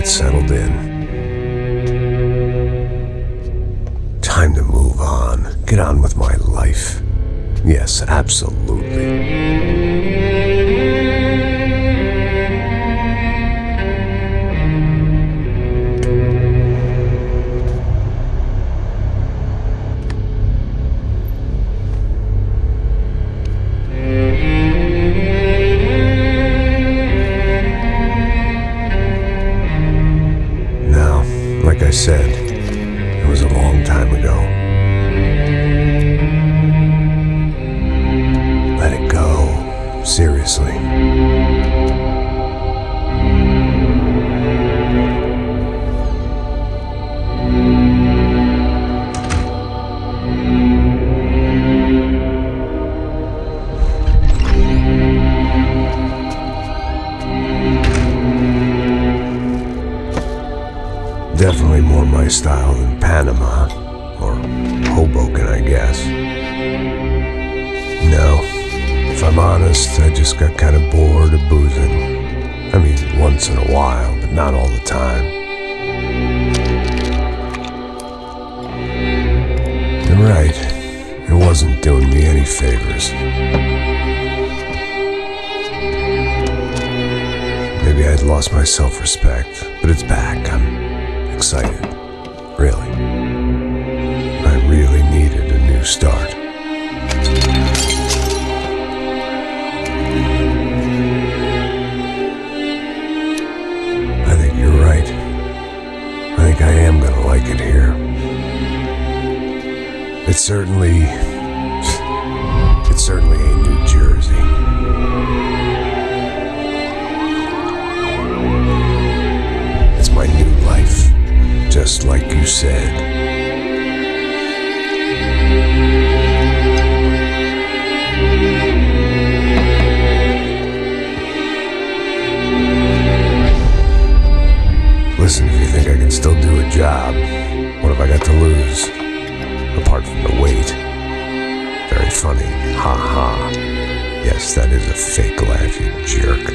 get settled in. Time to move on. Get on with my life. Yes, absolutely. Like I said, it was a long time ago. Let it go. Seriously. Definitely more my style than Panama, or Hoboken, I guess. No, if I'm honest, I just got kind of bored of boozing. I mean, once in a while, but not all the time. You're right, it wasn't doing me any favors. Maybe I'd lost my self-respect, but it's back. I'm excited, really. I really needed a new start. I think you're right. I think I am gonna like it here. It certainly ain't New Jersey. It's my new life. Just like you said. Listen, if you think I can still do a job, what have I got to lose? Apart from the weight. Very funny. Ha ha. Yes, that is a fake laugh, you jerk.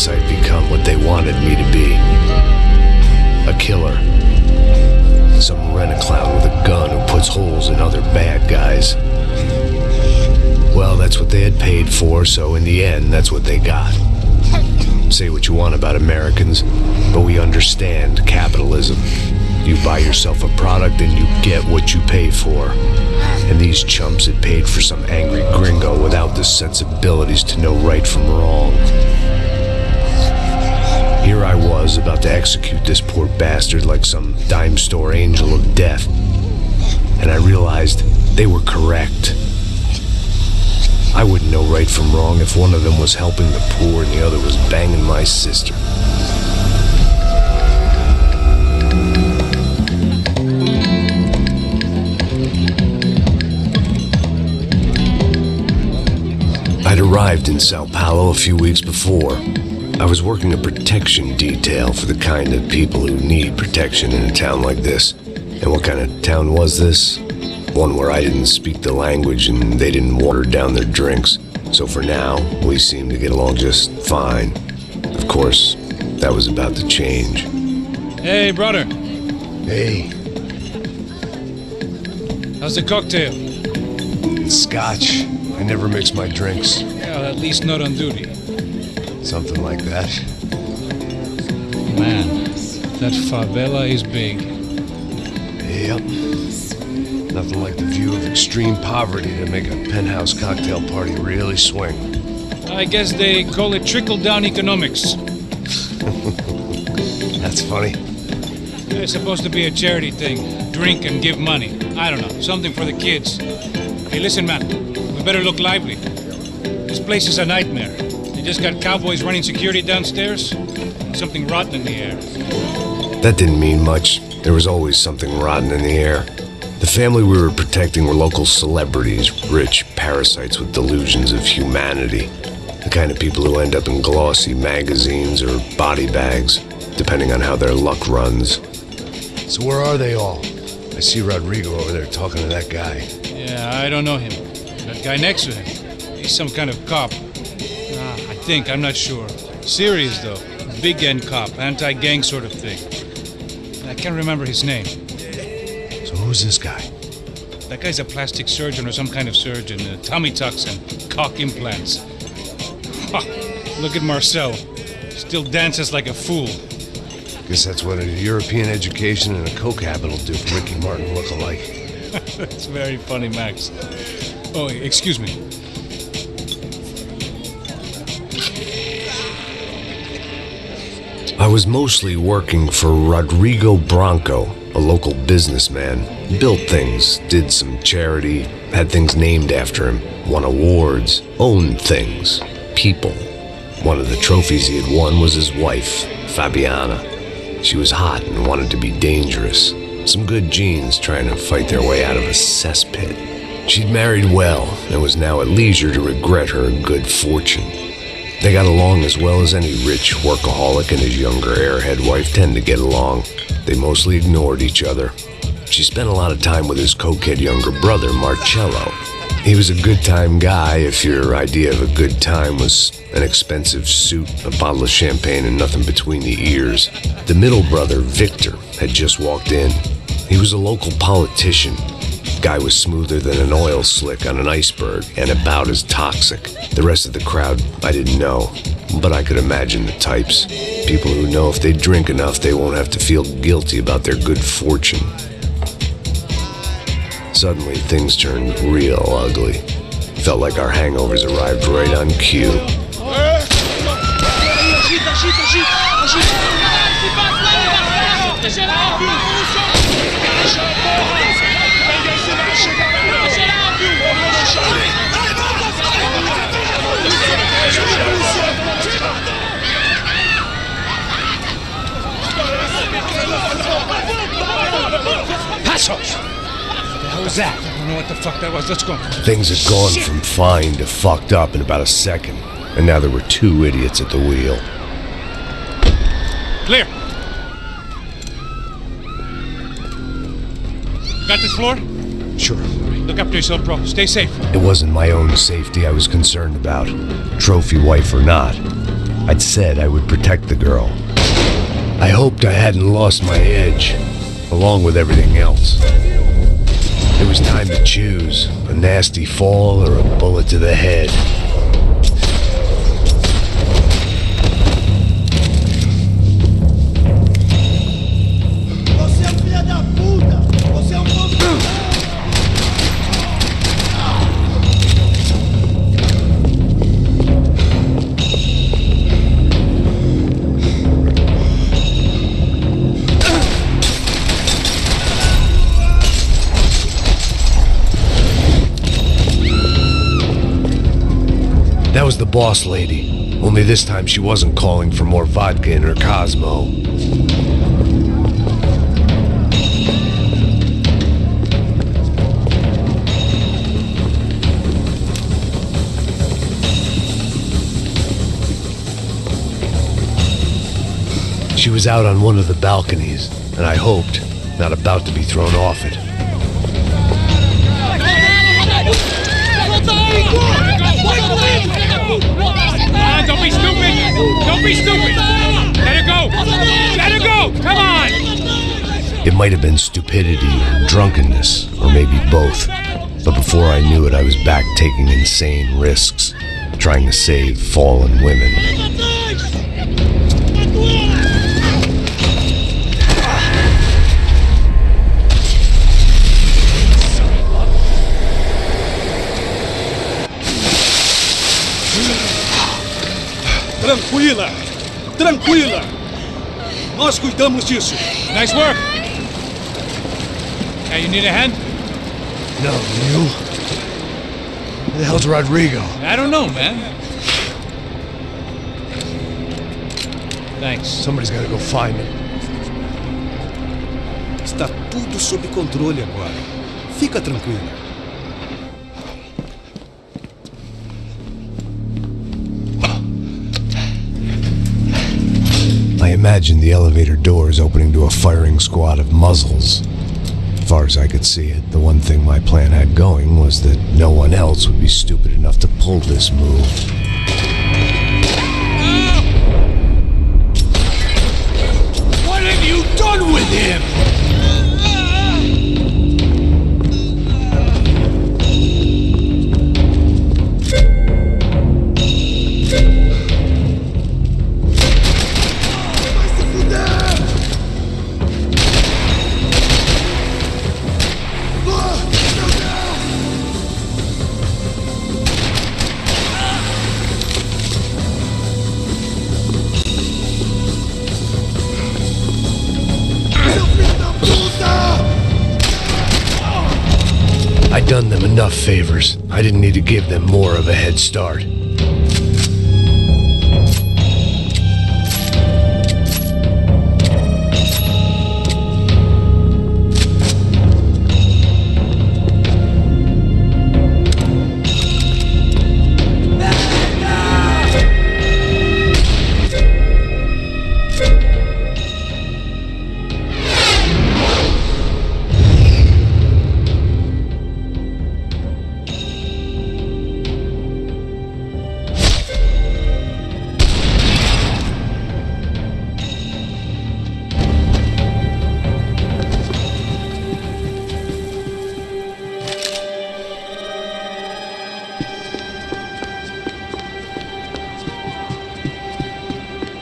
I'd become what they wanted me to be. A killer. Some rent-a-clown with a gun who puts holes in other bad guys. Well, that's what they had paid for, so in the end, that's what they got. Say what you want about Americans, but we understand capitalism. You buy yourself a product and you get what you pay for. And these chumps had paid for some angry gringo without the sensibilities to know right from wrong. Here I was, about to execute this poor bastard like some dime store angel of death. And I realized they were correct. I wouldn't know right from wrong if one of them was helping the poor and the other was banging my sister. I'd arrived in São Paulo a few weeks before. I was working a protection detail for the kind of people who need protection in a town like this. And what kind of town was this? One where I didn't speak the language and they didn't water down their drinks. So for now, we seemed to get along just fine. Of course, that was about to change. Hey, brother. Hey. How's the cocktail? It's scotch. I never mix my drinks. Yeah, at least not on duty. Something like that. Man, that favela is big. Yep. Nothing like the view of extreme poverty to make a penthouse cocktail party really swing. I guess they call it trickle-down economics. That's funny. It's supposed to be a charity thing. Drink and give money. I don't know, something for the kids. Hey, listen, man. We better look lively. This place is a nightmare. They just got cowboys running security downstairs. Something rotten in the air. That didn't mean much. There was always something rotten in the air. The family we were protecting were local celebrities, rich parasites with delusions of humanity. The kind of people who end up in glossy magazines or body bags, depending on how their luck runs. So where are they all? I see Rodrigo over there talking to that guy. Yeah, I don't know him. That guy next to him. He's some kind of cop. I think, I'm not sure. Serious though. Big end cop, anti-gang sort of thing. I can't remember his name. So who's this guy? That guy's a plastic surgeon or some kind of surgeon. Tummy tucks and cock implants. Look at Marcel. Still dances like a fool. Guess that's what a European education and a coke habit will do for Ricky Martin look-alike. That's very funny, Max. Oh, excuse me. I was mostly working for Rodrigo Branco, a local businessman. Built things, did some charity, had things named after him, won awards, owned things, people. One of the trophies he had won was his wife, Fabiana. She was hot and wanted to be dangerous. Some good genes trying to fight their way out of a cesspit. She'd married well and was now at leisure to regret her good fortune. They got along as well as any rich workaholic and his younger airhead wife tend to get along. They mostly ignored each other. She spent a lot of time with his cokehead younger brother, Marcello. He was a good-time guy if your idea of a good time was an expensive suit, a bottle of champagne, and nothing between the ears. The middle brother, Victor, had just walked in. He was a local politician. Guy was smoother than an oil slick on an iceberg and about as toxic. The rest of the crowd, I didn't know, but I could imagine the types. People who know if they drink enough, they won't have to feel guilty about their good fortune. Suddenly, things turned real ugly. Felt like our hangovers arrived right on cue. Pasos! What was that? I don't know what the fuck that was. Let's go. Things had gone from fine to fucked up in about a second, and now there were two idiots at the wheel. Clear. Got this floor? Sure. Look after yourself, bro. Stay safe. It wasn't my own safety I was concerned about, trophy wife or not. I'd said I would protect the girl. I hoped I hadn't lost my edge, along with everything else. It was time to choose, a nasty fall or a bullet to the head. Você é um filho da puta! Você é um That was the boss lady, only this time she wasn't calling for more vodka in her Cosmo. She was out on one of the balconies, and I hoped, not about to be thrown off it. Don't be stupid! Don't be stupid! Let her go! Let her go! Come on! It might have been stupidity or drunkenness, or maybe both. But before I knew it, I was back taking insane risks, trying to save fallen women. Tranquila! Tranquila! Nós cuidamos disso. Nice work! Hey, you need a hand? No, you? Who the hell's Rodrigo? I don't know, man. Thanks. Somebody's gotta go find him. Está tudo sob controle agora. Fica tranquila. I imagined the elevator doors opening to a firing squad of muzzles. As far as I could see it, the one thing my plan had going was that no one else would be stupid enough to pull this move. What have you done with him? I'd done them enough favors. I didn't need to give them more of a head start.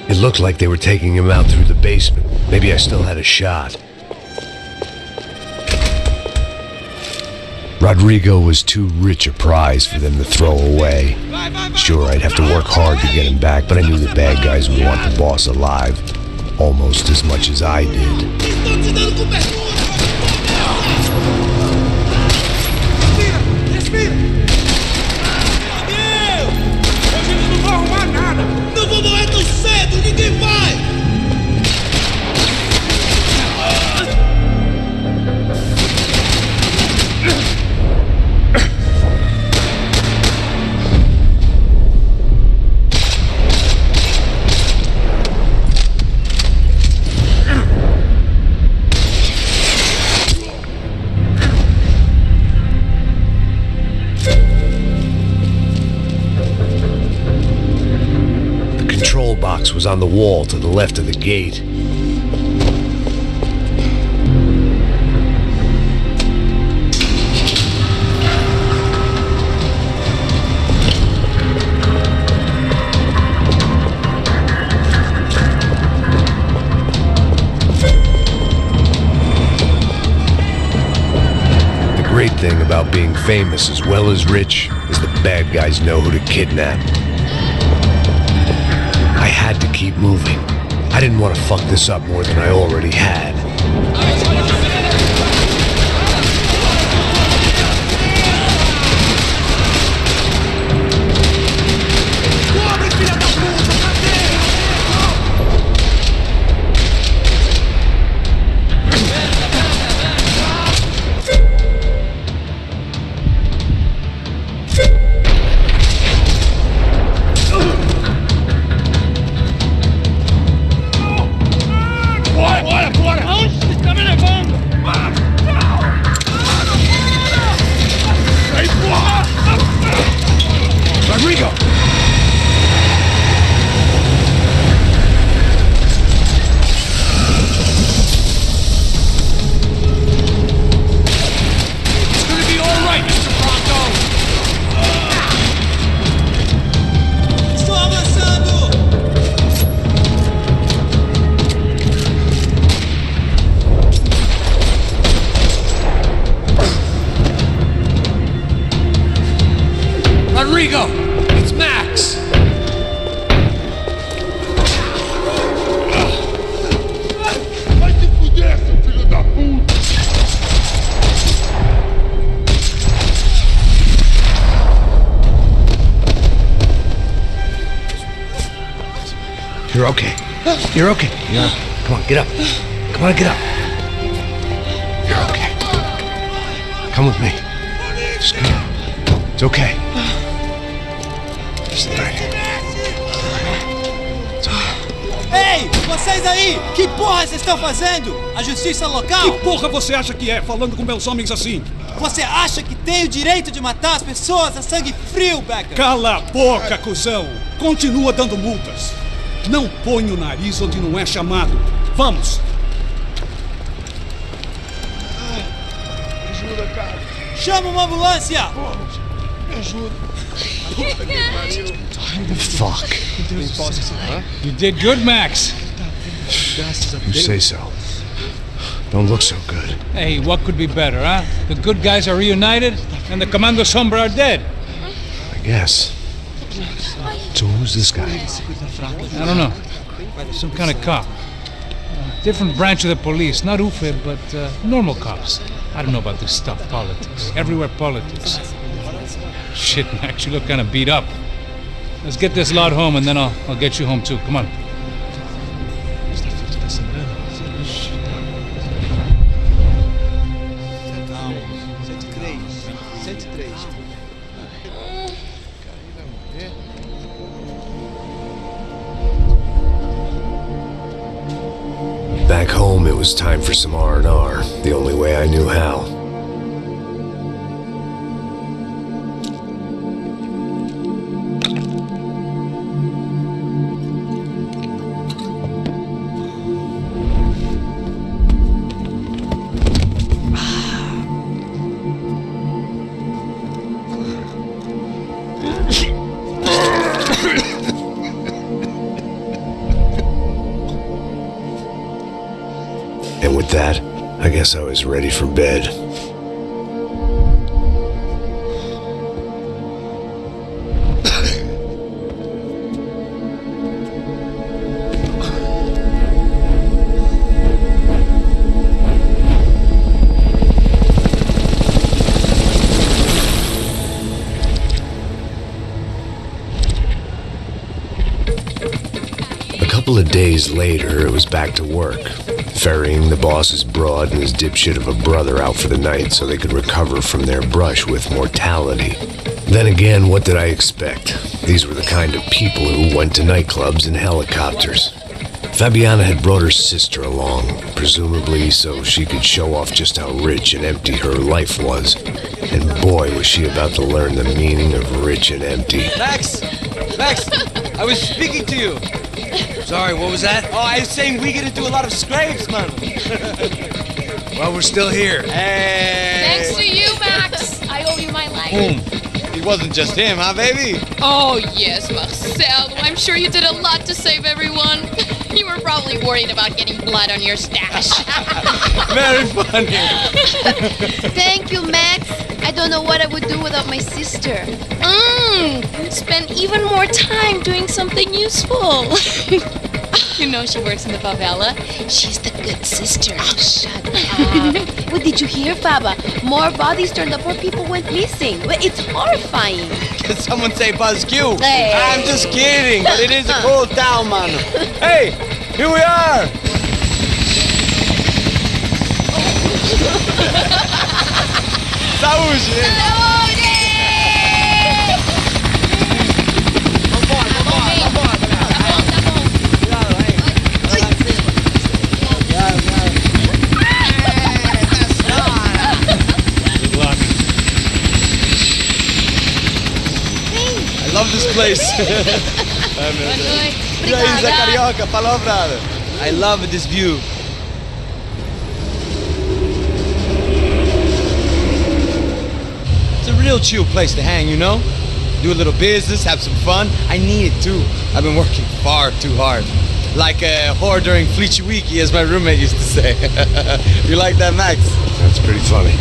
It looked like they were taking him out through the basement. Maybe I still had a shot. Rodrigo was too rich a prize for them to throw away. Sure, I'd have to work hard to get him back, but I knew the bad guys would want the boss alive. Almost as much as I did. Não vou morrer tão cedo, ninguém vai! Box was on the wall to the left of the gate. The great thing about being famous as well as rich is the bad guys know who to kidnap. I had to keep moving. I didn't want to fuck this up more than I already had. Rodrigo! It's Max! Vai se fuder, seu filho da puta! You're okay. You're okay. Come on, get up. Come on, get up. You're okay. Come with me. Just come. It's okay. Just right here. It's okay. Ei, vocês aí! Que porra vocês estão fazendo? A justiça local? Que porra você acha que é, falando com meus homens assim? Você acha que tem o direito de matar as pessoas a sangue frio, Becker? Cala a boca, cuzão! Continua dando multas. Não põe o nariz onde não é chamado. Vamos! Ajuda, cara. Chama uma ambulância! Me ajuda. Fuck. You did good, Max. You say so. Don't look so good. Hey, what could be better, huh? The good guys are reunited, and the Commando Sombra are dead. I guess. So who's this guy? I don't know. Some kind of cop. Different branch of the police. Not UFE, but normal cops. I don't know about this stuff, politics. Everywhere politics. Shit, Max, you look kind of beat up. Let's get this lot home, and then I'll get you home too. Come on. Back home, it was time for some R&R, the only way I knew how. And with that, I guess I was ready for bed. A couple of days later, it was back to work, ferrying the boss's broad and his dipshit of a brother out for the night so they could recover from their brush with mortality. Then again, what did I expect? These were the kind of people who went to nightclubs in helicopters. Fabiana had brought her sister along, presumably so she could show off just how rich and empty her life was. And boy, was she about to learn the meaning of rich and empty. Max! Max! I was speaking to you! Sorry, what was that? Oh, I was saying we gotta do a lot of scrapes, man! Well, we're still here. Hey! Thanks to you, Max. I owe you my life. Boom! It wasn't just him, huh, baby? Oh, yes, Marcel. I'm sure you did a lot to save everyone. You were probably worried about getting blood on your stash. Very funny! Thank you, Max. I don't know what I would do without my sister. You'd spend even more time doing something useful. You know she works in the favela. She's the good sister. Oh, shut up. What did you hear, Faba? More bodies turned up, more people went missing. Well, it's horrifying. Did someone say Buzz Q? Hey. I'm just kidding, but it is a cool town, man. Hey, here we are! Saúde! I love this place. E aí, Zé Carioca, falou, brother. I love this view. It's a real chill place to hang, you know? Do a little business, have some fun. I need it too. I've been working far too hard. Like a whore during Fleechy Weeky, as my roommate used to say. You like that, Max? That's pretty funny.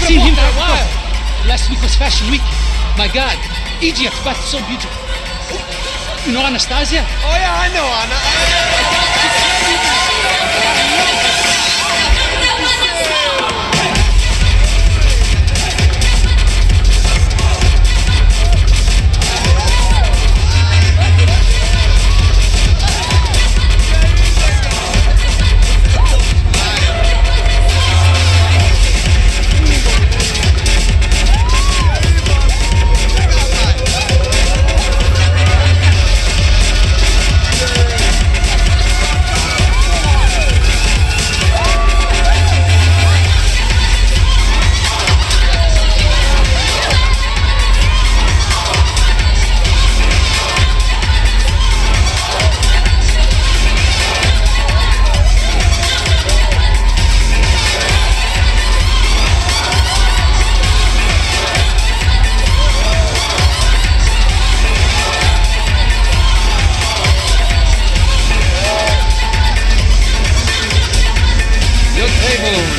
seen him for a while. Last week was Fashion Week. My God, idiot, but so beautiful. You know Anastasia? Oh yeah, I know Anna.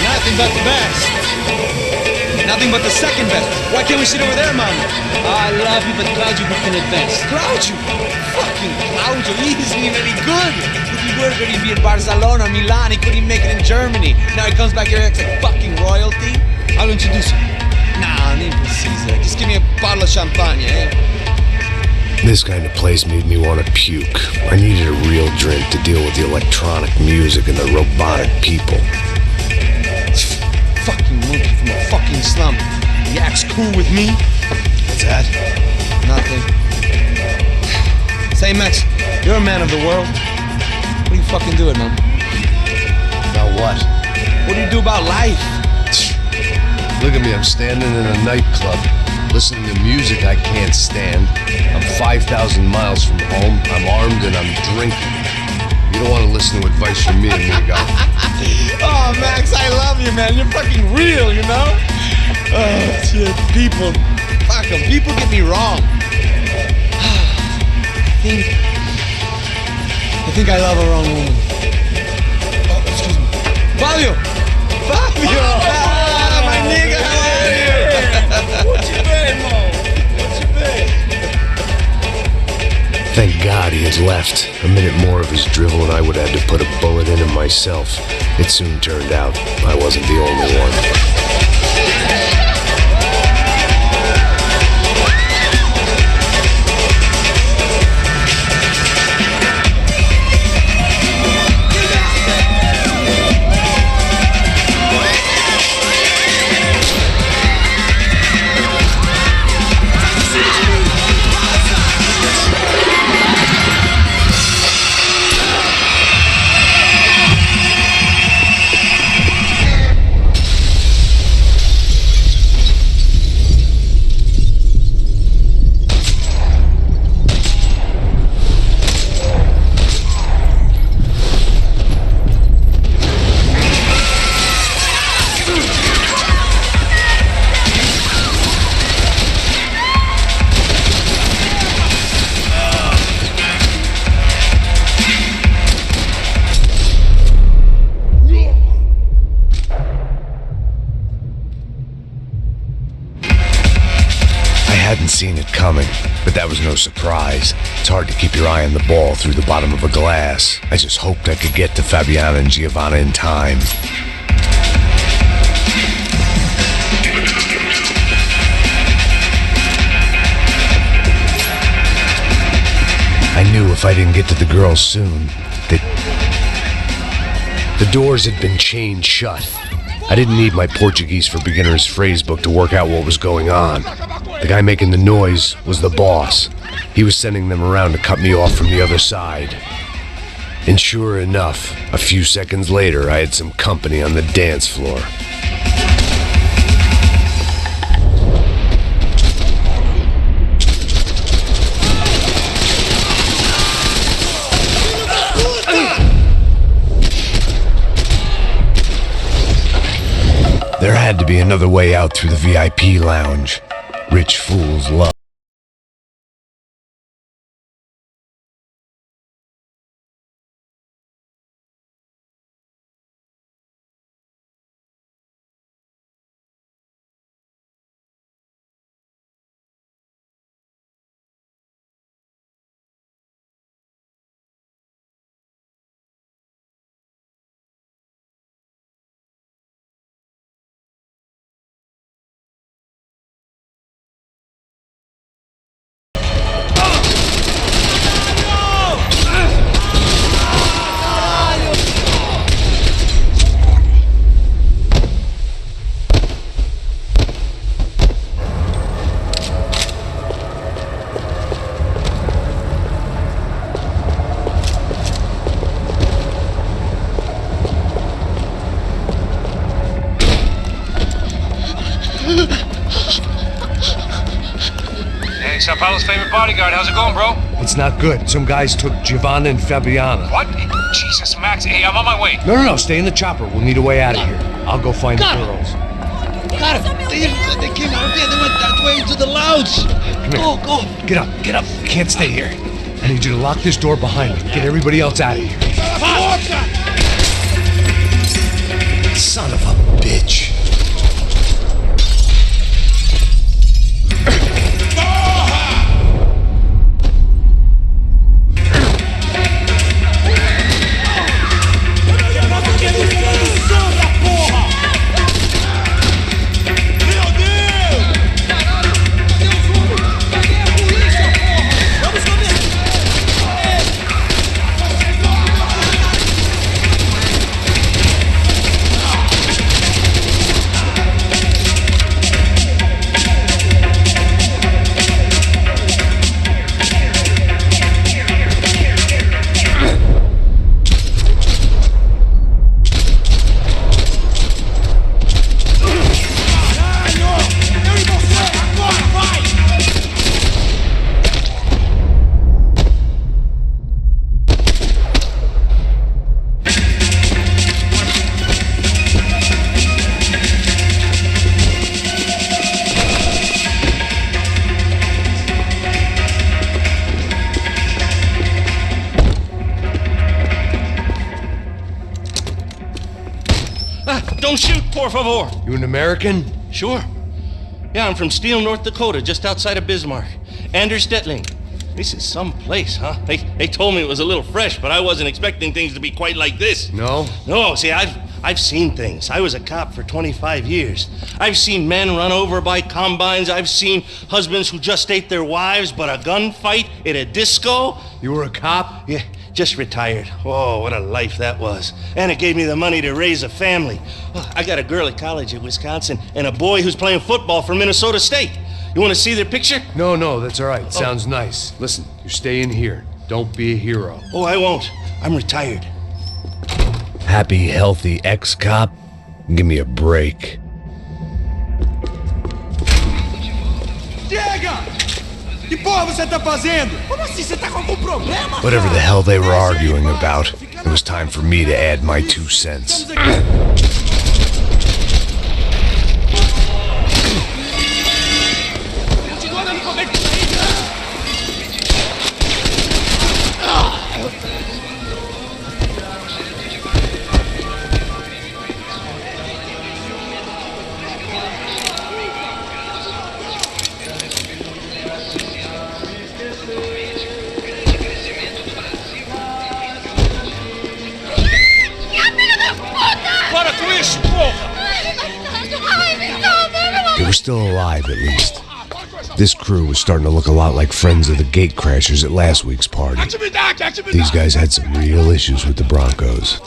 Nothing but the best. Nothing but the second best. Why can't we sit over there, man? I love you, but Claudio booking it best. Claudio? Fucking Claudio, he isn't even any good. If he were good, he'd be in Barcelona, Milan. He couldn't even make it in Germany. Now he comes back here and acts like fucking royalty. I'll introduce you. Nah, Impulsive. Just give me a bottle of champagne, eh? This kind of place made me want to puke. I needed a real drink to deal with the electronic music and the robotic people. Fucking monkey from a fucking slum. He acts cool with me. What's that? Nothing. Say, Max, you're a man of the world. What do you fucking do it, man? About what? What do you do about life? Look at me, I'm standing in a nightclub, listening to music I can't stand. I'm 5,000 miles from home, I'm armed and I'm drinking. You don't want to listen to advice from me, amigo. Oh, Max, I love you, man. You're fucking real, you know? Oh, shit. People. Fuck them. People get me wrong. I think I love a wrong woman. Oh, excuse me. Fabio! Fabio! Ah, my nigga, how are you? What you been, Mo? What you been? Thank God he had left. A minute more of his drivel and I would have had to put a bullet in him myself. It soon turned out I wasn't the only one. Seen it coming, but that was no surprise. It's hard to keep your eye on the ball through the bottom of a glass. I just hoped I could get to Fabiana and Giovanna in time. I knew if I didn't get to the girls soon, that the doors had been chained shut. I didn't need my Portuguese for Beginners phrasebook to work out what was going on. The guy making the noise was the boss. He was sending them around to cut me off from the other side. And sure enough, a few seconds later, I had some company on the dance floor. There had to be another way out through the VIP lounge. Rich fools love. Hey, São Paulo's favorite bodyguard. How's it going, bro? It's not good. Some guys took Giovanna and Fabiana. What? Jesus, Max. Hey, I'm on my way. No, stay in the chopper. We'll need a way out of here. I'll go find the girls. Got it. They came out of there. They went that way into the lounge. Come here. Get up. Can't stay here. I need you to lock this door behind me. Get everybody else out of here. Son of a bitch. Don't shoot, por favor. You an American? Sure. Yeah, I'm from Steele, North Dakota, just outside of Bismarck. Anders Stetling. This is some place, huh? They told me it was a little fresh, but I wasn't expecting things to be quite like this. No? No, see, I've seen things. I was a cop for 25 years. I've seen men run over by combines. I've seen husbands who just ate their wives, but a gunfight at a disco. You were a cop? Yeah, just retired. Oh, what a life that was. And it gave me the money to raise a family. Well, I got a girl at college at Wisconsin and a boy who's playing football for Minnesota State. You want to see their picture? No, that's all right. Sounds nice. Listen, you stay in here. Don't be a hero. Oh, I won't. I'm retired. Happy, healthy ex-cop? Give me a break. Chega! Que porra você tá fazendo? Como assim? Você tá com algum problema? Whatever the hell they were arguing about, it was time for me to add my 2 cents. They were still alive, at least. This crew was starting to look a lot like friends of the gatecrashers at last week's party. These guys had some real issues with the Broncos.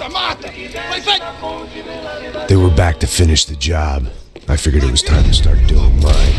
They were back to finish the job. I figured it was time to start doing mine.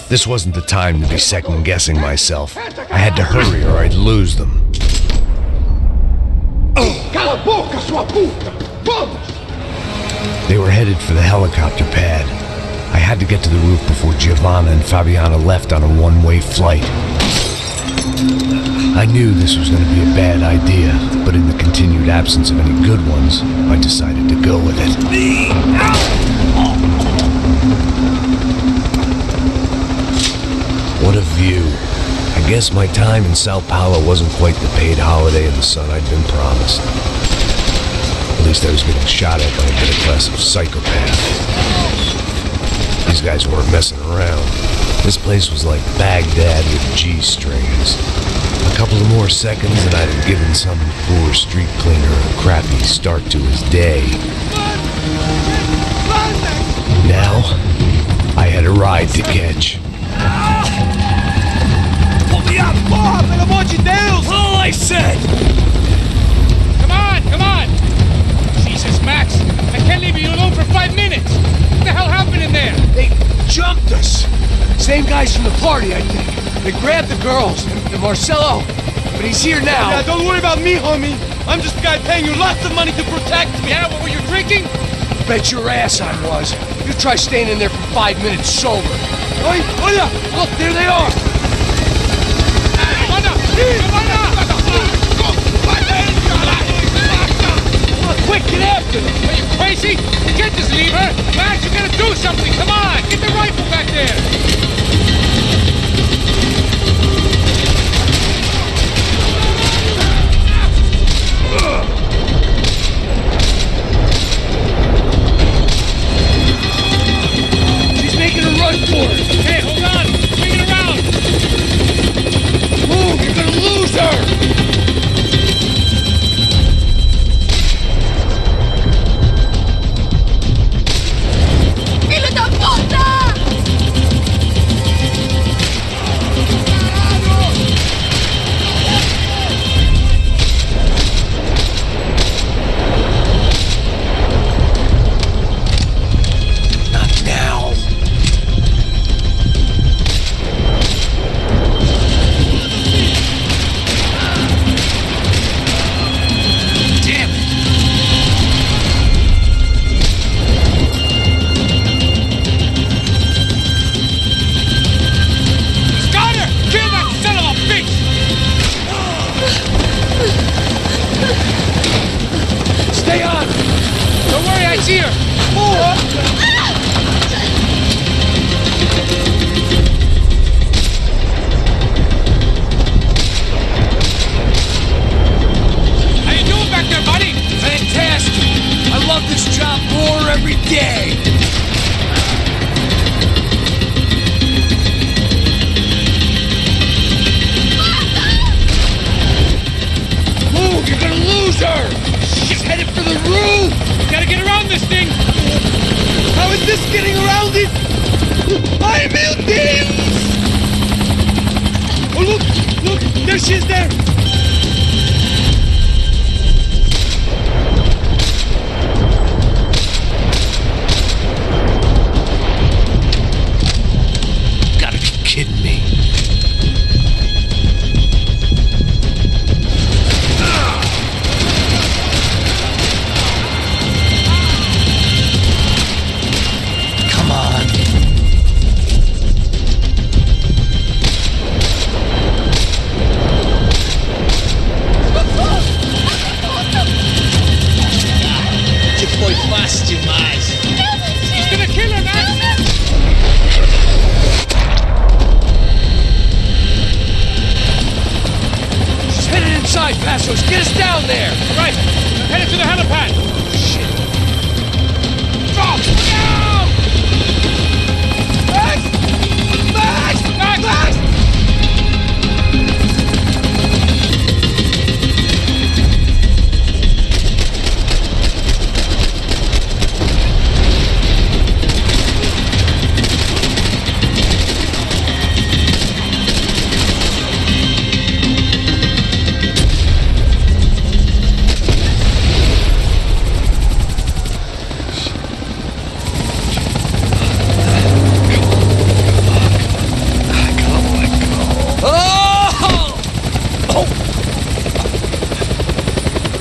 This wasn't the time to be second-guessing myself. I had to hurry or I'd lose them. Cala a boca, sua puta! Vamos! They were headed for the helicopter pad. I had to get to the roof before Giovanna and Fabiana left on a one-way flight. I knew this was going to be a bad idea, but in the continued absence of any good ones, I decided to go with it. What a view. I guess my time in São Paulo wasn't quite the paid holiday in the sun I'd been promised. At least I was getting shot at by a middle class of psychopaths. These guys weren't messing around. This place was like Baghdad with G-strings. A couple of more seconds and I'd have given some poor street cleaner a crappy start to his day. Now, I had a ride to catch. Pull me up! Porra, pelo amor de Deus! All I said! Come on, come on! Jesus, Max, I can't leave you alone for 5 minutes! What the hell happened in there? They jumped us! Same guys from the party, I think. They grabbed the girls, and Marcelo, but he's here now. Yeah, don't worry about me, homie. I'm just the guy paying you lots of money to protect me. Yeah, what were you drinking? Bet your ass I was. You try staying in there for 5 minutes sober. Oi, hola! Look, there they are! Quick, get after them! Are you crazy? You can't just leave her! Max, you gotta do something! Come on! Get the rifle back there! She's making a run for it! Hey, hold on! Swing it around! Move! You're gonna lose her! ¡Filho da puta! Not now. Damn it! Got her! Kill that son of a bitch! Stay on! Don't worry, I see her! How you doing back there, buddy? Fantastic! I love this job more every day! Move! You're gonna lose her! She's headed for the roof! Gotta get around this thing! How is this getting around it? Ai, meu Deus! Oh, look! Look! There she is there! Gotta be kidding me. Come on! Que foi fácil demais! He's gonna kill her, Max! She's headed inside, Pasos! Get us down there! Right, I'm headed to the helipad! Shit! Drop! No! Max! Max! Max! Max!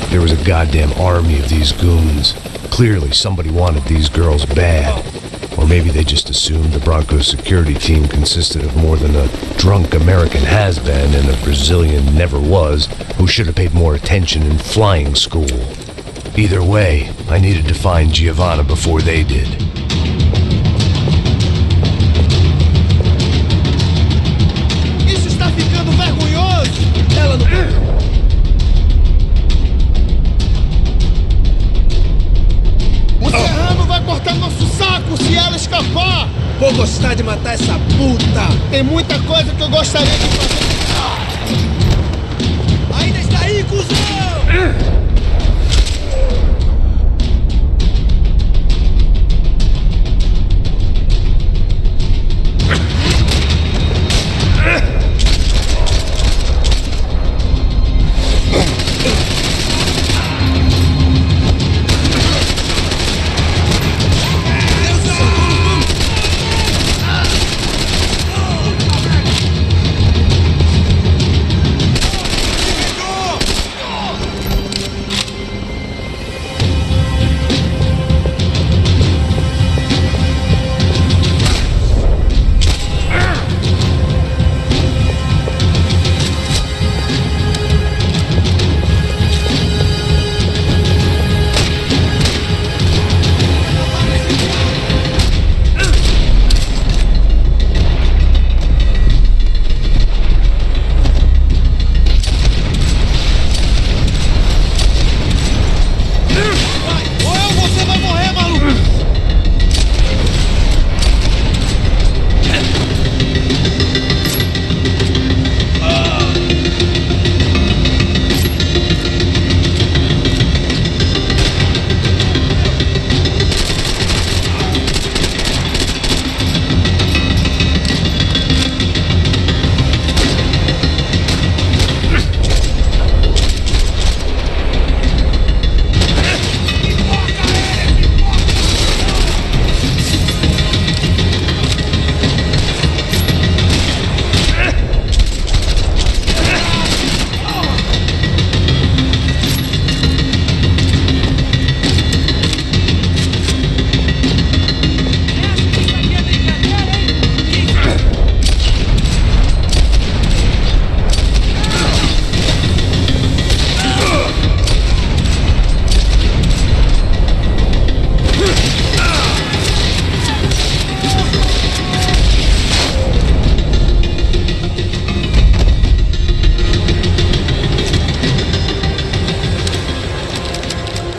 There was a goddamn army of these goons. Clearly somebody wanted these girls bad. Or maybe they just assumed the Broncos security team consisted of more than a drunk American has-been and a Brazilian never-was who should have paid more attention in flying school. Either way, I needed to find Giovanna before they did. Isso está ficando vergonhoso! Ela não... O serrano vai cortar nosso saco se ela escapar! Vou gostar de matar essa puta! Tem muita coisa que eu gostaria de fazer. Ainda está aí, cuzão!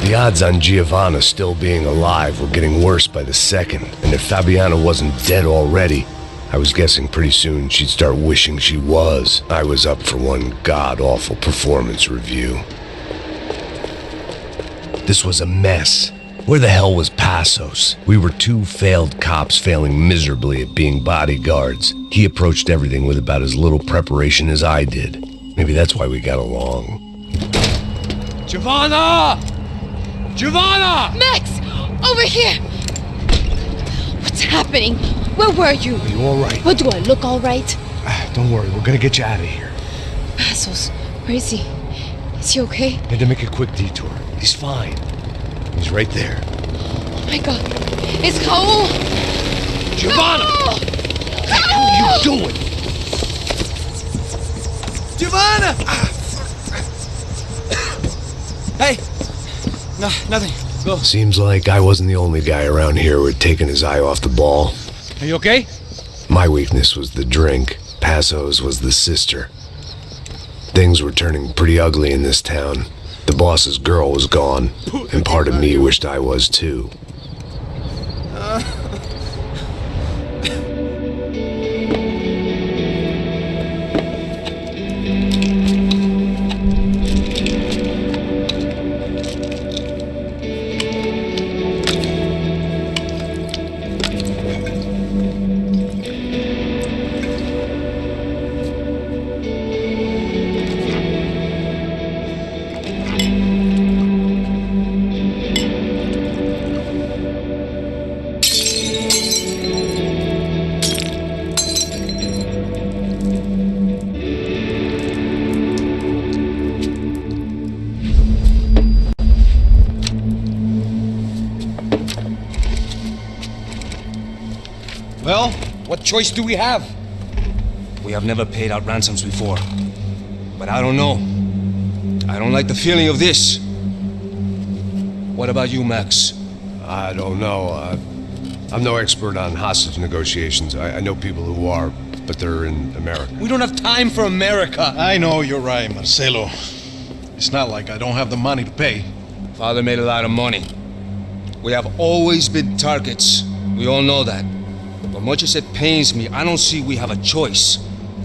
The odds on Giovanna still being alive were getting worse by the second, and if Fabiana wasn't dead already, I was guessing pretty soon she'd start wishing she was. I was up for one god-awful performance review. This was a mess. Where the hell was Pasos? We were two failed cops failing miserably at being bodyguards. He approached everything with about as little preparation as I did. Maybe that's why we got along. Giovanna! Giovanna! Max! Over here! What's happening? Where were you? Are you all right? What, do I look all right? Don't worry, we're gonna get you out of here. Pasos, where is he? Is he okay? Had to make a quick detour. He's fine. He's right there. Oh my god. It's Raul! Giovanna! Raul! What are you doing? Giovanna! Hey! No, nothing. Go. Seems like I wasn't the only guy around here who had taken his eye off the ball. Are you okay? My weakness was the drink. Pasos was the sister. Things were turning pretty ugly in this town. The boss's girl was gone, and part of me wished I was too. Well, what choice do we have? We have never paid out ransoms before. But I don't know. I don't like the feeling of this. What about you, Max? I don't know. I'm no expert on hostage negotiations. I know people who are, but they're in America. We don't have time for America. I know you're right, Marcelo. It's not like I don't have the money to pay. Father made a lot of money. We have always been targets. We all know that. But much as it pains me, I don't see we have a choice.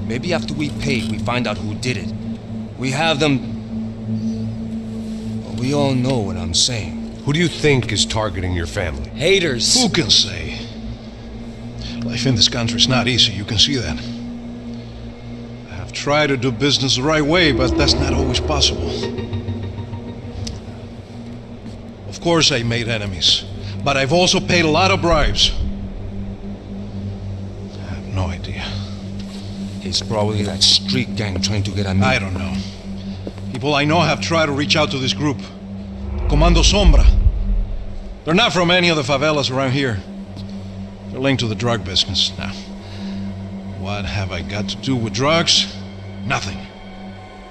Maybe after we pay, we find out who did it. We have them... Well, we all know what I'm saying. Who do you think is targeting your family? Haters. Who can say? Life in this country is not easy, you can see that. I have tried to do business the right way, but that's not always possible. Of course I made enemies, but I've also paid a lot of bribes. I have no idea. It's probably that street gang trying to get at me. I don't know. People I know have tried to reach out to this group. Comando Sombra. They're not from any of the favelas around here. They're linked to the drug business. Now, what have I got to do with drugs? Nothing.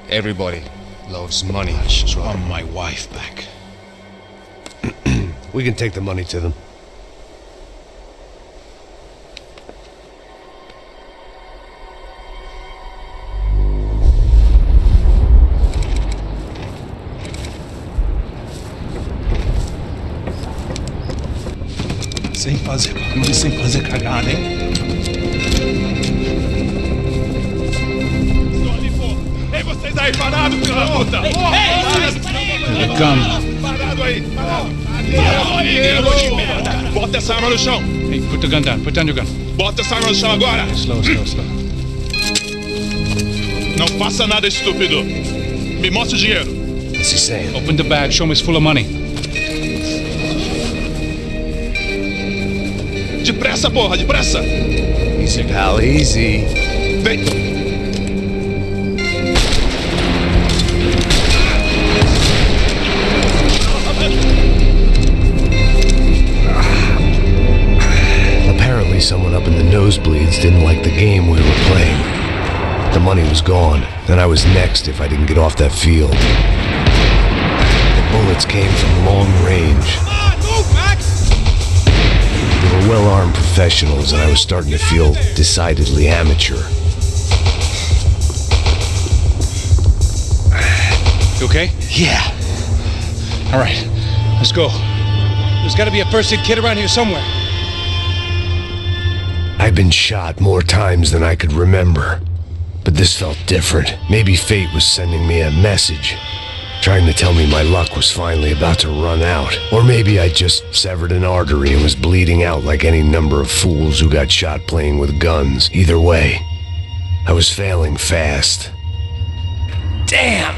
Everybody loves money. I just want my wife back. We can take the money to them. Sem fazer cagada, hein? Estou ali, pô! Ei, vocês aí, parados, filho da puta! Parado aí, parado! Bota essa arma no chão! Hey, put the gun down. Put down your gun. Bota essa arma no chão agora! Slow. Não faça nada, estúpido! Me mostre o dinheiro! What's he saying? Open the bag. Show me it's full of money. Depressa, porra, depressa! Easy, pal, easy. Vem! Apparently someone up in the nosebleeds didn't like the game we were playing. The money was gone, and I was next if I didn't get off that field. The bullets came from long range. They were well-armed professionals, and I was starting to feel decidedly amateur. You okay? Yeah. All right, let's go. There's got to be a first aid kit around here somewhere. I've been shot more times than I could remember, but this felt different. Maybe fate was sending me a message, trying to tell me my luck was finally about to run out. Or maybe I just severed an artery and was bleeding out like any number of fools who got shot playing with guns. Either way, I was failing fast. Damn!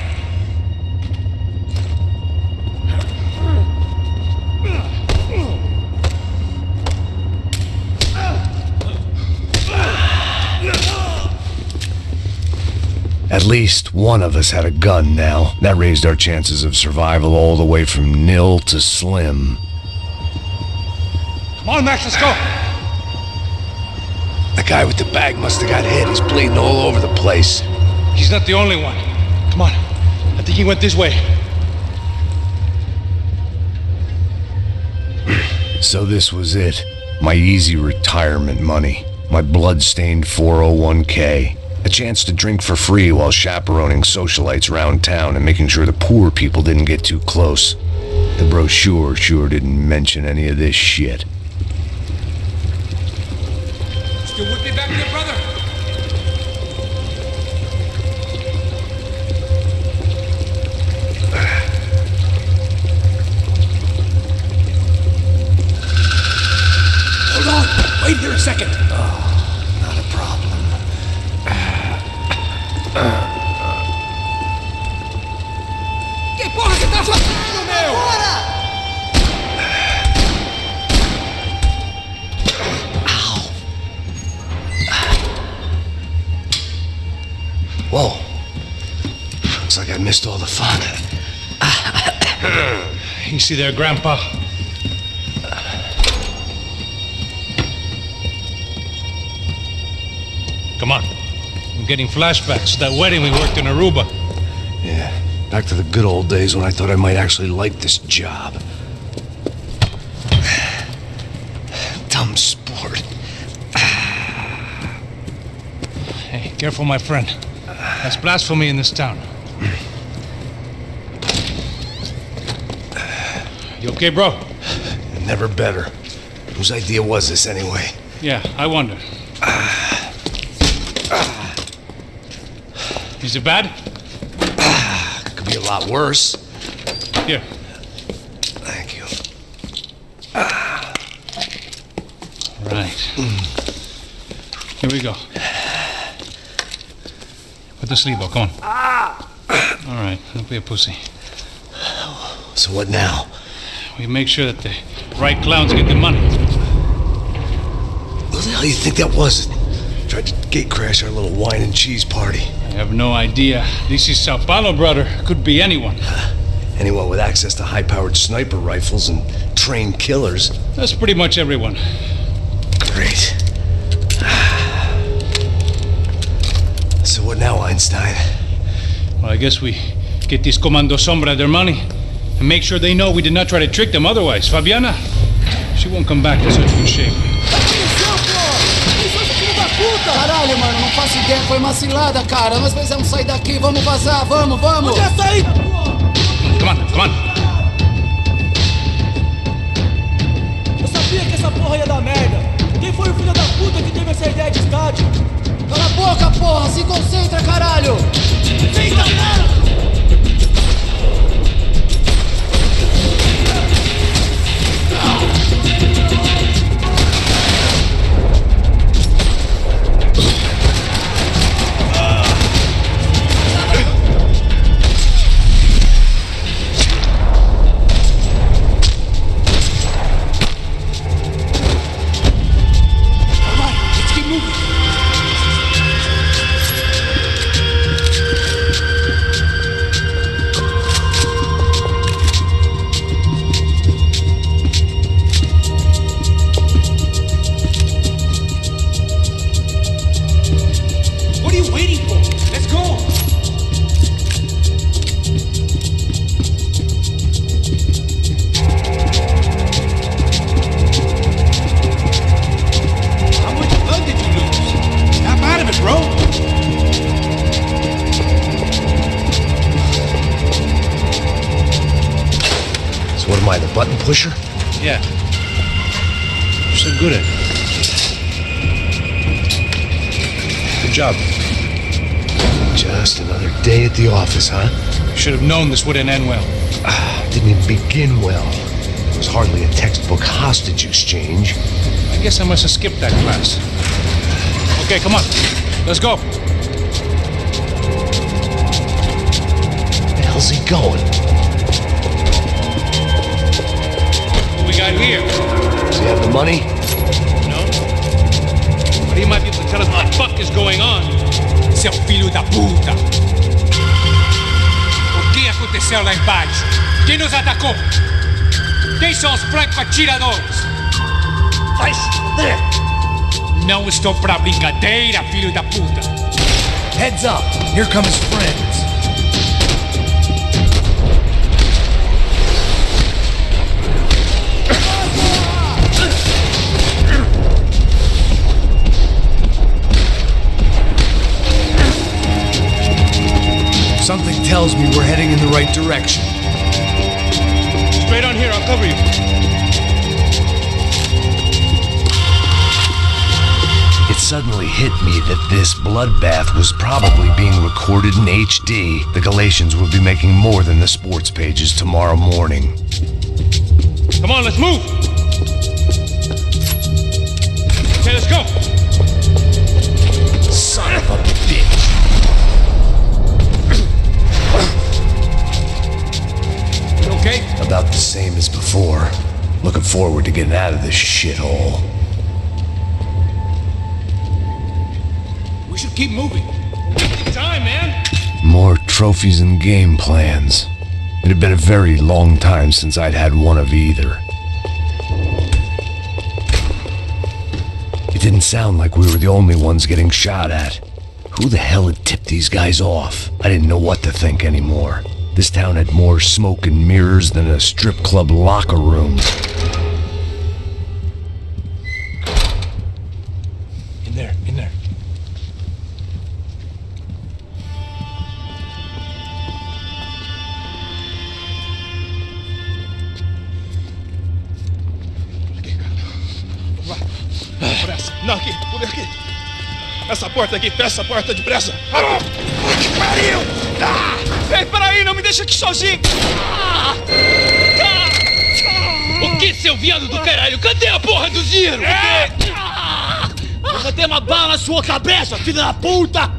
At least one of us had a gun now. That raised our chances of survival all the way from nil to slim. Come on, Max, let's go. The guy with the bag must have got hit. He's bleeding all over the place. He's not the only one. Come on. I think he went this way. So this was it. My easy retirement money. My blood-stained 401k. A chance to drink for free while chaperoning socialites around town and making sure the poor people didn't get too close. The brochure sure didn't mention any of this shit. Still with me back there, brother? Hold on! Wait here a second! Not a problem. Que porra você tá fazendo, meu? Whoa. Looks like I missed all the fun. Easy there, Grandpa. Come on. I'm getting flashbacks to that wedding we worked in Aruba. Yeah, back to the good old days when I thought I might actually like this job. Dumb sport. Hey, careful, my friend. That's blasphemy in this town. You okay, bro? Never better. Whose idea was this, anyway? Yeah, I wonder. Is it bad? Could be a lot worse. Here. Thank you. Right. Here we go. Put the sleeve on, come on. All right, don't be a pussy. So what now? We make sure that the right clowns get the money. What the hell do you think that was? Tried to gate crash our little wine and cheese party. I have no idea. This is São Paulo, brother. Could be anyone. Anyone with access to high-powered sniper rifles and trained killers. That's pretty much everyone. Great. So what now, Einstein? Well, I guess we get these Comando Sombra their money and make sure they know we did not try to trick them otherwise. Fabiana, she won't come back in such good shape. Caralho, mano, não faço ideia, foi uma cilada, cara. Nós precisamos sair daqui, vamos vazar, vamos! Onde é saída, pô? Come on, come on. Eu sabia que essa porra ia dar merda. Quem foi o filho da puta que teve essa ideia de estádio? Cala a boca, porra! Se concentra, caralho! Feita merda! Button pusher? Yeah. You're so good at it. Good job. Just another day at the office, huh? You should have known this wouldn't end well. Didn't even begin well. It was hardly a textbook hostage exchange. I guess I must have skipped that class. Okay, come on. Let's go. Where the hell's he going? What we got here? Does he have the money? No. But he might be able to tell us what the fuck is going on. Seu filho da puta! O que aconteceu lá embaixo? Quem nos atacou? Quem são os francos atiradores? Vai se fuder! Não estou pra brincadeira, filho da puta! Heads up! Here come his friends! Something tells me we're heading in the right direction. Straight on here, I'll cover you. It suddenly hit me that this bloodbath was probably being recorded in HD. The Galatians will be making more than the sports pages tomorrow morning. Come on, let's move! Okay, let's go! Son of a bitch! Okay? About the same as before. Looking forward to getting out of this shithole. We should keep moving. Time, man! More trophies and game plans. It had been a very long time since I'd had one of either. It didn't didn't sound like we were the only ones getting shot at. Who the hell had tipped these guys off? I didn't know what to think anymore. This town had more smoke and mirrors than a strip club locker room. In there. Pressa. Não, aqui, por aqui. Essa porta aqui, fecha essa porta depressa. Rápido. Que pariu! Ei, peraí, não me deixa aqui sozinho. O que, seu viado do caralho? Cadê a porra do Ziro? Eu vou ter uma bala na sua cabeça, filha da puta!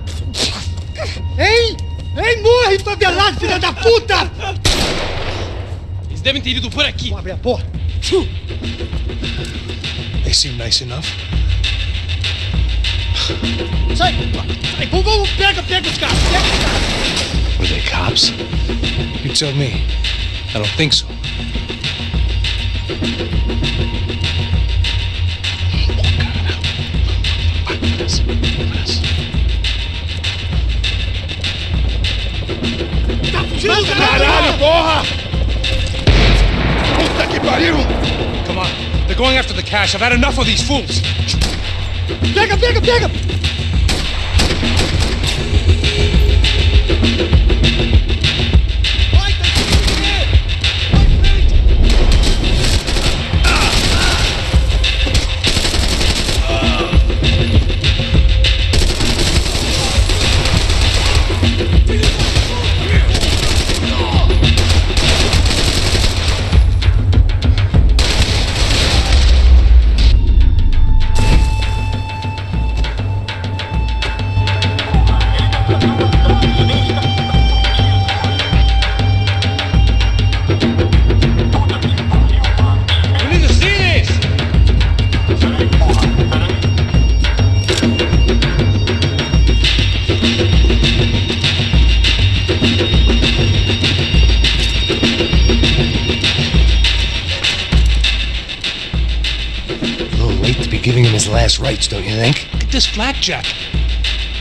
Ei, morre, favelado, filha da puta! Eles devem ter ido por aqui. Vamos abrir a porta. They seem nice enough. Sai, vamos, pega os caras, Were they cops? You tell me. I don't think so. Tá fugindo, caralho, porra! Puta que pariu! Come on. They're going after the cash. I've had enough of these fools. Pega! Giving him his last rites, don't you think? Look at this flakjack.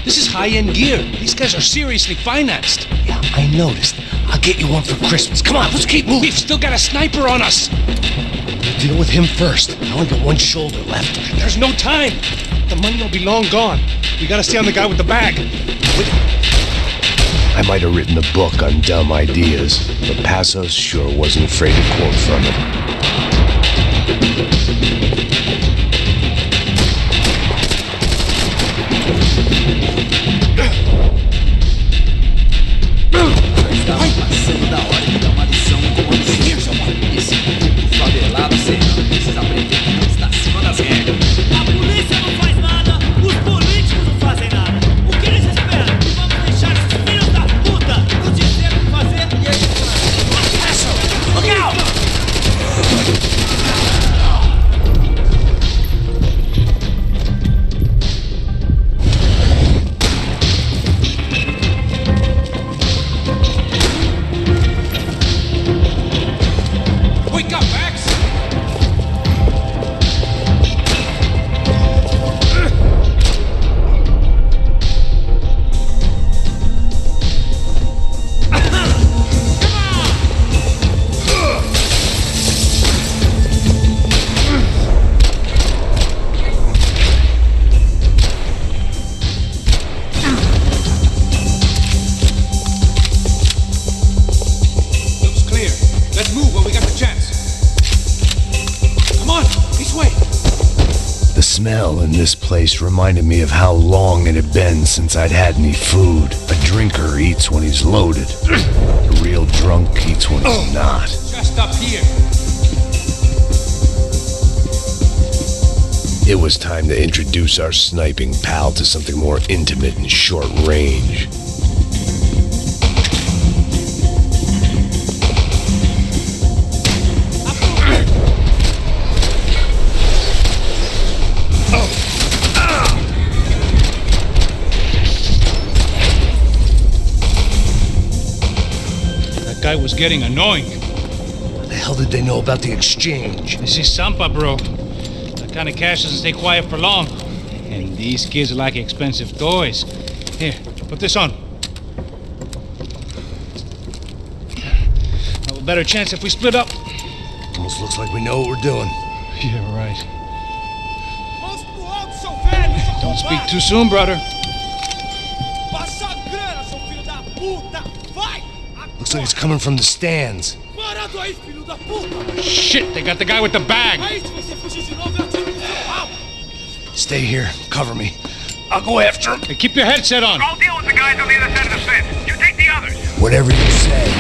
This is high-end gear. These guys are seriously financed. Yeah, I noticed. I'll get you one for Christmas. Come on, let's keep moving. We've still got a sniper on us. We'll deal with him first. I only got one shoulder left. There's no time. The money will be long gone. We gotta stay on the guy with the bag. I might have written a book on dumb ideas, but Pasos sure wasn't afraid to quote from it. Passando da hora de dar uma lição no comando civil. Esse grupo favelado serrano precisa aprender que não está acima das regras. A polícia não faz nada, os políticos não fazem nada. O que eles esperam? Vamos deixar esses filhos da puta nos dizer o que fazer e aí... Look out! The smell in this place reminded me of how long it had been since I'd had any food. A drinker eats when he's loaded. A real drunk eats when he's not. Just up here. It was time to introduce our sniping pal to something more intimate and short range. Guy was getting annoying. What the hell did they know about the exchange? This is Sampa, bro. That kind of cash doesn't stay quiet for long. And these kids like expensive toys. Here, put this on. Have a better chance if we split up. Almost looks like we know what we're doing. Yeah, right. Don't speak too soon, brother. Looks like it's coming from the stands. Shit, they got the guy with the bag. Stay here. Cover me. I'll go after him. Hey, keep your headset on. I'll deal with the guys on the other side of the fence. You take the others. Whatever you say.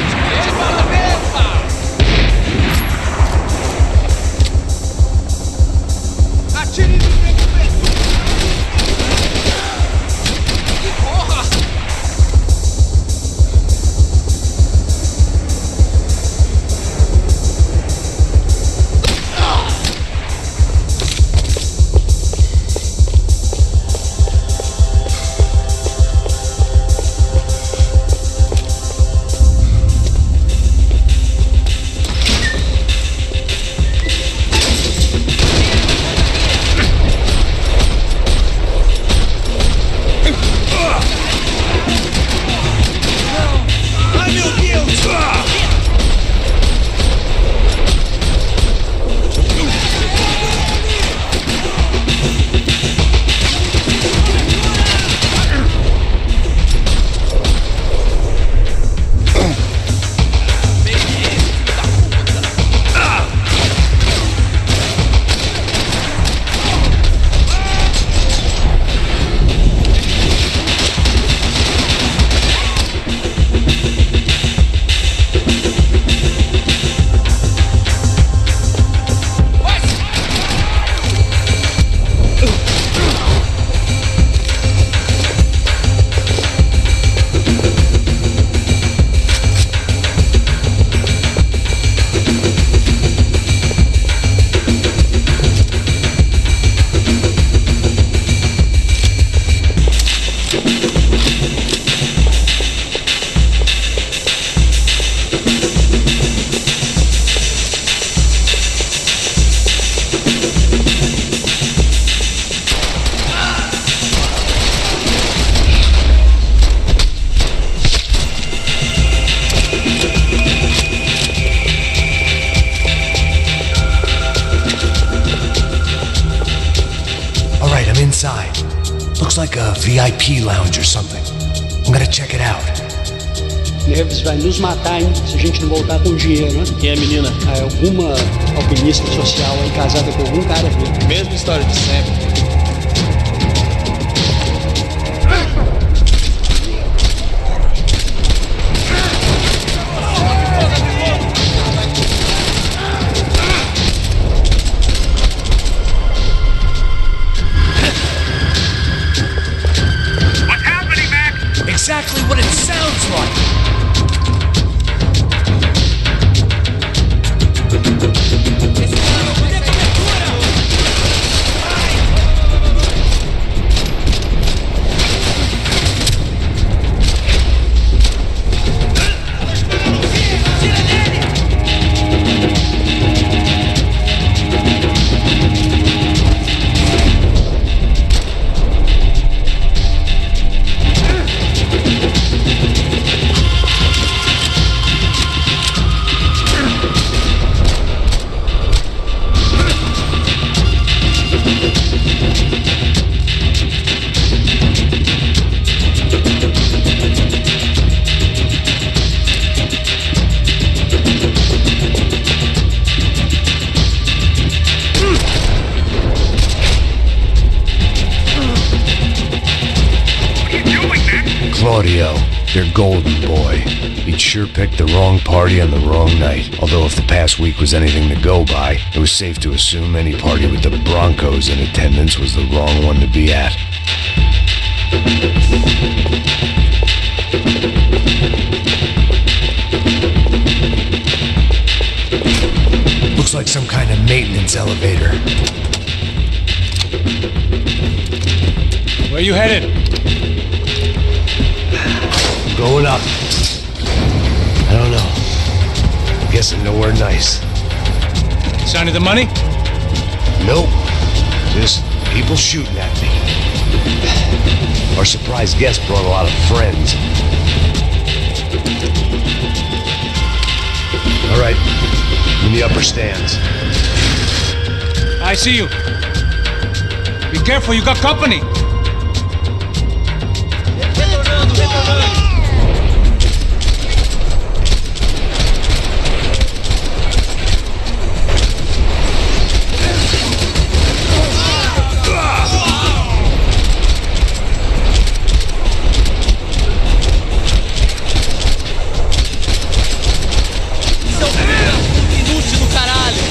Inside. Looks like a VIP lounge or something. I'm gonna check it out. Neves vai nos matar, hein, se a gente não voltar com dinheiro, né? Quem é a menina? É alguma alpinista social aí casada com algum cara aqui. Mesma história de sempre. Exactly what it sounds like. Claudio, your golden boy. He'd sure picked the wrong party on the wrong night. Although if the past week was anything to go by, it was safe to assume any party with the Broncos in attendance was the wrong one to be at. Looks like some kind of maintenance elevator. Where you headed? Going up. I don't know. I'm guessing nowhere nice. Sign of the money? Nope. Just People shooting at me. Our surprise guest brought a lot of friends. All right, in the upper stands. I see you. Be careful, you got company. Inútil do caralho!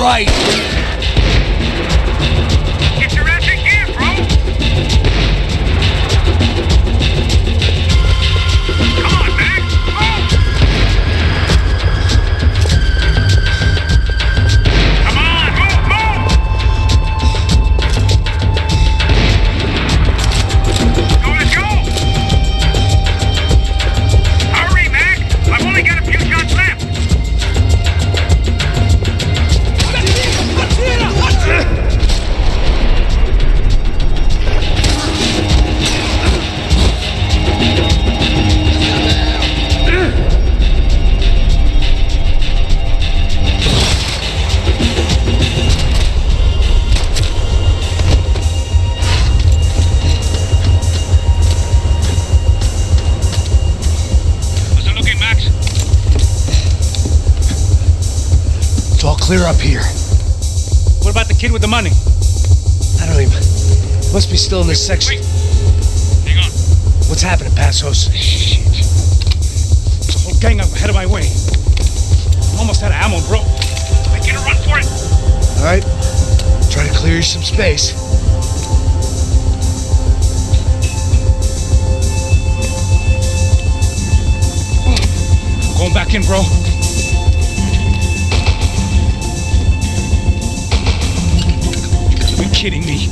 Right. Get your ass in gear, bro! Come on, Mac! Move! Come on, move! Let's go! Hurry, Mac! I've only got a few shots left! How's it looking, Max? It's all clear up here. What about the kid with the money? I don't even... Must be still in this section. Wait. Hang on. What's happening, Pasos? Shit. There's a whole gang up ahead of my way. I'm almost out of ammo, bro. Make it a run for it. All right. Try to clear you some space. I'm going back in, bro. You gotta be kidding me.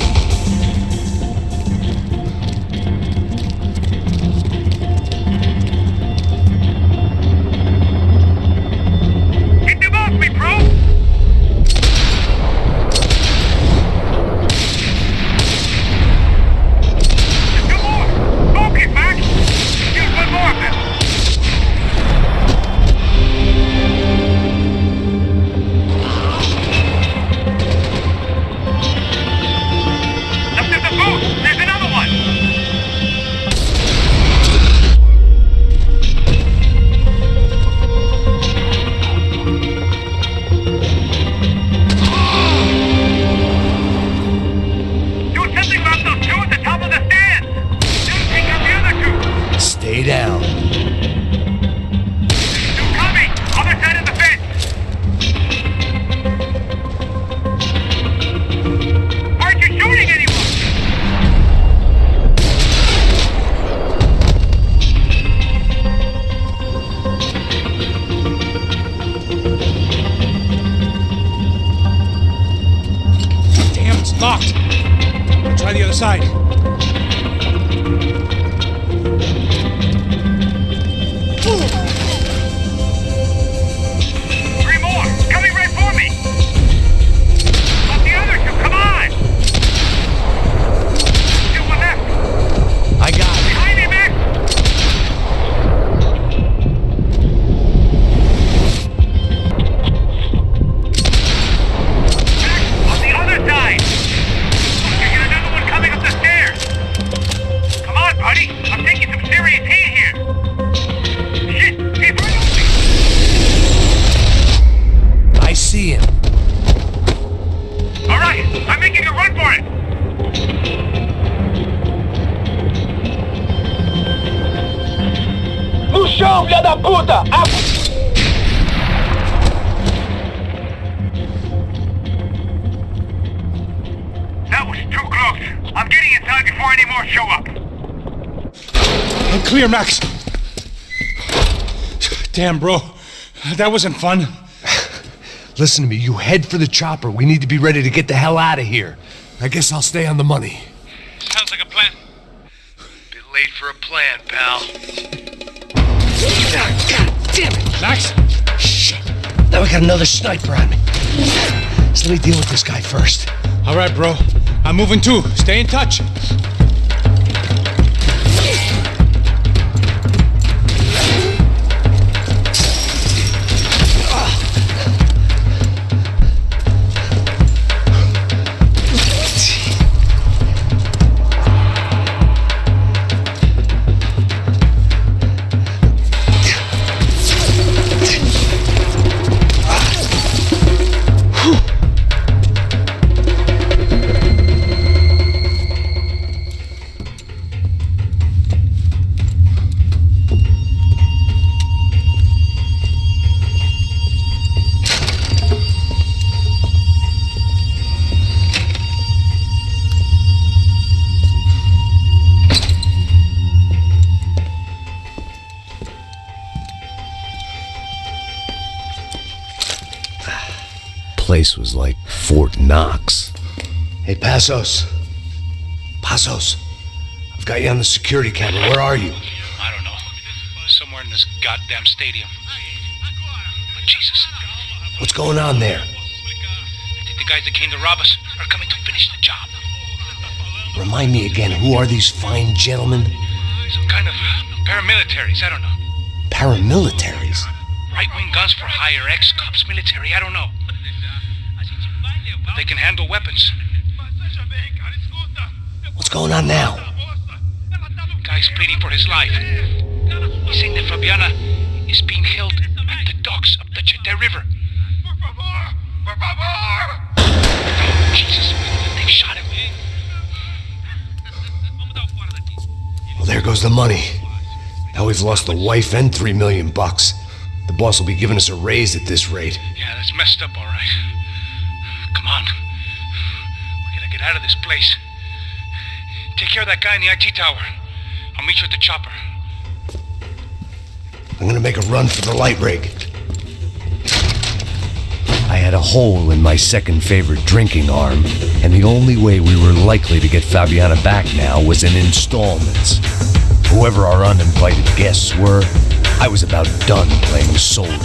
Get them off me, bro! There's two more! Focus, Mac! Use one more of them! Up to the booth! There's another one! Do something about those two at the top of the stairs! Then take out the other two! Stay down. Two coming! Other side of the fence! Aren't you shooting anyone? Damn, it's locked. Try the other side. chão, filha da puta! That was too close. I'm getting inside before any more show up. Clear, Max. Damn, bro. That wasn't fun. Listen to me, you head for the chopper. We need to be ready to get the hell out of here. I guess I'll stay on the money. Sounds like a plan. Bit late for a plan, pal. God damn it! Max? Shit. Now we got another sniper on me. So let me deal with this guy first. All right, bro. I'm moving too. Stay in touch. Place was like Fort Knox. Hey, Pasos. Pasos. I've got you on the security camera. Where are you? I don't know. Somewhere in this goddamn stadium. Jesus. What's going on there? I think the guys that came to rob us are coming to finish the job. Remind me again, who are these fine gentlemen? Some kind of paramilitaries, I don't know. Paramilitaries? Right-wing guns for hire, ex-cops, military, I don't know. But they can handle weapons. What's going on now? Guy's pleading for his life. He's saying that Fabiana is being held at the docks of the Chete River. Oh, Jesus, they've shot him. Well, there goes the money. Now we've lost the wife and $3 million. The boss will be giving us a raise at this rate. Yeah, that's messed up, all right. Come on. We gotta get out of this place. Take care of that guy in the IT tower. I'll meet you at the chopper. I'm gonna make a run for the light rig. I had a hole in my second favorite drinking arm, and the only way we were likely to get Fabiana back now was in installments. Whoever our uninvited guests were, I was about done playing soldiers.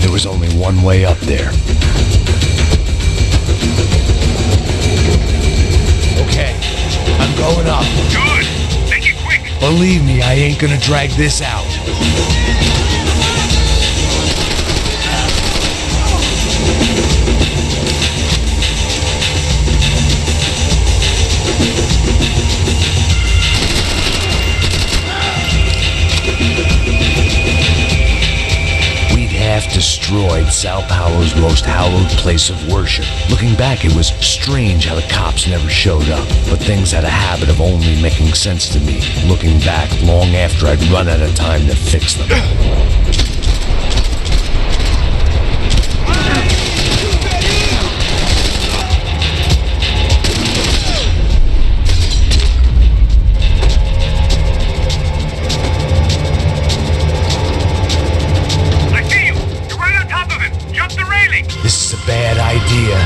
There was only one way up there. Okay, I'm going up. Good. Make it quick. Believe me, I ain't gonna drag this out. Destroyed Sao Paulo's most hallowed place of worship. Looking back, it was strange how the cops never showed up, but things had a habit of only making sense to me, looking back long after I'd run out of time to fix them. This is a bad idea.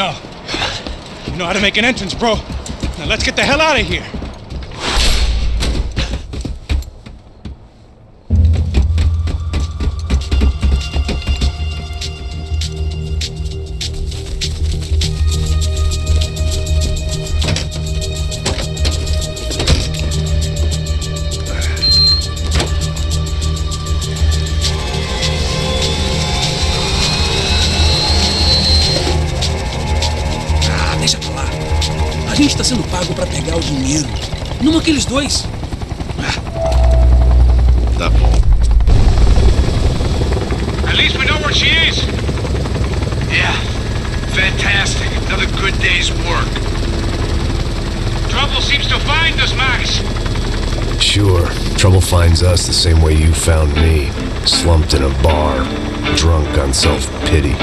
No. You know how to make an entrance, bro. Now let's get the hell out of here. A gente tá sendo pago pra pegar o dinheiro. Não aqueles dois. Tá bom. At least we know where she is. Yeah, fantastic. Another good day's work. Trouble seems to find us, Max. Sure, trouble finds us the same way you found me. Slumped in a bar, drunk on self-pity.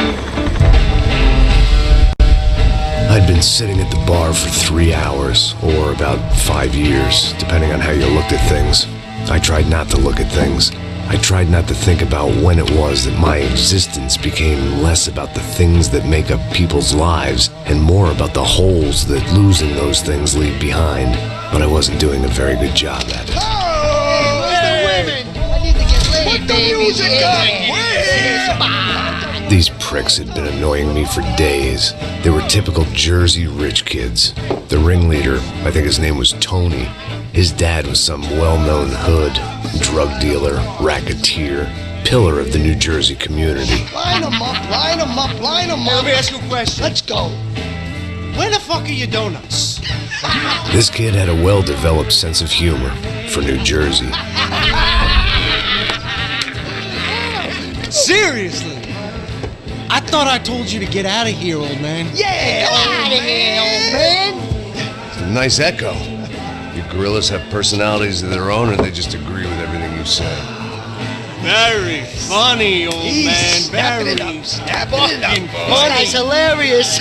I'd been sitting at the bar for 3 hours, or about 5 years, depending on how you looked at things. I tried not to look at things. I tried not to think about when it was that my existence became less about the things that make up people's lives, and more about the holes that losing those things leave behind. But I wasn't doing a very good job at it. Oh, where's the women? I need to get laid, Put the music up! These pricks had been annoying me for days. They were typical Jersey rich kids. The ringleader, I think his name was Tony. His dad was some well-known hood, drug dealer, racketeer, pillar of the New Jersey community. Line them up, line them up, line them up. Let me ask you a question. Let's go. Where the fuck are your donuts? This kid had a well-developed sense of humor for New Jersey. Seriously? I thought I told you to get out of here, old man. Yeah, get out of here, old man. It's a nice echo. You gorillas have personalities of their own, or they just agree with everything you say? Very funny, old man. Very fucking funny. This guy's hilarious.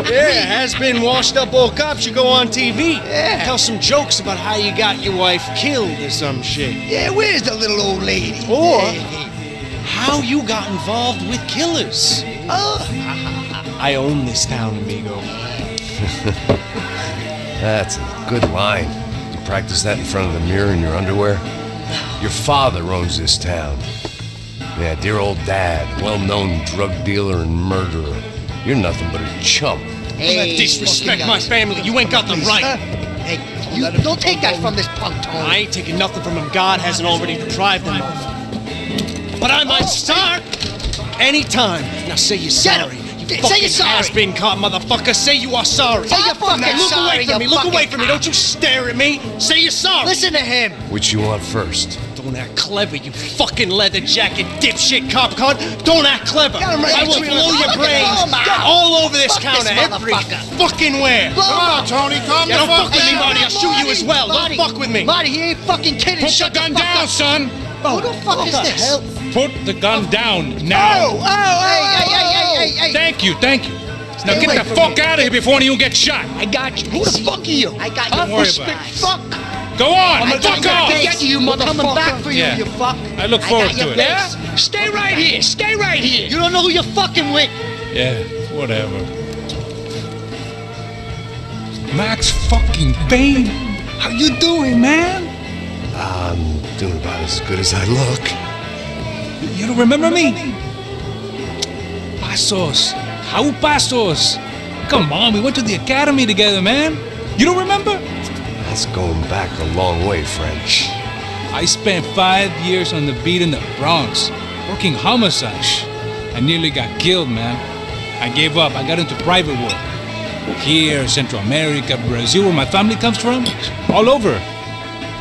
Yeah, has-been washed-up old cop should go on TV. Yeah. Tell some jokes about how you got your wife killed or some shit. Yeah, where's the little old lady? Or how you got involved with killers. I own this town, amigo. That's a good line. You practice that in front of the mirror in your underwear? Your father owns this town. Yeah, dear old dad, well-known drug dealer and murderer. You're nothing but a chump. Hey, disrespect my family. You ain't got the right. Hey, you don't take that from this punk, Tony. I ain't taking nothing from him God hasn't already deprived him of. But I might start anytime. Now say you're sorry. You fucking has-been caught, motherfucker. Say you are sorry. Say you're fucking look sorry, away from me. Look away from me. Don't you stare at me. Say you're sorry. Listen to him. Which you want first? Don't act clever, you fucking leather jacket dipshit cop cunt. Don't act clever. I will blow your brains all over this counter, every fucking where. Come on, Tony, calm the Don't fuck fuck with me, down. Marty. I'll shoot you as well. Don't fuck with me. Marty, he ain't fucking kidding. Put the gun down, son. Who the fuck is this? Put the gun down now. Hey. Thank you. Now away get the from fuck me. out of here before you get shot. I got you. Who the fuck are you? I got you. Don't worry about it. Fuck. Go on, I'm fuck gonna off. get you, motherfucker. I'm coming back for you, Yeah. you fuck. I look forward to it. Yeah? Stay right here. Stay right here. You don't know who you're fucking with. Yeah, whatever. Max fucking Payne. How you doing, man? I'm doing about as good as I look. You don't remember me? Pasos. How Pasos? Come on, we went to the academy together, man. You don't remember? That's going back a long way, French. I spent 5 years on the beat in the Bronx, working homicide. I nearly got killed, man. I gave up. I got into private work. Here, Central America, Brazil, where my family comes from. All over.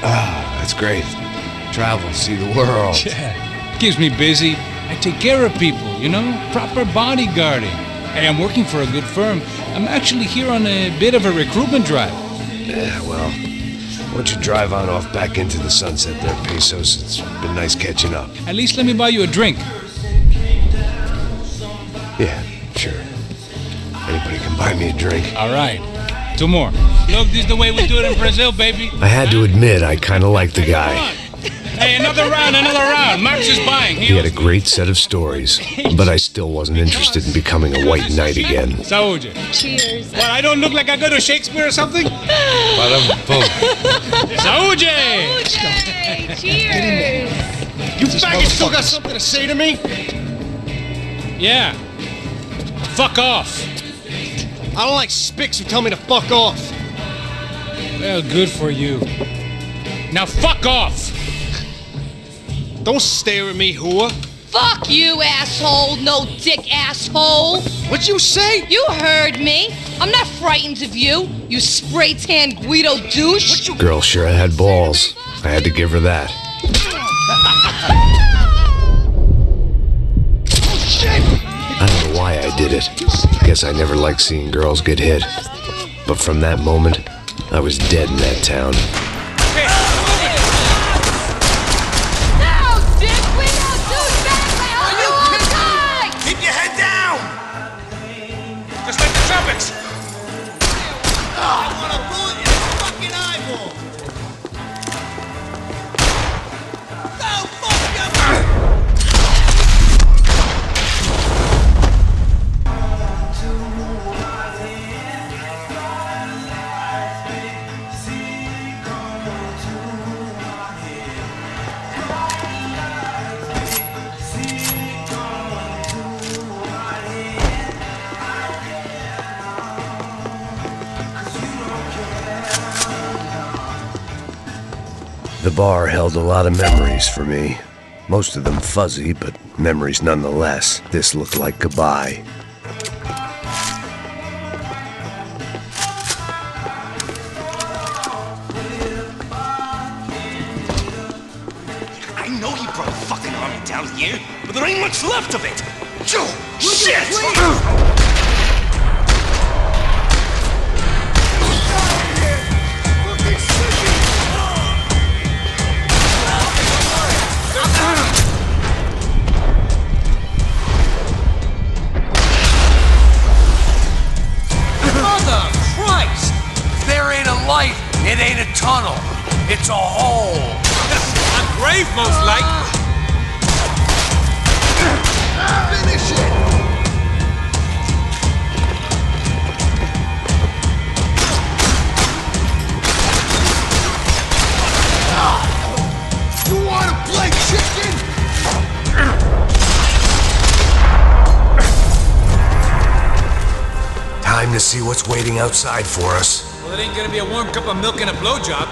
Ah, that's great. Travel, see the world. Yeah, keeps me busy. I take care of people, you know? Proper bodyguarding. Hey, I'm working for a good firm. I'm actually here on a bit of a recruitment drive. Yeah, well, why don't you drive on off back into the sunset there, Pasos? It's been nice catching up. At least let me buy you a drink. Yeah, sure. Anybody can buy me a drink. All right. 2 more. Look, this is the way we do it in Brazil, baby. I had to admit, I kind of liked the guy. Hey, another round. Max is buying. He had a great set of stories, but I still wasn't interested in becoming a white knight again. Saúde. Cheers. What, I don't look like I go to Shakespeare or something? Saúde! Cheers. You faggot still got something to say to me? Yeah. Fuck off. I don't like spicks who tell me to fuck off. Well, good for you. Now fuck off! Don't stare at me, whore. Fuck you, asshole. No dick, asshole. What'd you say? You heard me. I'm not frightened of you, you spray-tan Guido douche. Girl sure had balls. I had to give her that. I don't know why I did it. Guess I never liked seeing girls get hit. But from that moment, I was dead in that town. No, dick, we don't do that. You all die. Keep your head down! Just like the trumpets! I want a bullet in his fucking eyeball! Go fuck your... The bar held a lot of memories for me. Most of them fuzzy, but memories nonetheless. This looked like goodbye. I know he brought a fucking army down here, but there ain't much left of it! Shit! Mother Christ! There ain't a light, it ain't a tunnel. It's a hole. A grave, most like. Finish it! You wanna play chicken? Time to see what's waiting outside for us. Well, it ain't gonna be a warm cup of milk and a blowjob.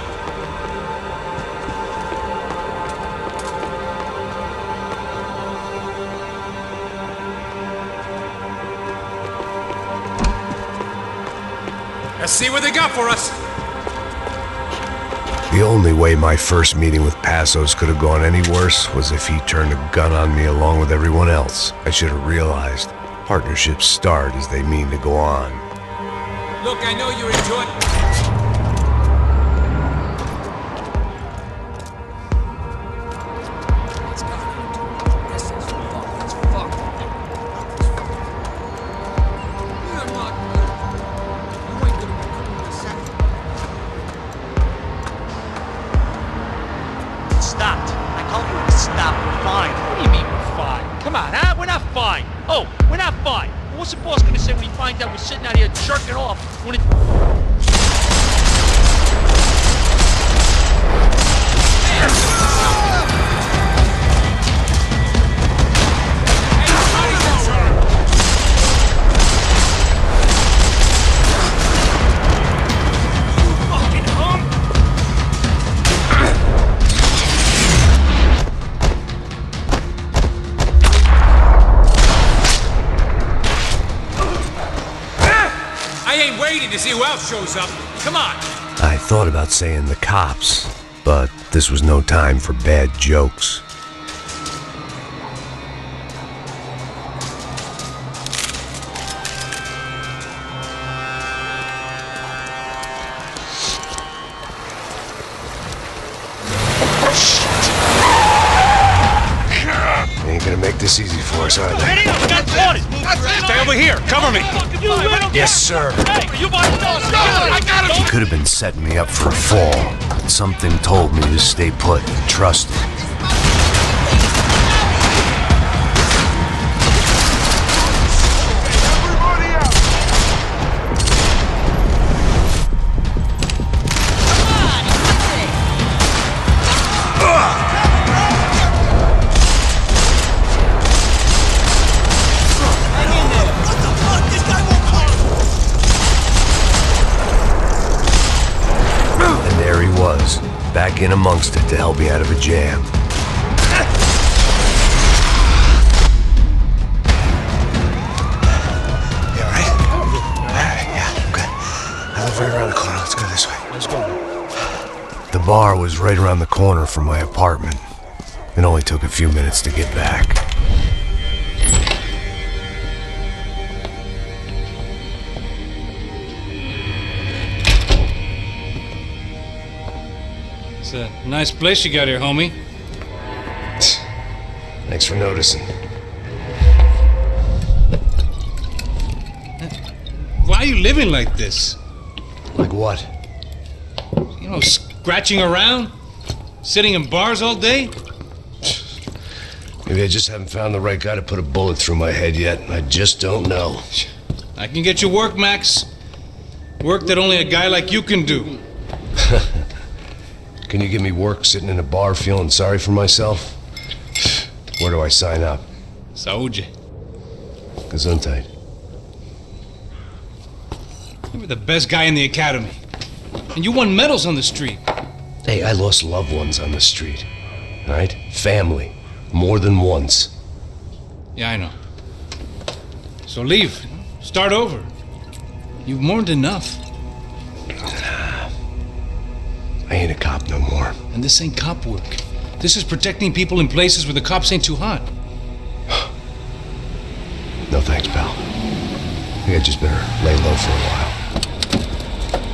Let's see what they got for us. The only way my first meeting with Pasos could have gone any worse was if he turned a gun on me along with everyone else. I should have realized partnerships start as they mean to go on. Look, I know you're enjoying... Stopped. I told you to stop. We're fine. What do you mean we're fine? Come on, huh? We're not fine. Oh, we're not fine. What's the boss gonna say when he finds out we're sitting out here jerking off when it... To see who else shows up. Come on. I thought about saying the cops, but this was no time for bad jokes. Ain't gonna make this easy for us, are they? Stay over here. Cover me. Yes, sir. Hey, you boys know. I got him. He could have been setting me up for a fall. but something told me to stay put and trust it. Back in amongst it to help me out of a jam. You alright? Yeah, okay. I live right around the corner. Let's go this way. Let's go. The bar was right around the corner from my apartment. It only took a few minutes to get back. It's a nice place you got here, homie. Thanks for noticing. Why are you living like this? Like what? You know, scratching around? Sitting in bars all day? Maybe I just haven't found the right guy to put a bullet through my head yet. I just don't know. I can get you work, Max. Work that only a guy like you can do. Can you give me work sitting in a bar feeling sorry for myself? Where do I sign up? Saúde. Gesundheit. You were the best guy in the academy. And you won medals on the street. Hey, I lost loved ones on the street. All right? Family. More than once. Yeah, I know. So leave. Start over. You've mourned enough. I ain't a cop no more. And this ain't cop work. This is protecting people in places where the cops ain't too hot. No thanks, pal. I think I just better lay low for a while.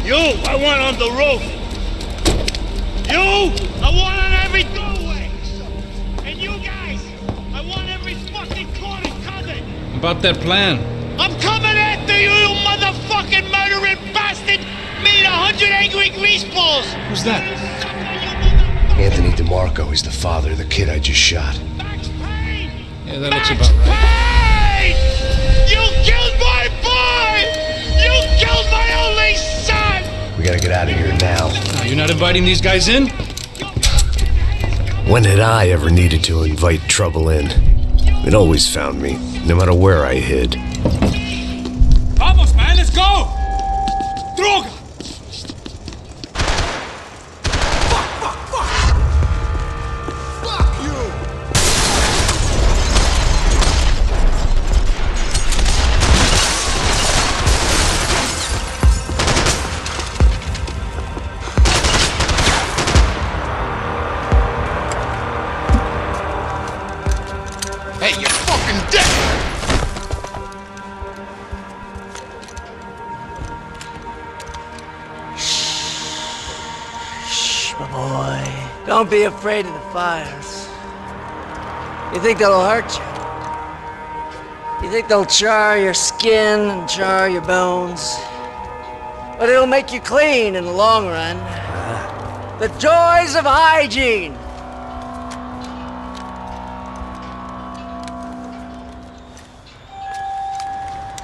You, I want on the roof. You, I want on every doorway. And you guys, I want every fucking corner covered. About that plan. I'm coming after you, you motherfucking murdering bastard! Me and 100 angry greaseballs! Who's that? Anthony DeMarco. He's the father of the kid I just shot. Yeah, that looks about right. Hey! You killed my boy! You killed my only son! We gotta get out of here now. You're not inviting these guys in? When had I ever needed to invite trouble in? It always found me, no matter where I hid. Vamos, man, let's go! Droga! Hey, you're fucking dead! Shh, my boy. Don't be afraid of the fires. You think they'll hurt you? You think they'll char your skin and char your bones? But it'll make you clean in the long run. The joys of hygiene!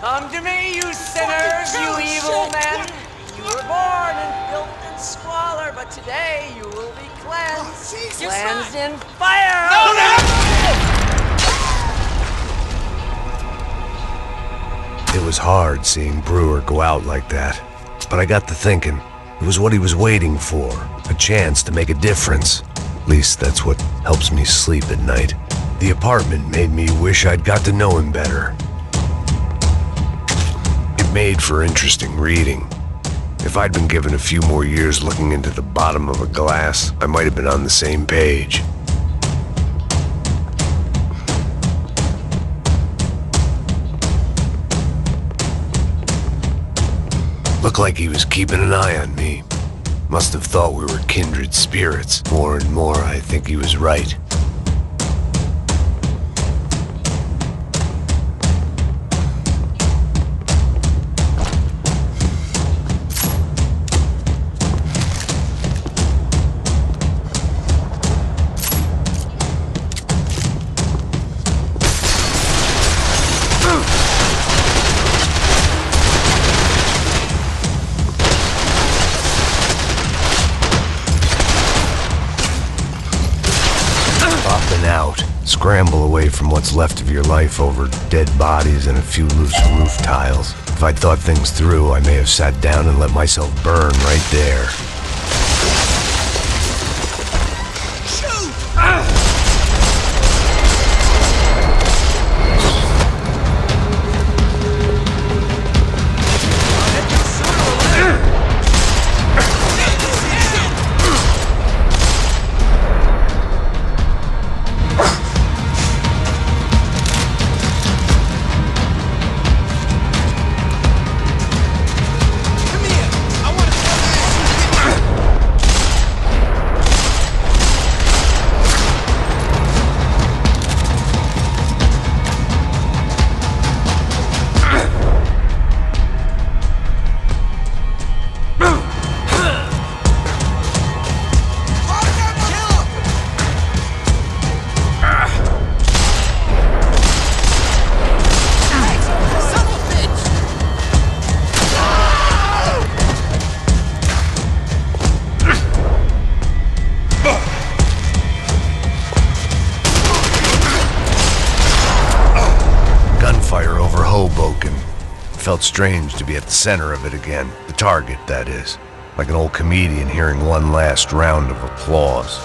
Come to me, you sinners, you evil men! You were born in filth and squalor, but today you will be cleansed. Cleansed in fire! It was hard seeing Brewer go out like that, but I got to thinking, it was what he was waiting for, a chance to make a difference. At least that's what helps me sleep at night. The apartment made me wish I'd got to know him better. It made for interesting reading. If I'd been given a few more years looking into the bottom of a glass, I might have been on the same page. Looked like he was keeping an eye on me. Must have thought we were kindred spirits. More and more, I think he was right. out. Scramble away from what's left of your life over dead bodies and a few loose roof tiles. If I'd thought things through, I may have sat down and let myself burn right there. Felt strange to be at the center of it again. The target, that is. Like an old comedian hearing one last round of applause.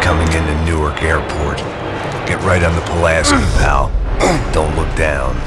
Coming into Newark Airport. Get right on the Pulaski, pal. Don't look down.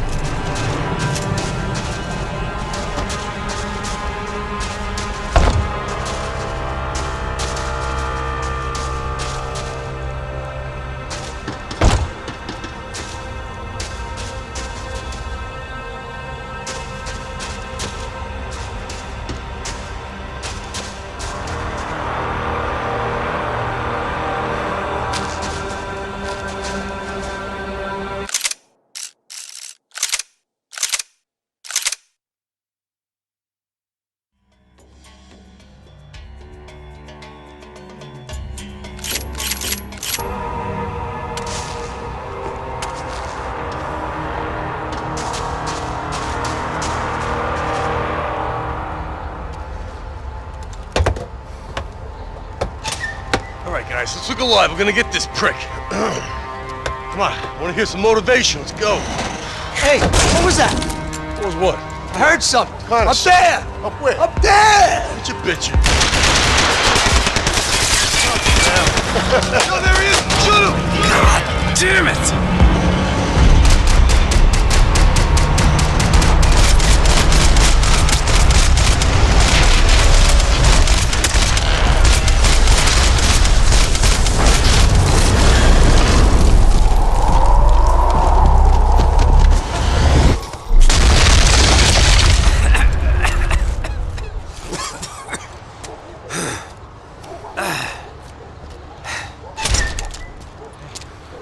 Guys, let's look alive. We're gonna get this prick. Come on, I wanna hear some motivation. Let's go. Hey, what was that? What was what? I heard something. Up there! Up where? Up there! What you bitching? Oh, there he is! Shoot him! God damn it!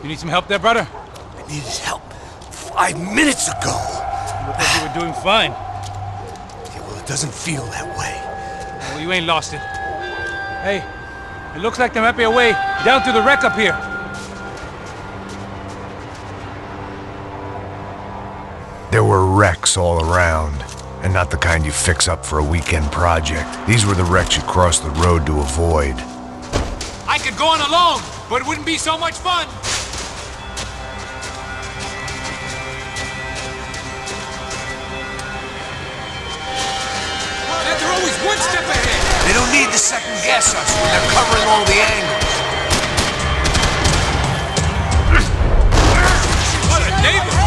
You need some help there, brother? I needed help 5 minutes ago. You look like you were doing fine. Yeah, well, it doesn't feel that way. Well, you ain't lost it. Hey, it looks like there might be a way down to the wreck up here. There were wrecks all around, and not the kind you fix up for a weekend project. These were the wrecks you crossed the road to avoid. I could go on alone, but it wouldn't be so much fun. They're always one step ahead. They don't need to second guess us when they're covering all the angles. What a neighbor!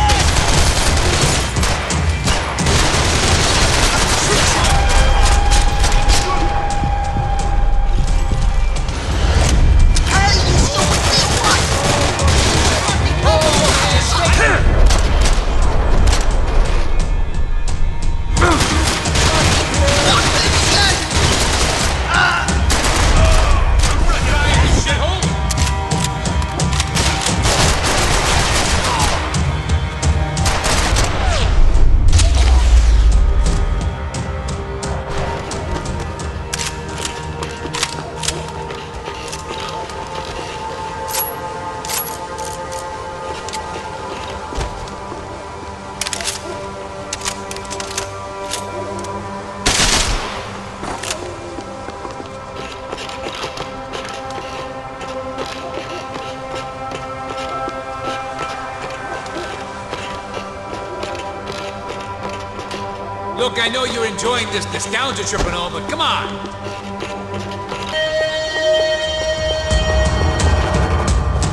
Look, I know you're enjoying this nostalgia trip and all, but come on.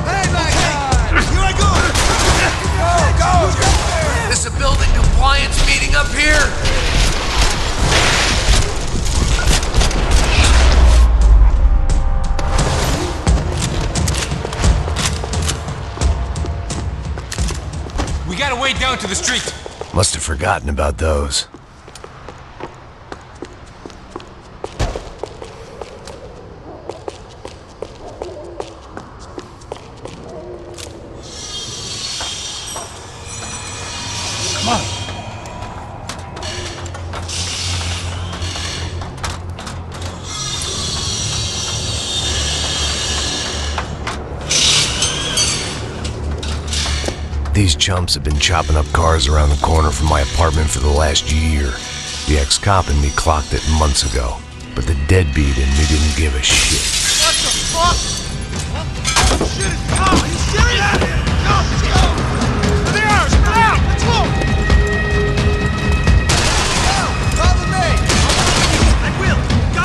Hey, my guy! Here I go! Go! This a building compliance meeting up here? We gotta wait down to the street. Must have forgotten about those. Come on. These chumps have been chopping up cars around the corner from my apartment for the last year. The ex-cop in me clocked it months ago, but the deadbeat in me didn't give a shit. What the fuck? Oh, shit is coming! Are you serious? Go! There they are! Spread out! Let's go! Follow me! I will! Go!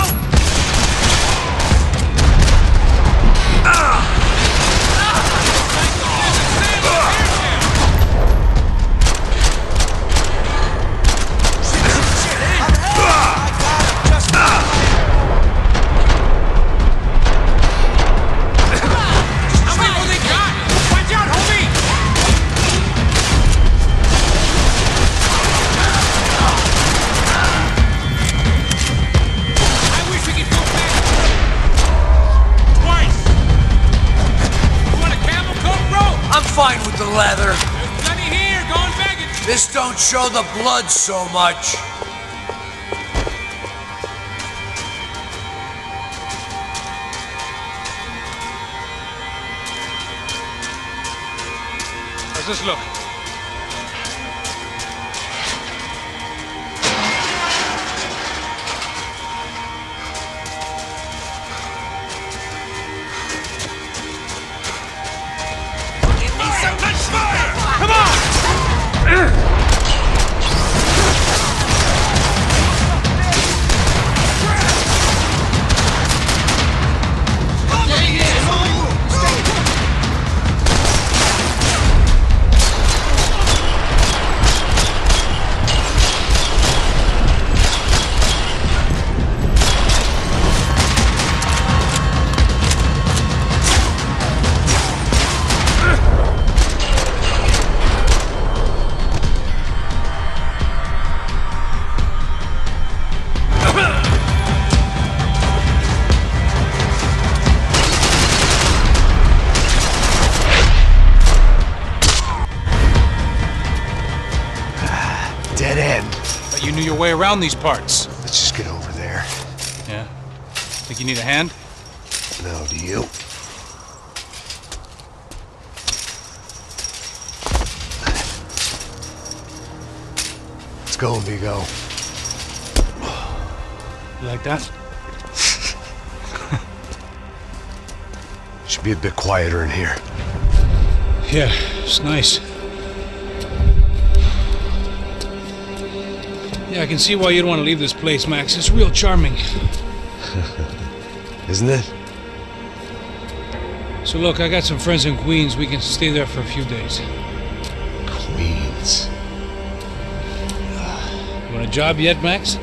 Fine with the leather. There's plenty here, go and beg it. This don't show the blood so much. How's this look? Come on! Dead end. But you knew your way around these parts. Let's just get over there. Yeah. Think you need a hand? No, do you? Let's go, Vigo. You like that? Should be a bit quieter in here. Yeah, it's nice. Yeah, I can see why you'd want to leave this place, Max. It's real charming. Isn't it? So look, I got some friends in Queens. We can stay there for a few days. Queens. You want a job yet, Max?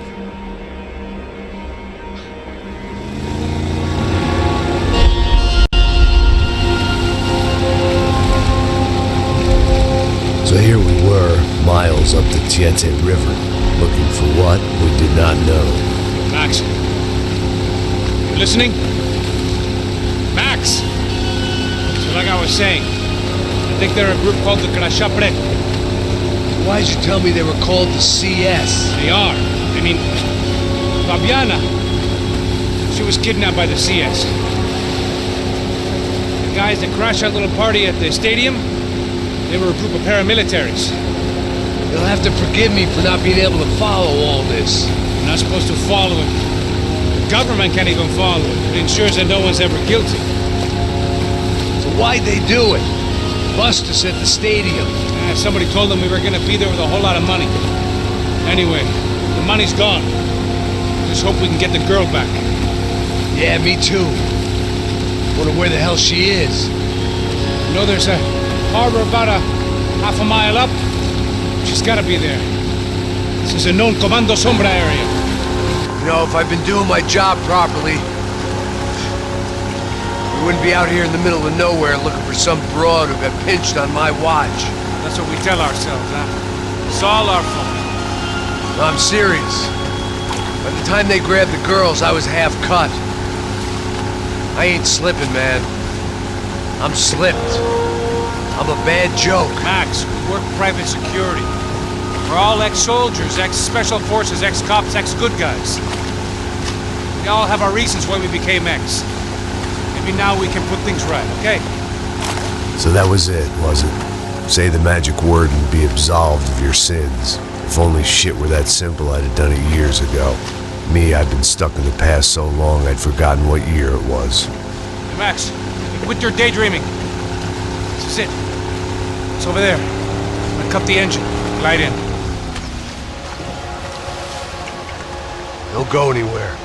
So here we were, miles up the Tiete River, looking for what we did not know. Max. You listening? Max! So like I was saying, I think they're a group called the Crashapre. Why'd you tell me they were called the CS? They are. I mean, Fabiana. She was kidnapped by the CS. The guys that crashed that little party at the stadium, they were a group of paramilitaries. You'll have to forgive me for not being able to follow all this. You're not supposed to follow it. The government can't even follow it. It ensures that no one's ever guilty. So why'd they do it? Bust us at the stadium. Somebody told them we were gonna be there with a whole lot of money. Anyway, the The money's gone. Just hope we can get the girl back. Yeah, me too. Wonder where the hell she is. You know, there's a harbor about a half a mile up. She's gotta be there. This is a known Comando Sombra area. You know, if I've been doing my job properly, we wouldn't be out here in the middle of nowhere looking for some broad who got pinched on my watch. That's what we tell ourselves, huh? It's all our fault. No, I'm serious. By the time they grabbed the girls, I was half cut. I ain't slipping, man. I'm slipped. I'm a bad joke. Max, we work private security. We're all ex-soldiers, ex-special forces, ex-cops, ex-good guys. We all have our reasons why we became ex. Maybe now we can put things right, okay? So that was it, was it? Say the magic word and be absolved of your sins. If only shit were that simple, I'd have done it years ago. Me, I've been stuck in the past so long I'd forgotten what year it was. Hey, Max, quit your daydreaming. This is it. It's over there. I'm gonna cut the engine. Glide in. Don't go anywhere.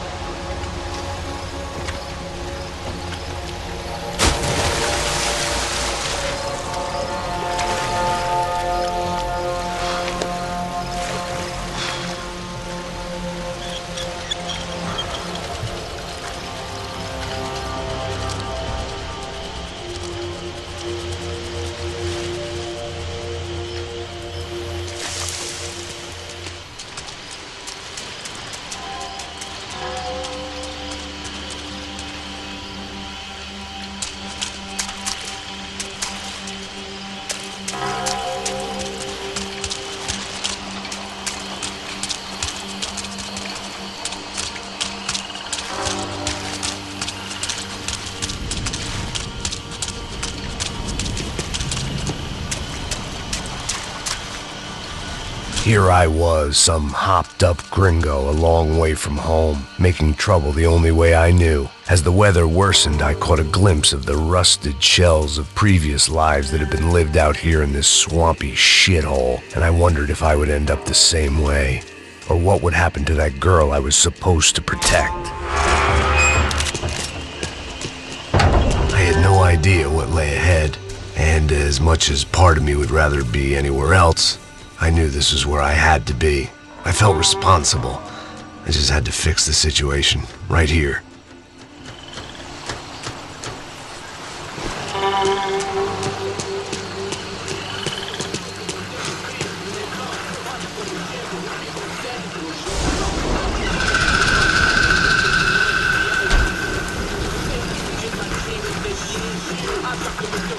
Here I was, some hopped-up gringo a long way from home, making trouble the only way I knew. As the weather worsened, I caught a glimpse of the rusted shells of previous lives that had been lived out here in this swampy shithole, and I wondered if I would end up the same way, or what would happen to that girl I was supposed to protect. I had no idea what lay ahead, and as much as part of me would rather be anywhere else, I knew this was where I had to be. I felt responsible. I just had to fix the situation, right here.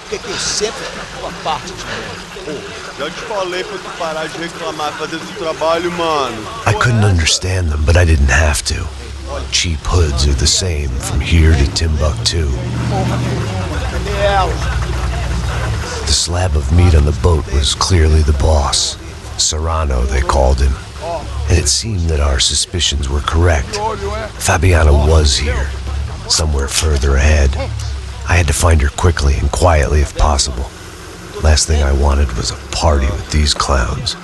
Que eu sempre uma parte de mim. Já te falei pra tu parar de reclamar e fazer esse trabalho, mano. I couldn't understand them, but I didn't have to. Cheap hoods are the same from here to Timbuktu. The slab of meat on the boat was clearly the boss. Serrano, they called him. And it seemed that our suspicions were correct. Fabiana was here, somewhere further ahead. I had to find her quickly and quietly if possible. Last thing I wanted was a party with these clowns.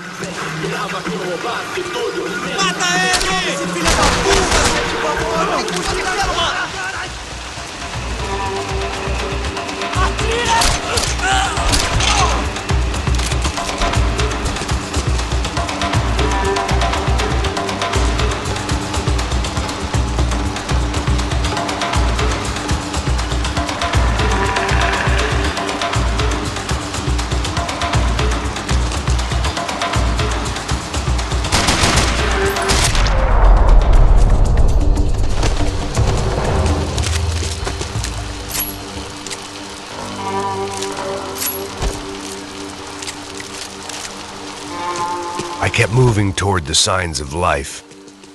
I kept moving toward the signs of life,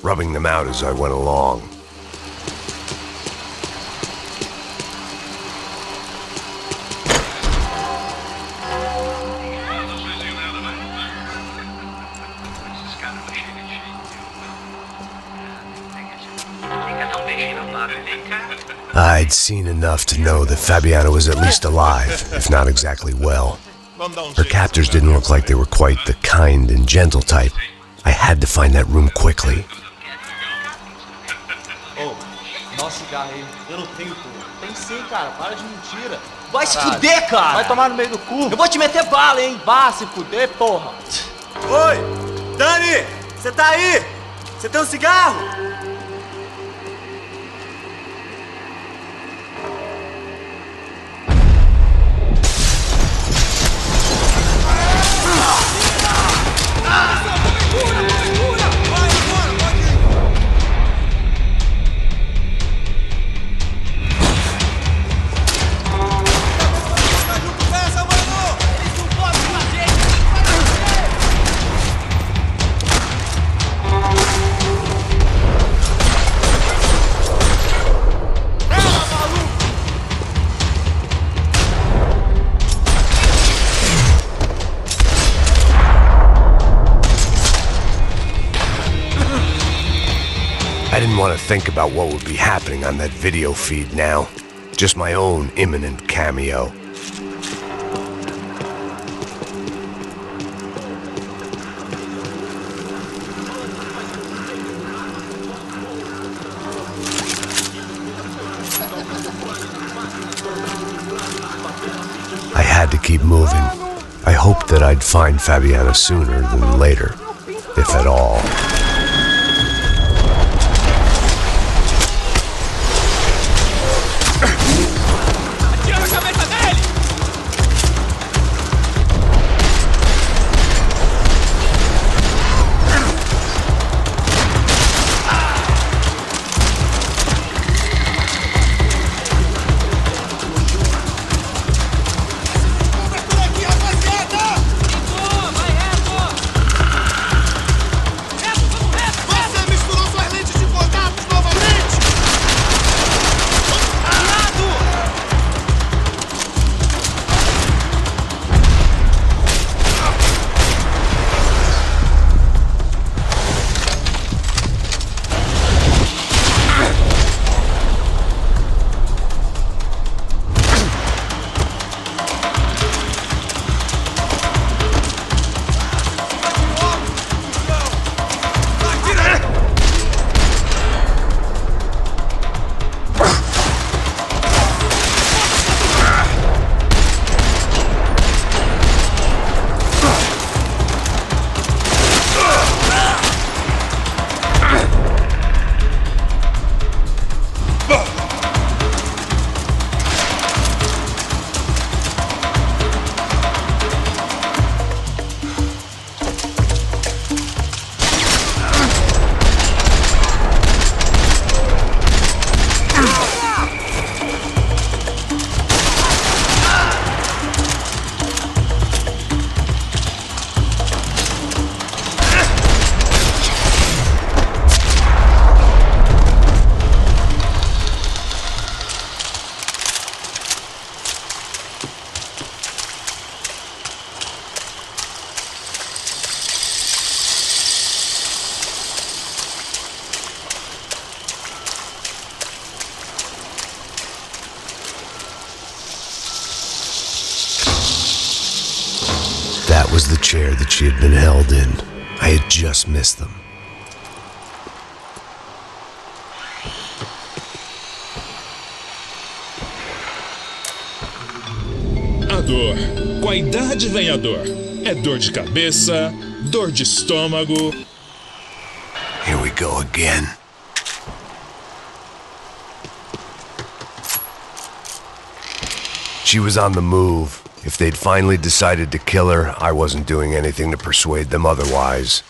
rubbing them out as I went along. I'd seen enough to know that Fabiana was at least alive, if not exactly well. Her captors didn't look like they were quite the kind and gentle type. I had to find that room quickly. Ô, nossa cigarro aí. Eu não tenho, pô. Tem sim, cara. Para de mentira. Vai se fuder, cara. Vai tomar no meio do cu. Eu vou te meter bala, hein. Vá se fuder, porra. Oi, Dani, você tá aí? Você tem um cigarro? I didn't want to think about what would be happening on that video feed now. Just my own imminent cameo. I had to keep moving. I hoped that I'd find Fabiana sooner than later, if at all. That was the chair that she had been held in. I had just missed them. A dor. Com a idade vem a dor. É dor de cabeça, dor de estômago. Here we go again. She was on the move. If they'd finally decided to kill her, I wasn't doing anything to persuade them otherwise.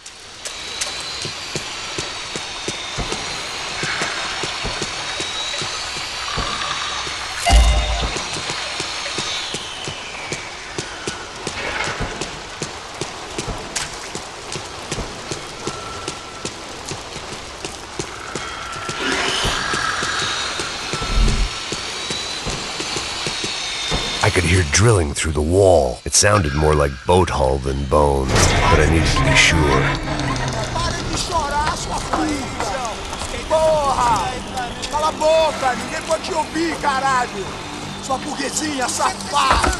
I could hear drilling through the wall. It sounded more like boat hull than bones, but I needed to be sure. Para de chorar, sua flaíção! Porra! Cala a boca, ninguém pode te ouvir, caralho! Sua burguesinha safada!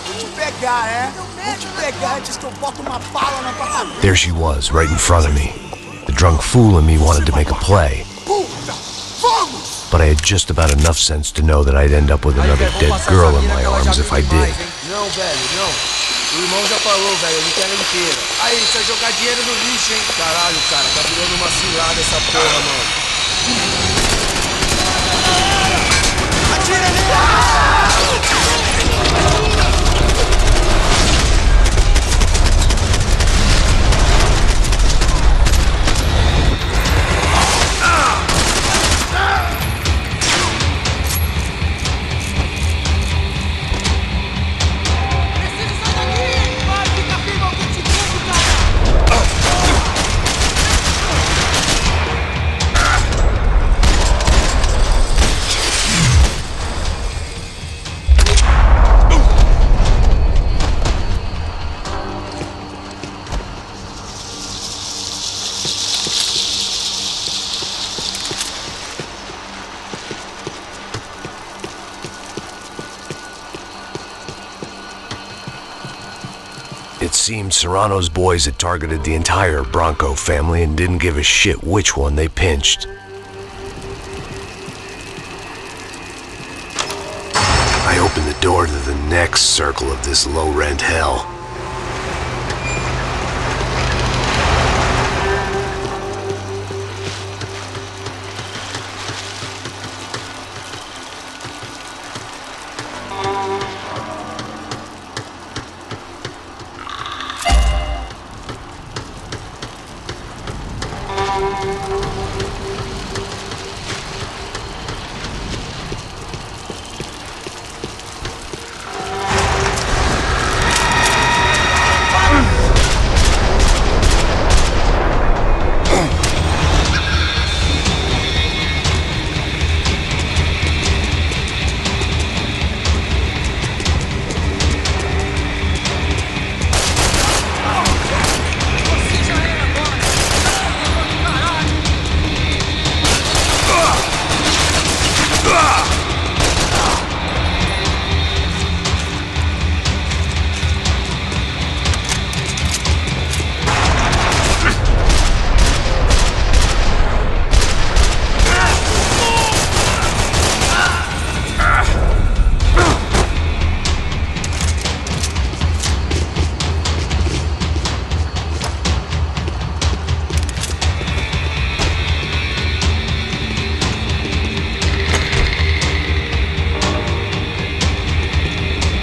Vou te pegar, é? Vou te pegar! pegar antes que eu boto uma bala no apartamento. There she was, right in front of me. The drunk fool in me wanted to make a play. But I had just about enough sense to know that I'd end up with another dead girl in my arms if I did. Não, velho, não. O irmão já falou, velho, eu não quero inteira. Aí, você vai jogar dinheiro no lixo, hein? Caralho, cara, tá virando uma cilada essa porra, mano. Atira nele! It seemed Serrano's boys had targeted the entire Bronco family and didn't give a shit which one they pinched. I opened the door to the next circle of this low-rent hell.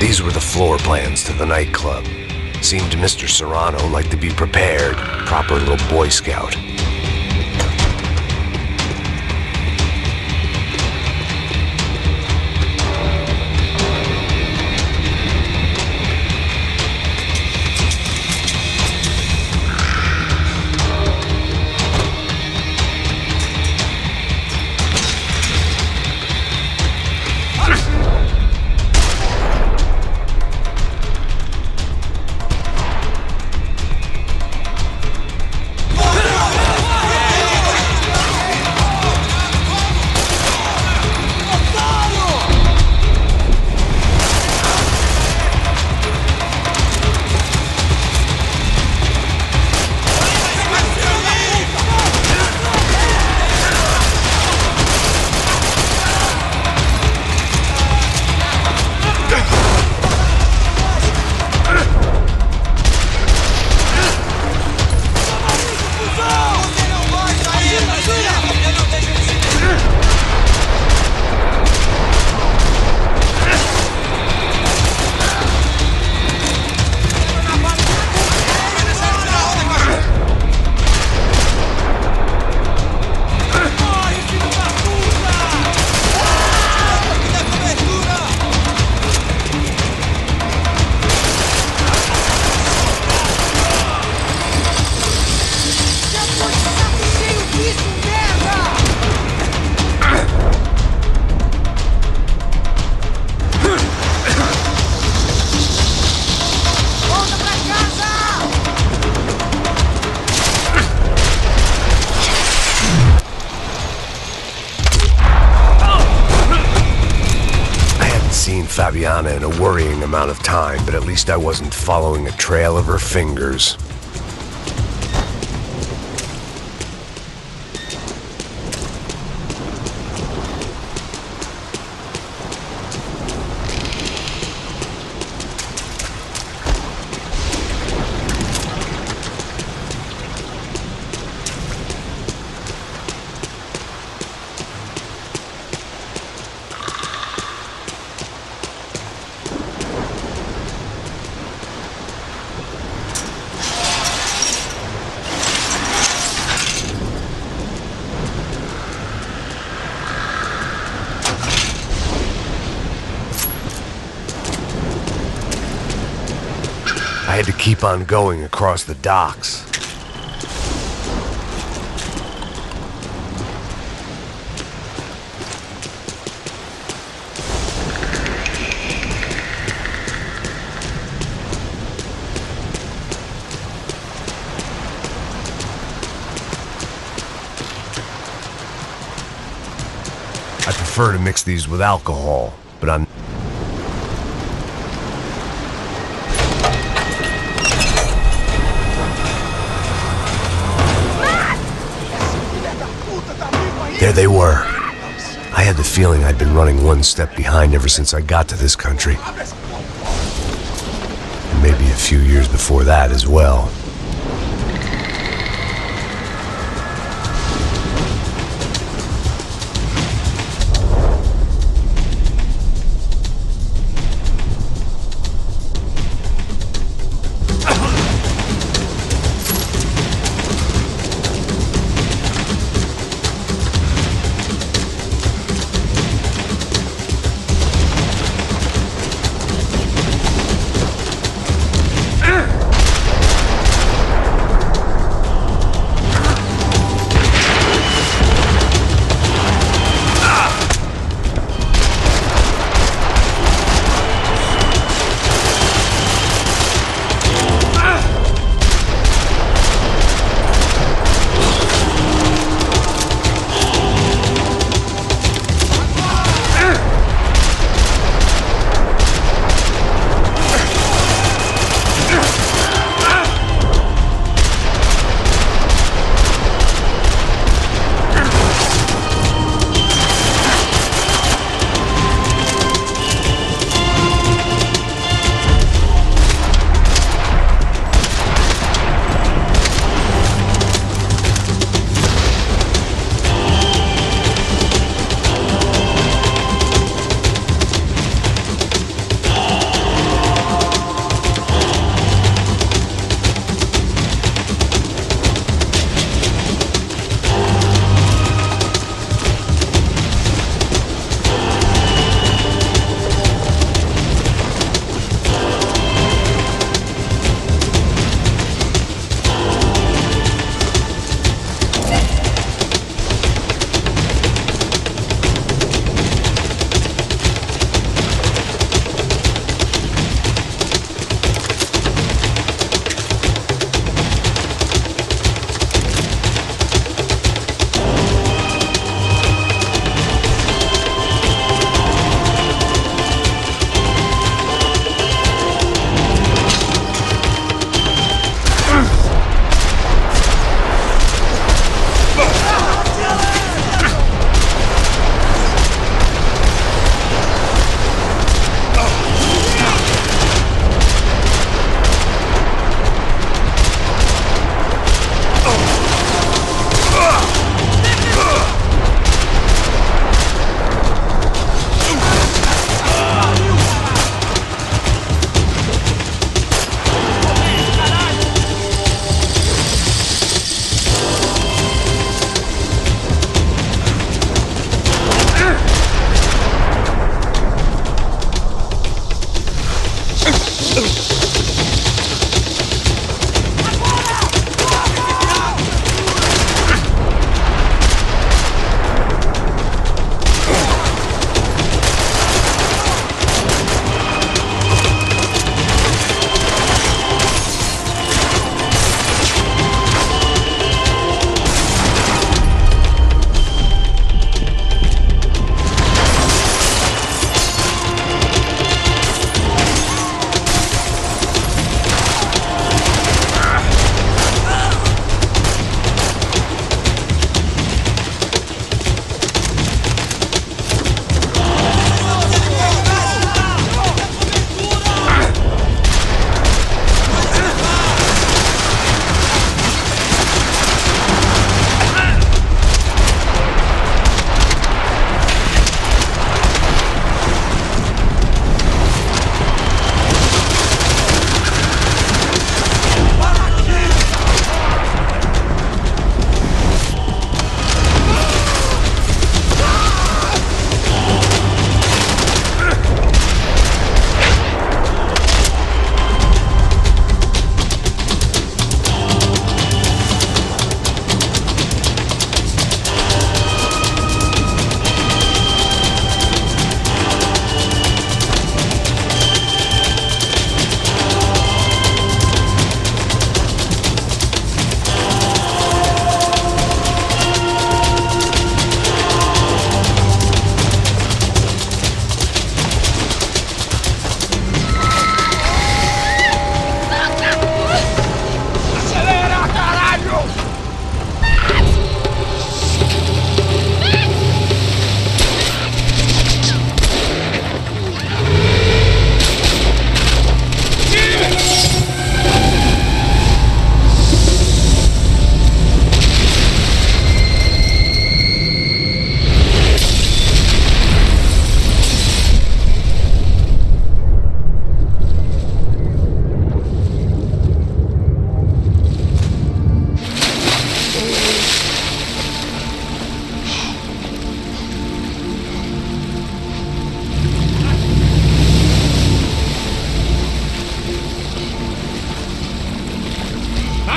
These were the floor plans to the nightclub. Seemed to Mr. Serrano like to be prepared, proper little Boy Scout. Fabiana in a worrying amount of time, but at least I wasn't following a trail of her fingers. I had to keep on going across the docks. I prefer to mix these with alcohol, but I'm... There they were. I had the feeling I'd been running one step behind ever since I got to this country. And maybe a few years before that as well.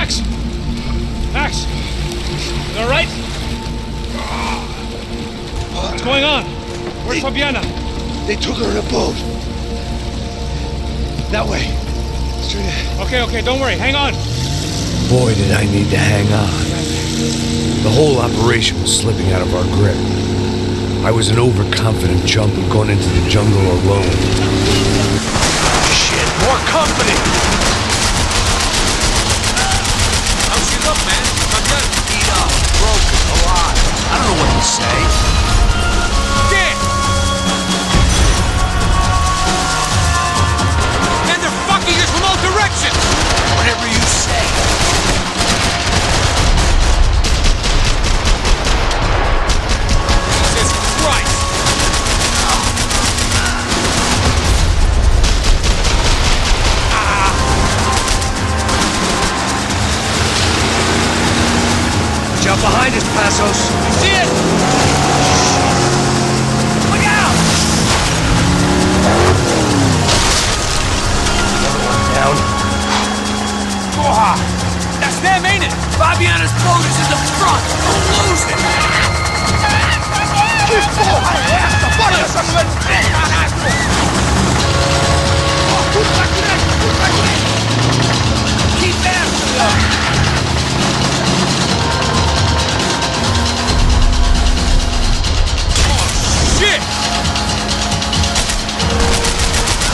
Max! Max! You all right? What's going on? Where's Fabiana? They took her in a boat. That way. Straight ahead. Okay, don't worry. Hang on. Boy, did I need to hang on. The whole operation was slipping out of our grip. I was an overconfident chump who'd gone into the jungle alone. Shit, more company! How's she look, man? Fabiana beat up, broken, alive. I don't know what to say. Damn! Man, they're fucking us from all directions! Whatever you say. Jesus Christ! Jump behind us, Pasos. You see it? Look out! Another one down. Porra! That's them, ain't it? Fabiana's boat is in the front. Don't lose it! Que porra é essa? Bora essa mulher! Caralho! Oh, puta que Keep after them! Shit!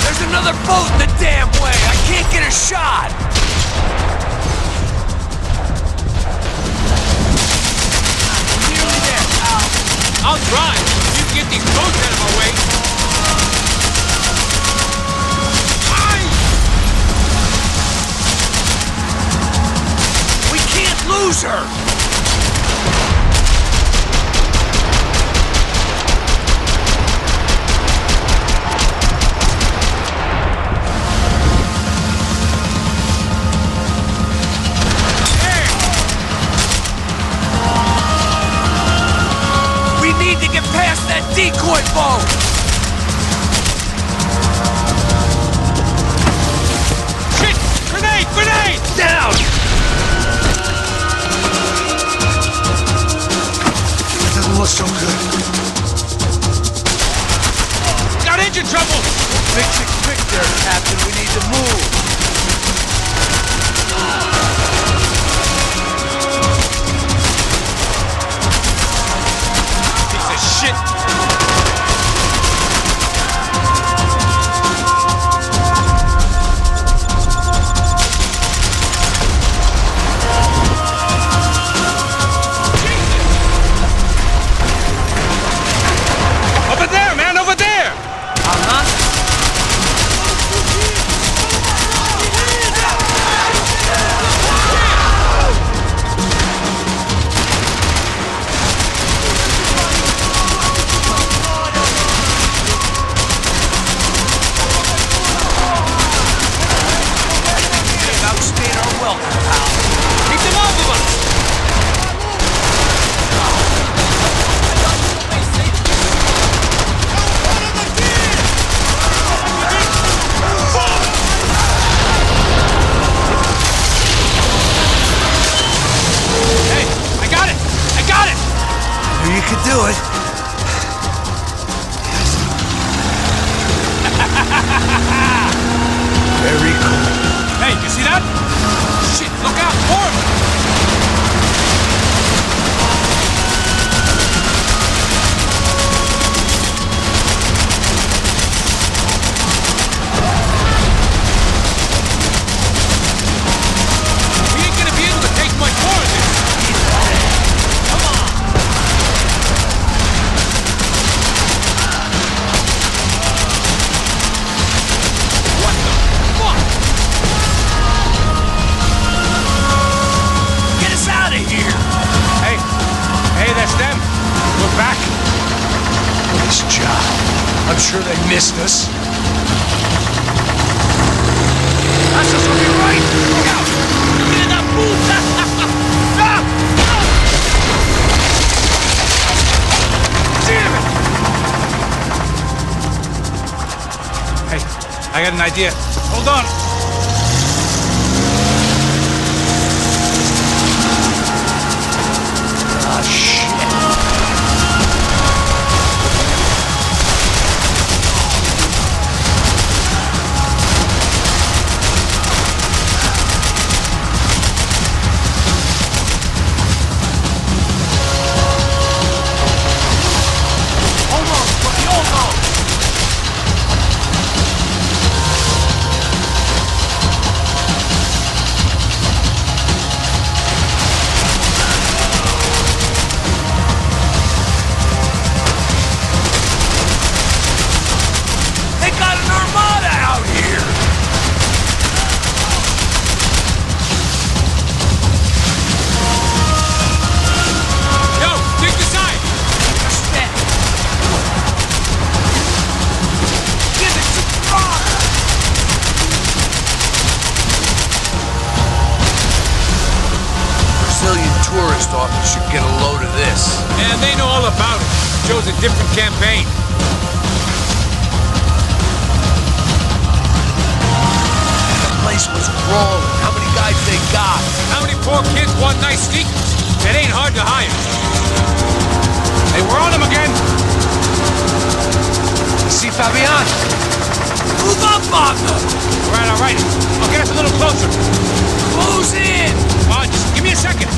There's another boat in the damn way! I can't get a shot! I'm nearly there, pal. I'll try. You can get these boats out of my way. Aye! We can't lose her! To get past that decoy boat! Shit! Grenade! Grenade! Down! That doesn't look so good. Got engine trouble! Fix it quick there, Captain. We need to move. Shit! Over there, man! Over there! I'm sure they missed us. Pasos on your right! Look out! Mira puta! Stop! Damn it! Hey, I got an idea. Hold on. tourist office should get a load of this. And they know all about it. Shows a different campaign. The place was crawling. How many guys they got? How many poor kids want nice sneakers? It ain't hard to hire. Hey, we're on them again. See Fabian? Move up, partner. All right. I'll get us a little closer. Close in. Come on, just give me a second.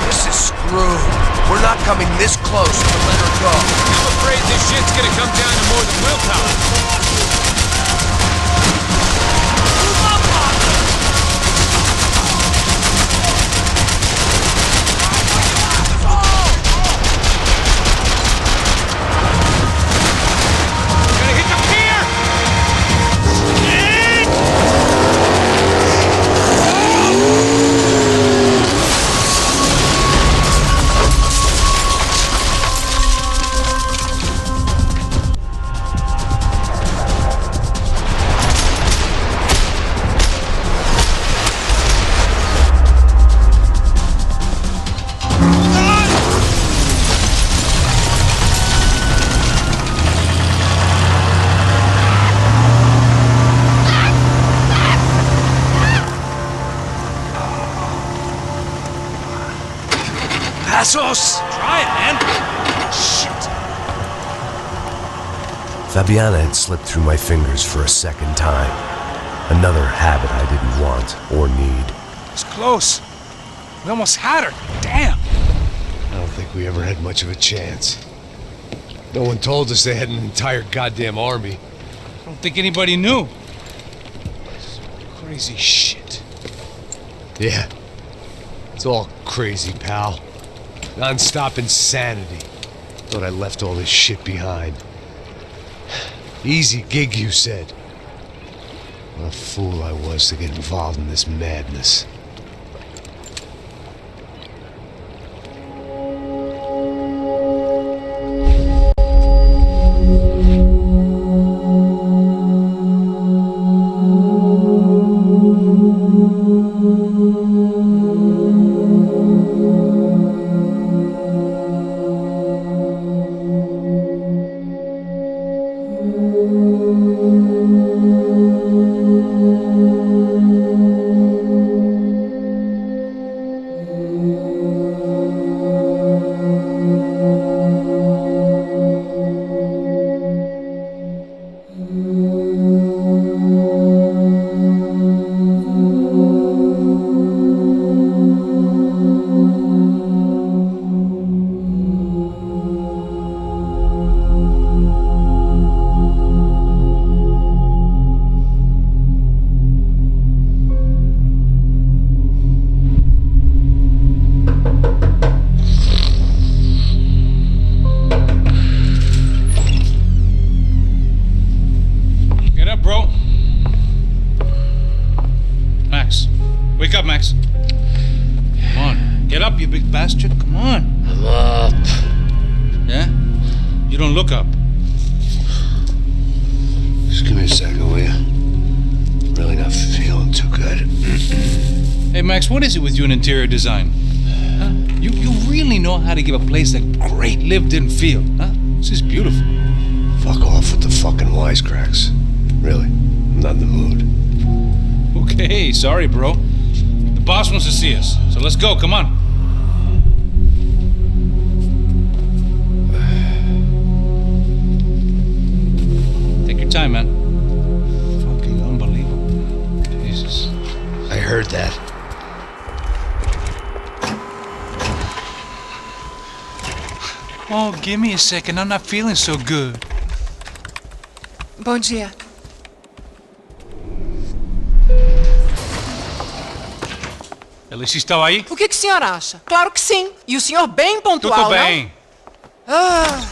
This is screwed. We're not coming this close to let her go. I'm afraid this shit's gonna come down to more than willpower. Pasos! Try it, man. Shit. Fabiana had slipped through my fingers for a second time. Another habit I didn't want or need. It's close. We almost had her. Damn. I don't think we ever had much of a chance. No one told us they had an entire goddamn army. I don't think anybody knew. Crazy shit. Yeah. It's all crazy, pal. Non-stop insanity. Thought I left all this shit behind. Easy gig, you said. What a fool I was to get involved in this madness. Wake up, Max. Come on. Get up, you big bastard. Come on. I'm up. Yeah? You don't look up. Just give me a second, will you? Really not feeling too good. Hey, Max, what is it with you in interior design? Huh? You really know how to give a place a great lived-in feel, huh? This is beautiful. Fuck off with the fucking wisecracks. Really, I'm not in the mood. Okay, sorry, bro. The boss wants to see us, so let's go, come on. Take your time, man. Fucking unbelievable. Jesus. I heard that. Oh, give me a second. I'm not feeling so good. Bom dia. Alice estava aí? O que o senhor acha? Claro que sim. E o senhor bem pontual, Tudo bem. não? Ah.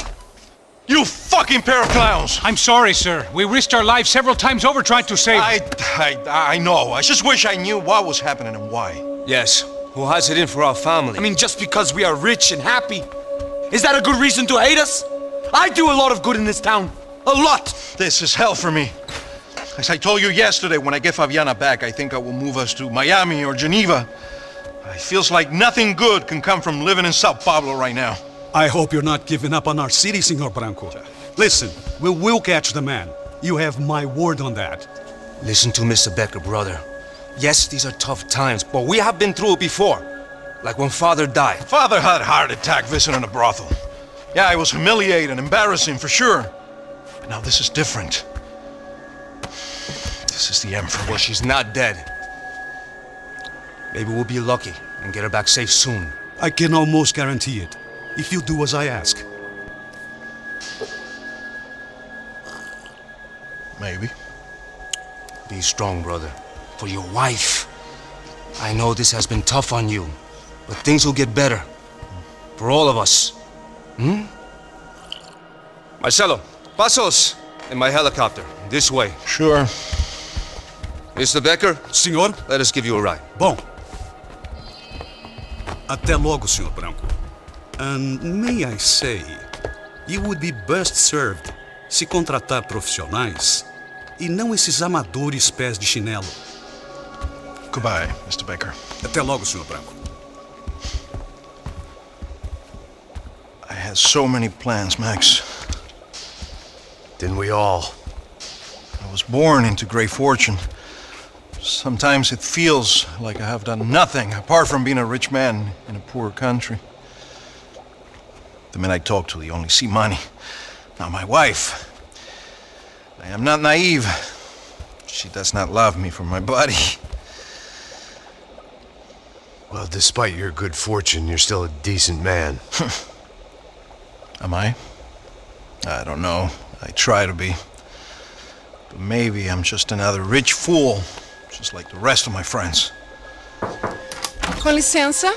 You fucking pair of clowns! I'm sorry, sir. We risked our lives several times over trying to save... I know. I just wish I knew what was happening and why. Yes. Who has it in for our family? I mean, just because we are rich and happy, Is that a good reason to hate us? I do a lot of good in this town. A lot! This is hell for me. As I told you yesterday, when I get Fabiana back, I think I will move us to Miami or Geneva. It feels like nothing good can come from living in São Paulo right now. I hope you're not giving up on our city, Senor Branco. Listen, we will catch the man. You have my word on that. Listen to Mr. Becker, brother. Yes, these are tough times, but we have been through it before. Like when Father died. Father had a heart attack visiting a brothel. Yeah, it was humiliating, embarrassing, for sure. But now this is different. This is the end for me. Well, she's not dead. Maybe we'll be lucky and get her back safe soon. I can almost guarantee it, if you do as I ask. Maybe. Be strong, brother. For your wife. I know this has been tough on you, but things will get better. For all of us. Marcelo, Pasos, in my helicopter. This way. Sure. Mr. Becker? Senhor? Let us give you a ride. Bom. Até logo, Senhor Branco. And may I say, you would be best served se contratar profissionais e não esses amadores pés de chinelo. Goodbye, Mr. Becker. Até logo, Senhor Branco. I had so many plans, Max. Didn't we all? I was born into great fortune. Sometimes it feels like I have done nothing apart from being a rich man in a poor country. The men I talk to, they only see money. Now my wife, I am not naive. She does not love me for my body. Well, despite your good fortune, you're still a decent man. Am I? I don't know. I try to be. But maybe I'm just another rich fool, just like the rest of my friends. Com licença.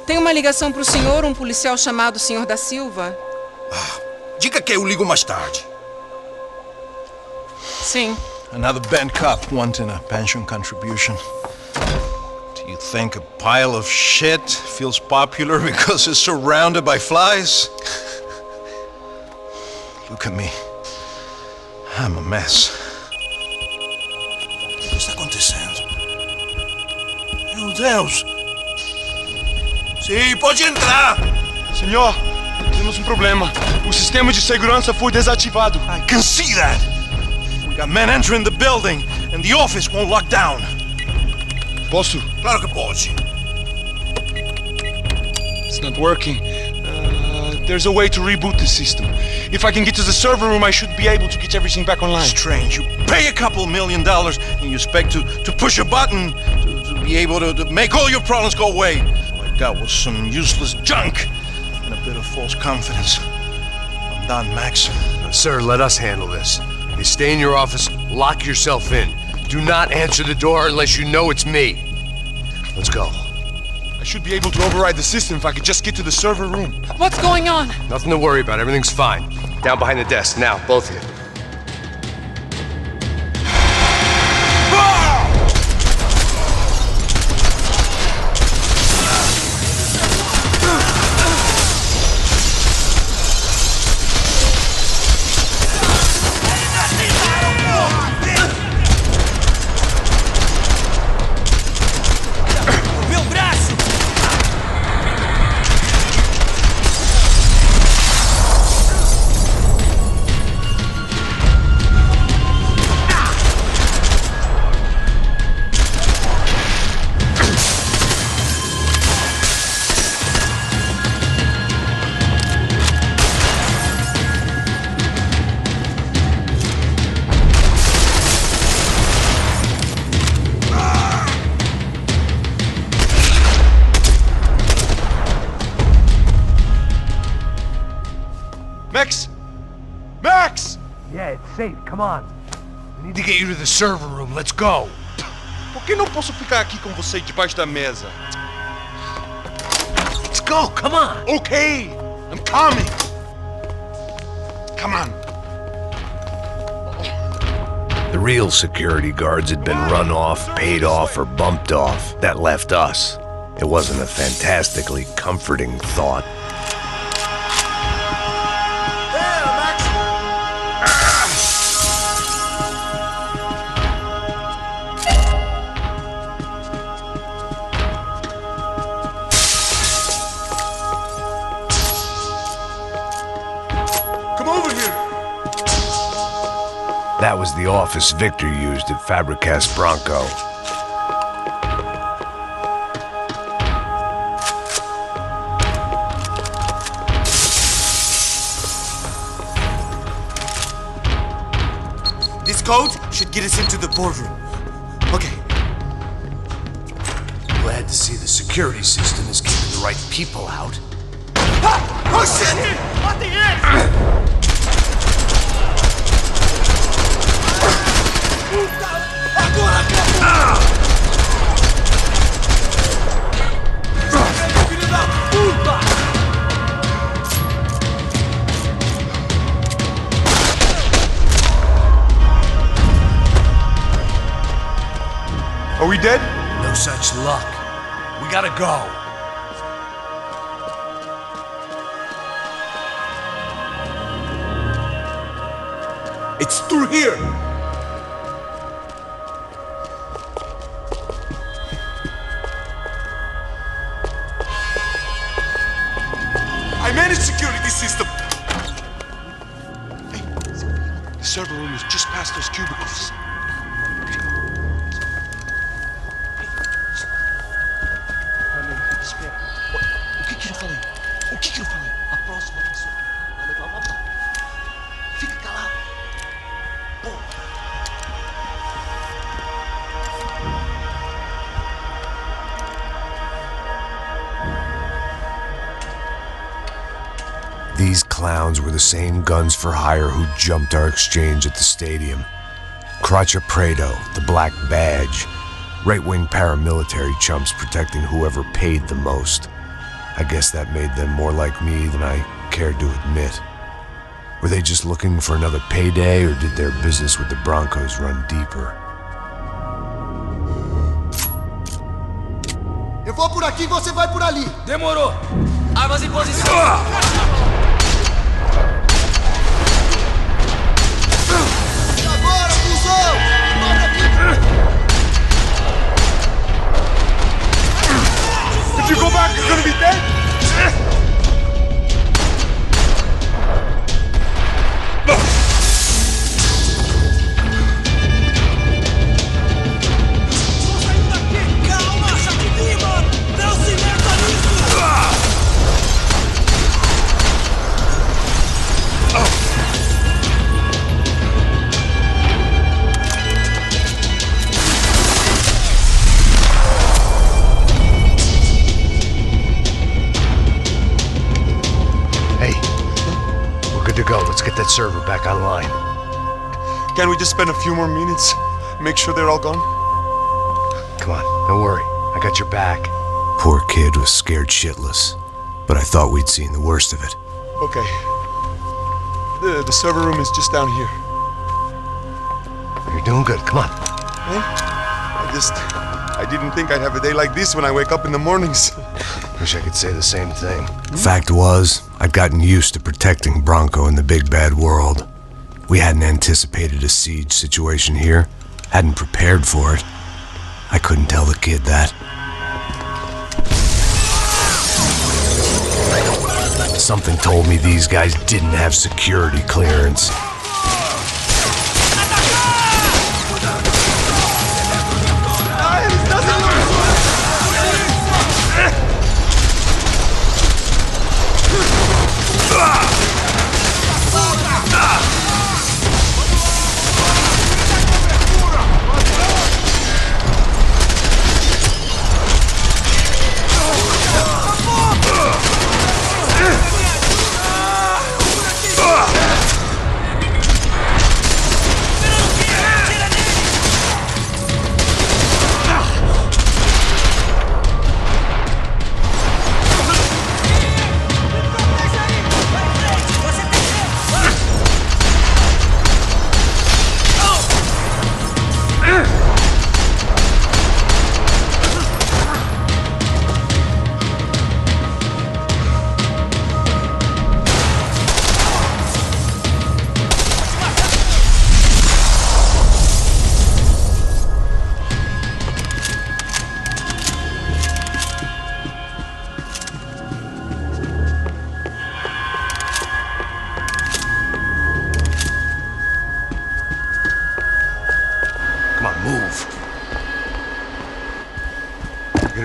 Tem uma ligação para o senhor, um policial chamado Senhor da Silva. Diga que eu ligo mais tarde. Sim. Another band cop wanting a pension contribution. Do you think a pile of shit feels popular because it's surrounded by flies? Look at me. I'm a mess. O que está acontecendo? Meu Deus! Sim, pode entrar! Senhor, temos um problema. O sistema de segurança foi desativado. I can see that! We got men entering the building, and the office won't lock down. Posso? Claro que pode. It's not working. There's a way to reboot the system. If I can get to the server room, I should be able to get everything back online. Strange. You pay a couple $1 million and you expect to push a button to be able to make all your problems go away. All I got was some useless junk and a bit of false confidence. I'm done, Max. Sir, let us handle this. You stay in your office, lock yourself in. Do not answer the door unless you know it's me. Let's go. I should be able to override the system if I could just get to the server room. What's going on? Nothing to worry about. Everything's fine. Down behind the desk. Now, both of you. Max! Max! Yeah, it's safe. Come on. We need to get you to the server room. Let's go. Por que não posso ficar aqui com você debaixo da mesa? Let's go. Come on. Okay, I'm coming. Come on. The real security guards had been run off, paid off, or bumped off. That left us. It wasn't a fantastically comforting thought. That was the office Victor used at Fabricast Bronco. This code should get us into the boardroom. Okay. Glad to see the security system is keeping the right people out. Ah! Oh shit! What the heck? Agora, cara! Filho da puta! Are we dead? No such luck. We gotta go. It's through here! I managed security system! Hey, the server room is just past those cubicles. O que eu falei? O que eu falei? A próxima pessoa vai levar uma bala. Fica calado. These clowns were the same guns for hire who jumped our exchange at the stadium. Crotcha Prado, the Black Badge. Right-wing paramilitary chumps protecting whoever paid the most. I guess that made them more like me than I cared to admit. Were they just looking for another payday, or did their business with the Broncos run deeper? Eu vou por aqui, você vai por ali. Demorou. Armas em posição. E agora, cuzão? Bora aqui. If you go back, you're gonna be dead! Calma, já te vi, mano. Não se meta nisso. Good to go. Let's get that server back online. Can we just spend a few more minutes? Make sure they're all gone? Come on, don't worry. I got your back. Poor kid was scared shitless, but I thought we'd seen the worst of it. Okay. The server room is just down here. You're doing good. Come on. I didn't think I'd have a day like this when I wake up in the mornings. Wish I could say the same thing. Fact was, I'd gotten used to protecting Bronco in the big bad world. We hadn't anticipated a siege situation here, hadn't prepared for it. I couldn't tell the kid that. Something told me these guys didn't have security clearance.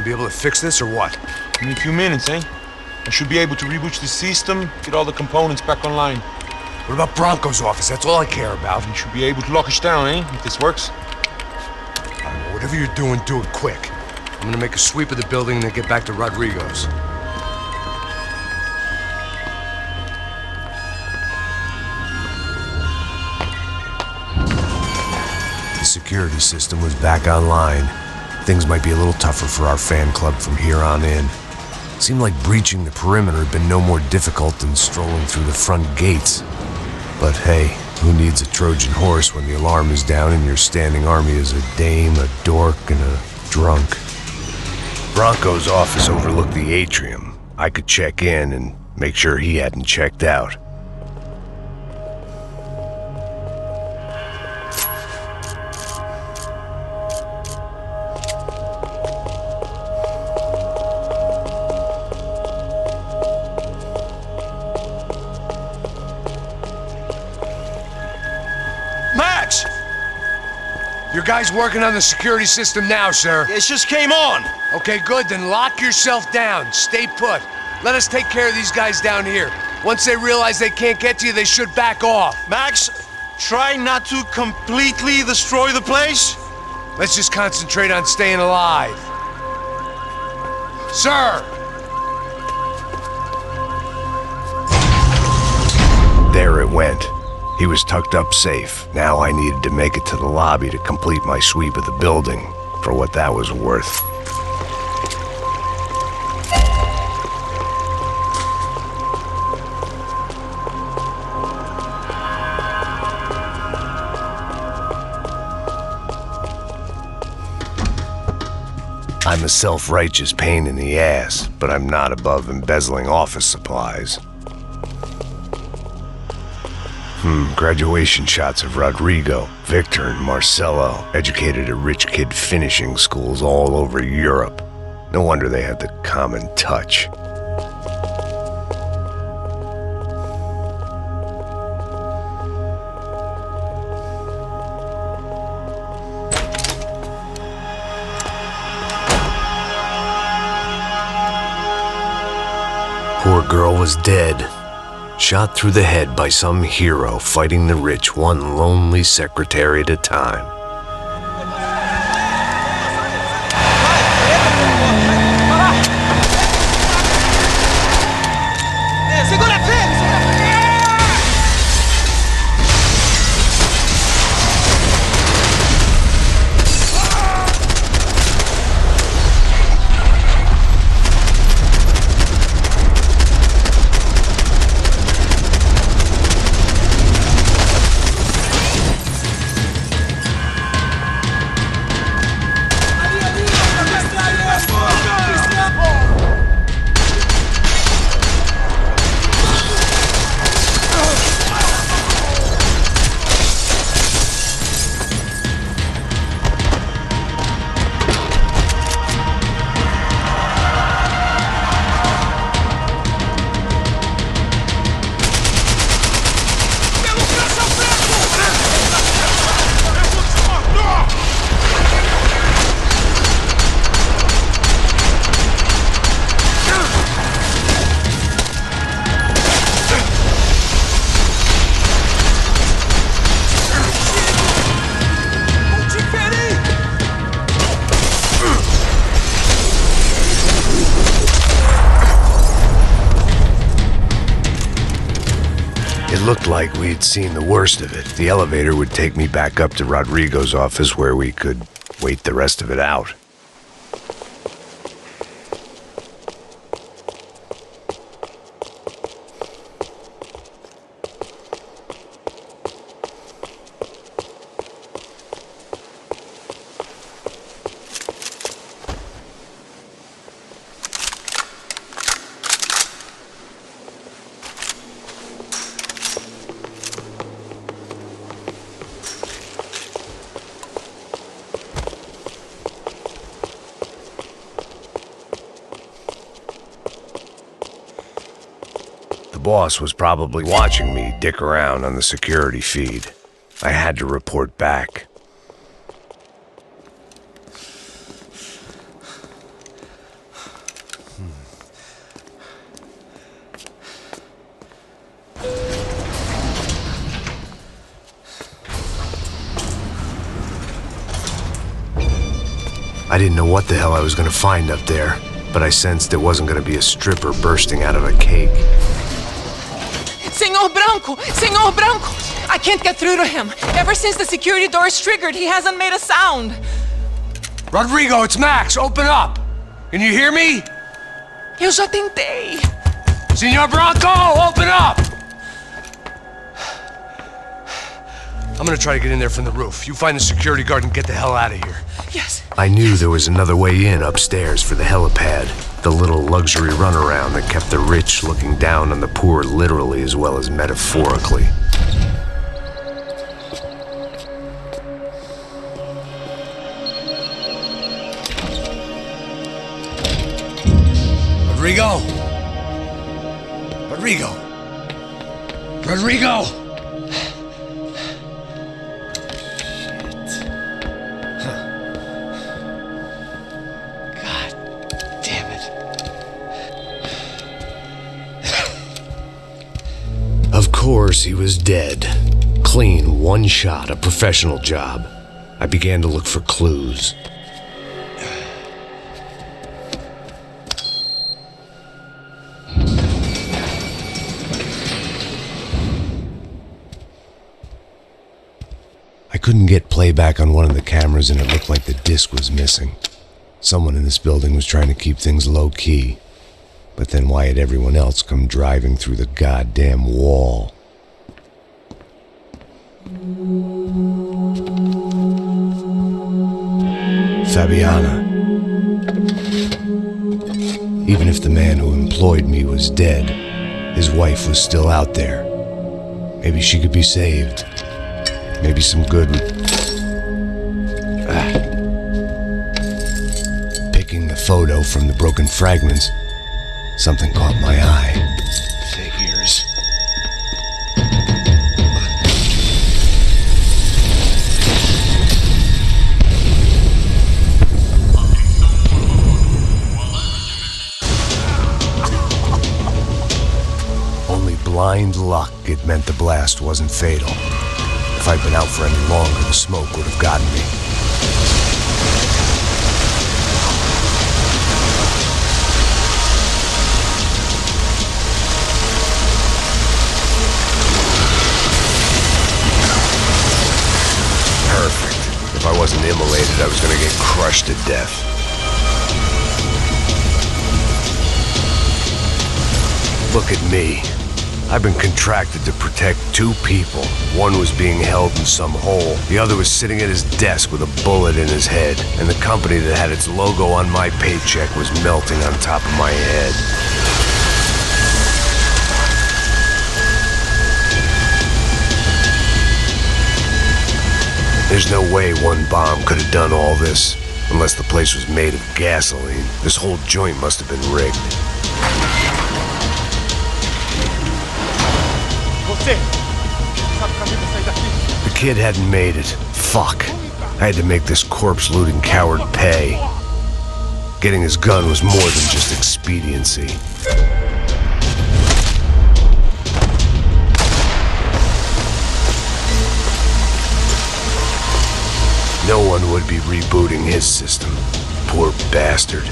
be able to fix this or what? In a few minutes, eh? I should be able to reboot the system, get all the components back online. What about Bronco's office? That's all I care about. You should be able to lock us down, eh? If this works. Whatever you're doing, do it quick. I'm gonna make a sweep of the building and then get back to Rodrigo's. The security system was back online. Things might be a little tougher for our fan club from here on in. Seemed like breaching the perimeter had been no more difficult than strolling through the front gates. But hey, who needs a Trojan horse when the alarm is down and your standing army is a dame, a dork, and a drunk? Bronco's office overlooked the atrium. I could check in and make sure he hadn't checked out. Your guy's working on the security system now, sir. It just came on. Okay, good. Then lock yourself down. Stay put. Let us take care of these guys down here. Once they realize they can't get to you, they should back off. Max, try not to completely destroy the place. Let's just concentrate on staying alive. Sir! There it went. He was tucked up safe. Now I needed to make it to the lobby to complete my sweep of the building, for what that was worth. I'm a self-righteous pain in the ass, but I'm not above embezzling office supplies. Graduation shots of Rodrigo, Victor, and Marcelo, educated at rich kid finishing schools all over Europe. No wonder they had the common touch. Poor girl was dead. Shot through the head by some hero fighting the rich one lonely secretary at a time. Looked like we'd seen the worst of it. The elevator would take me back up to Rodrigo's office where we could wait the rest of it out. The boss was probably watching me dick around on the security feed. I had to report back. I didn't know what the hell I was gonna find up there, but I sensed it wasn't gonna be a stripper bursting out of a cake. Senor Branco! Senor Branco! I can't get through to him. Ever since the security door is triggered, he hasn't made a sound. Rodrigo, it's Max. Open up. Can you hear me? Eu já tentei. Senor Branco, open up! I'm gonna try to get in there from the roof. You find the security guard and get the hell out of here. Yes. I knew there was another way in upstairs for the helipad. The little luxury runaround that kept the rich looking down on the poor literally as well as metaphorically. Rodrigo! Rodrigo! Rodrigo! Of course, he was dead. Clean, one shot, a professional job. I began to look for clues. I couldn't get playback on one of the cameras and it looked like the disc was missing. Someone in this building was trying to keep things low-key. But then why had everyone else come driving through the goddamn wall? Fabiana. Even if the man who employed me was dead, his wife was still out there. Maybe she could be saved. Maybe some good... Picking the photo from the broken fragments, something caught my eye. Figures. Only blind luck it meant the blast wasn't fatal. If I'd been out for any longer, the smoke would have gotten me. Perfect. If I wasn't immolated, I was gonna get crushed to death. Look at me. I've been contracted to protect two people. One was being held in some hole. The other was sitting at his desk with a bullet in his head. And the company that had its logo on my paycheck was melting on top of my head. There's no way one bomb could have done all this. Unless the place was made of gasoline. This whole joint must have been rigged. The kid hadn't made it. Fuck. I had to make this corpse-looting coward pay. Getting his gun was more than just expediency. No one would be rebooting his system. Poor bastard.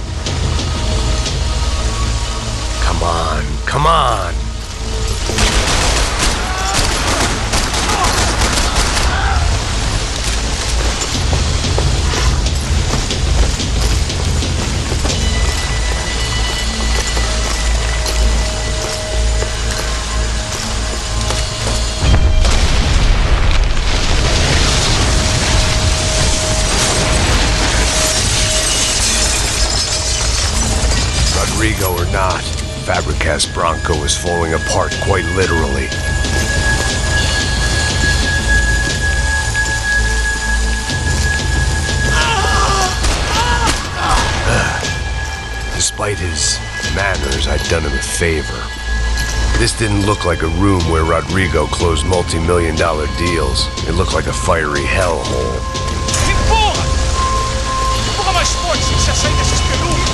Come on, come on! Rodrigo or not, Fabricas Bronco is falling apart quite literally. Despite his manners, I'd done him a favor. This didn't look like a room where Rodrigo closed multi-million-dollar deals. It looked like a fiery hellhole. Empurra! Empurra mais forte se você sair desses peludos!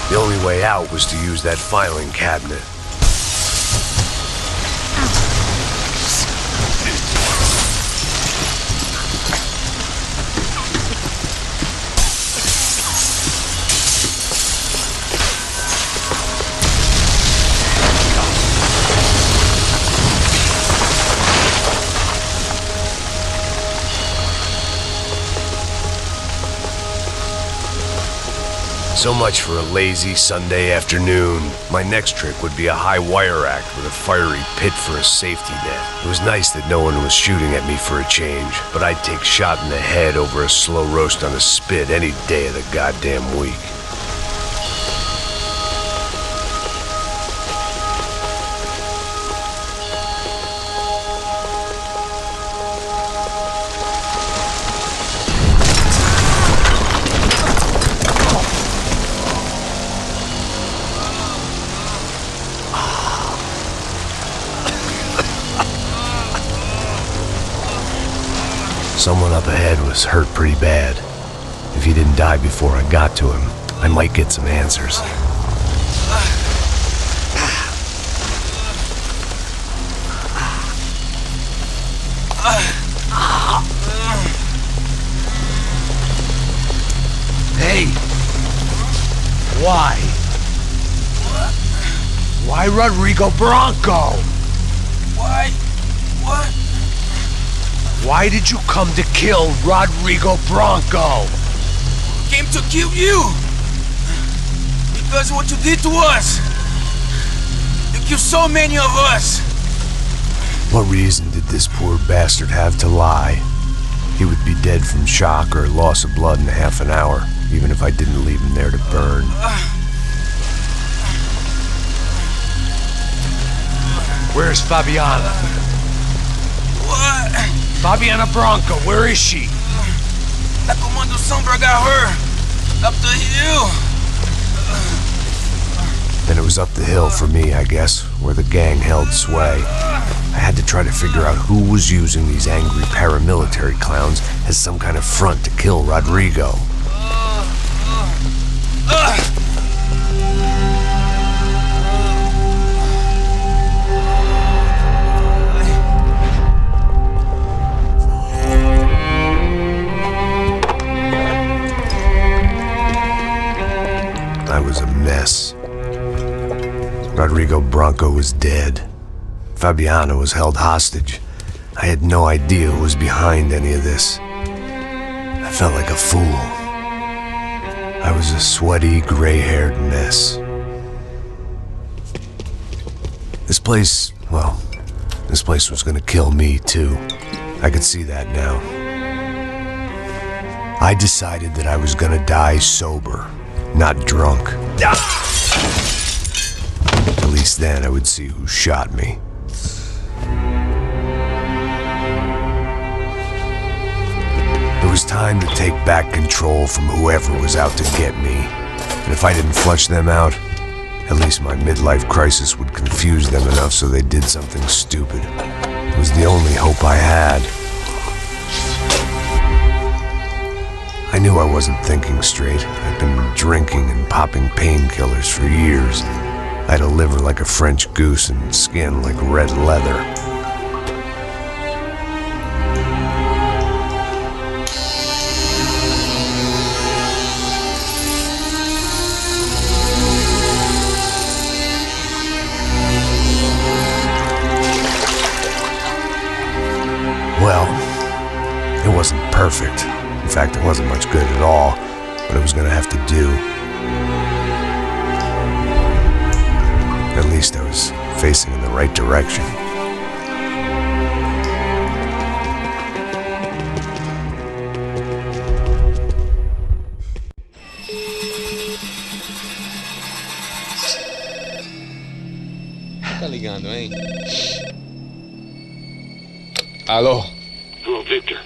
The only way out was to use that filing cabinet. So much for a lazy Sunday afternoon. My next trick would be a high wire act with a fiery pit for a safety net. It was nice that no one was shooting at me for a change, but I'd take shot in the head over a slow roast on a spit any day of the goddamn week. Someone up ahead was hurt pretty bad. If he didn't die before I got to him, I might get some answers. Hey! Why? Why Rodrigo Bronco? Why? What? Why did you come to kill Rodrigo Bronco? Came to kill you! Because what you did to us! You killed so many of us! What reason did this poor bastard have to lie? He would be dead from shock or loss of blood in half an hour, even if I didn't leave him there to burn. Where's Fabiana? What? Fabiana Bronco, where is she? La Comando Sombra got her! Up the hill! Then it was up the hill for me, I guess, where the gang held sway. I had to try to figure out who was using these angry paramilitary clowns as some kind of front to kill Rodrigo. I was a mess. Rodrigo Bronco was dead. Fabiana was held hostage. I had no idea who was behind any of this. I felt like a fool. I was a sweaty, gray-haired mess. This place was gonna kill me too. I could see that now. I decided that I was gonna die sober, not drunk. At least then I would see who shot me. It was time to take back control from whoever was out to get me. And if I didn't flush them out, at least my midlife crisis would confuse them enough so they did something stupid. It was the only hope I had. I knew I wasn't thinking straight. I'd been drinking and popping painkillers for years. I had a liver like a French goose and skin like red leather. Well, it wasn't perfect. In fact, it wasn't much good at all, but it was gonna have to do. At least I was facing in the right direction. Tá ligando, hein? Alô? Hello, Victor.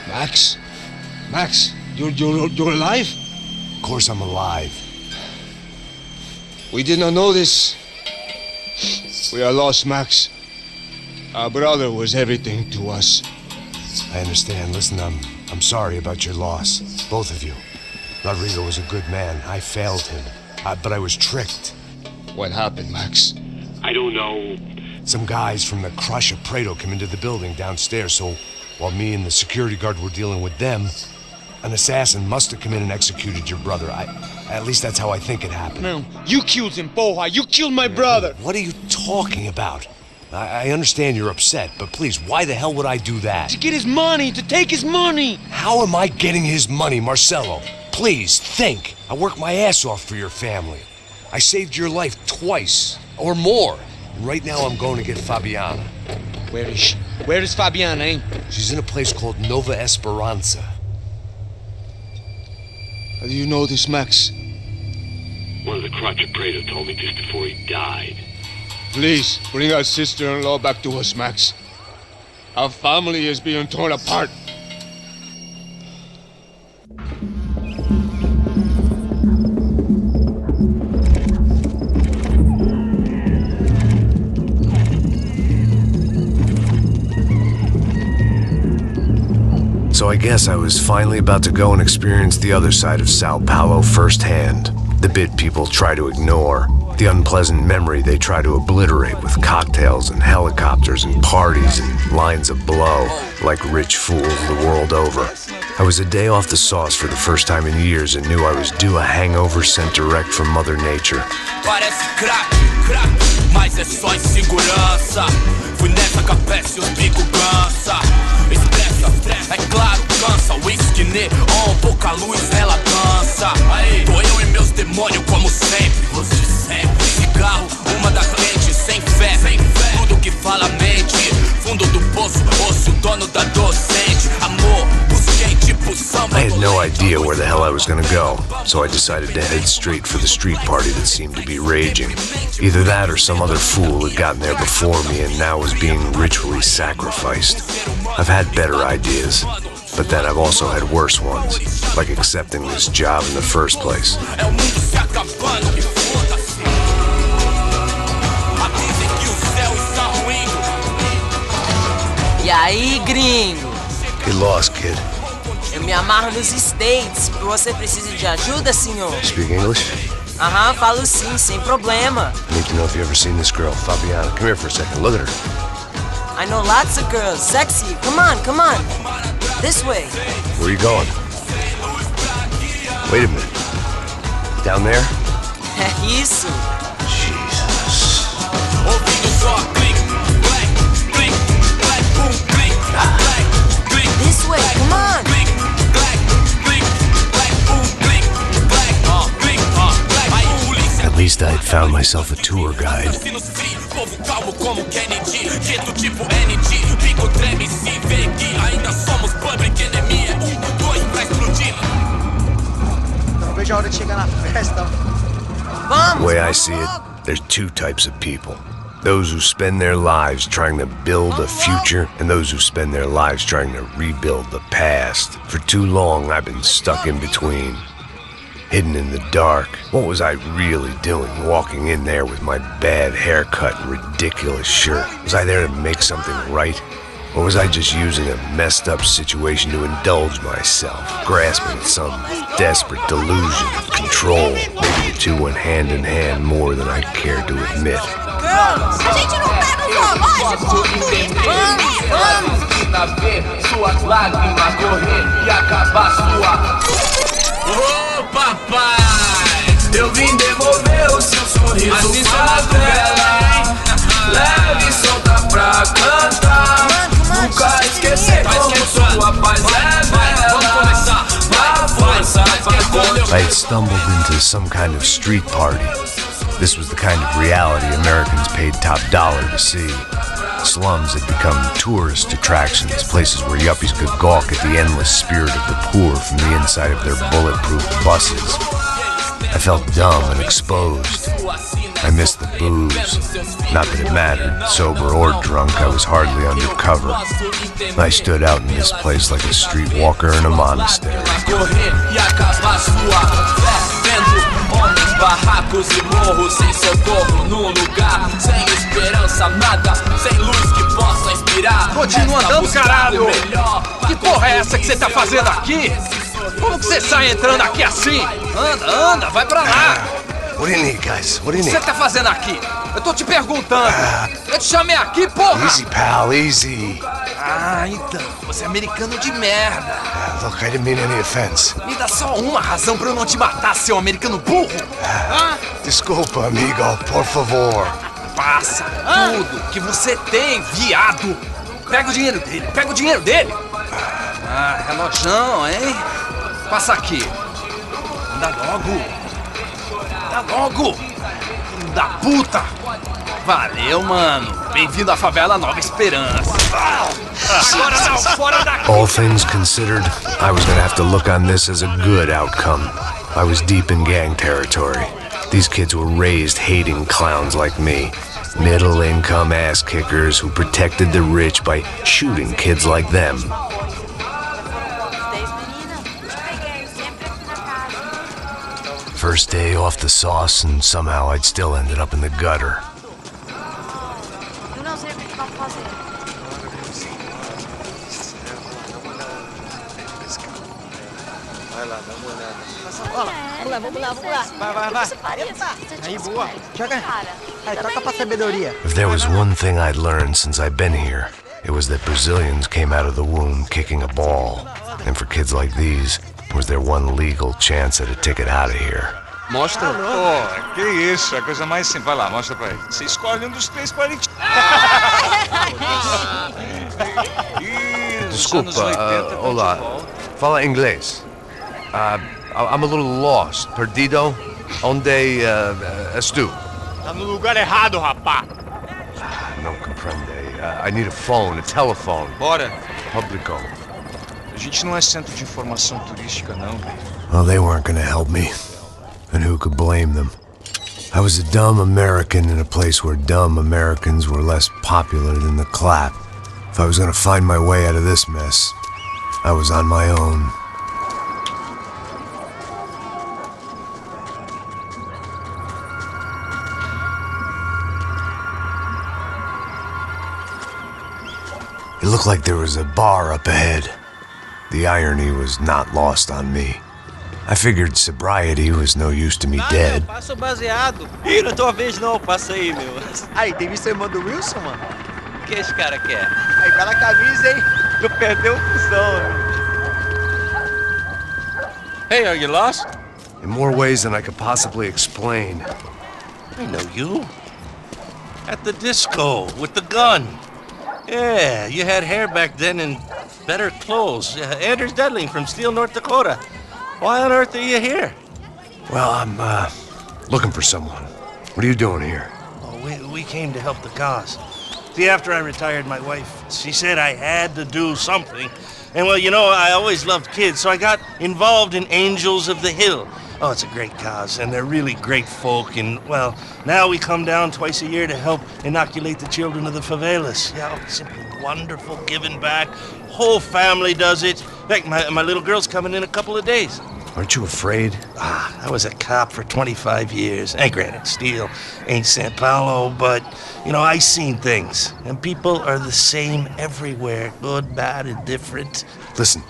Max? Max, you're alive? Of course I'm alive. We did not know this. We are lost, Max. Our brother was everything to us. I understand. Listen, I'm sorry about your loss. Both of you. Rodrigo was a good man. I failed him. But I was tricked. What happened, Max? I don't know. Some guys from the Crush of Prado came into the building downstairs, so while me and the security guard were dealing with them, an assassin must have come in and executed your brother. At least that's how I think it happened. No, you killed him, Poha. You killed my brother. What are you talking about? I understand you're upset, but please, why the hell would I do that? To get his money, to take his money. How am I getting his money, Marcelo? Please, think. I worked my ass off for your family. I saved your life twice, or more. And right now I'm going to get Fabiana. Where is she? Where is Fabiana, eh? She's in a place called Nova Esperanza. How do you know this, Max? One of the Crotch of Prado told me just before he died. Please, bring our sister-in-law back to us, Max. Our family is being torn apart. So I guess I was finally about to go and experience the other side of Sao Paulo firsthand. The bit people try to ignore. The unpleasant memory they try to obliterate with cocktails and helicopters and parties and lines of blow, like rich fools the world over. I was a day off the sauce for the first time in years and knew I was due a hangover sent direct from Mother Nature. Parece crack, mas é só insegurança. Fui nessa capeste, os bico cansa. Expressa, é claro, cansa. Whisky neon, pouca luz, ela dança. Tô eu e meus demônios como sempre. Você sempre. Cigarro, uma da cliente, sem fé. Tudo que fala mente. Fundo do poço, osso, dono da docente. Amor, busquei tipo samba. I had no idea where the hell I was gonna go, so I decided to head straight for the street party that seemed to be raging. Either that or some other fool had gotten there before me and now was being ritually sacrificed. I've had better ideas, but then I've also had worse ones, like accepting this job in the first place. E aí, gringo? Get lost, kid. Eu me amarro nos States. Você precisa de ajuda, senhor? Speak English? Aham, falo sim, sem problema. I need to know if you've ever seen this girl, Fabiana. Come here for a second. Look at her. I know lots of girls. Sexy. Come on, come on. This way. Where are you going? Wait a minute. Down there? É isso. Jesus. This way, come on. At least I had found myself a tour guide. The way I see it, there's two types of people. Those who spend their lives trying to build a future, and those who spend their lives trying to rebuild the past. For too long, I've been stuck in between. Hidden in the dark. What was I really doing walking in there with my bad haircut and ridiculous shirt? Was I there to make something right? Or was I just using a messed up situation to indulge myself, grasping at some desperate delusion of control? Maybe the two went hand in hand more than I cared to admit. A gente não pega o Vamos ver suas lágrimas correr e acabar sua. Ô papai, eu vim devolver o seu sorriso pra vela. Leve e solta pra cantar. Nunca esquecer como sua paz é bela. Dá força pra I had stumbled into some kind of street party. This was the kind of reality Americans paid top dollar to see. Slums had become tourist attractions, places where yuppies could gawk at the endless spirit of the poor from the inside of their bulletproof buses. I felt dumb and exposed. I missed the booze. Not that it mattered, sober or drunk, I was hardly undercover. I stood out in this place like a streetwalker in a monastery. Barracos e morros sem socorro num lugar sem esperança, nada, sem luz que possa inspirar. Continua andando, caralho! Que porra é essa que você tá fazendo aqui? Como que você sai entrando aqui assim? Anda, vai pra lá. What do you need, guys? What do you O que need? você tá fazendo aqui? Eu tô te perguntando. Eu te chamei aqui, porra. Easy, pal, easy. Ah, então. Você é americano de merda. Look, I didn't mean any offense. Me dá só uma razão pra eu não te matar, seu americano burro. Desculpa, amigo, por favor. Passa tudo que você tem, viado. Pega o dinheiro dele. Ah, relojão, hein? Passa aqui. Anda logo. Filho da puta. Valeu, mano. Bem-vindo à favela Nova Esperança. Agora não, fora daqui. All things considered, I was gonna have to look on this as a good outcome. I was deep in gang territory. These kids were raised hating clowns like me. Middle-income ass-kickers who protected the rich by shooting kids like them. First day off the sauce, and somehow I'd still ended up in the gutter. Vamos lá. Vai. Aí, boa. Joga. Aí, toca pra sabedoria. If there was one thing I'd learned since I've been here, it was that Brazilians came out of the womb kicking a ball. And for kids like these, it was their one legal chance at a ticket out of here. Mostra. Pô, que isso, é a coisa mais simples. Vai lá, mostra pra ele. Você escolhe um dos três para ele. Desculpa, olá. Fala inglês. I'm a little lost. Perdido? Onde estou? Tá no lugar errado, rapá. Não compreende. I need a phone, a telephone. Bora. Publico. A gente não é centro de informação turística, não, velho. Well, they weren't gonna help me. And who could blame them? I was a dumb American in a place where dumb Americans were less popular than the clap. If I was gonna find my way out of this mess, I was on my own. It looked like there was a bar up ahead. The irony was not lost on me. I figured sobriety was no use to me dead. Passa o baseado. Ih, não é tua vez não, passa aí, meu. Aí, tem visto a irmã do Wilson, mano? O que esse cara quer? Aí, bela camisa, hein? Tu perdeu o fusão, né? Hey, are you lost? In more ways than I could possibly explain. I know you. At the disco, with the gun. Yeah, you had hair back then and better clothes. Anders Dudling from Steele, North Dakota. Why on earth are you here? Well, I'm, looking for someone. What are you doing here? Oh, we came to help the cause. See, after I retired, my wife, she said I had to do something. And, well, you know, I always loved kids, so I got involved in Angels of the Hill. Oh, it's a great cause, and they're really great folk. And, well, now we come down twice a year to help inoculate the children of the favelas. Yeah, oh, simply wonderful, giving back. Whole family does it. In fact, my little girl's coming in a couple of days. Aren't you afraid? I was a cop for 25 years. And granted, Steele ain't São Paulo, but, you know, I seen things. And people are the same everywhere. Good, bad, and different. Listen,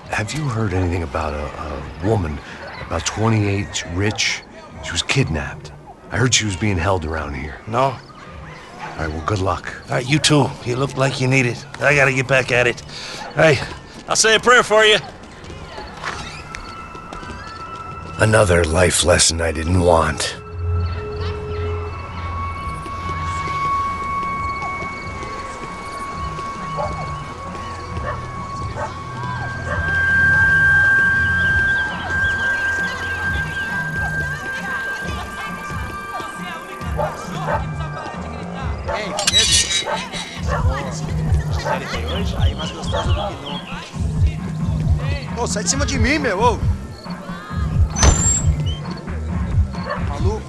have you heard anything about a woman, about 28, rich? She was kidnapped. I heard she was being held around here. No? All right, well, good luck. All right, you too. You look like you need it. I gotta get back at it. Hey, I'll say a prayer for you. Another life lesson I didn't want. Ei, Pedro. Sério, tem hoje? Aí mais gostoso do que nunca. Ô, sai de cima de mim, meu, ô. Maluco.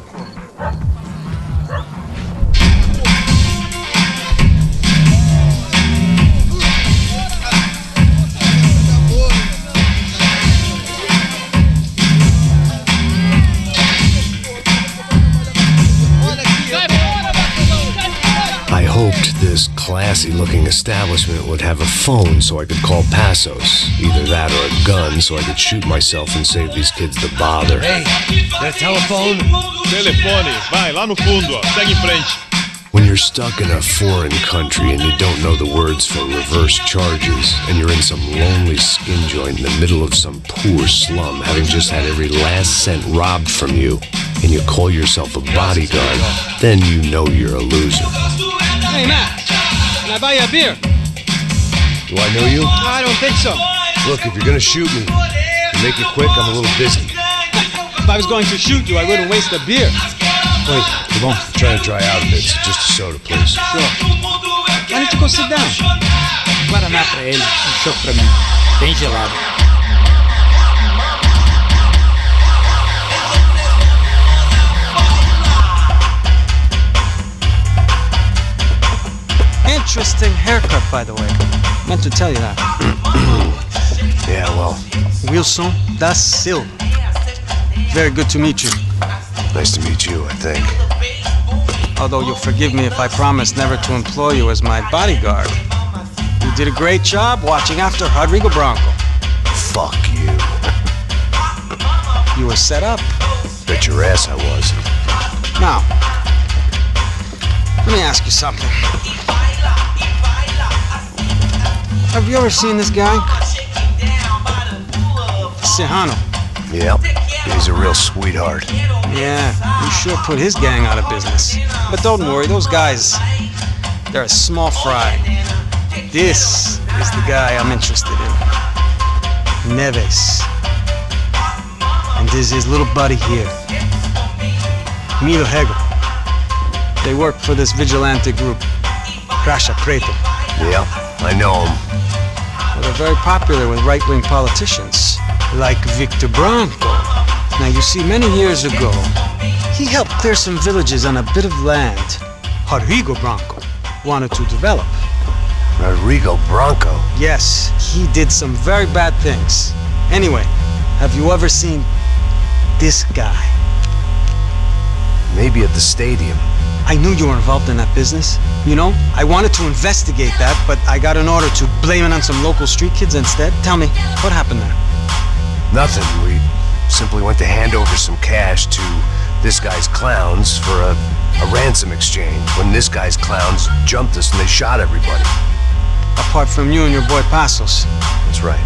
I hoped this classy-looking establishment would have a phone so I could call Pasos. Either that or a gun so I could shoot myself and save these kids the bother. Hey, that telephone? Telefone, vai lá no fundo, ó. Segue em frente. When you're stuck in a foreign country and you don't know the words for reverse charges, and you're in some lonely skin joint in the middle of some poor slum, having just had every last cent robbed from you, and you call yourself a bodyguard, then you know you're a loser. Hey, Matt, can I buy you a beer? Do I know you? I don't think so. Look, if you're gonna shoot me, make it quick, I'm a little busy. If I was going to shoot you, I wouldn't waste a beer. Wait, come on. I'm trying to dry out a bit, so just a soda, please. Sure. Why don't you go sit down? Guaraná pra ele, choco pra mim. Bem gelado. Interesting haircut, by the way. Meant to tell you that. Yeah, well. Wilson da Silva. Very good to meet you. Nice to meet you, I think. Although you'll forgive me if I promise never to employ you as my bodyguard. You did a great job watching after Rodrigo Bronco. Fuck you. You were set up. Bet your ass I was. Now, let me ask you something. Have you ever seen this guy? Sejano. Yep. He's a real sweetheart. Yeah, you sure put his gang out of business. But don't worry, those guys, they're a small fry. This is the guy I'm interested in. Neves. And this is his little buddy here. Milo Hegel. They work for this vigilante group, Crasha Preto. Yeah, I know him. Well, they're very popular with right-wing politicians, like Victor Bronco. Now, you see, many years ago, he helped clear some villages on a bit of land Rodrigo Bronco wanted to develop. Rodrigo Bronco? Yes, he did some very bad things. Anyway, have you ever seen this guy? Maybe at the stadium. I knew you were involved in that business. You know, I wanted to investigate that, but I got an order to blame it on some local street kids instead. Tell me, what happened there? Nothing. We simply went to hand over some cash to this guy's clowns for a ransom exchange when this guy's clowns jumped us and they shot everybody. Apart from you and your boy Pasos. That's right.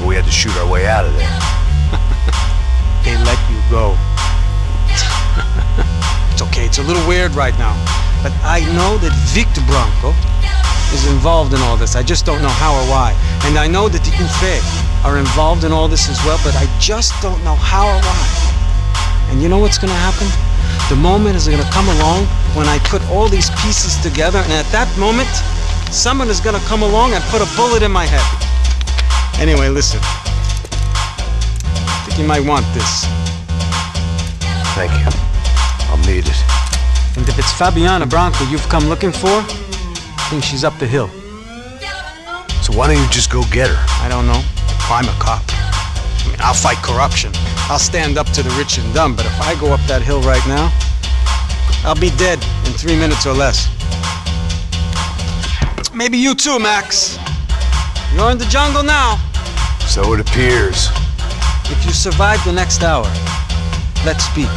But we had to shoot our way out of there. They let you go. It's okay, it's a little weird right now. But I know that Victor Bronco is involved in all this. I just don't know how or why. And I know that the UFE are involved in all this as well, but I just don't know how or why. And you know what's gonna happen? The moment is gonna come along when I put all these pieces together, and at that moment, someone is gonna come along and put a bullet in my head. Anyway, listen. I think you might want this. Thank you. I'll need it. And if it's Fabiana Bronco you've come looking for, I think she's up the hill. So why don't you just go get her? I don't know. I'm a cop. I mean, I'll fight corruption. I'll stand up to the rich and dumb, but if I go up that hill right now, I'll be dead in 3 minutes or less. Maybe you too, Max. You're in the jungle now. So it appears. If you survive the next hour, let's speak.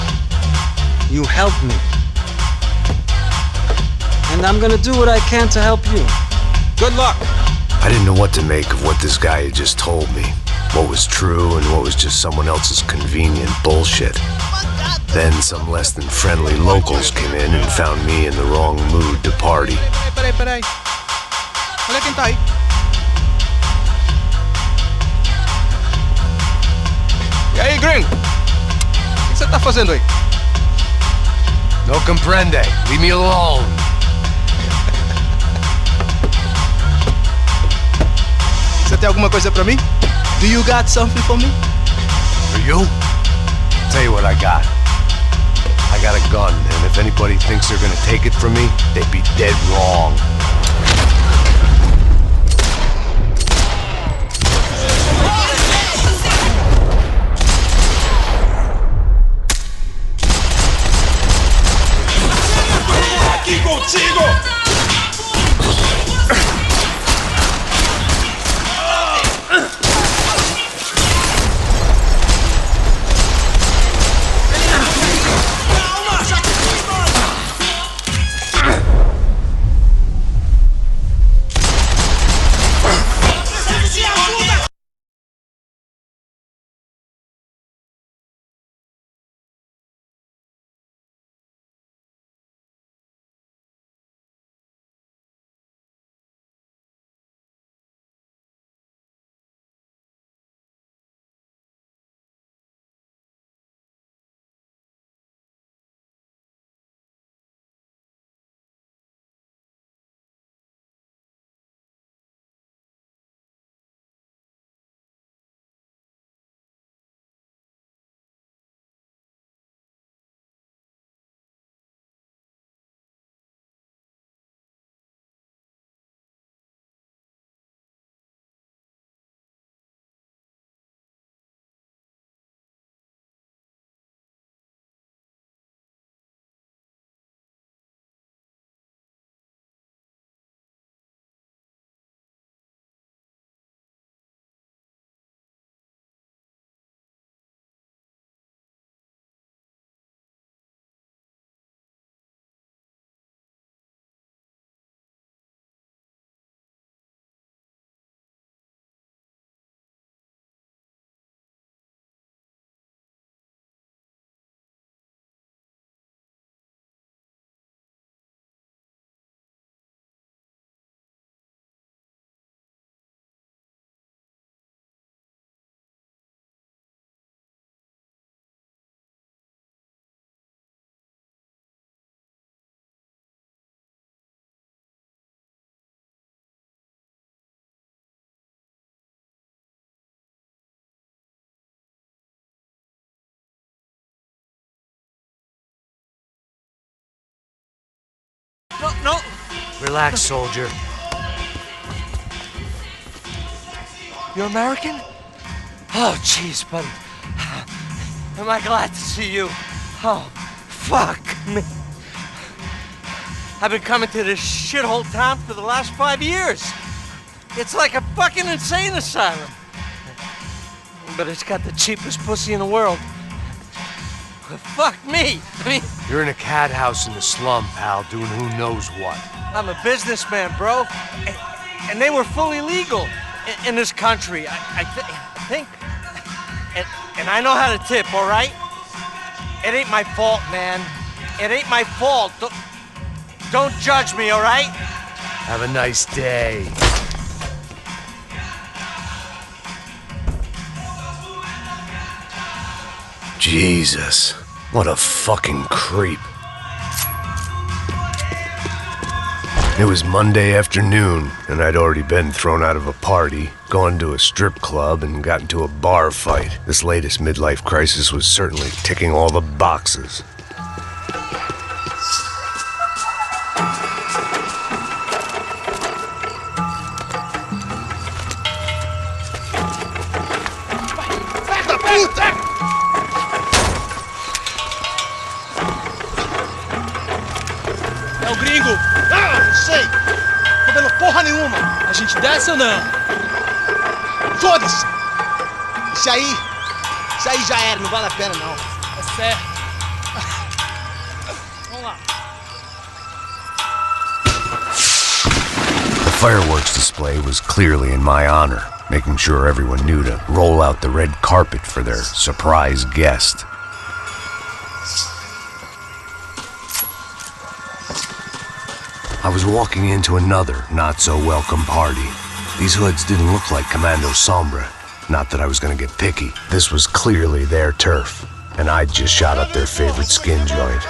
You helped me. And I'm gonna do what I can to help you. Good luck. I didn't know what to make of what this guy had just told me. What was true and what was just someone else's convenient bullshit. Then some less than friendly locals came in and found me in the wrong mood to party. Peraí. Olha quem tá aí. E aí, gringo? O que você tá fazendo aí? No comprende. Leave me alone. Você tem alguma coisa pra mim? Do you got something for me? For you? Tell you what I got. I got a gun, and if anybody thinks they're gonna take it from me, they'd be dead wrong. Aqui contigo! no. Relax, soldier. You're American? Oh, jeez, buddy. Am I glad to see you? Oh, fuck me. I've been coming to this shithole town for the last 5 years. It's like a fucking insane asylum. But it's got the cheapest pussy in the world. Fuck me. I mean, You're in a cat house in the slum, pal, doing who knows what. I'm a businessman, bro. And they were fully legal in this country, I think. And I know how to tip, all right? It ain't my fault, man. It ain't my fault. Don't judge me, all right? Have a nice day. Jesus, what a fucking creep. It was Monday afternoon, and I'd already been thrown out of a party, gone to a strip club, and got into a bar fight. This latest midlife crisis was certainly ticking all the boxes. É o gringo! Ah, não sei! Tô vendo porra nenhuma! A gente desce ou não? Foda-se! Isso aí já era, não vale a pena não. É certo. Vamos lá. The fireworks display was clearly in my honor, making sure everyone knew to roll out the red carpet for their surprise guest. I was walking into another not-so-welcome party. These hoods didn't look like Commando Sombra. Not that I was gonna get picky. This was clearly their turf, and I'd just shot up their favorite skin joint.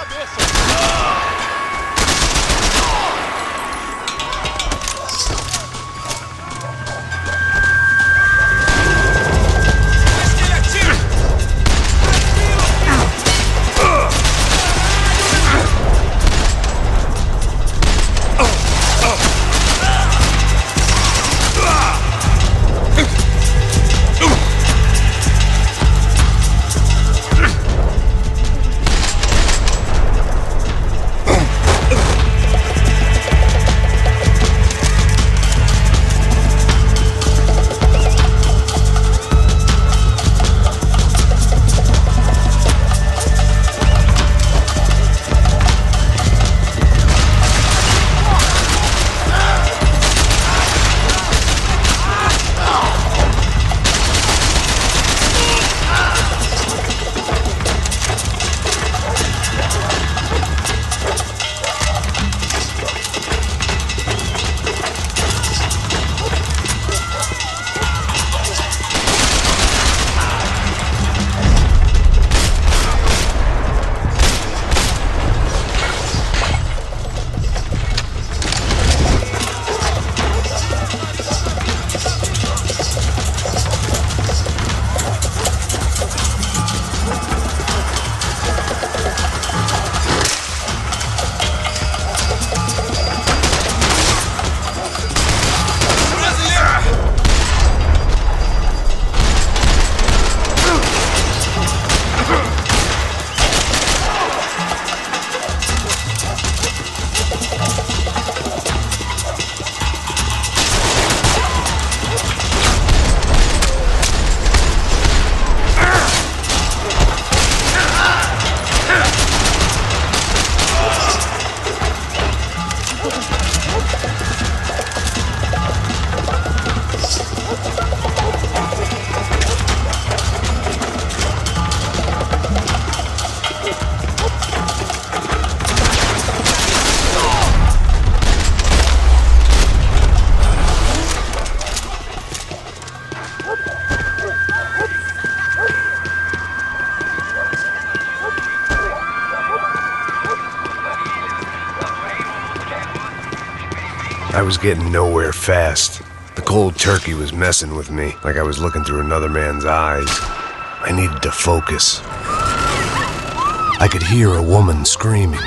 I was getting nowhere fast. The cold turkey was messing with me, like I was looking through another man's eyes. I needed to focus. I could hear a woman screaming.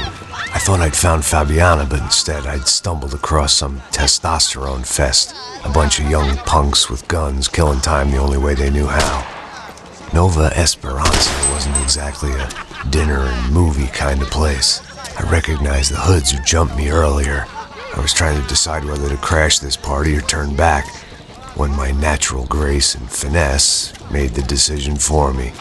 I thought I'd found Fabiana, but instead I'd stumbled across some testosterone fest. A bunch of young punks with guns killing time the only way they knew how. Nova Esperanza wasn't exactly a dinner and movie kind of place. I recognized the hoods who jumped me earlier. I was trying to decide whether to crash this party or turn back, when my natural grace and finesse made the decision for me.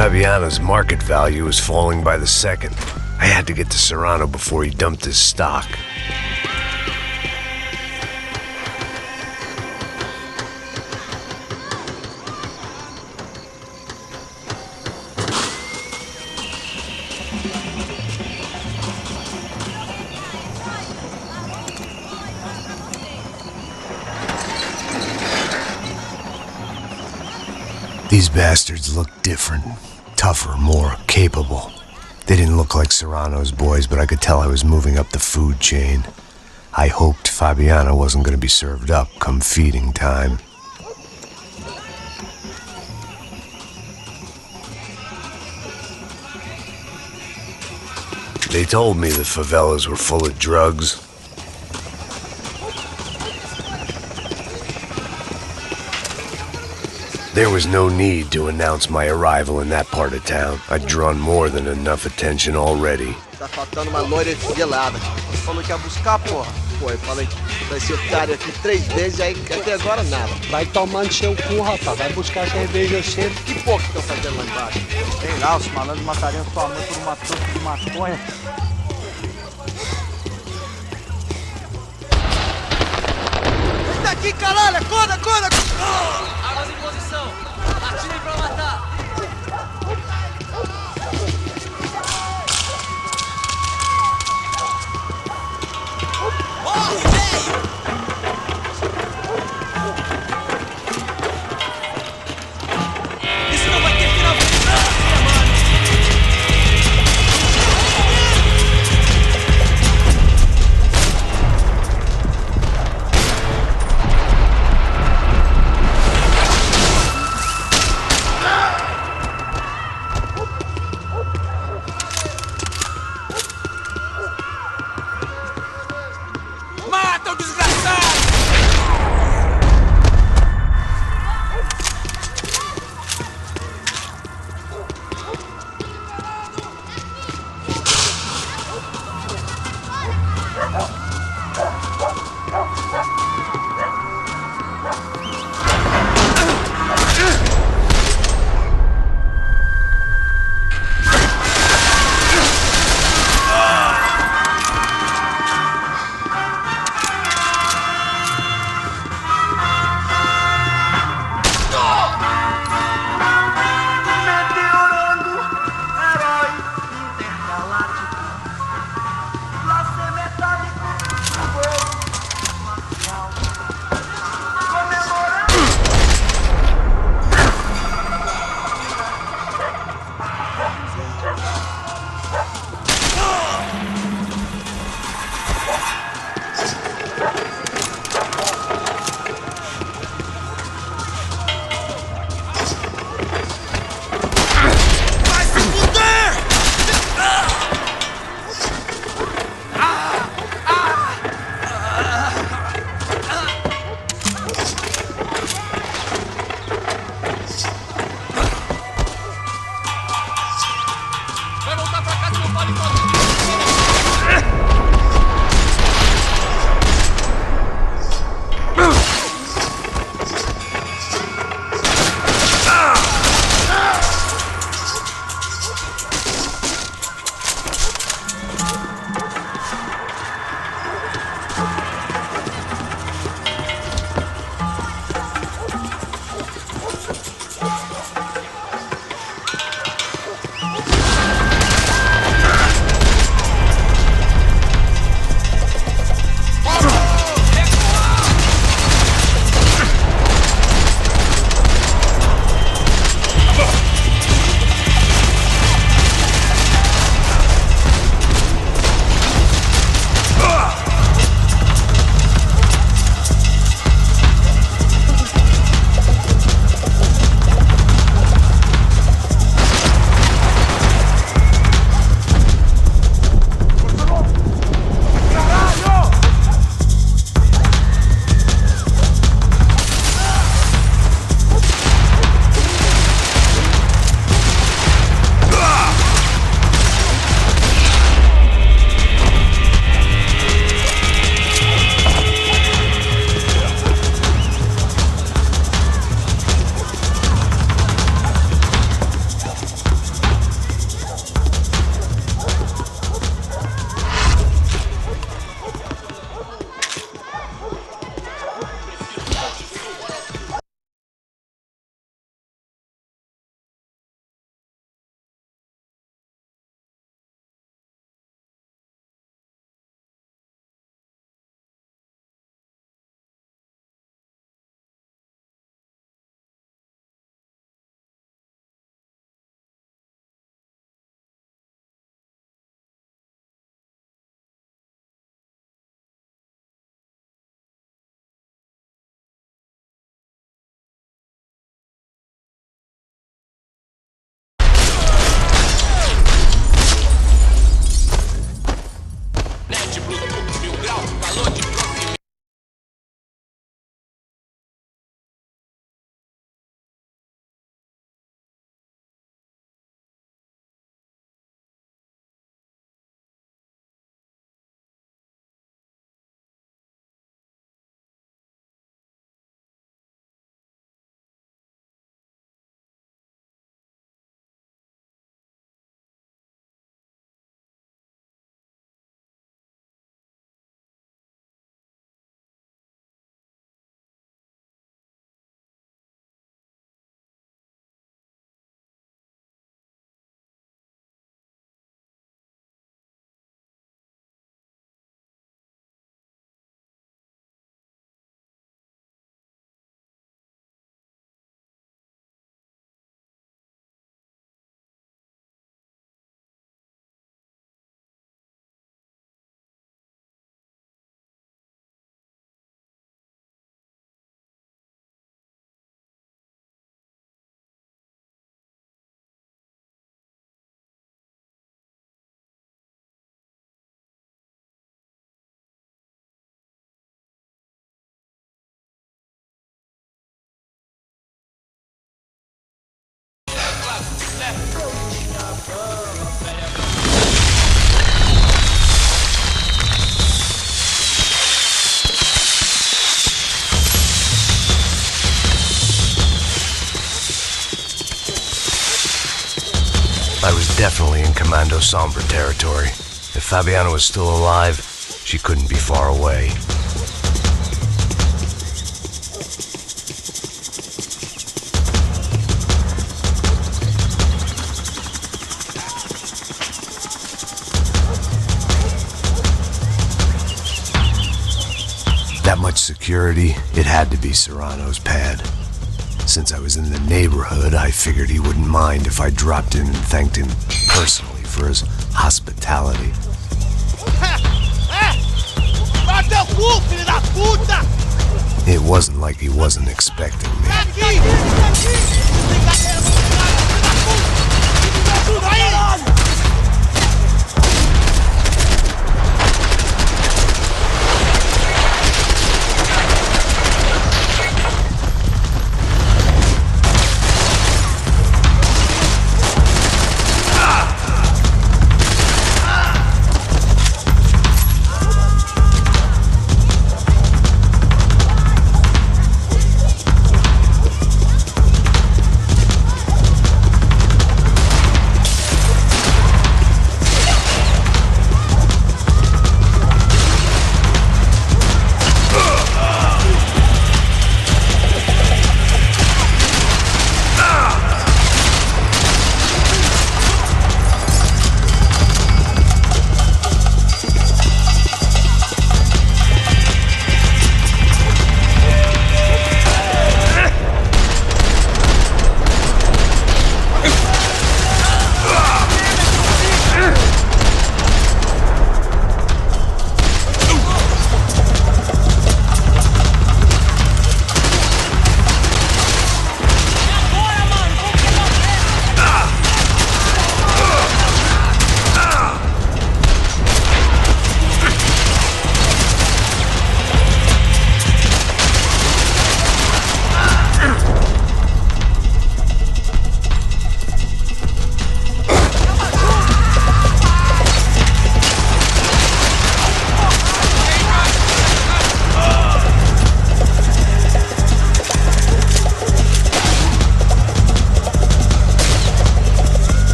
Fabiana's market value was falling by the second. I had to get to Serrano before he dumped his stock. These bastards looked different. Tougher, more capable. They didn't look like Serrano's boys, but I could tell I was moving up the food chain. I hoped Fabiana wasn't going to be served up come feeding time. They told me the favelas were full of drugs. There was no need to announce my arrival in that part of town. I'd drawn more than enough attention already. Tá faltando uma loira desvelada. Você falou que ia buscar, porra? Pô, eu falei pra esse otário aqui 3 vezes, aí até agora nada. Vai tomar no seu cu, rapaz. Vai buscar cerveja cedo. Que porra que estão fazendo lá embaixo? Sei lá, os malandros matariam sua mãe por uma troca de maconha. Vem daqui, caralho! Acorda, acorda! Armas em posição! Atirem pra matar! Morre, velho! Isso não vai ter final feliz, mano! definitely in Commando Sombra territory. If Fabiana was still alive, she couldn't be far away. That much security, it had to be Serrano's pad. Since I was in the neighborhood, I figured he wouldn't mind if I dropped in and thanked him personally for his hospitality. It wasn't like he wasn't expecting me.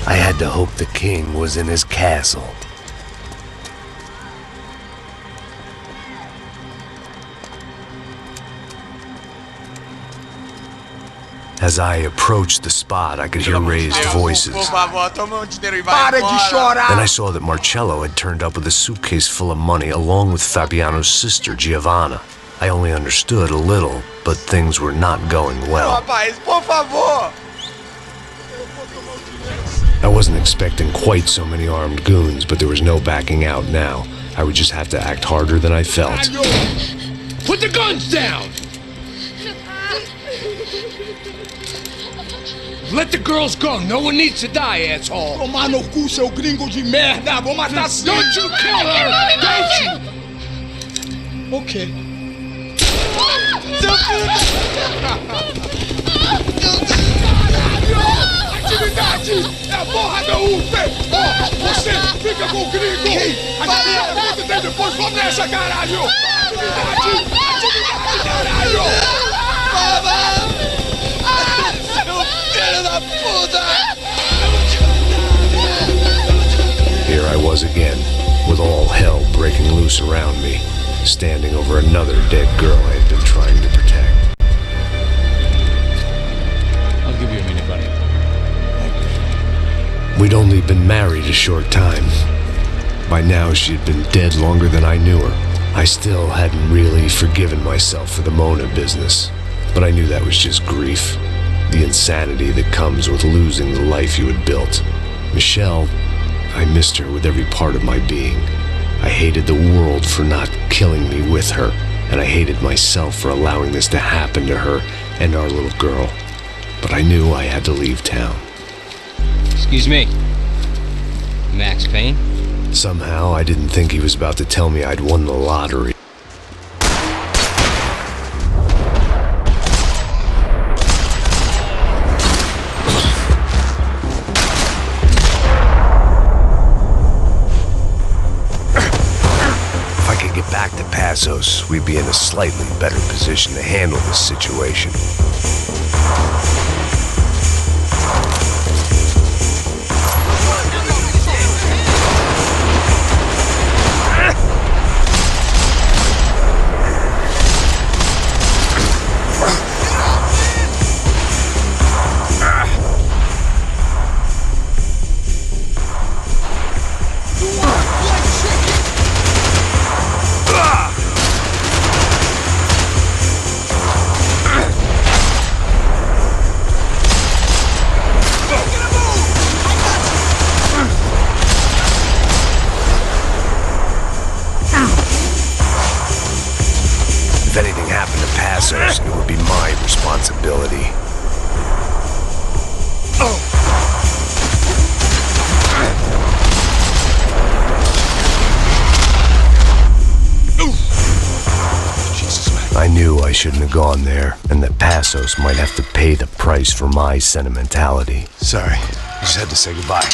I had to hope the king was in his castle. As I approached the spot, I could hear raised voices. Then I saw that Marcello had turned up with a suitcase full of money along with Fabiano's sister, Giovanna. I only understood a little, but things were not going well. I wasn't expecting quite so many armed goons, but there was no backing out now. I would just have to act harder than I felt. Put the guns down! Let the girls go. No one needs to die, asshole. Tomar no cu, seu gringo de merda. Vou matar sim. Don't you kill her! Don't you? Okay. Atividade é a porra da UP! Você fica com o gringo! A gente vai acontecer depois. Vamos nessa, caralho! Atividade! Atividade, caralho! Here I was again, with all hell breaking loose around me, standing over another dead girl I had been trying to protect. I'll give you a minute, buddy. We'd only been married a short time. By now, she'd been dead longer than I knew her. I still hadn't really forgiven myself for the Mona business, but I knew that was just grief. The insanity that comes with losing the life you had built. Michelle, I missed her with every part of my being. I hated the world for not killing me with her, and I hated myself for allowing this to happen to her and our little girl. But I knew I had to leave town. Excuse me. Max Payne? Somehow, I didn't think he was about to tell me I'd won the lottery. If I could get back to Pasos, we'd be in a slightly better position to handle this situation. If anything happened to Pasos, it would be my responsibility. I knew I shouldn't have gone there, and that Pasos might have to pay the price for my sentimentality. Sorry, I just had to say goodbye.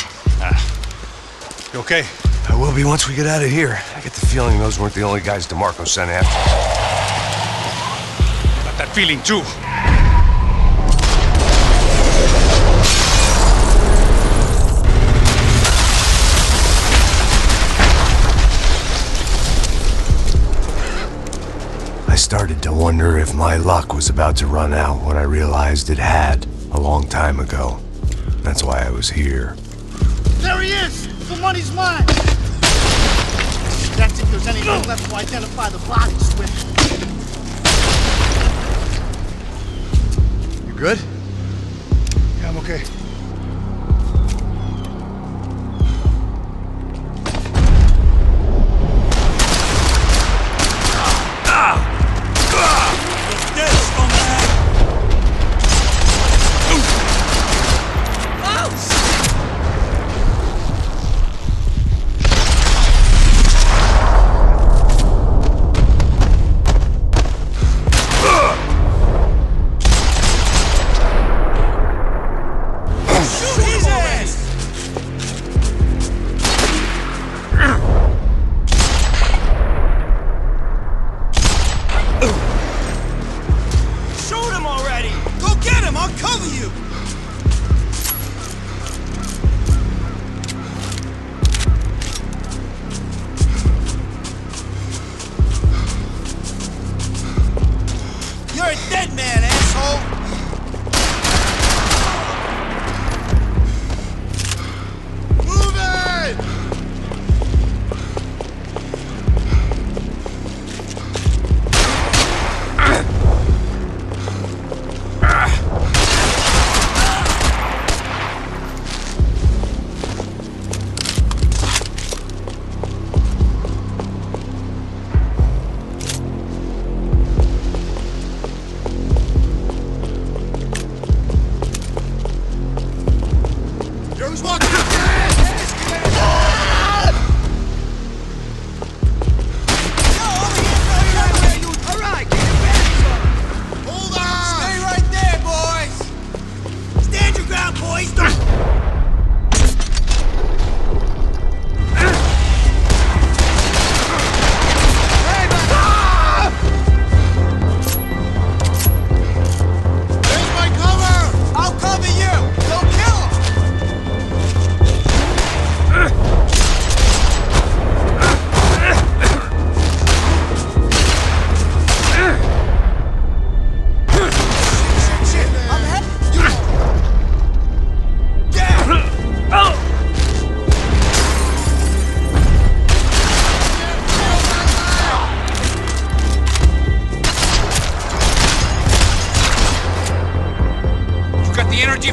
You okay? I will be once we get out of here. I get the feeling those weren't the only guys DeMarco sent after us. Got that feeling too. I started to wonder if my luck was about to run out when I realized it had a long time ago. That's why I was here. There he is! The money's mine! That's if there's anything left to identify the bodies with. You good? Yeah, I'm okay.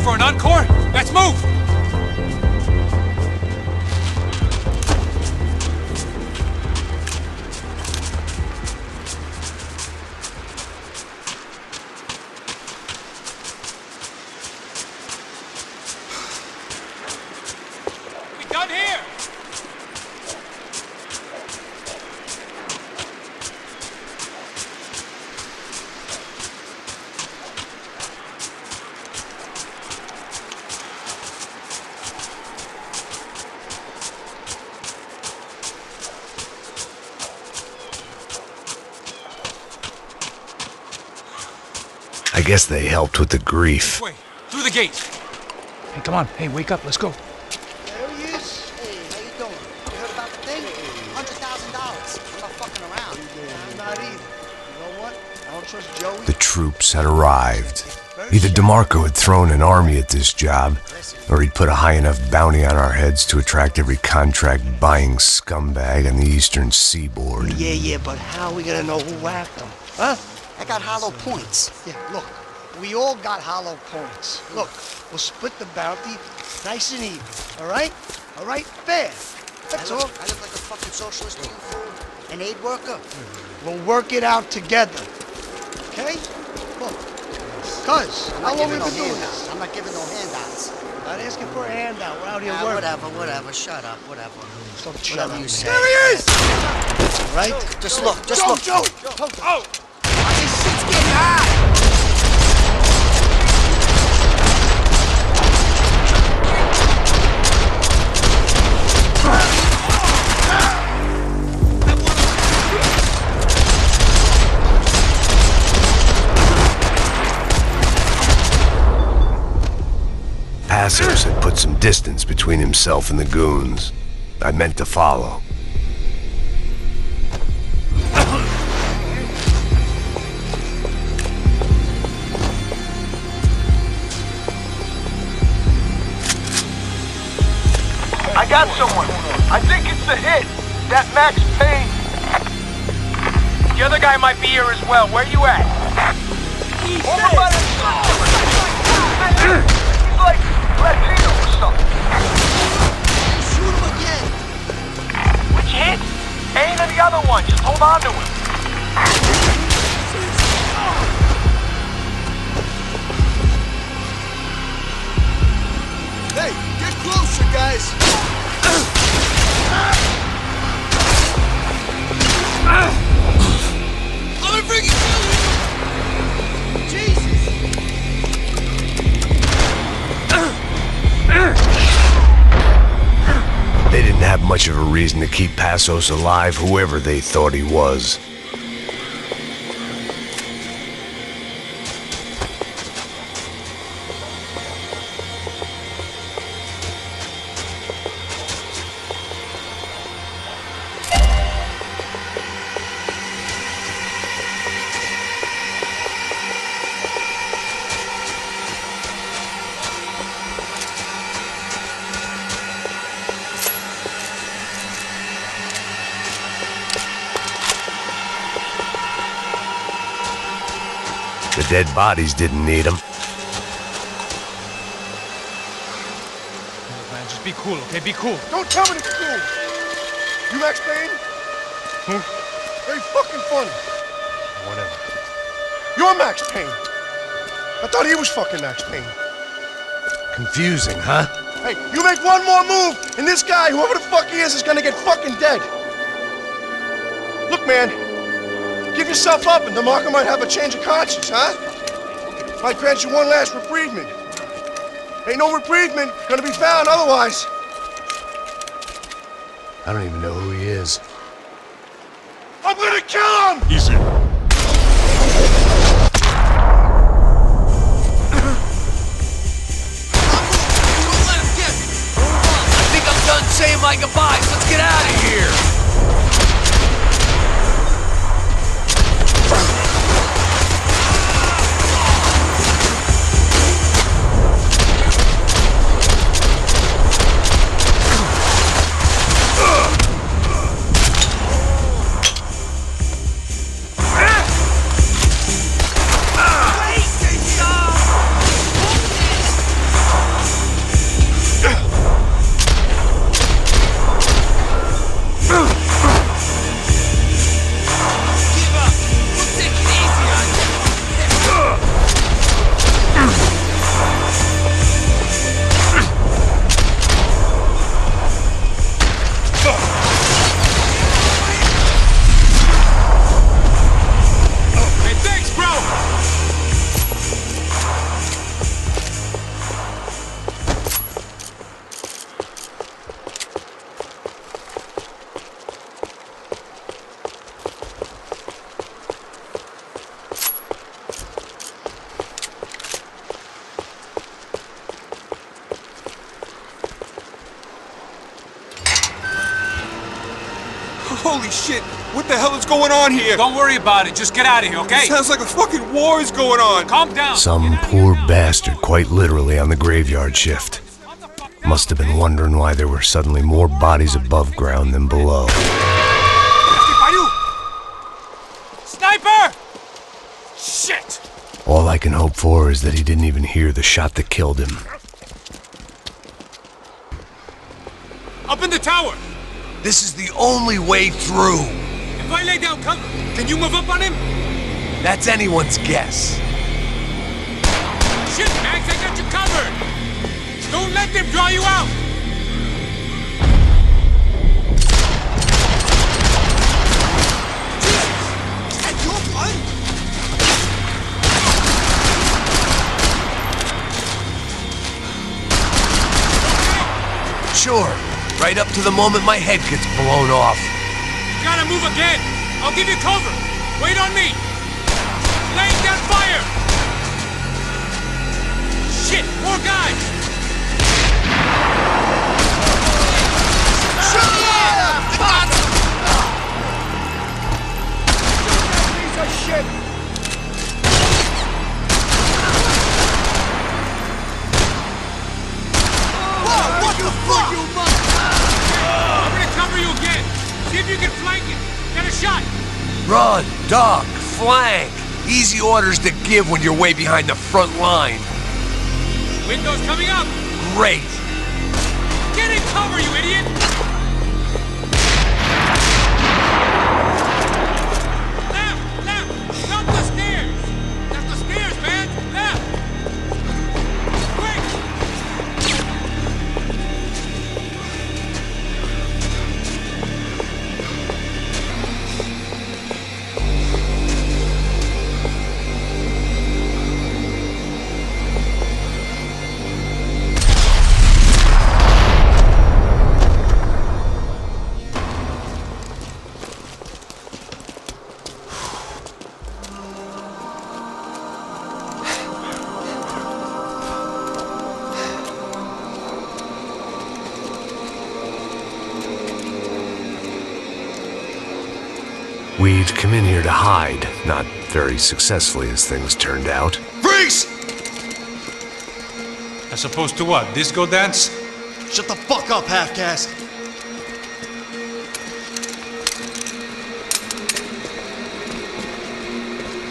For an encore? Let's move! guess they helped with the grief. Wait, through the gate. Hey, come on. Hey, wake up. Let's go. There he is. Hey, how you doing? You heard about the thing? $100,000. I'm not fucking around. I'm not either. You know what? I don't trust Joey. The troops had arrived. Either DeMarco had thrown an army at this job, or he'd put a high enough bounty on our heads to attract every contract-buying scumbag on the eastern seaboard. Yeah, but how are we gonna know who whacked him? Huh? I got hollow points. Yeah, look, we all got hollow points. Look, we'll split the bounty nice and even, all right? All right, fair. That's all. I look like a fucking socialist to you, fool. An aid worker. We'll work it out together, okay? Look. Cuz, how long have we been doing this? I'm not giving no handouts. Not asking for a handout. We're out here working. Whatever. Shut up. Whatever. Don't shut up. You say. There he is! Right? Just look. Joey! Oh! This shit's getting hot! Pasos had put some distance between himself and the goons. I meant to follow. I got someone. I think it's the hit. That Max Payne. The other guy might be here as well. Where you at? Over by the He's like Latino or something. Shoot him again. Which hit? Payne and the other one. Just hold on to him. Hey, get closer, guys. I'm freaking Jesus! They didn't have much of a reason to keep Pasos alive, whoever they thought he was. The dead bodies didn't need them. Man, just be cool, okay? Be cool. Don't tell me to be cool. You Max Payne? Who? Very fucking funny. Whatever. You're Max Payne. I thought he was fucking Max Payne. Confusing, huh? Hey, you make one more move, and this guy, whoever the fuck he is gonna get fucking dead. Look, man. Give yourself up, and DeMarco might have a change of conscience, huh? Might grant you one last reprievement. Ain't no reprievement gonna be found otherwise. I don't even know who he is. I'm gonna kill him! Easy. I think I'm done saying my goodbyes. Let's get out of here. Ugh! Holy shit! What the hell is going on here? Don't worry about it. Just get out of here, okay? It sounds like a fucking war is going on. Calm down. Some poor bastard quite literally on the graveyard shift. Must have been wondering why there were suddenly more bodies above ground than below. Sniper! Shit! All I can hope for is that he didn't even hear the shot that killed him. Up in the tower! This is the only way through. If I lay down cover, can you move up on him? That's anyone's guess. Shit, Max, I got you covered! Don't let them draw you out! Sure, right up to the moment my head gets blown off. Gotta move again! I'll give you cover! Wait on me! Laying down fire! Shit, more guys! Shut up! Fuck! Piece of shit! What the fuck, you I'm gonna cover you again! See if you can flank it! Get a shot! Run, duck, flank. Easy orders to give when you're way behind the front line. Windows coming up! Great. Get in cover, you idiot! Left! Not the stairs! That's the stairs, man! Left! Quick! We'd come in here to hide, not very successfully as things turned out. Freeze! As opposed to what? Disco dance? Shut the fuck up, half-caste.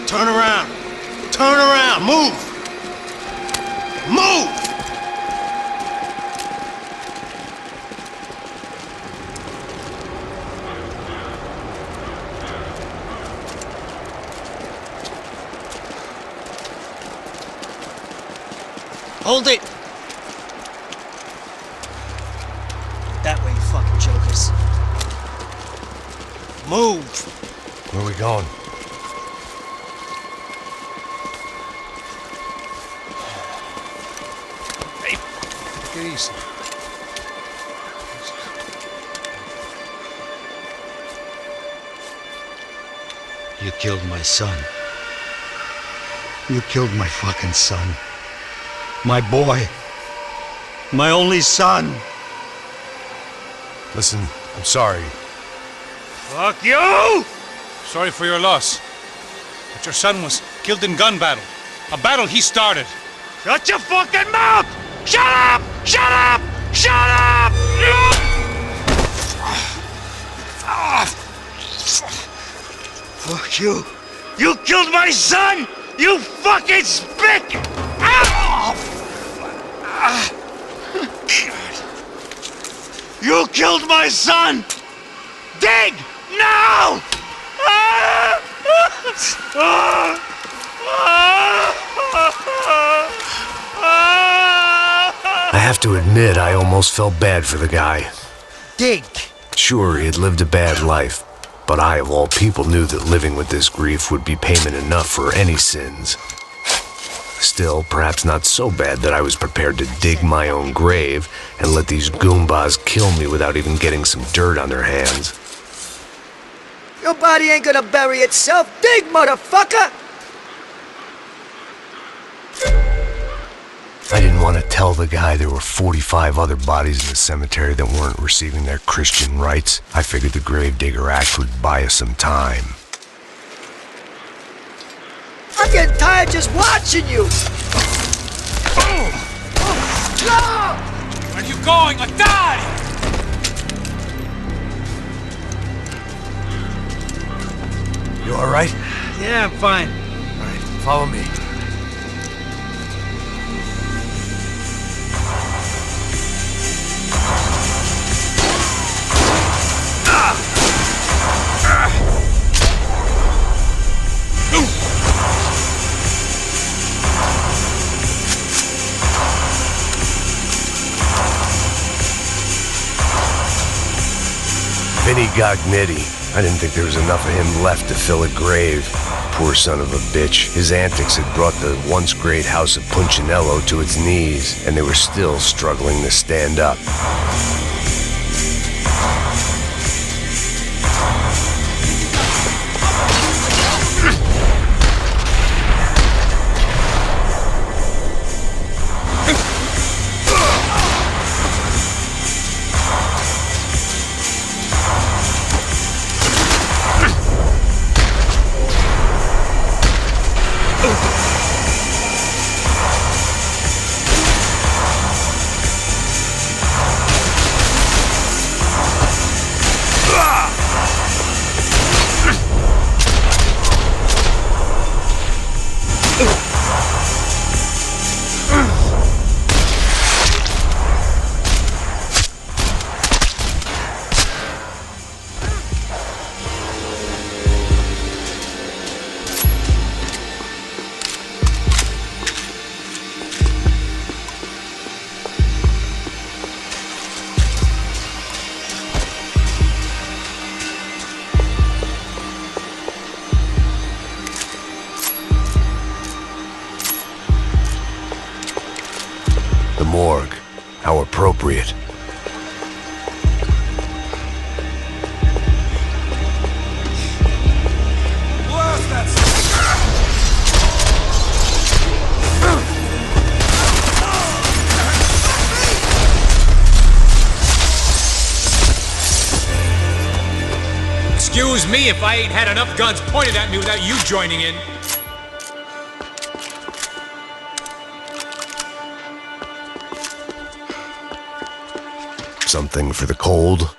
Turn around. Turn around. Move. Move! Hold it! That way, you fucking jokers. Move! Where are we going? Hey, take it easy. You killed my son. You killed my fucking son. My boy. My only son. Listen, I'm sorry. Fuck you! Sorry for your loss. But your son was killed in gun battle. A battle he started. Shut your fucking mouth! Shut up! Shut up! Shut up! Fuck you! You killed my son! You fucking spick! You killed my son! Dig! Now! I have to admit, I almost felt bad for the guy. Dig! Sure, he had lived a bad life, but I, of all people, knew that living with this grief would be payment enough for any sins. Still, perhaps not so bad that I was prepared to dig my own grave and let these goombas kill me without even getting some dirt on their hands. Your body ain't gonna bury itself. Dig, motherfucker! I didn't want to tell the guy there were 45 other bodies in the cemetery that weren't receiving their Christian rites, I figured the Gravedigger Act would buy us some time. I'm getting tired just watching you! Where are you going? Or die! You alright? Yeah, I'm fine. Alright, follow me. Vinny Gognitti. I didn't think there was enough of him left to fill a grave. Poor son of a bitch. His antics had brought the once great house of Punchinello to its knees, and they were still struggling to stand up. Morgue. How appropriate. Excuse me if I ain't had enough guns pointed at me without you joining in. Something for the cold.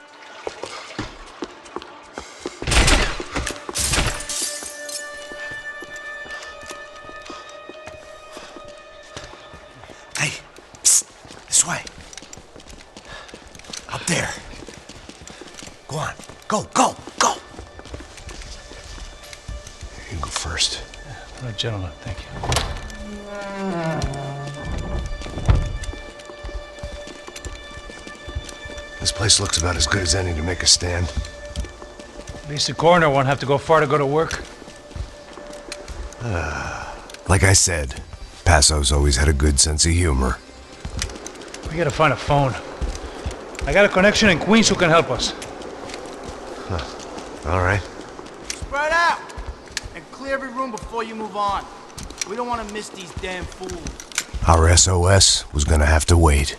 Hey, psst, this way. Up there. Go on, go, go, go. You go first. All right, gentlemen, thank you. This place looks about as good as any to make a stand. At least the coroner won't have to go far to go to work. Like I said, Pasos always had a good sense of humor. We gotta find a phone. I got a connection in Queens who can help us. All right. Spread out! And clear every room before you move on. We don't want to miss these damn fools. Our SOS was gonna have to wait.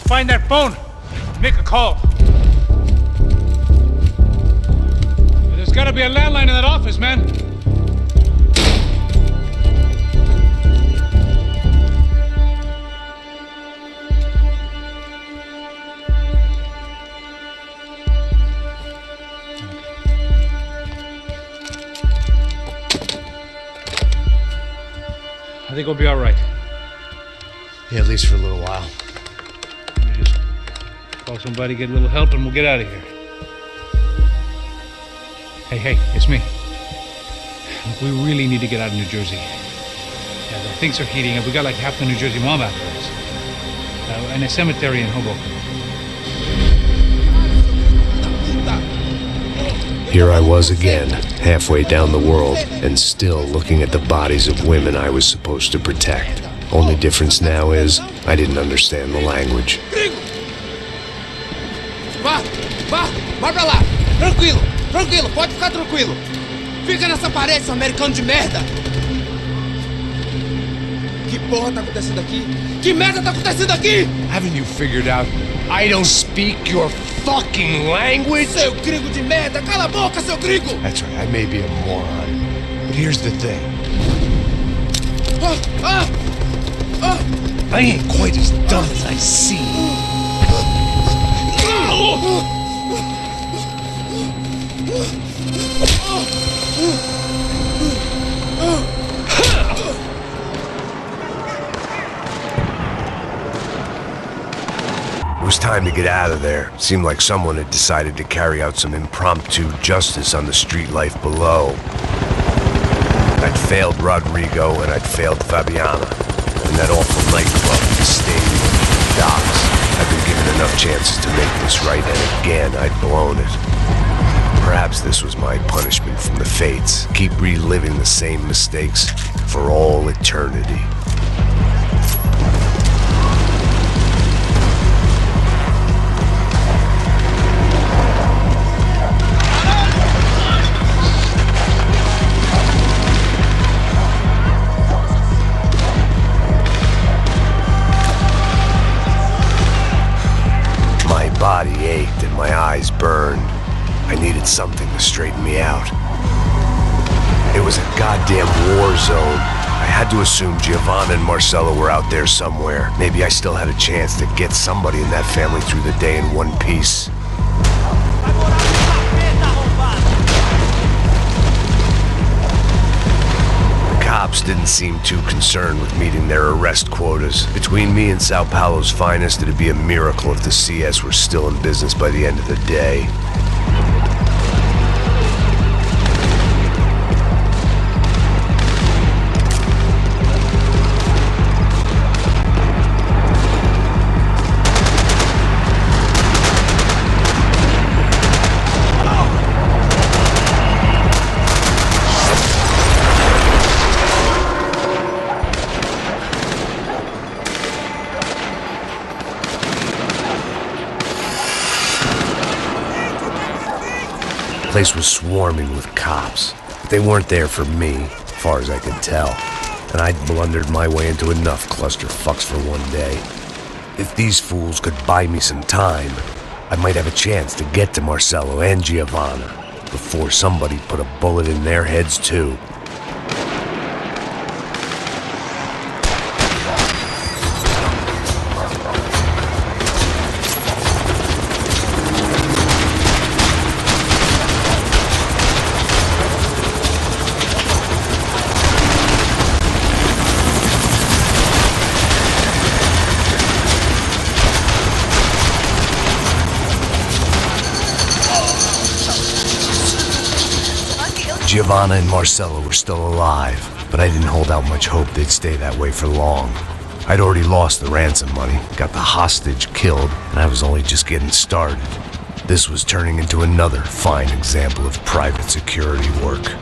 Find that phone. Make a call. be a landline in that office, man. I think we'll be all right. Yeah, at least for a little while. We just call somebody, get a little help, and we'll get out of here. Hey, it's me. Look, we really need to get out of New Jersey. Yeah, things are heating up. We got like half the New Jersey mob after us. And a cemetery in Hoboken. Here I was again, halfway down the world, and still looking at the bodies of women I was supposed to protect. Only difference now is, I didn't understand the language. Vai pra lá! Tranquilo, pode ficar tranquilo. Fica nessa parede, seu americano de merda! Que porra tá acontecendo aqui? Que merda tá acontecendo aqui? Haven't you figured out I don't speak your fucking language? Seu gringo de merda! Cala a boca, seu gringo! That's right, I may be a moron, but here's the thing. I ain't quite as dumb as I seem. It was time to get out of there. It seemed like someone had decided to carry out some impromptu justice on the street life below. I'd failed Rodrigo and I'd failed Fabiana. And that awful nightclub, the stadium, the docks. I'd been given enough chances to make this right, and again I'd blown it. Perhaps this was my punishment from the fates. Keep reliving the same mistakes for all eternity. My body ached and my eyes burned. I needed something to straighten me out. It was a goddamn war zone. I had to assume Giovanna and Marcelo were out there somewhere. Maybe I still had a chance to get somebody in that family through the day in one piece. The cops didn't seem too concerned with meeting their arrest quotas. Between me and Sao Paulo's finest, it'd be a miracle if the CS were still in business by the end of the day. The place was swarming with cops, but they weren't there for me, as far as I could tell, and I'd blundered my way into enough clusterfucks for one day. If these fools could buy me some time, I might have a chance to get to Marcelo and Giovanna before somebody put a bullet in their heads too. Giovanna and Marcelo were still alive, but I didn't hold out much hope they'd stay that way for long. I'd already lost the ransom money, got the hostage killed, and I was only just getting started. This was turning into another fine example of private security work.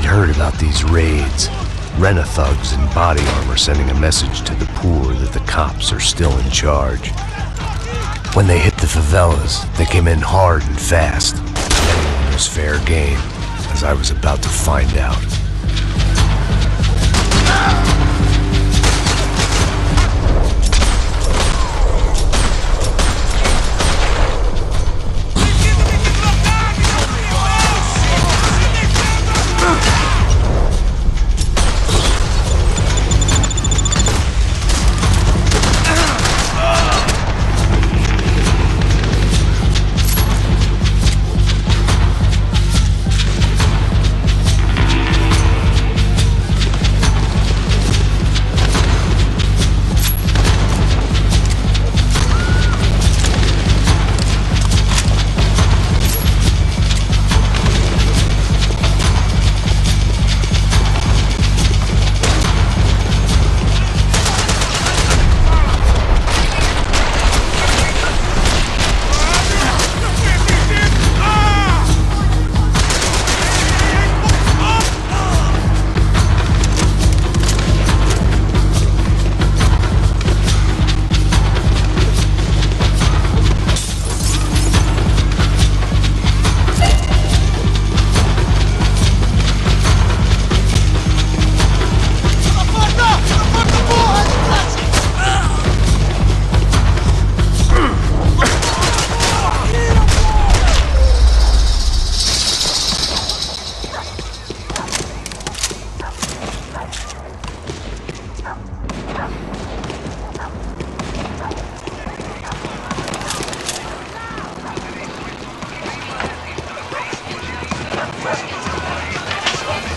Heard about these raids. Rent-a-thugs in body armor sending a message to the poor that the cops are still in charge. When they hit the favelas, they came in hard and fast. It was fair game, as I was about to find out.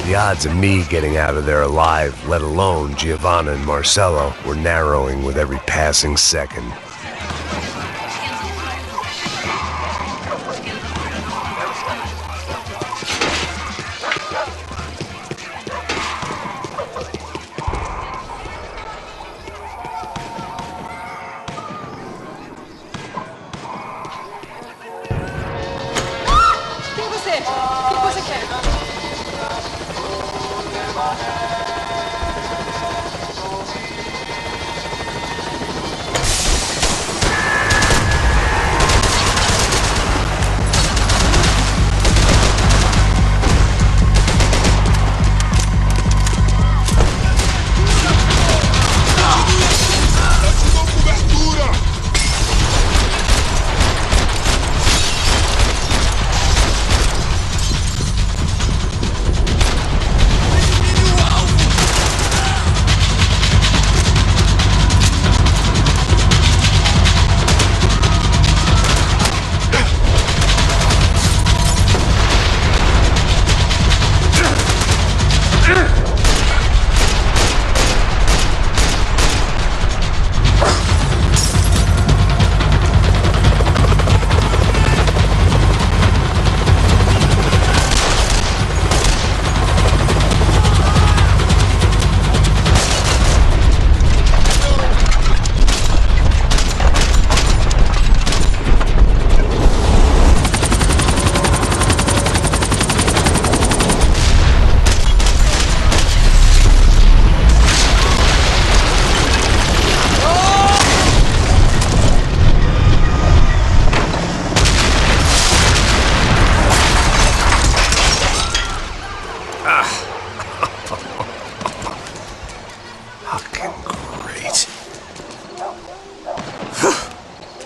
The odds of me getting out of there alive, let alone Giovanna and Marcello, were narrowing with every passing second.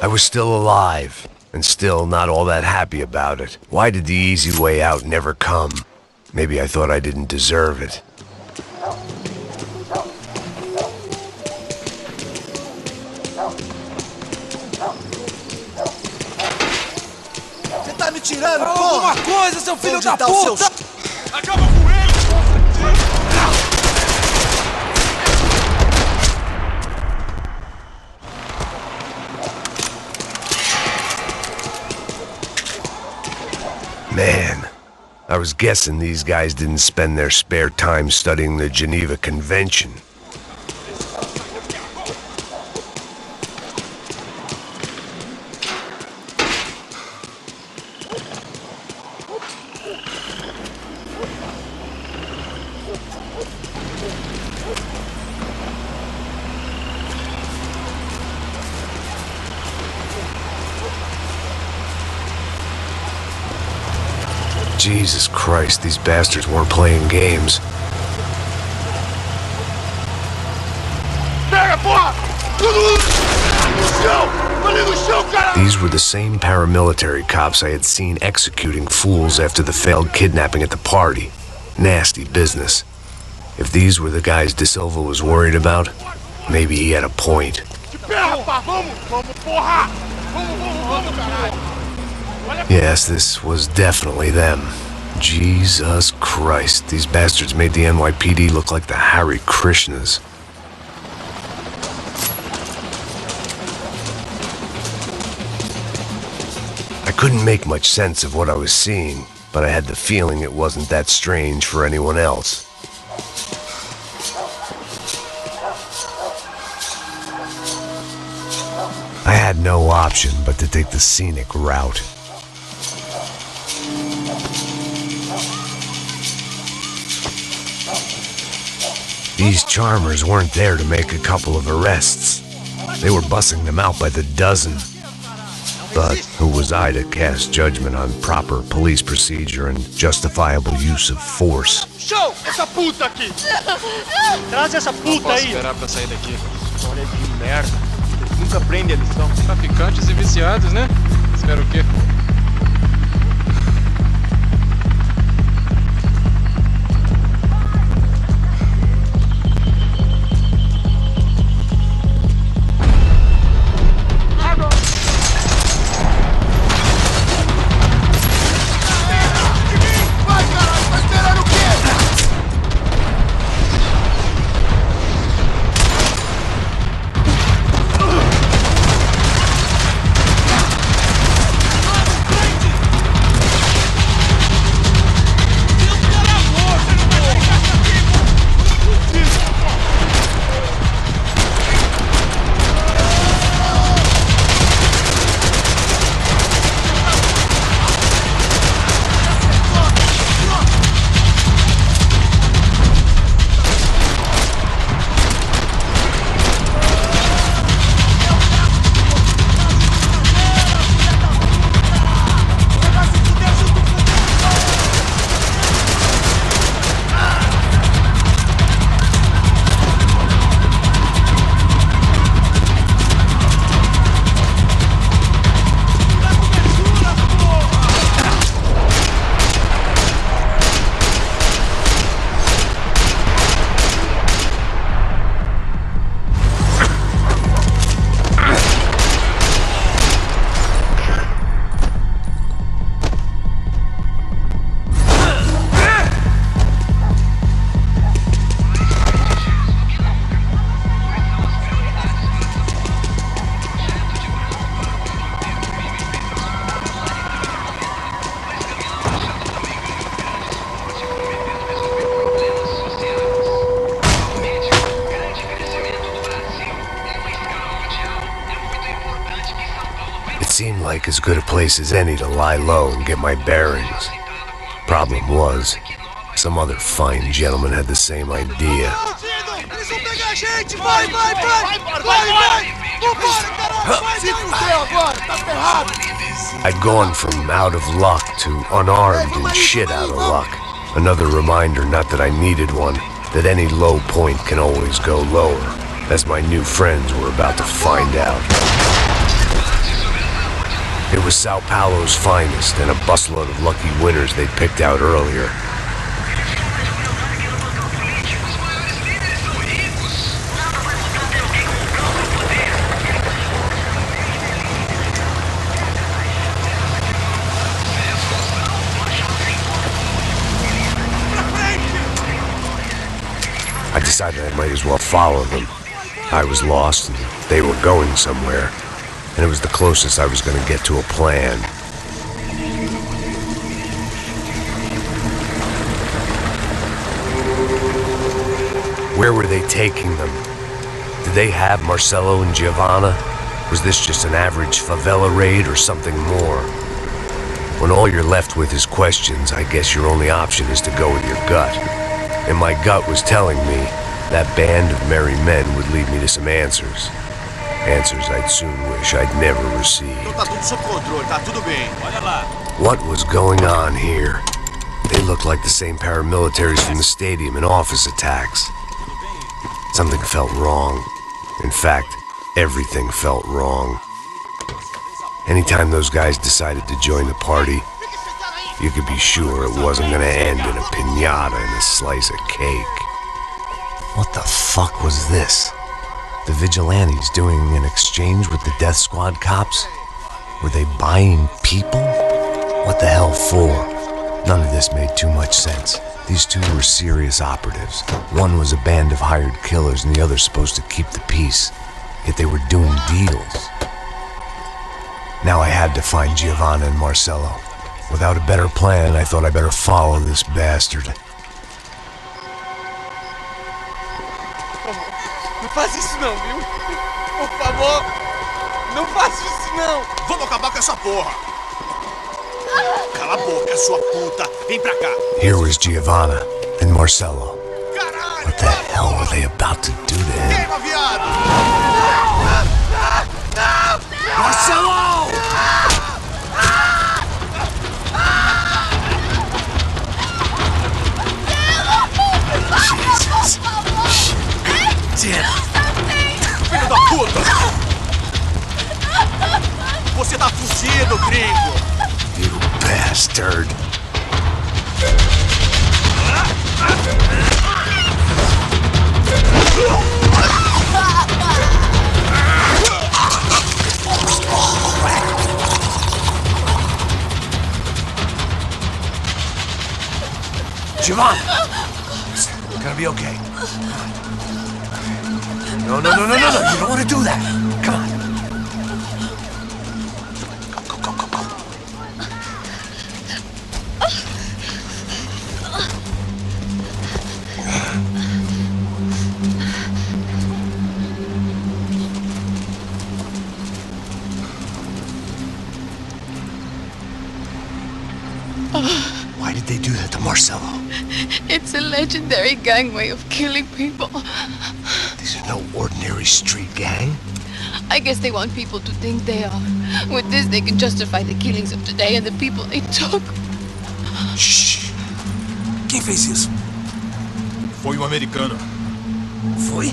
I was still alive, and still not all that happy about it. Why did the easy way out never come? Maybe I thought I didn't deserve it. Você tá me tirando, porra? Alguma coisa, seu filho da puta! Acaba com ele! Man, I was guessing these guys didn't spend their spare time studying the Geneva Convention. Jesus Christ, these bastards weren't playing games. These were the same paramilitary cops I had seen executing fools after the failed kidnapping at the party. Nasty business. If these were the guys De Silva was worried about, maybe he had a point. Yes, this was definitely them. Jesus Christ, these bastards made the NYPD look like the Hare Krishnas. I couldn't make much sense of what I was seeing, but I had the feeling it wasn't that strange for anyone else. I had no option but to take the scenic route. These charmers weren't there to make a couple of arrests. They were bussing them out by the dozen. But who was I to cast judgment on proper police procedure and justifiable use of force? Show essa puta aqui! Traz essa puta aí! Não posso esperar pra sair daqui. Olha que merda. Eles nunca prendem a lição. Traficantes e viciados, né? Espera o quê? Seemed like as good a place as any to lie low and get my bearings. Problem was, some other fine gentleman had the same idea. I'd gone from out of luck to unarmed and shit out of luck. Another reminder, not that I needed one, that any low point can always go lower, as my new friends were about to find out. It was São Paulo's finest and a busload of lucky winners they'd picked out earlier. I decided I might as well follow them. I was lost and they were going somewhere. And it was the closest I was going to get to a plan. Where were they taking them? Did they have Marcelo and Giovanna? Was this just an average favela raid or something more? When all you're left with is questions, I guess your only option is to go with your gut. And my gut was telling me that band of merry men would lead me to some answers. Answers I'd soon wish I'd never received. Tá tudo sob controle, tá tudo bem. Olha lá. What was going on here? They looked like the same paramilitaries from the stadium and office attacks. Something felt wrong. In fact, everything felt wrong. Anytime those guys decided to join the party, you could be sure it wasn't gonna end in a piñata and a slice of cake. What the fuck was this? The vigilantes doing an exchange with the death squad cops? Were they buying people? What the hell for? None of this made too much sense. These two were serious operatives. One was a band of hired killers and the other supposed to keep the peace. Yet they were doing deals. Now I had to find Giovanna and Marcello. Without a better plan, I thought I better follow this bastard. Não faz isso não, viu? Por favor, não faça isso não. Vamos acabar com essa porra. Cala a boca, sua puta. Vem pra cá. Here was Giovanna and Marcello. What the hell were they about to do to him? Queima, viado! Marcello! Jesus. Shit. Filho da puta! Você tá fugido, gringo! You bastard! Giovanna! It's gonna be okay. No, you don't want to do that. Come on. Go. Why did they do that to Marcello? It's a legendary gang way of killing people. These are no ordinary street gang. I guess they want people to think they are. With this, they can justify the killings of today and the people they took. Shh. Quem fez isso? Foi um americano. Foi?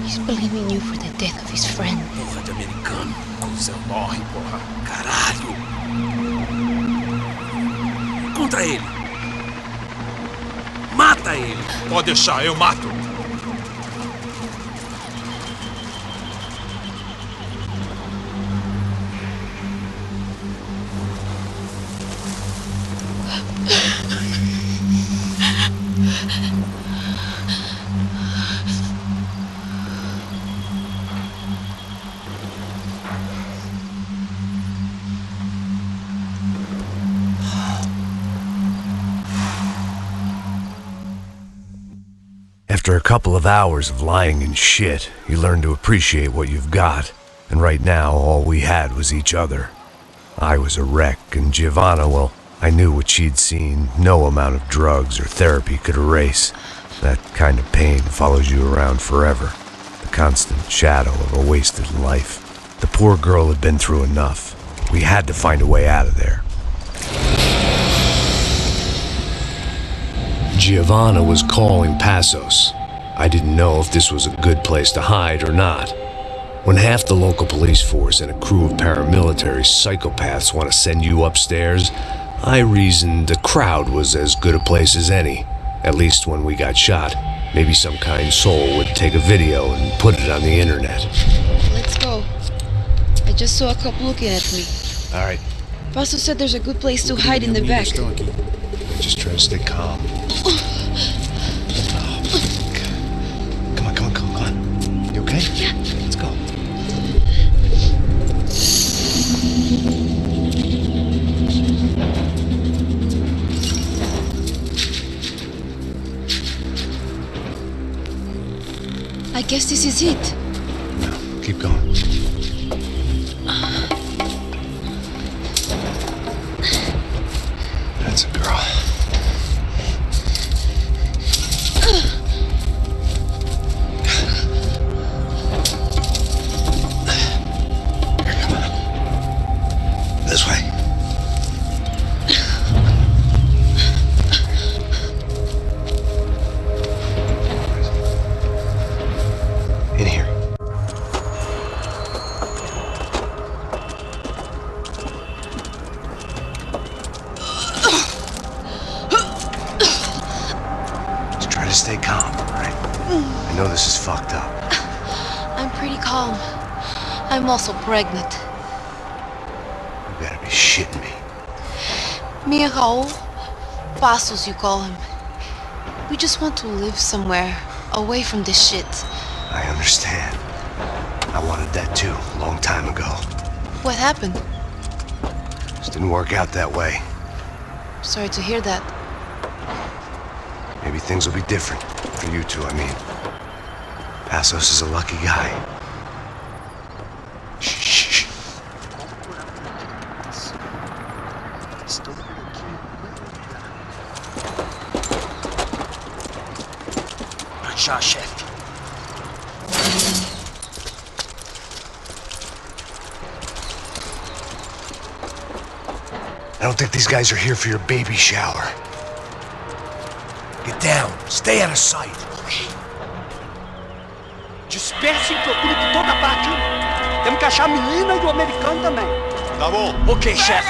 He's blaming you for the death of his friend. Porra de americano. Coisa morre, porra. Caralho. Contra ele. Mata ele. Pode deixar, eu mato. After a couple of hours of lying and shit, you learn to appreciate what you've got. And right now, all we had was each other. I was a wreck, and Giovanna, well, I knew what she'd seen. No amount of drugs or therapy could erase. That kind of pain follows you around forever. The constant shadow of a wasted life. The poor girl had been through enough. We had to find a way out of there. Giovanna was calling Pasos. I didn't know if this was a good place to hide or not. When half the local police force and a crew of paramilitary psychopaths want to send you upstairs, I reasoned a crowd was as good a place as any. At least when we got shot, maybe some kind soul would take a video and put it on the internet. Let's go. I just saw a couple looking at me. All right. Pasos said there's a good place to hide in the back. Just try to stay calm. Come on. You okay? Yeah. Let's go. I guess this is it. No, keep going. That's a girl. This way. know this is fucked up. I'm pretty calm. I'm also pregnant. You gotta be shitting me. Me and Raul, Pasos you call him. We just want to live somewhere, away from this shit. I understand. I wanted that too, a long time ago. What happened? Just didn't work out that way. Sorry to hear that. Maybe things will be different. For you two, I mean. Pasos is a lucky guy. Shh. Já, chefe. I don't think these guys are here for your baby shower. Get down. Stay out of sight. Disperse e procure por toda parte. Temos que achar a menina e o americano também. Tá bom. Ok, chefe.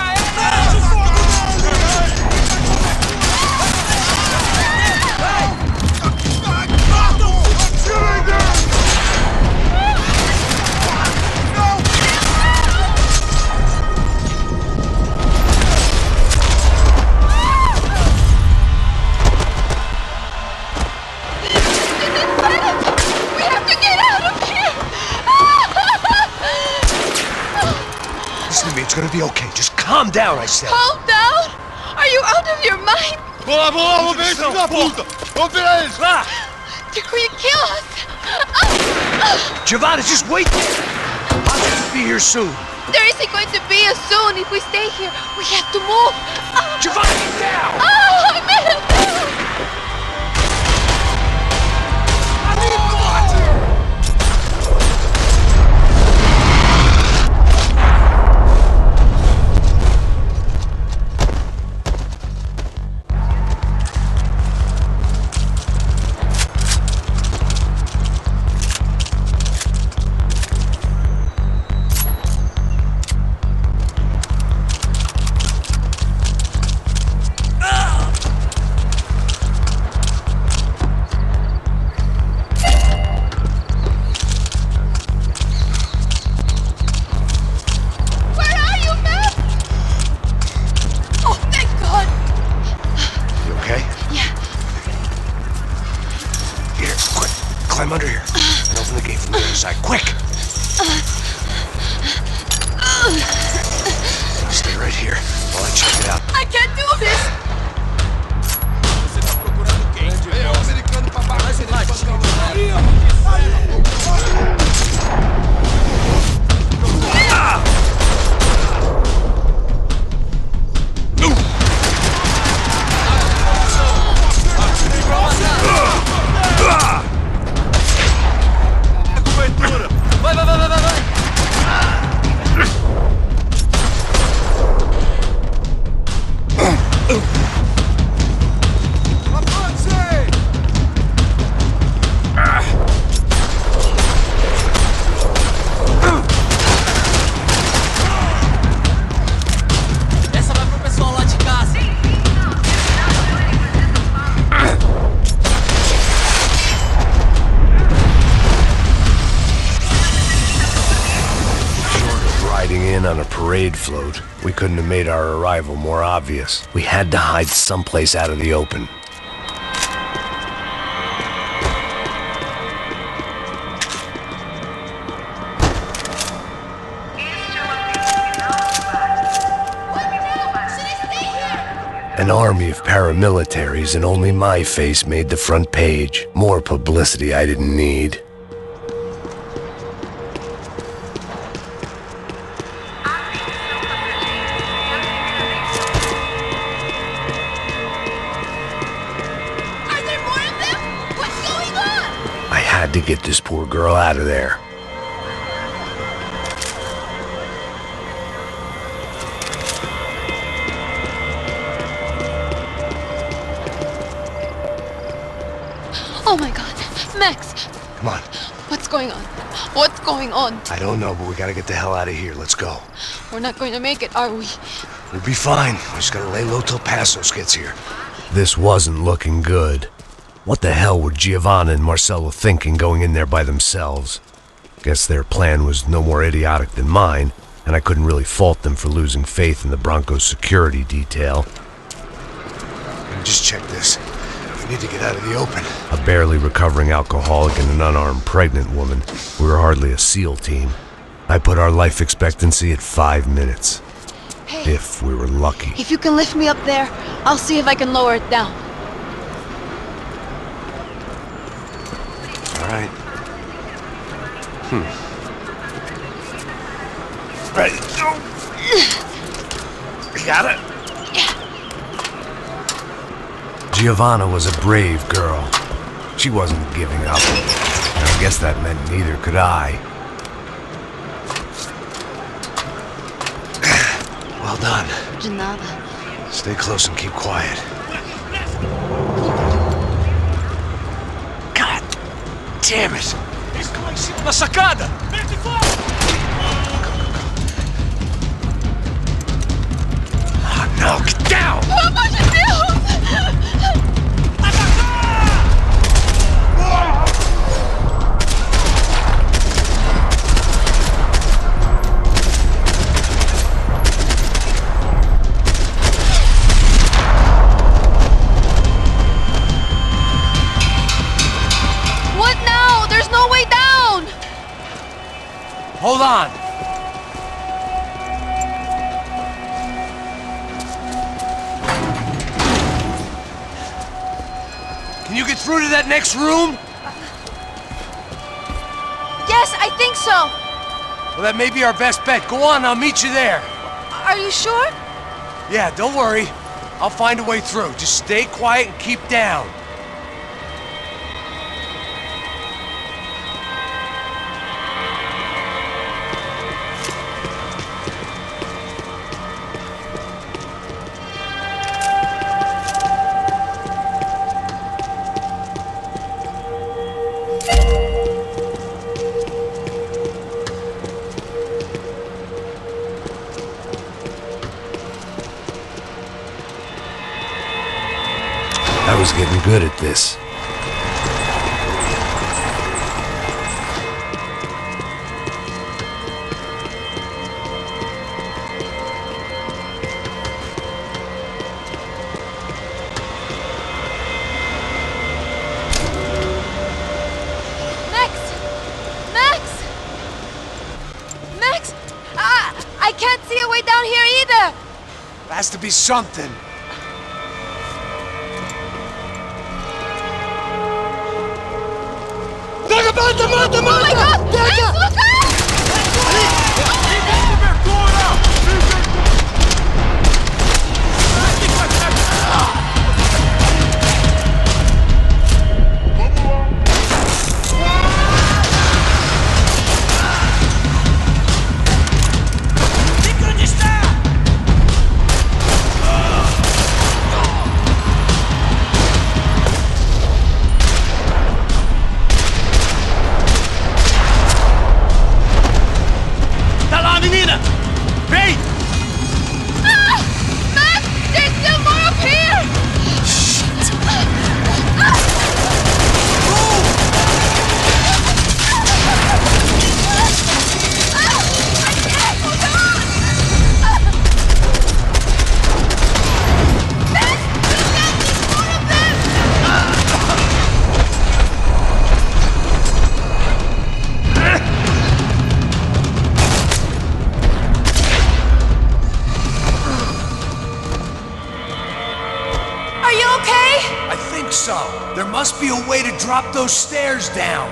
It's gonna be okay. Just calm down, I said. Calm down? Are you out of your mind? Vamos ver esse filho da puta! Vamos virar eles! Lá! They're going to kill us! Giovanna, just wait! I'll just be here soon. There isn't going to be a soon if we stay here. We have to move. Giovanna, get down! Oh, man! Climb under here and open the gate from the other side. Quick! Stay right here while I check it out. I can't do this! Você tá procurando quem? É o americano pra baixo. On a parade float, we couldn't have made our arrival more obvious. We had to hide someplace out of the open. An army of paramilitaries and only my face made the front page. More publicity I didn't need. Had to get this poor girl out of there. Oh my God, Max! Come on. What's going on? What's going on? I don't know, but we gotta get the hell out of here. Let's go. We're not going to make it, are we? We'll be fine. We just gotta lay low till Pasos gets here. This wasn't looking good. What the hell were Giovanna and Marcello thinking going in there by themselves? Guess their plan was no more idiotic than mine, and I couldn't really fault them for losing faith in the Broncos security detail. Just check this. We need to get out of the open. A barely recovering alcoholic and an unarmed pregnant woman. We were hardly a SEAL team. I put our life expectancy at 5 minutes. Hey, if we were lucky. if you can lift me up there, I'll see if I can lower it down. All right. Ready? You got it? Giovanna was a brave girl. She wasn't giving up. And I guess that meant neither could I. Well done. De nada. Stay close and keep quiet. God damn it! Na sacada! Oh no, get down! Pelo amor de Deus! What now? There's no way down! Hold on. Can you get through to that next room? Yes, I think so. Well, that may be our best bet. Go on, I'll meet you there. Are you sure? Yeah, don't worry. I'll find a way through. Just stay quiet and keep down. I was getting good at this. Max! I can't see a way down here either! Has to be something. Mata, mata, mata! Oh my God! Max, look out! There must be a way to drop those stairs down.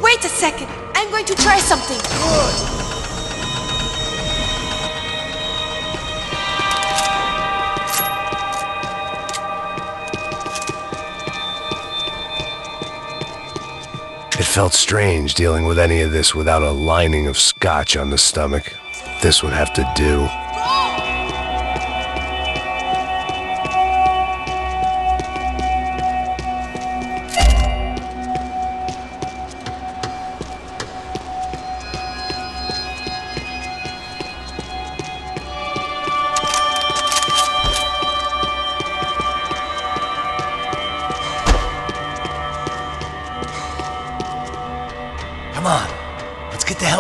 Wait a second. I'm going to try something. Good. It felt strange dealing with any of this without a lining of scotch on the stomach. This would have to do.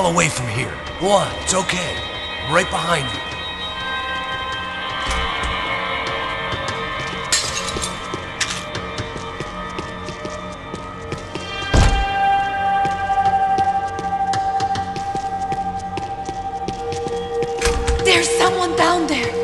hell away from here. Go on, it's okay. I'm right behind you. There's someone down there.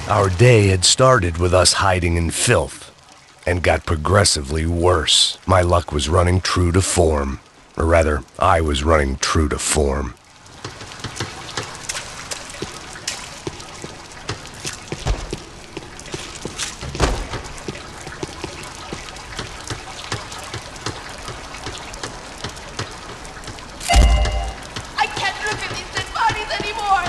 Our day had started with us hiding in filth, and got progressively worse. My luck was running true to form. Or rather, I was running true to form. I can't look at these dead bodies anymore!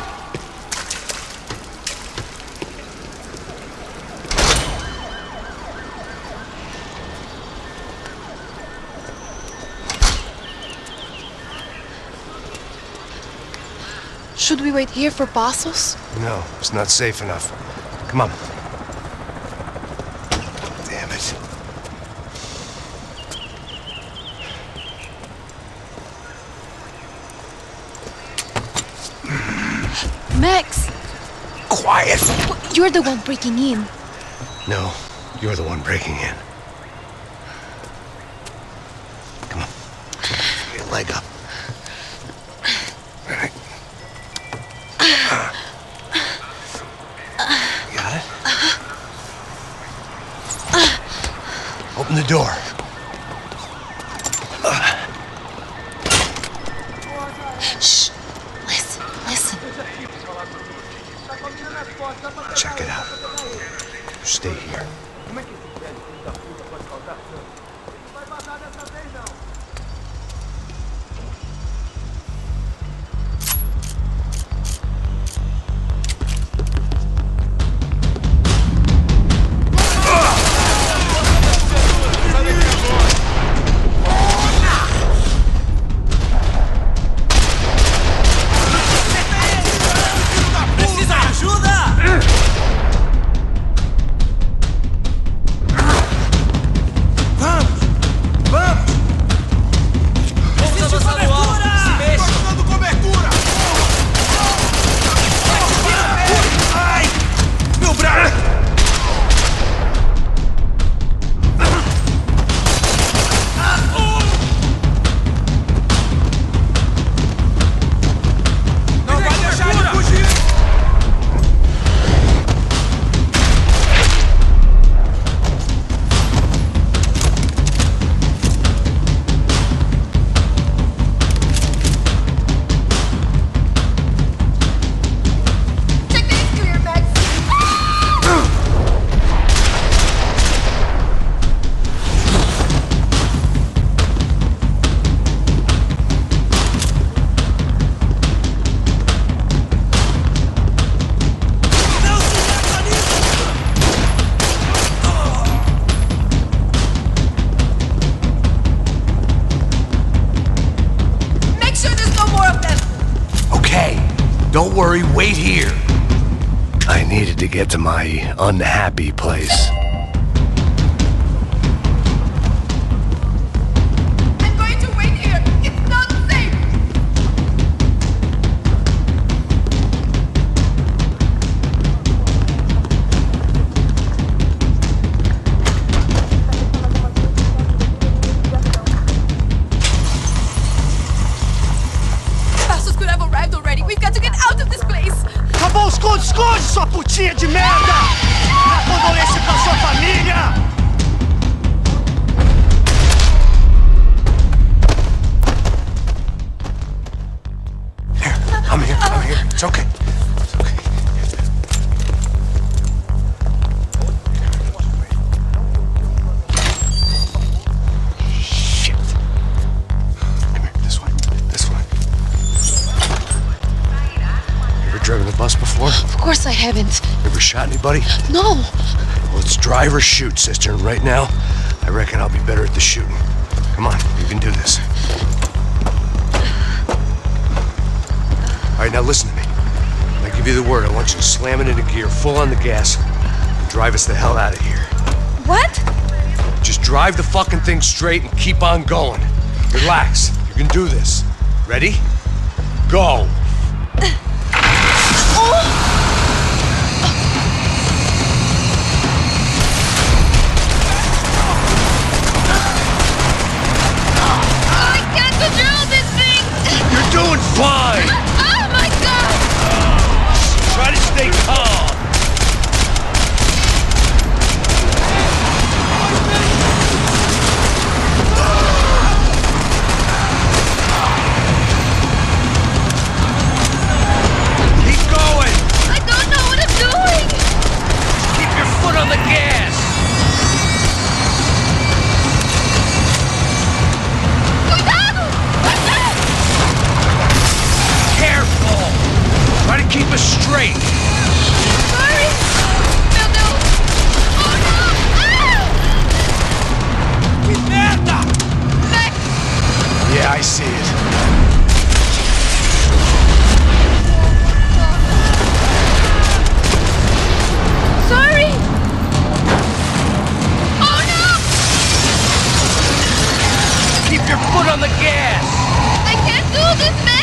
Should we wait here for Pasos? No, it's not safe enough. Come on. Damn it. Max! Quiet! You're the one breaking in. No, you're the one breaking in. Come on. Get a leg up. Right. Got it? Open the door. Shh. Listen, listen. Check it out. Stay here. Don't worry, wait here. I needed to get to my unhappy place. I'm going to wait here. It's not safe. Pasos could have arrived already. We've got to get out of this place. Tá bom, esconde, esconde, sua putinha de merda! Minha condolência pra sua família! here. It's okay. It's okay. Shit. Come here, this way. This way. You ever driven a bus before? Of course I haven't. Ever shot anybody? No. Well, it's drive or shoot, sister. And right now, I reckon I'll be better at the shooting. Come on, you can do this. All right, now listen to me. When I give you the word, I want you to slam it into gear, full on the gas, and drive us the hell out of here. What? Just drive the fucking thing straight and keep on going. Relax. You can do this. Ready? Go. You're doing fine! Oh my God! Try to stay calm! Keep going! I don't know what I'm doing! Just keep your foot on the gas! Careful! Try to keep us straight! Sorry! Meu Deus! Oh no! Que merda! Max! Yeah, I see it. Sorry! Oh no! Keep your foot on the gas! I can't do this, Max!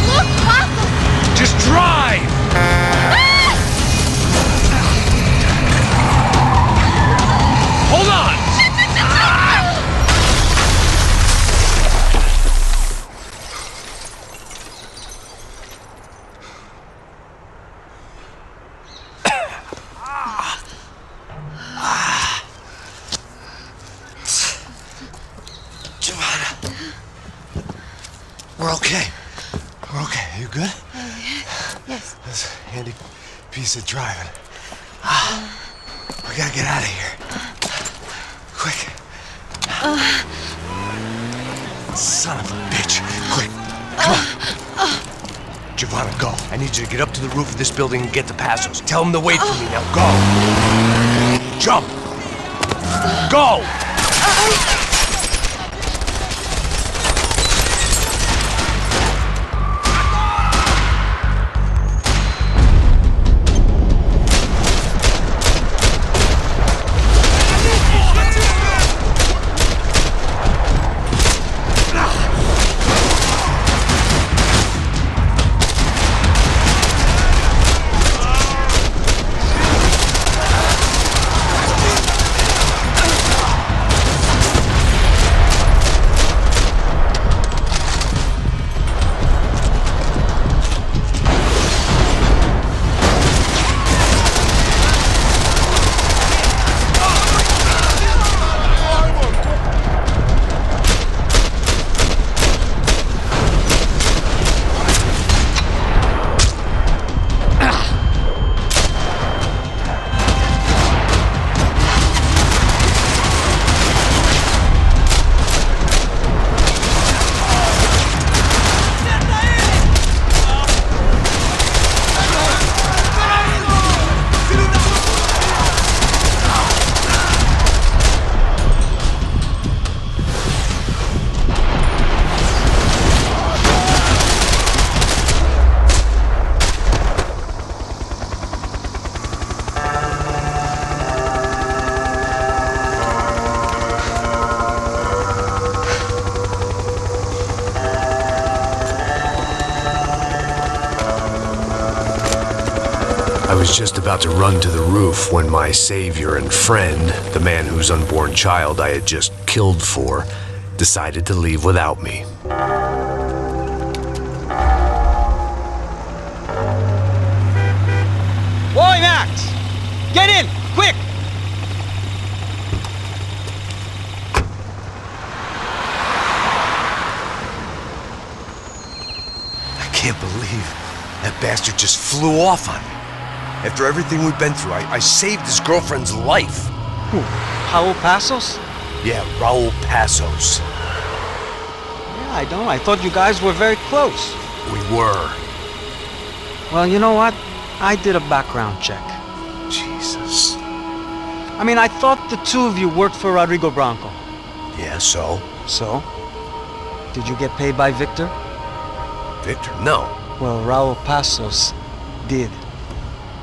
Look, Pasos! Just drive! Hold on! Giovanna. We're okay. We're okay. You good? Yes. That's a handy piece of driving. We gotta get out of here. Quick. Son of a bitch. Quick. Come on. Giovanna, go. I need you to get up to the roof of this building and get to Pasos. Tell them to wait for me. Now go. Jump. Go. I was just about to run to the roof when my savior and friend, the man whose unborn child I had just killed for, decided to leave without me. Boy, Max! Get in! Quick! I can't believe that bastard just flew off on me. After everything we've been through, I saved his girlfriend's life. Who? Raul Pasos? Yeah, Raul Pasos. Yeah, I don't know. I thought you guys were very close. We were. Well, you know what? I did a background check. Jesus. I mean, I thought the two of you worked for Rodrigo Branco. Yeah, so? So? Did you get paid by Victor? Victor? No. Well, Raul Pasos did.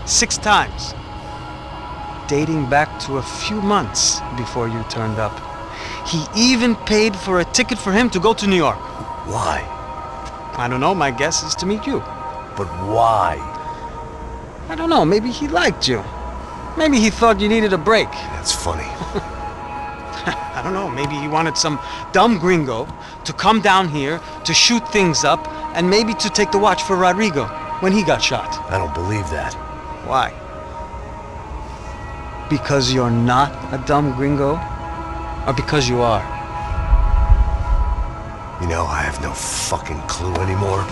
6 times. Dating back to a few months before you turned up. He even paid for a ticket for him to go to New York. Why? I don't know, my guess is to meet you. But why? I don't know, maybe he liked you. Maybe he thought you needed a break. That's funny. I don't know, maybe he wanted some dumb gringo to come down here to shoot things up and maybe to take the watch for Rodrigo when he got shot. I don't believe that. Why? Because you're not a dumb gringo? Or because you are? You know, I have no fucking clue anymore.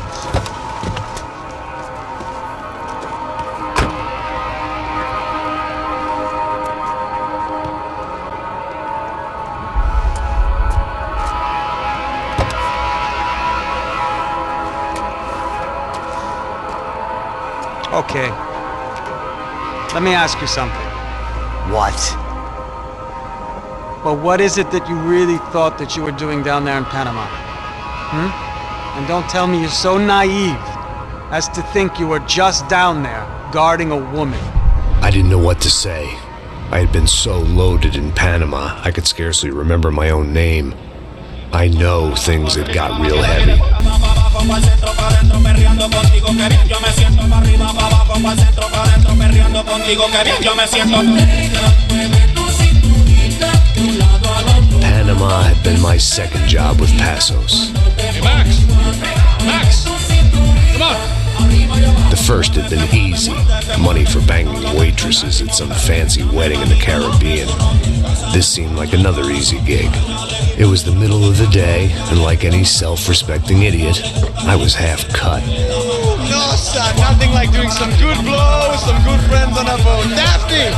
Okay. Let me ask you something. What? Well, what is it that you really thought that you were doing down there in Panama? And don't tell me you're so naive as to think you were just down there guarding a woman. I didn't know what to say. I had been so loaded in Panama, I could scarcely remember my own name. I know things had got real heavy. Panama had been my second job with Pasos. Hey, Max! Max! Come on! The first had been easy. Money for banging waitresses at some fancy wedding in the Caribbean. This seemed like another easy gig. It was the middle of the day, and like any self-respecting idiot, I was half cut. No, son, nothing like doing some good blows, some good friends on a boat. Daphne!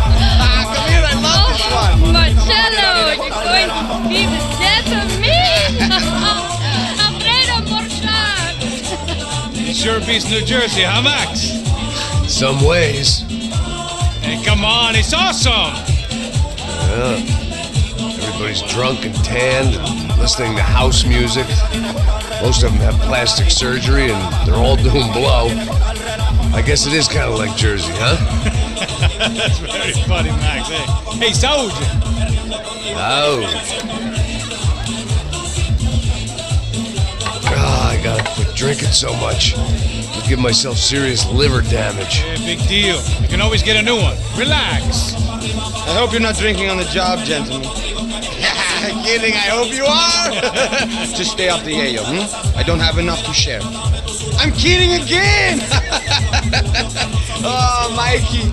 Come here, I love this one. Marcello, you're going to be the death of me? Alfredo Borchardt. It sure beats New Jersey, huh, Max? Some ways. Hey, come on, it's awesome! Yeah. Everybody's drunk and tanned and listening to house music. Most of them have plastic surgery and they're all doing blow. I guess it is kind of like Jersey, huh? That's very funny, Max. Hey, Saúde! I gotta quit drinking so much. I'll give myself serious liver damage. Yeah, big deal. You can always get a new one. Relax. I hope you're not drinking on the job, gentlemen. Kidding, I hope you are. Just stay off the yayo, I don't have enough to share. I'm kidding again! Oh, Mikey,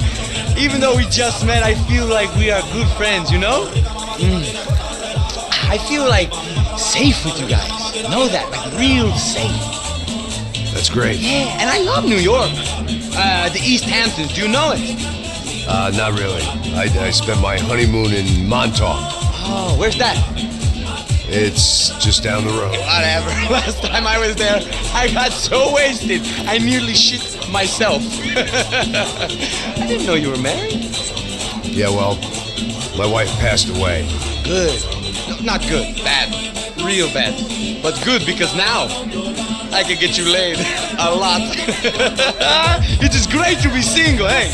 even though we just met, I feel like we are good friends, you know? I feel like safe with you guys. Know that, like real safe. That's great. Yeah, and I love New York. The East Hamptons, do you know it? Not really. I spent my honeymoon in Montauk. Oh, where's that? It's just down the road. Whatever. Last time I was there, I got so wasted, I nearly shit myself. I didn't know you were married. Yeah, well, my wife passed away. Good. No, not good. Bad. Real bad. But good because now I can get you laid a lot. It is great to be single, hey?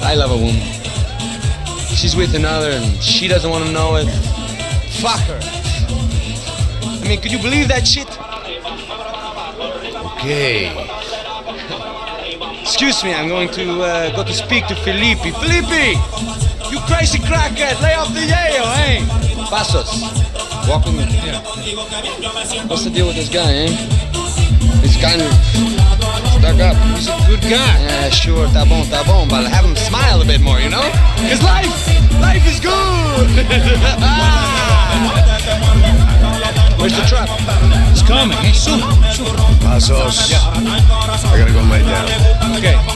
I love a woman. She's with another and she doesn't want to know it. Fuck her. I mean, could you believe that shit? Okay. Excuse me, I'm going to go to speak to Felipe. Felipe! You crazy crackhead, lay off the yayo, hey? Pasos, Walk with me. Yeah. What's the deal with this guy, eh? He's kind of stuck up. He's a good guy. Yeah, sure, tá bom, but have him smile a bit more, you know? Cause life is good! Where's the truck? It's coming, eh? Soon. Pasos. Yeah. I gotta go lay down. Okay.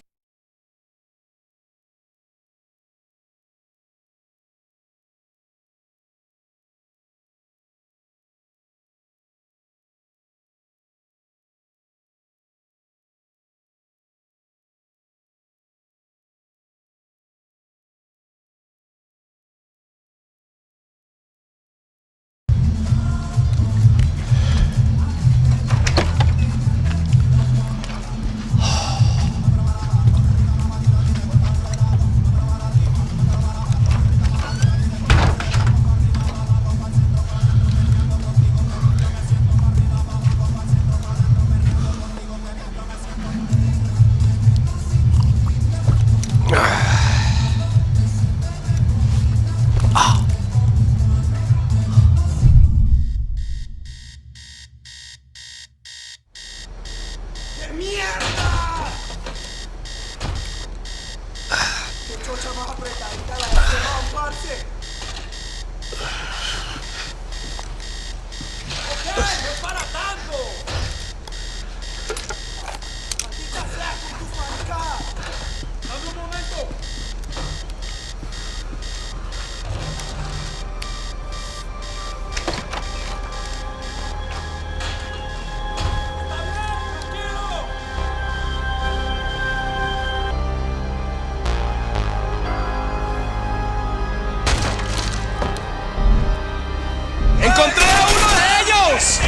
¡Encontré a uno de ellos!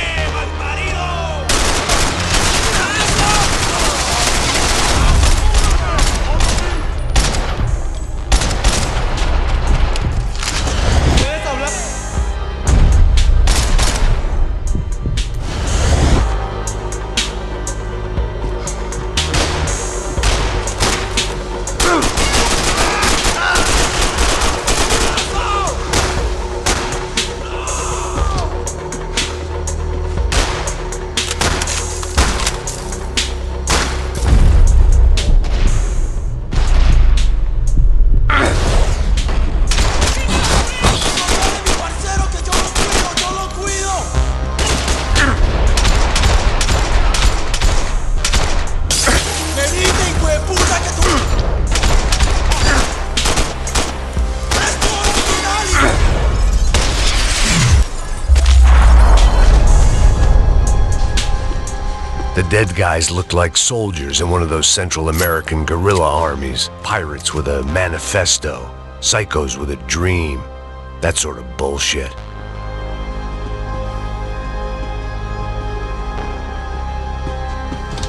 ¿Puedes hablar? The dead guys looked like soldiers in one of those Central American guerrilla armies. Pirates with a manifesto. Psychos with a dream. That sort of bullshit.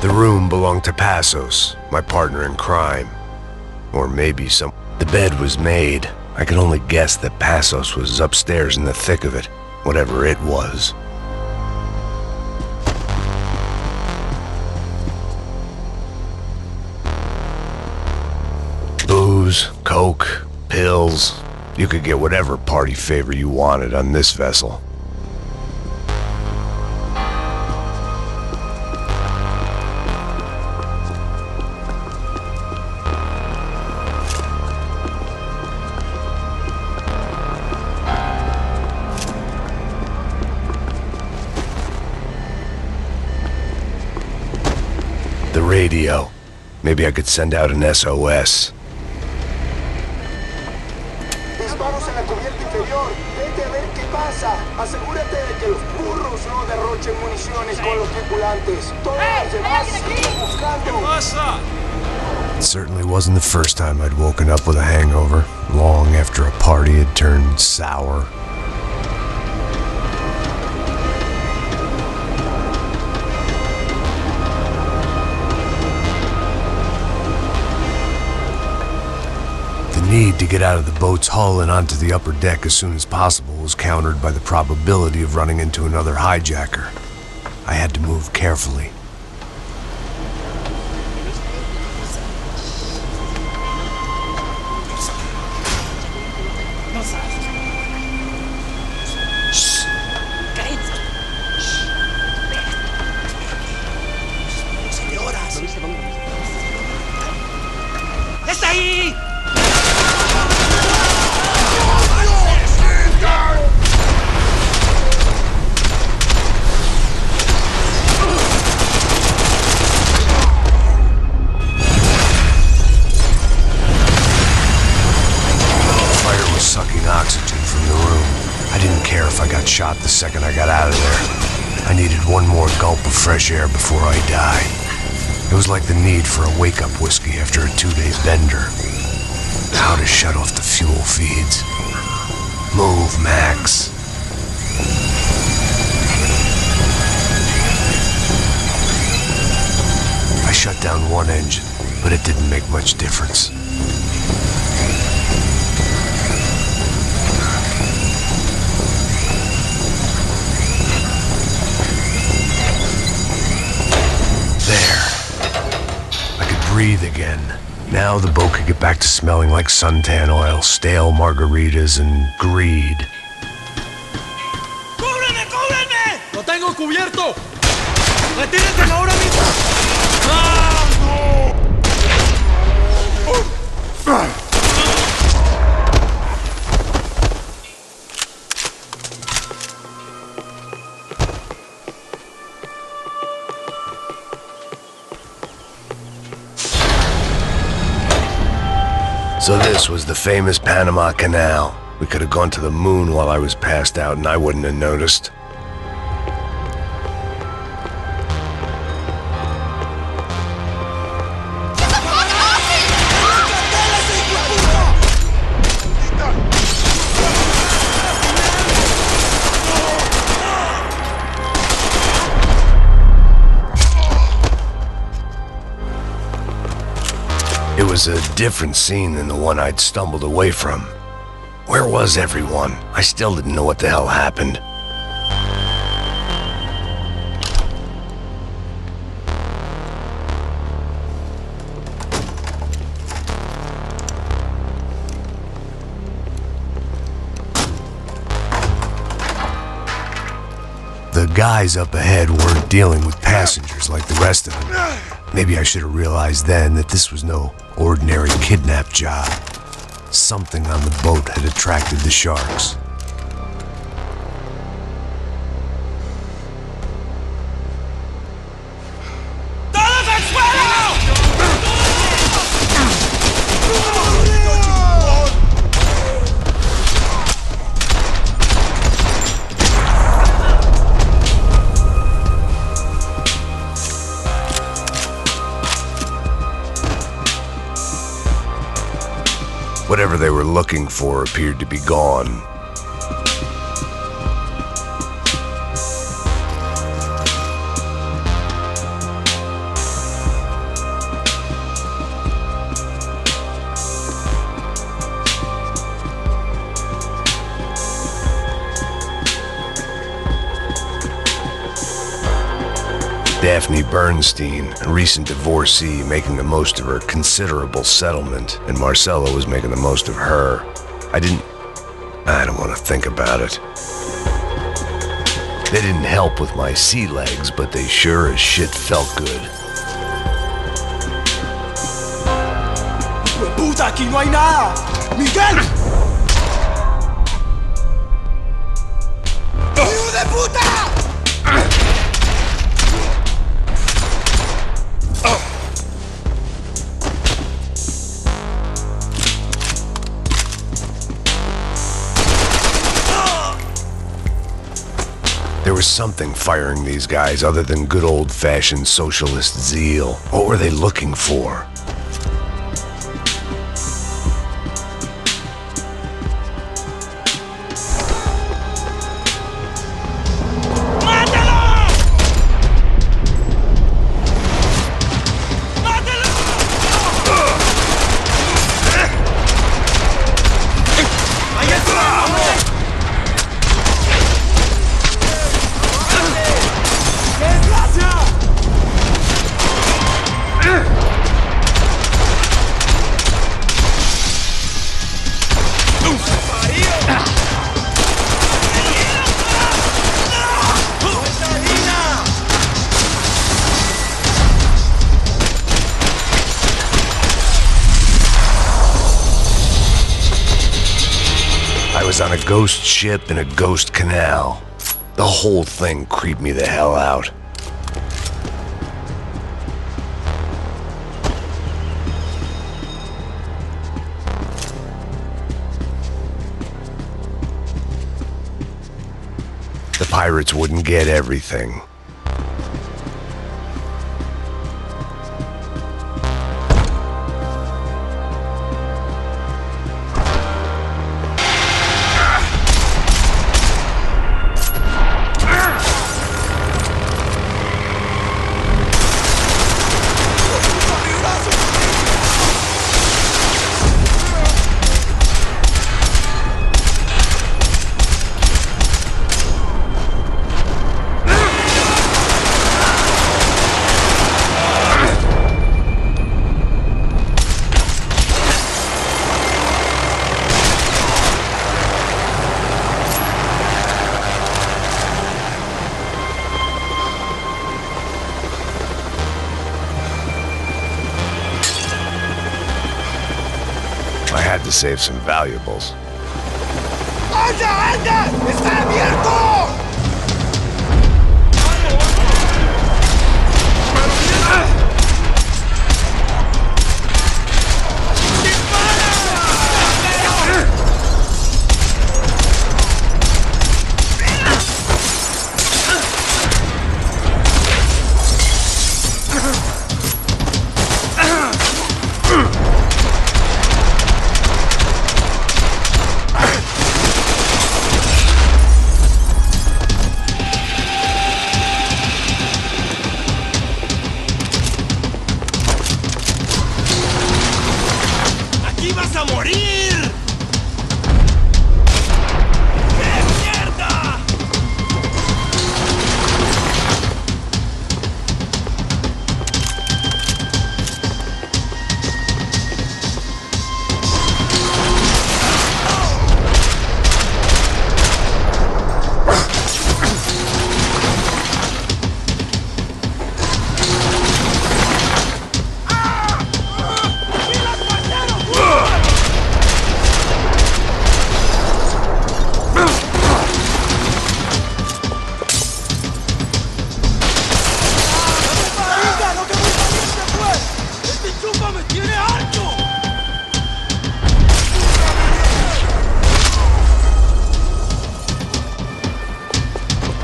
The room belonged to Pasos, my partner in crime. Or maybe some... The bed was made. I could only guess that Pasos was upstairs in the thick of it, whatever it was. Booze, coke, pills. You could get whatever party favor you wanted on this vessel. The radio. Maybe I could send out an SOS. Disparos en la cubierta inferior. Vete a ver qué pasa. Asegúrate de que los burros no derrochen municiones con los tripulantes. Todos los demás siguen buscando. It certainly wasn't the first time I'd woken up with a hangover, long after a party had turned sour. The need to get out of the boat's hull and onto the upper deck as soon as possible was countered by the probability of running into another hijacker. I had to move carefully. I needed one more gulp of fresh air before I died. It was like the need for a wake-up whiskey after a 2-day bender. How to shut off the fuel feeds. Move, Max. I shut down one engine, but it didn't make much difference. Breathe again. Now the boat could get back to smelling like suntan oil, stale margaritas, and greed. ¡Cúbreme, cúbreme! ¡Lo tengo cubierto! ¡Retírense ahora mismo! ¡Ah, no! So this was the famous Panama Canal. We could have gone to the moon while I was passed out and I wouldn't have noticed. It was a different scene than the one I'd stumbled away from. Where was everyone? I still didn't know what the hell happened. The guys up ahead weren't dealing with passengers like the rest of them. Maybe I should have realized then that this was no ordinary kidnap job. Something on the boat had attracted the sharks. Whatever they were looking for appeared to be gone. Daphne Bernstein, a recent divorcee, making the most of her considerable settlement, and Marcella was making the most of her. I don't want to think about it. They didn't help with my sea legs, but they sure as shit felt good. ¡Puta, aquí no hay nada! ¡Miguel! ¡Hijo de puta! There was something firing these guys other than good old-fashioned socialist zeal. What were they looking for? On a ghost ship in a ghost canal. The whole thing creeped me the hell out. The pirates wouldn't get everything. I had to save some valuables. ¡Anda, anda! ¡Está abierto!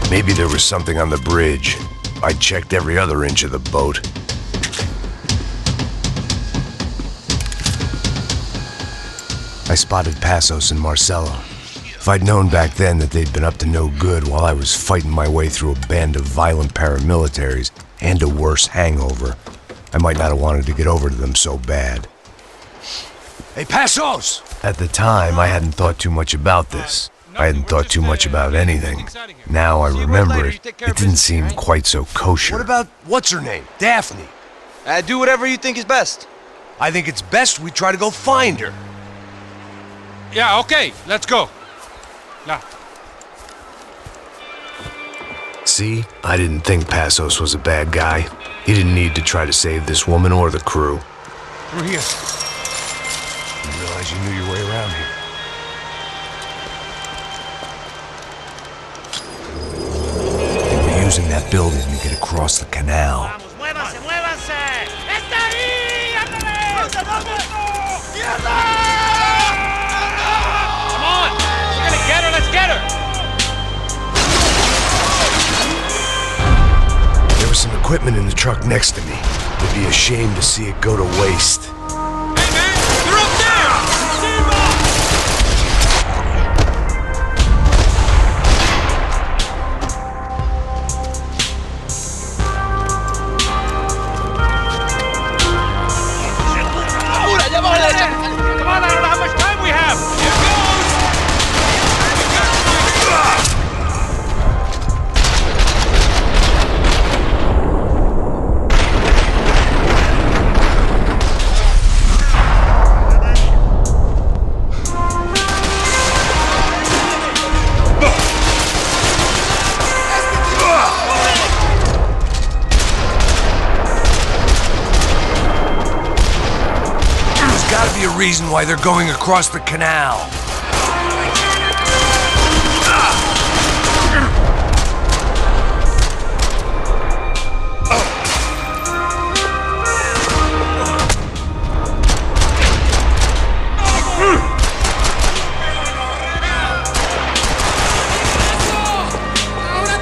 Maybe there was something on the bridge. I checked every other inch of the boat. I spotted Pasos and Marcelo. If I'd known back then that they'd been up to no good while I was fighting my way through a band of violent paramilitaries and a worse hangover, I might not have wanted to get over to them so bad. Hey, Pasos! At the time, I hadn't thought too much about this. I hadn't thought too much about anything. Now I remember it, it didn't seem quite so kosher. What about, what's her name? Daphne? Do whatever you think is best. I think it's best we try to go find her. Yeah, okay, let's go. Now. See? I didn't think Pasos was a bad guy. He didn't need to try to save this woman or the crew. Through here. Didn't realize you knew your way around here. Using that building to get across the canal. ¡Muévanse, muévanse! ¡Está ahí! ¡Ándale! ¡Mierda! Come on! We're gonna get her, let's get her! There was some equipment in the truck next to me. It'd be a shame to see it go to waste. Hey man, they're up there! Come on, I don't know how much time we have! Here Gotta be a reason why they're going across the canal. ¡Ahora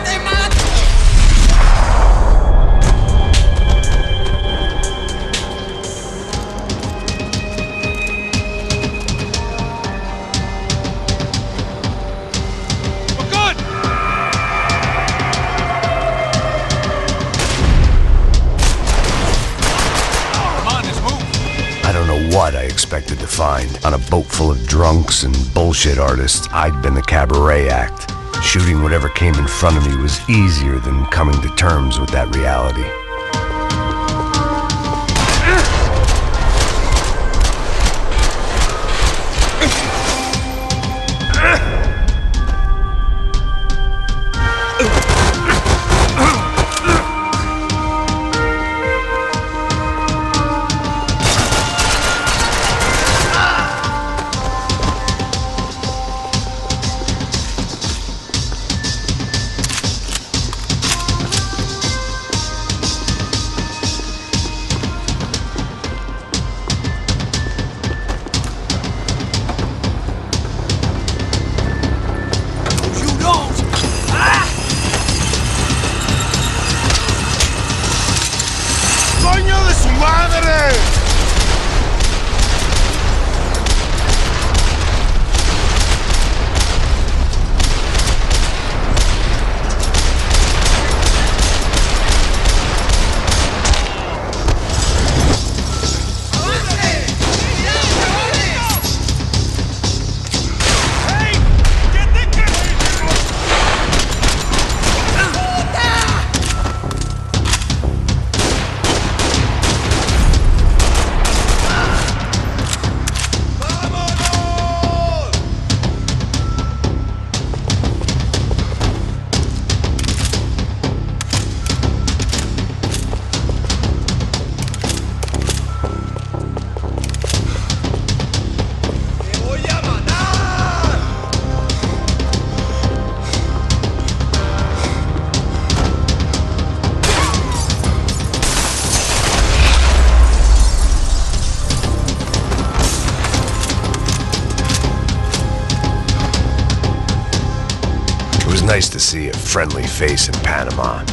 what I expected to find. On a boat full of drunks and bullshit artists, I'd been the cabaret act. Shooting whatever came in front of me was easier than coming to terms with that reality. Nice to see a friendly face in Panama.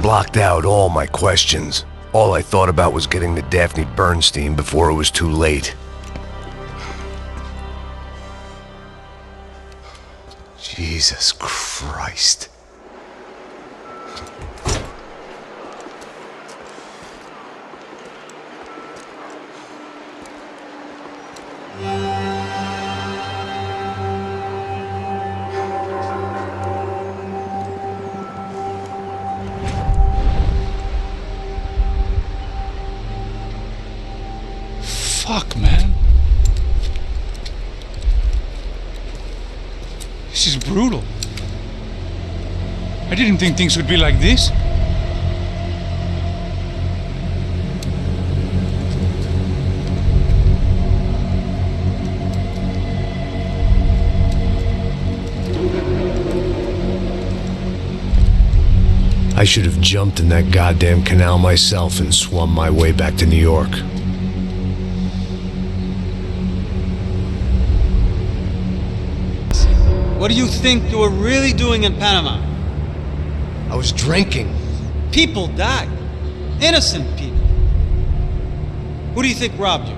Blocked out all my questions. All I thought about was getting to Daphne Bernstein before it was too late. Jesus Christ. Fuck, man. This is brutal. I didn't think things would be like this. I should have jumped in that goddamn canal myself and swum my way back to New York. What do you think you were really doing in Panama? I was drinking. People died. Innocent people. Who do you think robbed you?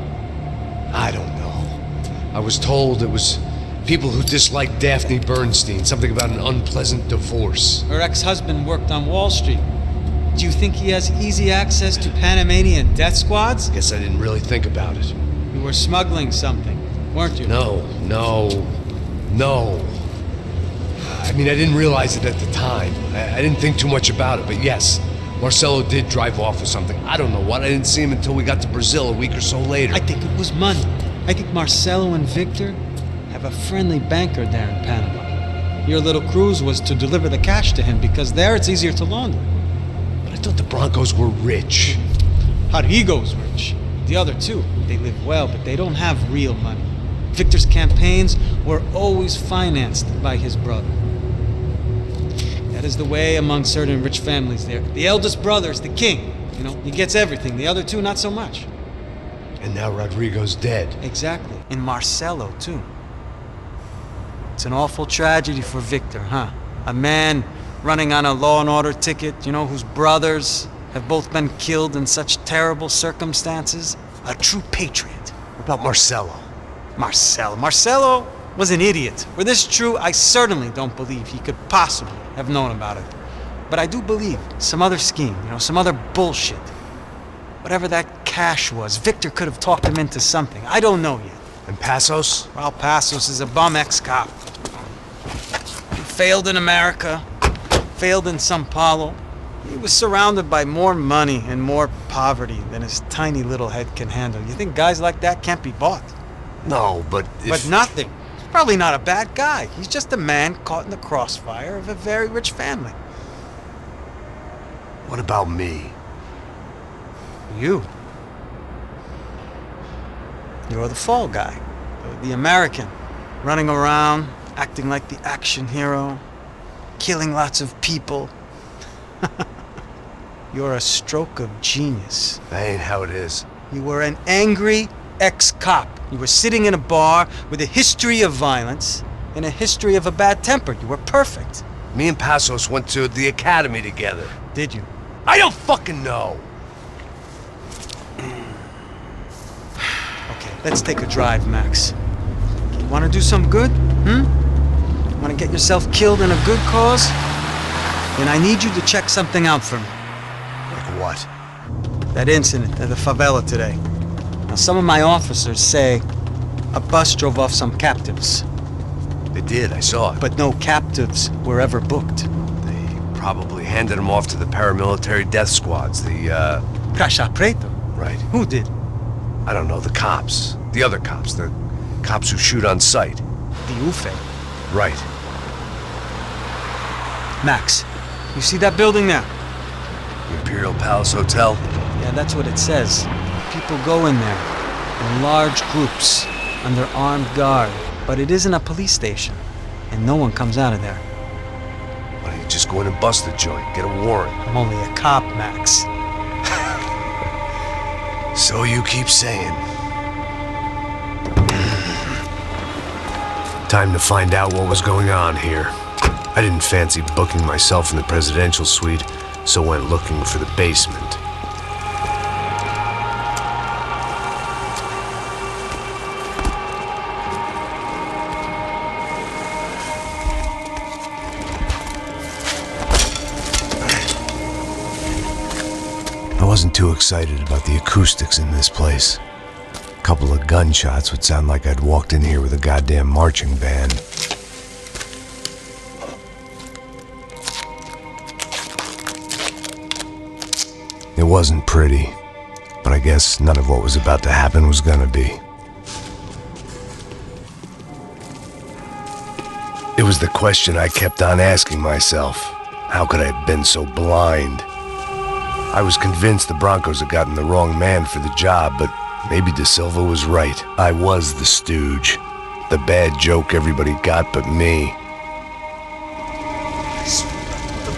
I don't know. I was told it was people who disliked Daphne Bernstein, something about an unpleasant divorce. Her ex-husband worked on Wall Street. Do you think he has easy access to Panamanian death squads? Guess I didn't really think about it. You were smuggling something, weren't you? No. I mean, I didn't realize it at the time. I didn't think too much about it, but yes, Marcelo did drive off with something. I don't know what. I didn't see him until we got to Brazil a week or so later. I think it was money. I think Marcelo and Victor have a friendly banker there in Panama. Your little cruise was to deliver the cash to him because there it's easier to launder. But I thought the Broncos were rich. Rodrigo's rich. The other two, they live well, but they don't have real money. Victor's campaigns were always financed by his brother. That is the way among certain rich families there. The eldest brother is the king. You know, he gets everything. The other two, not so much. And now Rodrigo's dead. Exactly. And Marcelo, too. It's an awful tragedy for Victor, huh? A man running on a law and order ticket, you know, whose brothers have both been killed in such terrible circumstances. A true patriot. What about Marcelo? Marcelo was an idiot. Were this true, I certainly don't believe he could possibly have known about it. But I do believe some other scheme, you know, some other bullshit. Whatever that cash was, Victor could have talked him into something. I don't know yet. And Pasos? Well, Pasos is a bum ex-cop. He failed in America, failed in São Paulo. He was surrounded by more money and more poverty than his tiny little head can handle. You think guys like that can't be bought? No, but But nothing. He's probably not a bad guy. He's just a man caught in the crossfire of a very rich family. What about me? You. You're the fall guy. The American. Running around, acting like the action hero. Killing lots of people. You're a stroke of genius. That ain't how it is. You were an angry ex-cop. You were sitting in a bar with a history of violence and a history of a bad temper. You were perfect. Me and Pasos went to the academy together. Did you? I don't fucking know. Okay, let's take a drive, Max. You want to do some good? Want to get yourself killed in a good cause? Then I need you to check something out for me. Like what? That incident at the favela today. Now, some of my officers say a bus drove off some captives. They did, I saw it. But no captives were ever booked. They probably handed them off to the paramilitary death squads, the, Caixa Preto? Right. Who did? I don't know, the cops. The other cops, the cops who shoot on sight. The UFE. Right. Max, you see that building there? The Imperial Palace Hotel? Yeah, that's what it says. People go in there in large groups under armed guard, but it isn't a police station, and no one comes out of there. Why don't you just go in and bust the joint, get a warrant? I'm only a cop, Max. So you keep saying. Time to find out what was going on here. I didn't fancy booking myself in the presidential suite, so went looking for the basement. I wasn't too excited about the acoustics in this place. A couple of gunshots would sound like I'd walked in here with a goddamn marching band. It wasn't pretty. But I guess none of what was about to happen was gonna be. It was the question I kept on asking myself. How could I have been so blind? I was convinced the Broncos had gotten the wrong man for the job, but maybe De Silva was right. I was the stooge. The bad joke everybody got but me.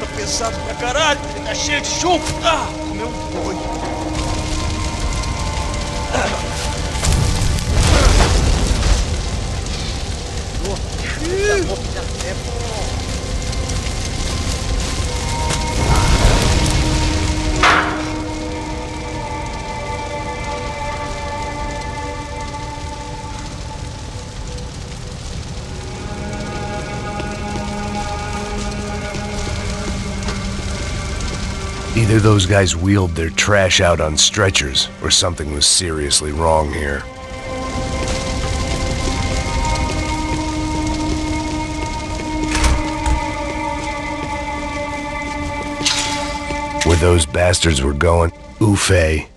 Tá pesado pra caralho, ele tá cheio de chumbo. Comeu boi. Either those guys wheeled their trash out on stretchers, or something was seriously wrong here. Where those bastards were going, Ufe.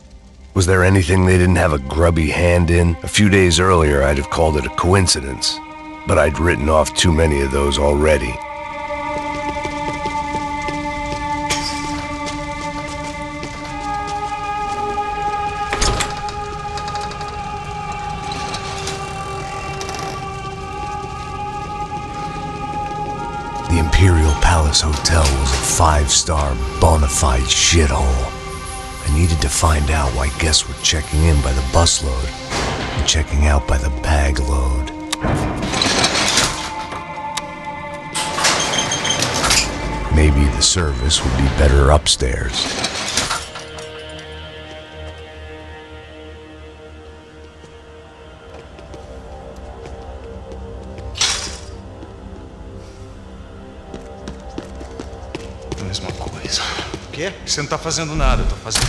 Was there anything they didn't have a grubby hand in? A few days earlier, I'd have called it a coincidence, but I'd written off too many of those already. The Imperial Palace Hotel was a 5-star, bona fide shithole. I needed to find out why guests were checking in by the busload and checking out by the bag load. Maybe the service would be better upstairs. Mesma coisa. O quê? Você não tá fazendo nada, eu tô fazendo.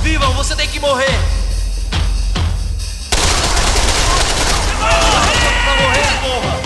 vivam, você tem que morrer. Pra morrer, porra.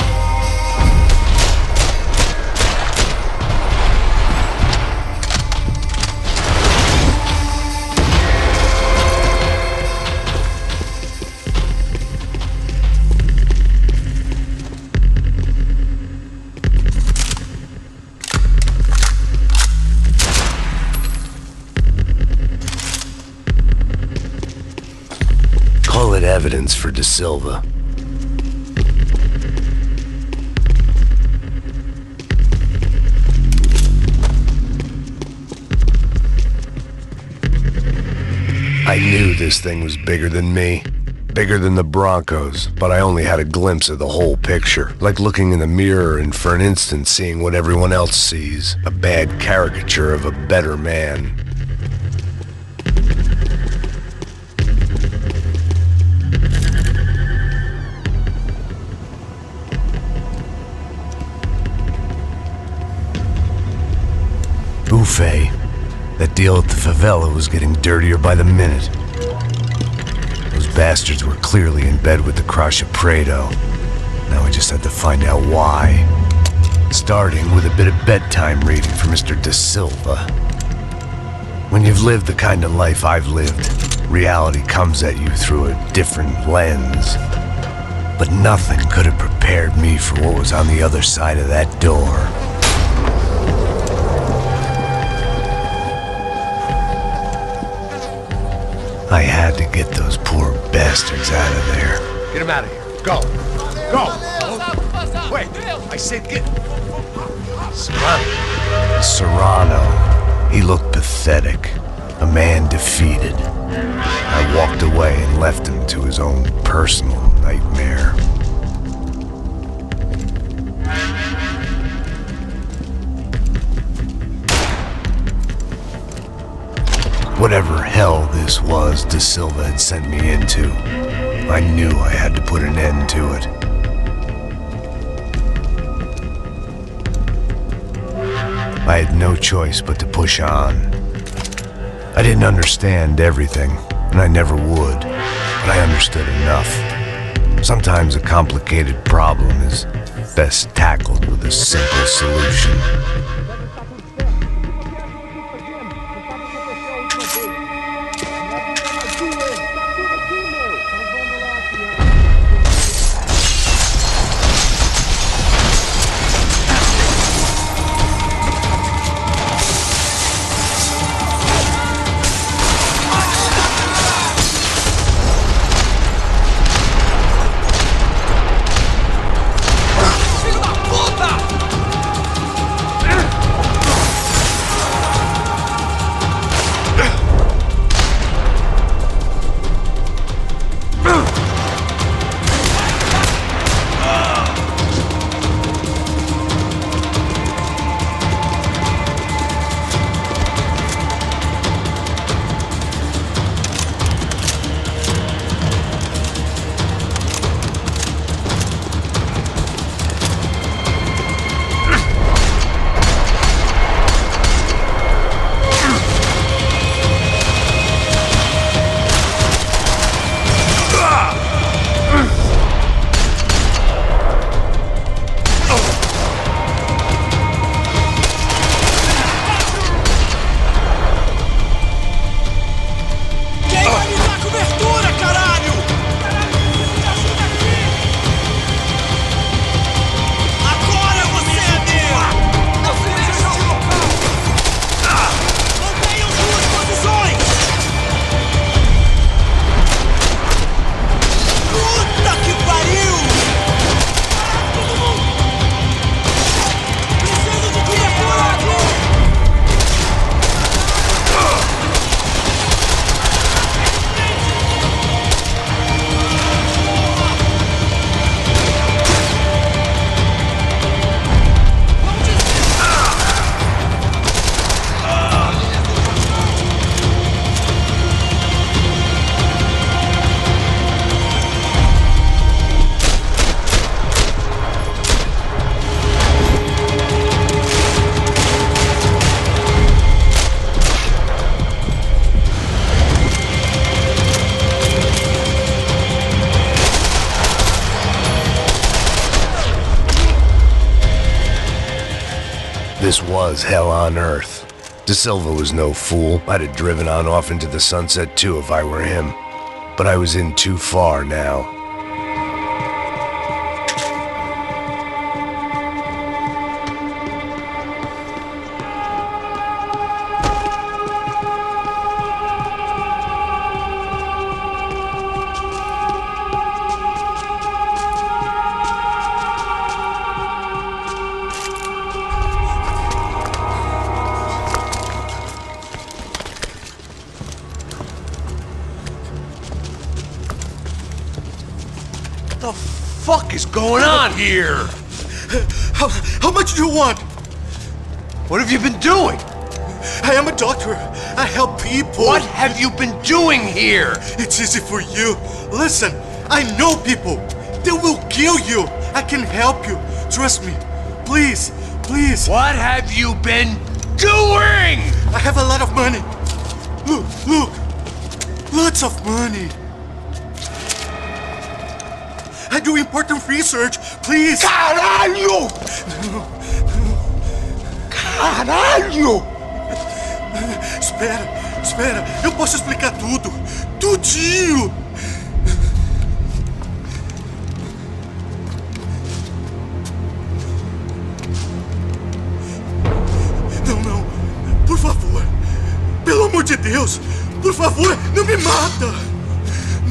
Call it evidence for De Silva. I knew this thing was bigger than me. Bigger than the Broncos, but I only had a glimpse of the whole picture. Like looking in the mirror and for an instant seeing what everyone else sees. A bad caricature of a better man. Buffet. That deal at the favela was getting dirtier by the minute. Those bastards were clearly in bed with the Crusher Prado. Now I just had to find out why. Starting with a bit of bedtime reading for Mr. De Silva. When you've lived the kind of life I've lived, reality comes at you through a different lens. But nothing could have prepared me for what was on the other side of that door. I had to get those poor bastards out of there. Get him out of here. Go. Go. Wait. I said get... Serrano. He looked pathetic. A man defeated. I walked away and left him to his own personal nightmare. Whatever hell this was De Silva had sent me into, I knew I had to put an end to it. I had no choice but to push on. I didn't understand everything, and I never would, but I understood enough. Sometimes a complicated problem is best tackled with a simple solution. This was hell on earth. De Silva was no fool. I'd have driven on off into the sunset too if I were him. But I was in too far now. What the fuck is going on here? How much do you want? What have you been doing? I am a doctor. I help people. What have you been doing here? It's easy for you. Listen, I know people. They will kill you. I can help you. Trust me. Please, please. What have you been doing? I have a lot of money. Look, look. Lots of money. I do important research. Please. Caralho! Caralho! Espera, espera. Eu posso explicar tudo. Tudinho. Não, não. Por favor. Pelo amor de Deus. Por favor, não me mata.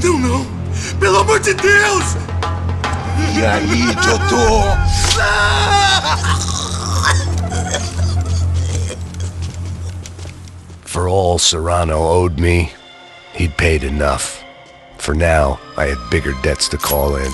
Não, não. Pelo amor de Deus. E aí, doutor? For all Serrano owed me, he'd paid enough. For now, I had bigger debts to call in.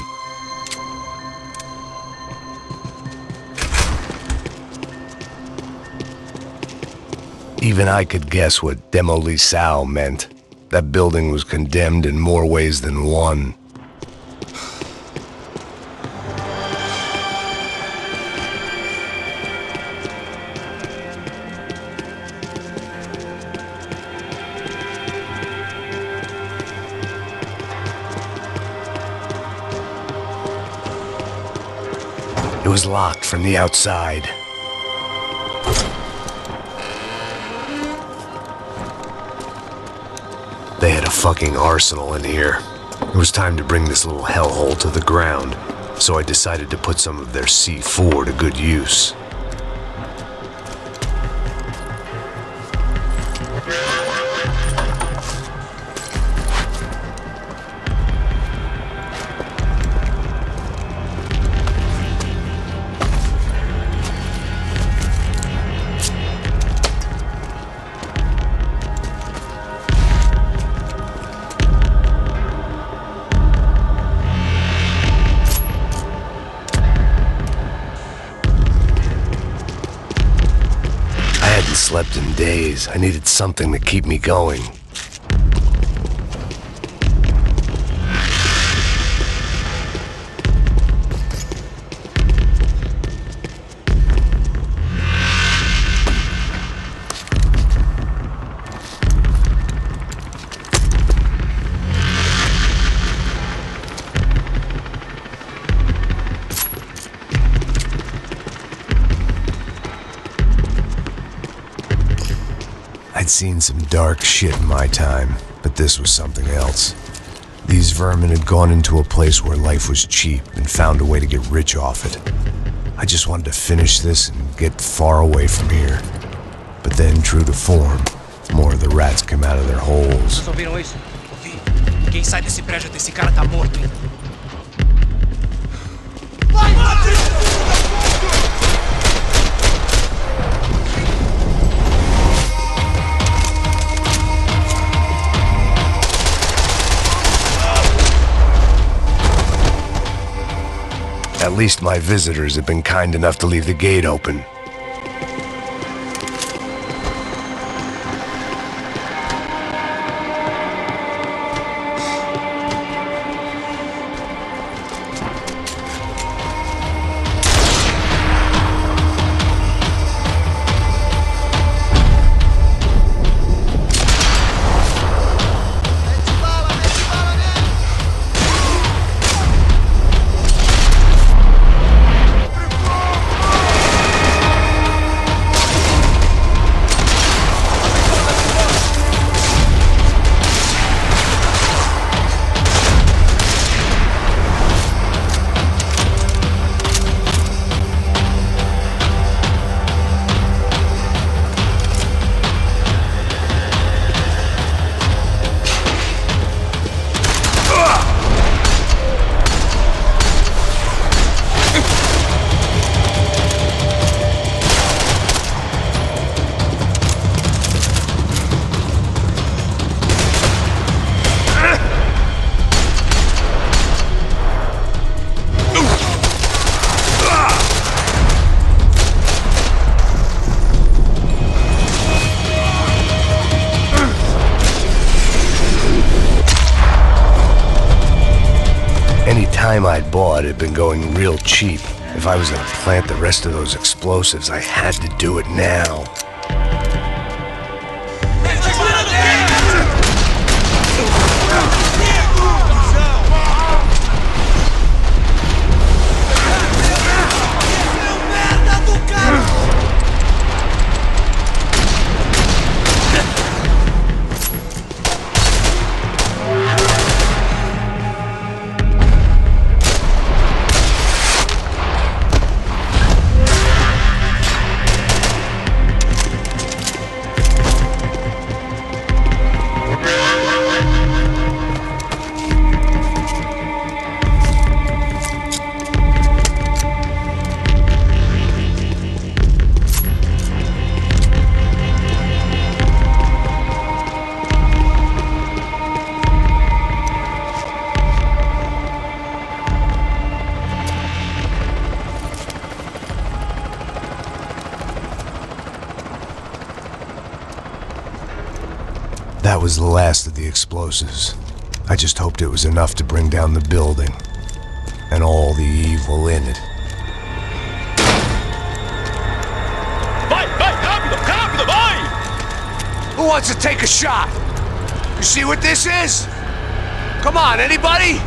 Even I could guess what demolição meant. That building was condemned in more ways than one. It was locked from the outside. They had a fucking arsenal in here. It was time to bring this little hellhole to the ground, so I decided to put some of their C4 to good use. Slept in days. I needed something to keep me going. I'd seen some dark shit in my time, but this was something else. These vermin had gone into a place where life was cheap and found a way to get rich off it. I just wanted to finish this and get far away from here. But then, true to form, more of the rats come out of their holes. Vocês ouviram isso? Ouvi. Quem sai desse prédio desse cara tá morto, hein? Vai, mate! At least my visitors had been kind enough to leave the gate open. time I'd bought had been going real cheap. If I was gonna plant the rest of those explosives, I had to do it now. That was the last of the explosives. I just hoped it was enough to bring down the building and all the evil in it. Vai, rápido, rápido, vai! Who wants to take a shot? You see what this is? Come on, anybody?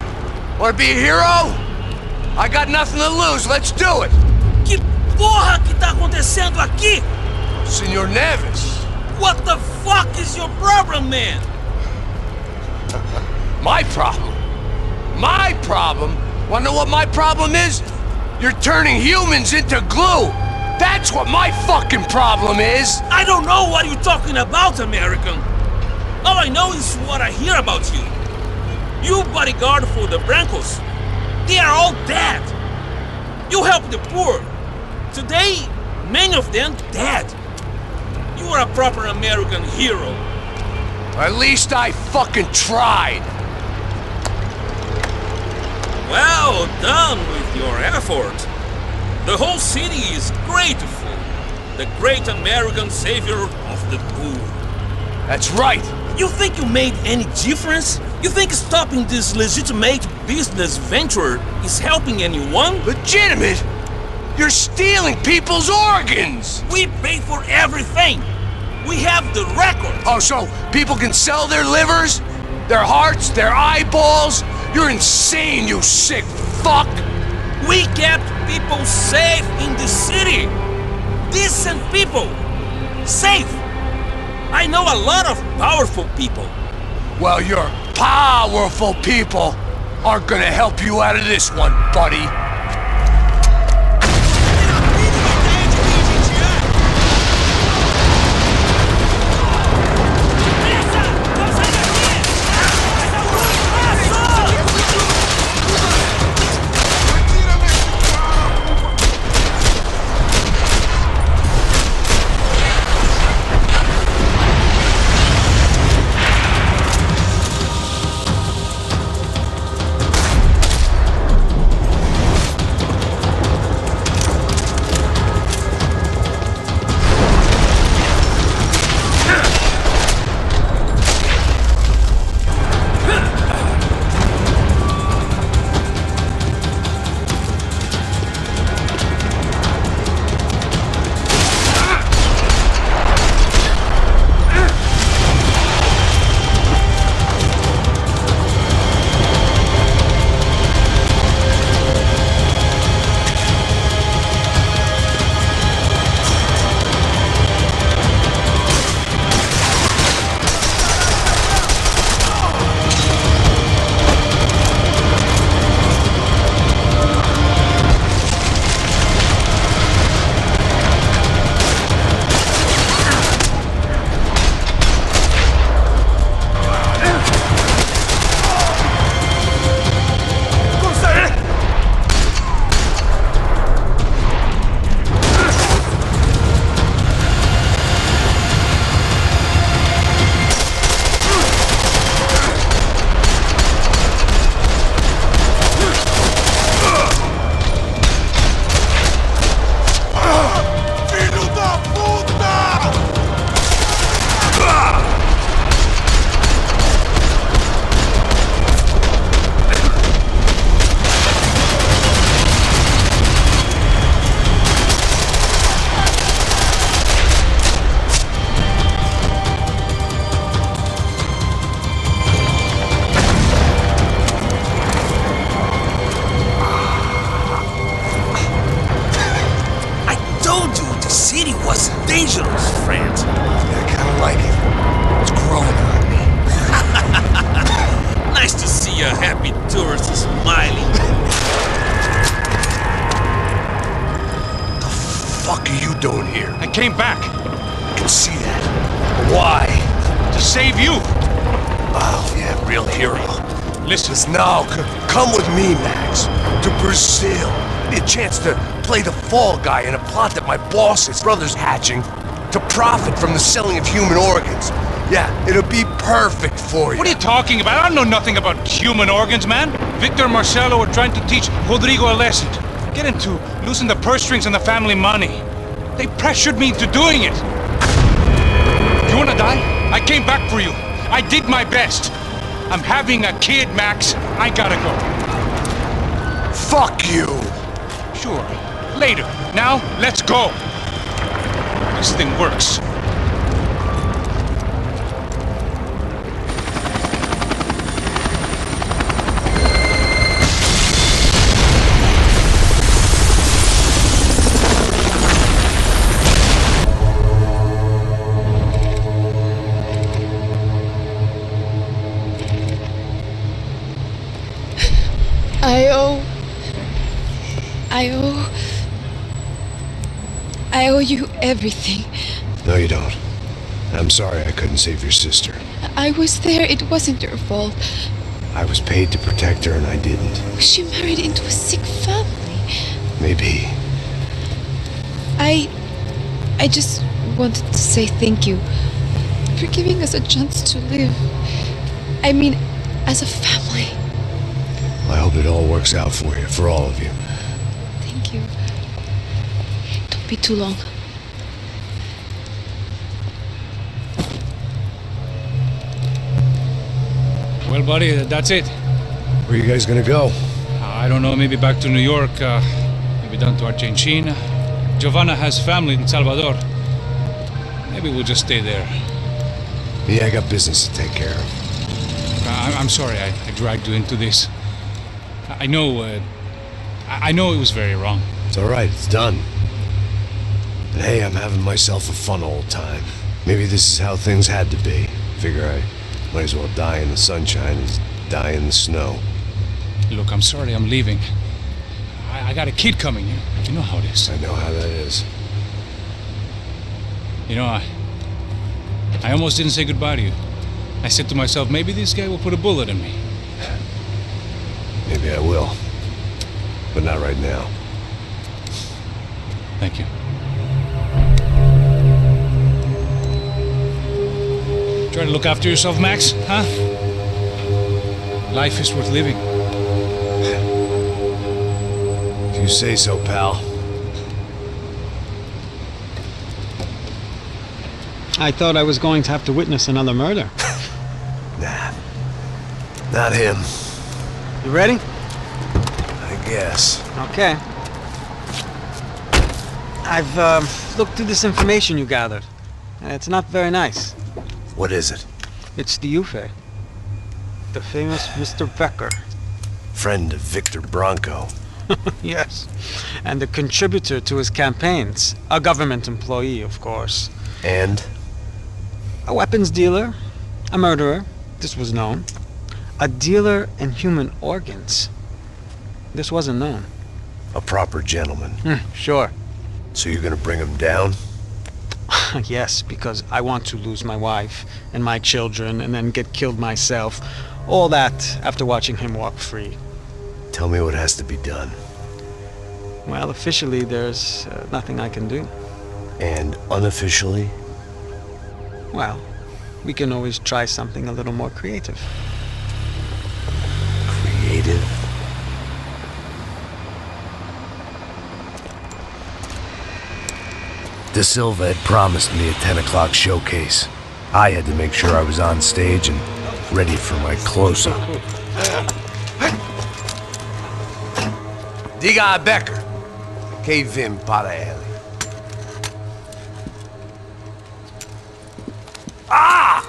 Want to be a hero? I got nothing to lose, let's do it! Que porra que tá acontecendo aqui? Senor Neves. What the fuck is your problem, man? My problem? My problem? Wanna know what my problem is? You're turning humans into glue! That's what my fucking problem is! I don't know what you're talking about, American. All I know is what I hear about you. You bodyguard for the Brancos. They are all dead. You help the poor. Today, many of them dead. You are a proper American hero. At least I fucking tried. Well done with your effort. The whole city is grateful. The great American savior of the poor. That's right. You think you made any difference? You think stopping this legitimate business venture is helping anyone? Legitimate? You're stealing people's organs! We pay for everything! We have the record! Oh, so people can sell their livers? Their hearts? Their eyeballs? You're insane, you sick fuck! We kept people safe in the city! Decent people! Safe! I know a lot of powerful people. Well, your powerful people aren't gonna help you out of this one, buddy. doing here? I came back. I can see that. But why? To save you. Oh, yeah, real hero. Listen. Now, come with me, Max. To Brazil. Give me a chance to play the fall guy in a plot that my boss's brother's hatching to profit from the selling of human organs. Yeah, it'll be perfect for you. What are you talking about? I don't know nothing about human organs, man. Victor and Marcelo were trying to teach Rodrigo a lesson. Get him to loosen the purse strings on the family money. They pressured me into doing it. You wanna die? I came back for you. I did my best. I'm having a kid, Max. I gotta go. Fuck you. Sure. Later. Now, let's go. This thing works. I owe you everything. No, you don't. I'm sorry I couldn't save your sister. I was there. It wasn't your fault. I was paid to protect her and I didn't. She married into a sick family. Maybe. I just wanted to say thank you for giving us a chance to live. I mean, as a family. I hope it all works out for you, for all of you. Thank you. Don't be too long. Well, buddy, that's it. Where are you guys gonna go? I don't know, maybe back to New York, maybe down to Argentina. Giovanna has family in Salvador. Maybe we'll just stay there. Yeah, I got business to take care of. I'm sorry I dragged you into this. I know it was very wrong. It's all right, it's done. And hey, I'm having myself a fun old time. Maybe this is how things had to be. Figure I might as well die in the sunshine as die in the snow. Look, I'm sorry I'm leaving. I got a kid coming. You know how it is. I know how that is. You know, I almost didn't say goodbye to you. I said to myself, maybe this guy will put a bullet in me. Maybe I will. But not right now. Thank you. Try to look after yourself, Max, huh? Life is worth living. If you say so, pal. I thought I was going to have to witness another murder. Nah. Not him. You ready? I guess. Okay. I've looked through this information you gathered. It's not very nice. What is it? It's the UFE. The famous Mr. Becker. Friend of Victor Bronco. Yes. And a contributor to his campaigns. A government employee, of course. And? A weapons dealer. A murderer. This was known. A dealer in human organs. This wasn't known. A proper gentleman. Sure. So you're gonna bring him down? Yes, because I want to lose my wife and my children and then get killed myself. All that after watching him walk free. Tell me what has to be done. Well, officially there's nothing I can do. And unofficially? Well, we can always try something a little more creative. Creative? De Silva had promised me a 10 o'clock showcase. I had to make sure I was on stage and ready for my close-up. Diga a Becker. Que vim para ele. Ah!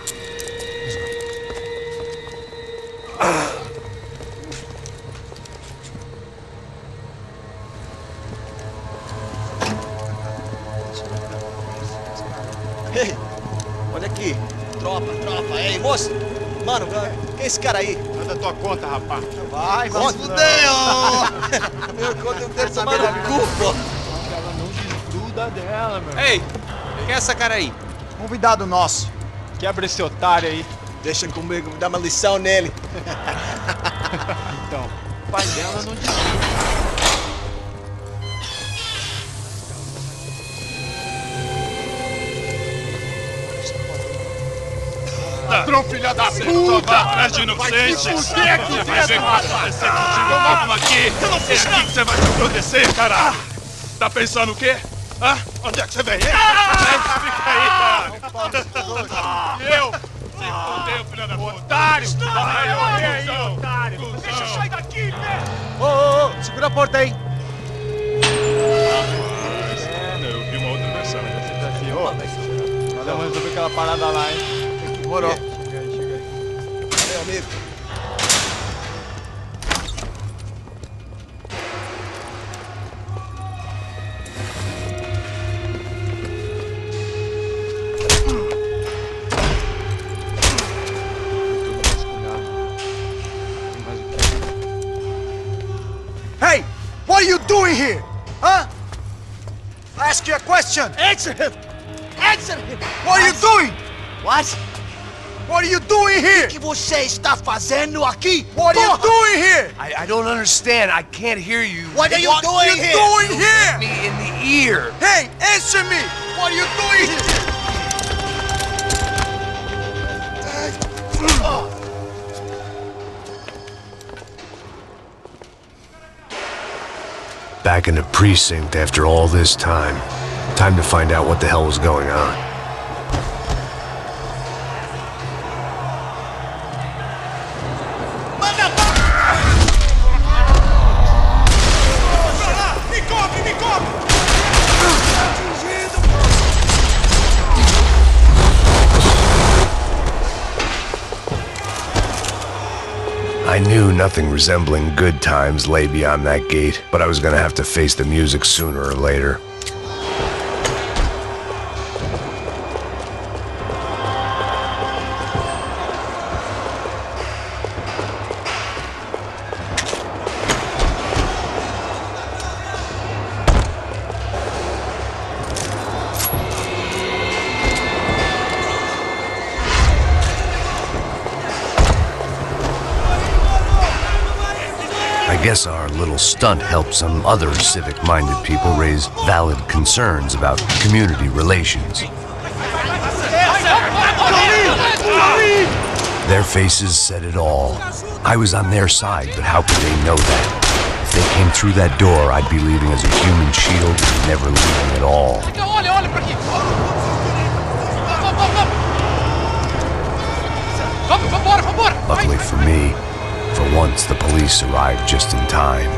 Ei, olha aqui. Tropa. Ei, moço. Mano, quem é esse cara aí? Manda tua conta, rapaz. Vai se fuder, ó! Meu conta não tem essa merda de culpa. Ela não diz Ajuda dela, meu. Ei, quem é essa cara aí? Convidado nosso. Quebra esse otário aí. Deixa comigo, me dá uma lição nele. Então, o pai dela não devia. Ladrão, filha da puta! Vai atrás de inocentes! Vem aqui dentro, rapaz! Você continua aqui! Eu não fiz nada! Que você vai te proteger, caralho! Tá pensando o quê? Hã? Onde é que você vem? Fica aí, caralho! Eu? Se fodeu, filha da puta! Otário! Vai aí, otário! Deixa eu sair daqui, velho! Ô, segura a porta aí! Eu vi uma outra versão. Vamos resolver aquela parada lá, hein? Morou. Chega aí. Valeu, amigo. Hey! What are you doing here? Huh? I ask you a question. Answer him! Answer him! What are you doing? What? What are you doing here? O que você está fazendo aqui? What are you doing here? I don't understand. I can't hear you. What are you doing here? Doing here? Me in the ear. Hey, answer me! What are you doing here? Back in the precinct after all this time. Time to find out what the hell was going on. I knew nothing resembling good times lay beyond that gate, but I was gonna have to face the music sooner or later. I guess our little stunt helped some other civic-minded people raise valid concerns about community relations. Their faces said it all. I was on their side, but how could they know that? If they came through that door, I'd be leaving as a human shield and never leaving at all. Luckily for me, for once, the police arrived just in time.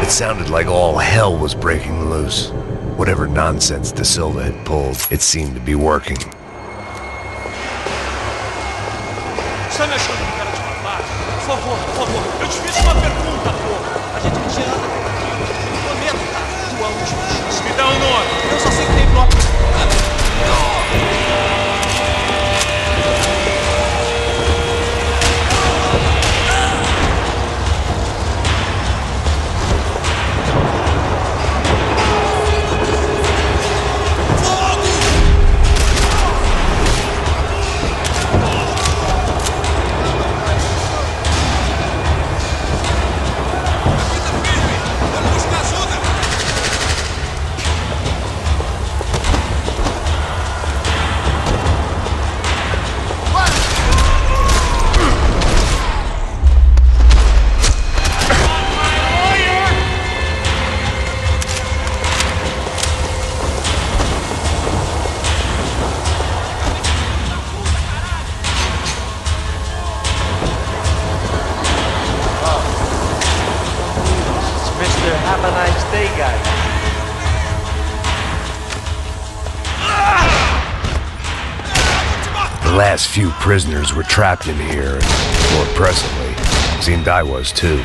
It sounded like all hell was breaking loose. Whatever nonsense De Silva had pulled, it seemed to be working. Você me achando que cara de matar? Por favor, eu te fiz uma pergunta, porra. A gente te anda aqui. Prometo, tua última chance. Me dá um nome. Eu só sei que tem bloco. Have a nice day, guys. The last few prisoners were trapped in here, and more presently, seemed I was too.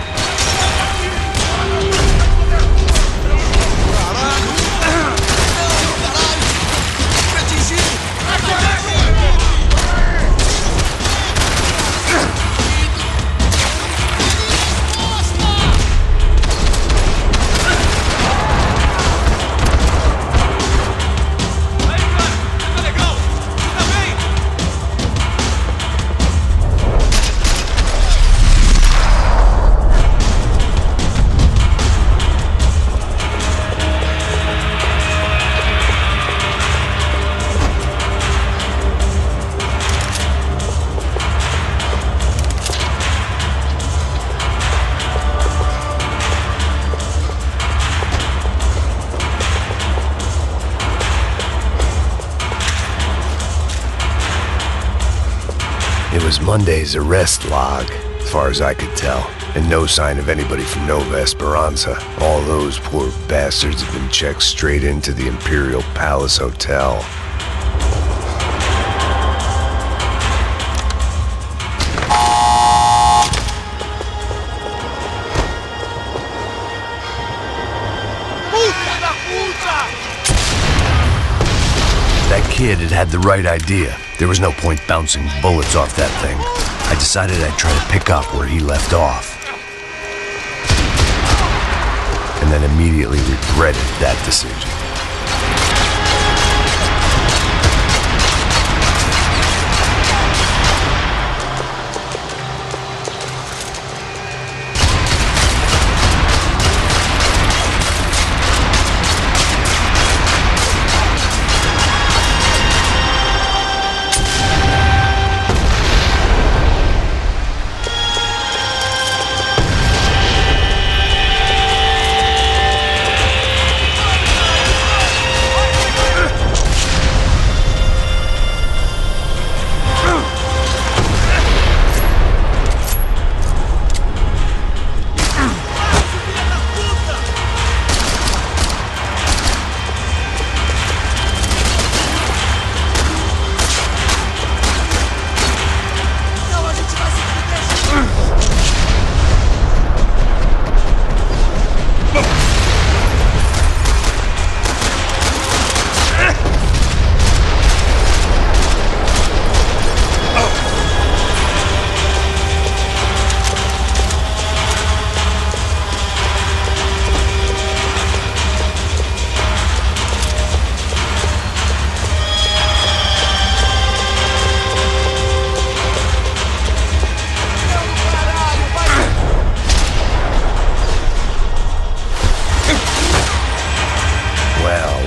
Monday's arrest log, as far as I could tell. And no sign of anybody from Nova Esperanza. All those poor bastards have been checked straight into the Imperial Palace Hotel. That kid had the right idea. There was no point bouncing bullets off that thing. I decided I'd try to pick up where he left off. And then immediately regretted that decision.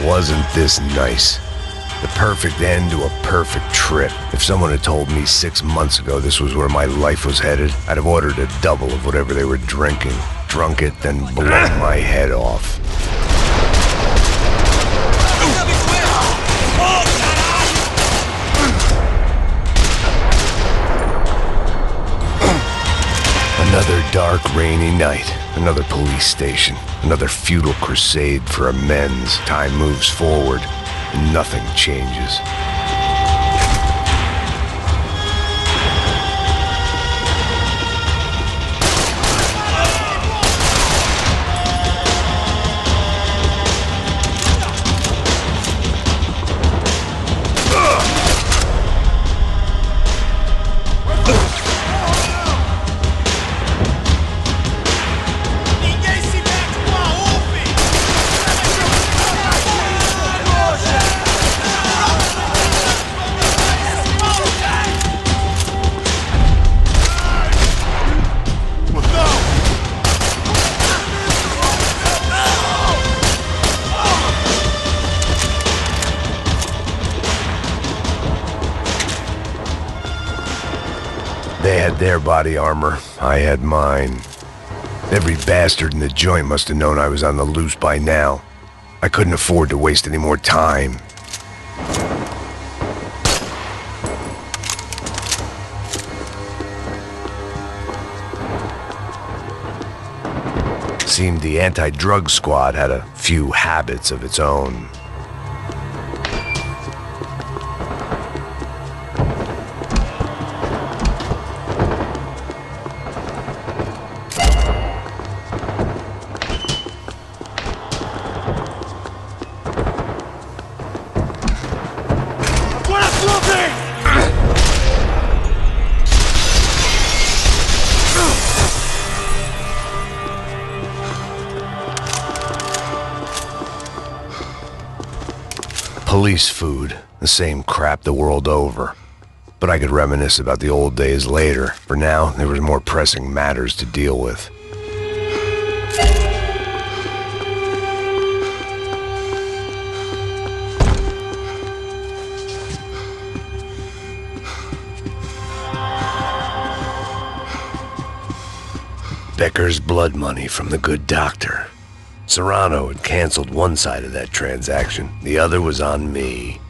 Wasn't this nice? The perfect end to a perfect trip. If someone had told me 6 months ago this was where my life was headed, I'd have ordered a double of whatever they were drinking, drunk it, then blown my head off. Another dark, rainy night. Another police station. Another futile crusade for amends. Time moves forward, and nothing changes. They had their body armor, I had mine. Every bastard in the joint must have known I was on the loose by now. I couldn't afford to waste any more time. Seemed the anti-drug squad had a few habits of its own. Police food, the same crap the world over. But I could reminisce about the old days later. For now, there was more pressing matters to deal with. Becker's blood money from the good doctor. Serrano had canceled one side of that transaction. The other was on me.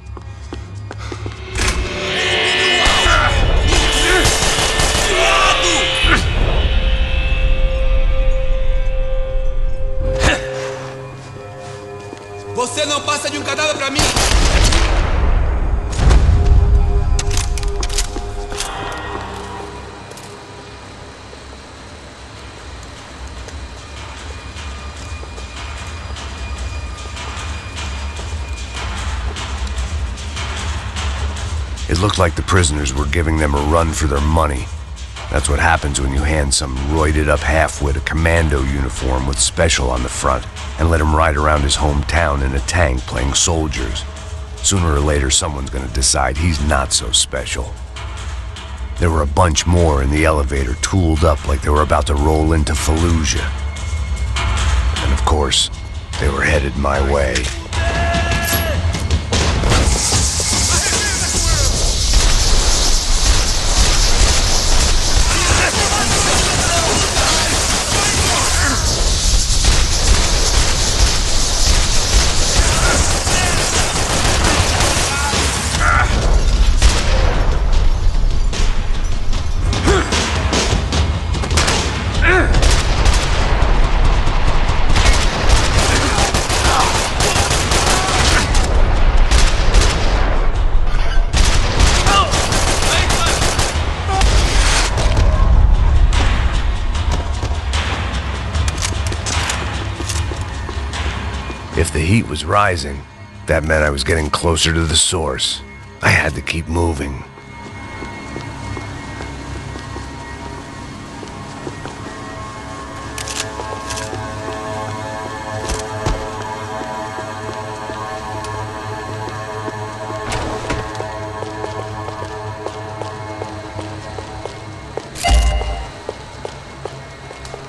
It looked like the prisoners were giving them a run for their money. That's what happens when you hand some roided-up halfwit a commando uniform with special on the front and let him ride around his hometown in a tank playing soldiers. Sooner or later, someone's gonna decide he's not so special. There were a bunch more in the elevator, tooled up like they were about to roll into Fallujah. And of course, they were headed my way. If the heat was rising, that meant I was getting closer to the source. I had to keep moving.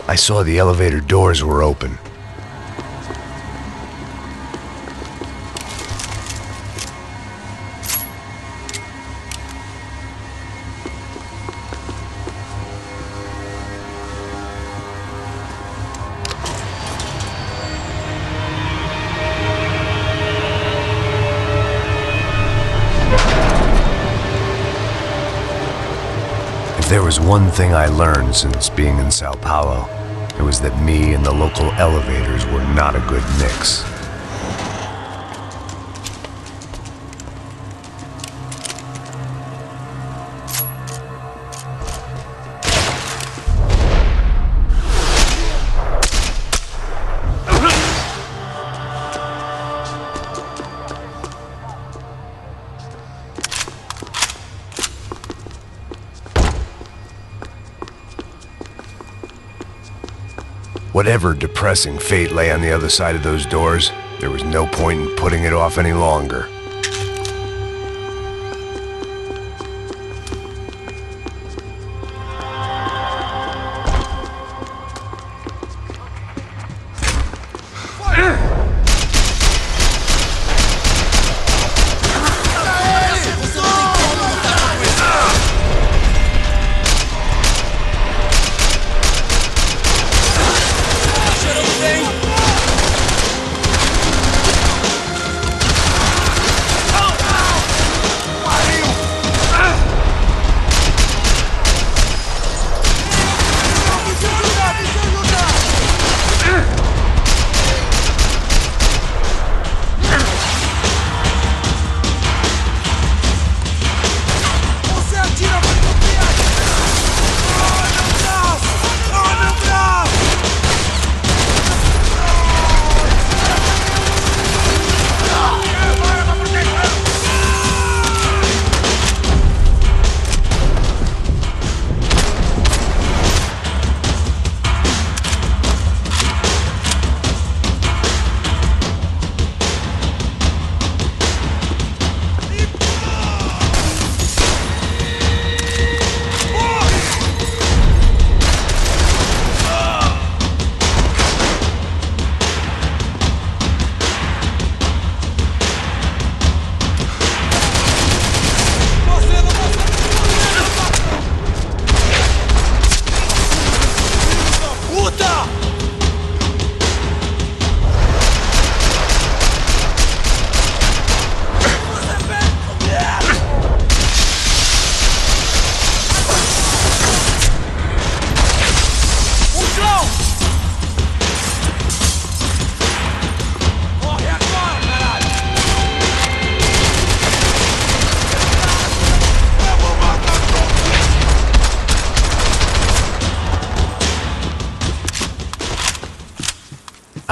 I saw the elevator doors were open. If there was one thing I learned since being in São Paulo, it was that me and the local elevators were not a good mix. Whatever depressing fate lay on the other side of those doors, there was no point in putting it off any longer.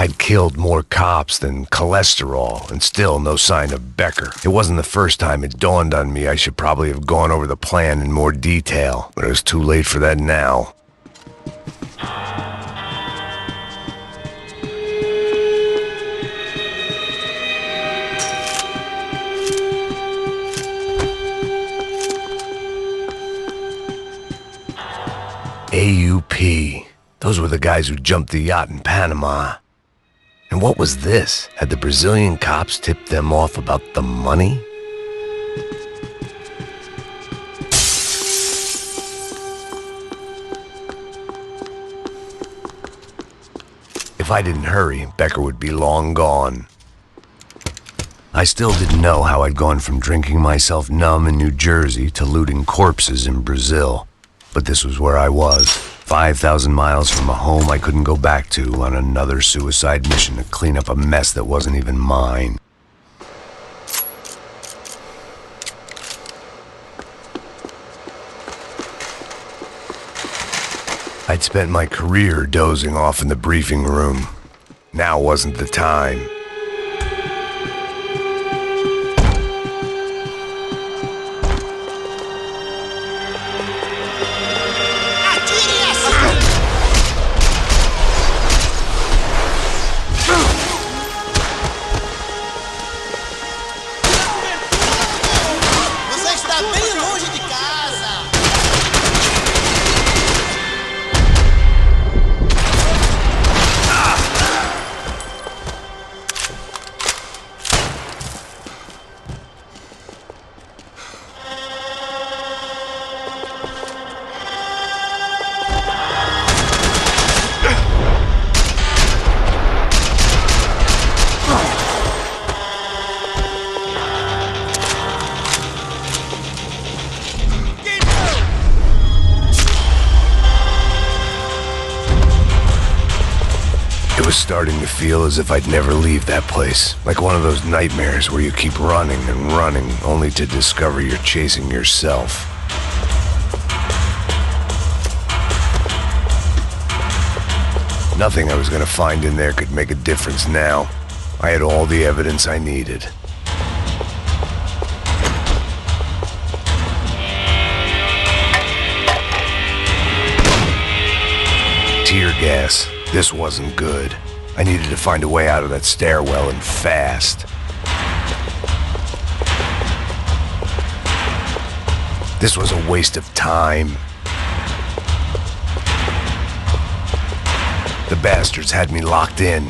I'd killed more cops than cholesterol, and still no sign of Becker. It wasn't the first time it dawned on me I should probably have gone over the plan in more detail, but it was too late for that now. AUP. Those were the guys who jumped the yacht in Panama. And what was this? Had the Brazilian cops tipped them off about the money? If I didn't hurry, Becker would be long gone. I still didn't know how I'd gone from drinking myself numb in New Jersey to looting corpses in Brazil. But this was where I was, 5,000 miles from a home I couldn't go back to on another suicide mission to clean up a mess that wasn't even mine. I'd spent my career dozing off in the briefing room. Now wasn't the time. Starting to feel as if I'd never leave that place. Like one of those nightmares where you keep running and running only to discover you're chasing yourself. Nothing I was gonna find in there could make a difference now. I had all the evidence I needed. Tear gas. This wasn't good. I needed to find a way out of that stairwell and fast. This was a waste of time. The bastards had me locked in.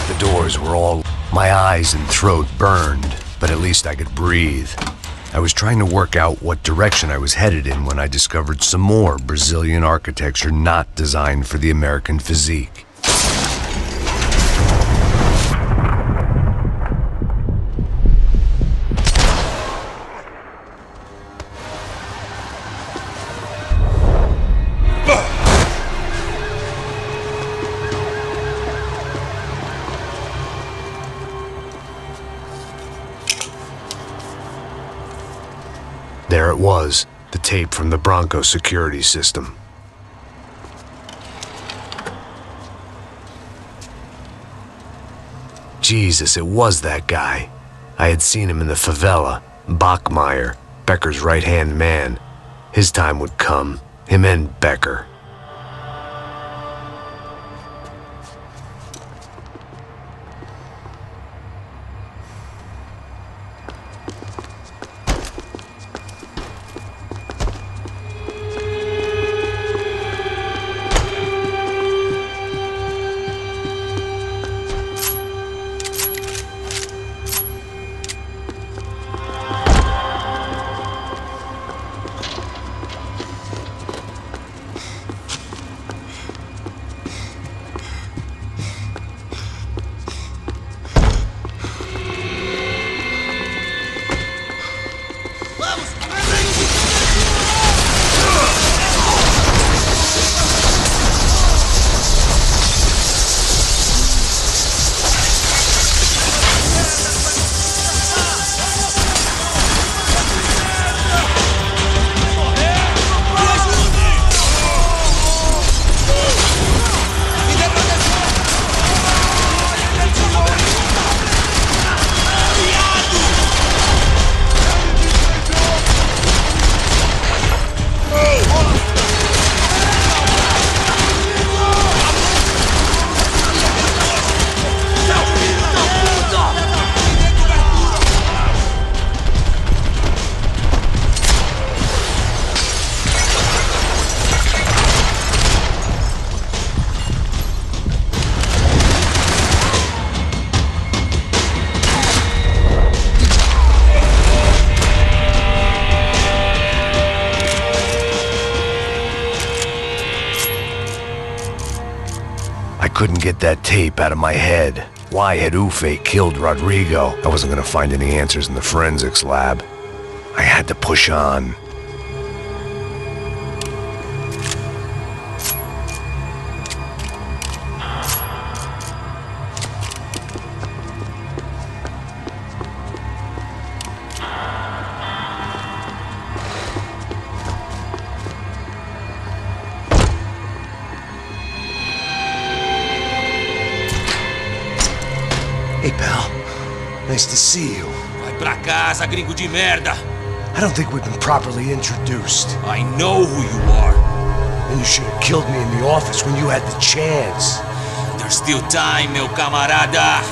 The doors were all... My eyes and throat burned, but at least I could breathe. I was trying to work out what direction I was headed in when I discovered some more Brazilian architecture not designed for the American physique. There it was, the tape from the Bronco security system. Jesus, it was that guy. I had seen him in the favela, Bachmeyer, Becker's right-hand man. His time would come, him and Becker. couldn't get that tape out of my head. Why had Ufe killed Rodrigo? I wasn't gonna find any answers in the forensics lab. I had to push on. Hey, pal. Nice to see you. Vai pra casa, gringo de merda. I don't think we've been properly introduced. I know who you are. And you should have killed me in the office when you had the chance. There's still time, meu camarada.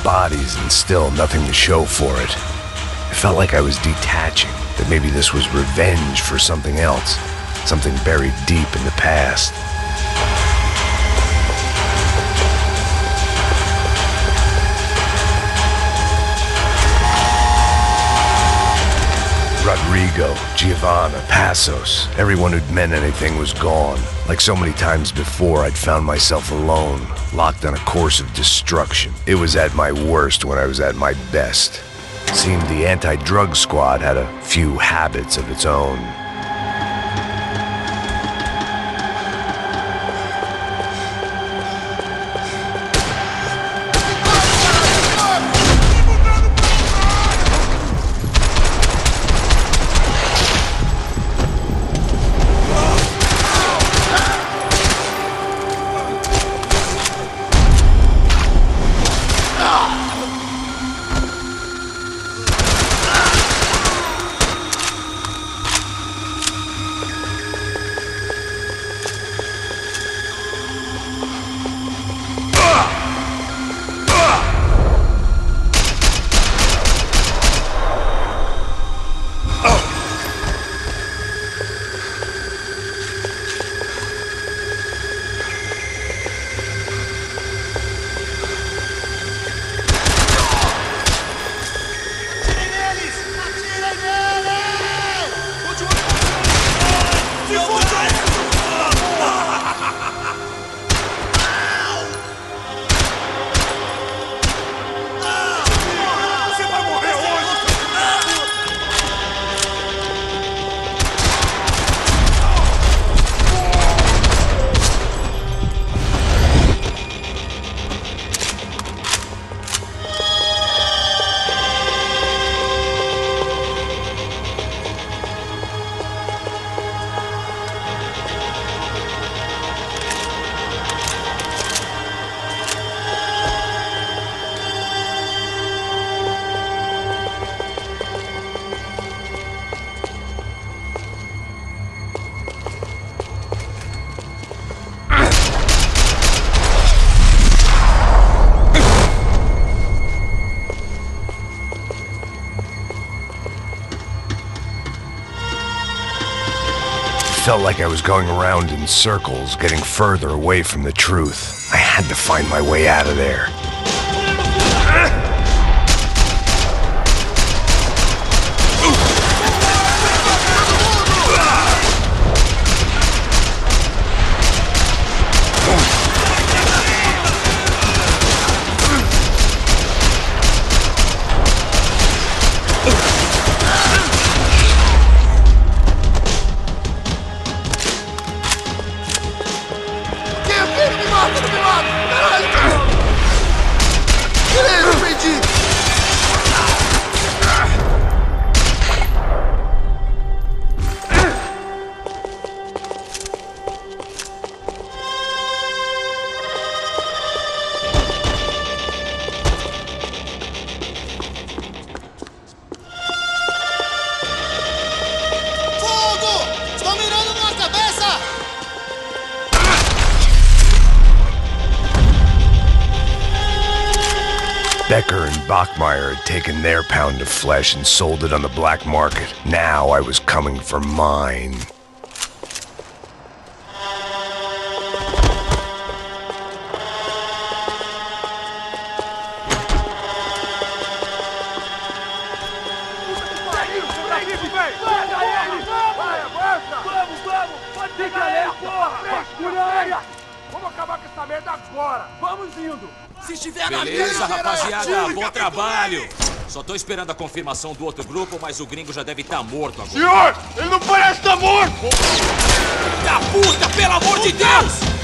Bodies and still nothing to show for it. It felt like I was detaching, that maybe this was revenge for something else, something buried deep in the past. Rodrigo, Giovanna, Pasos, everyone who'd meant anything was gone. Like so many times before, I'd found myself alone, locked on a course of destruction. It was at my worst when I was at my best. Seemed the anti-drug squad had a few habits of its own. felt like I was going around in circles, getting further away from the truth. I had to find my way out of there. Becker and Bachmeyer had taken their pound of flesh and sold it on the black market. Now I was coming for mine. Vamos acabar com essa merda agora! Vamos indo! Se estiver na beleza, rapaziada, bom trabalho! Só tô esperando a confirmação do outro grupo, mas o gringo já deve estar morto agora. Senhor, ele não parece estar morto! Da puta, pelo amor de Deus!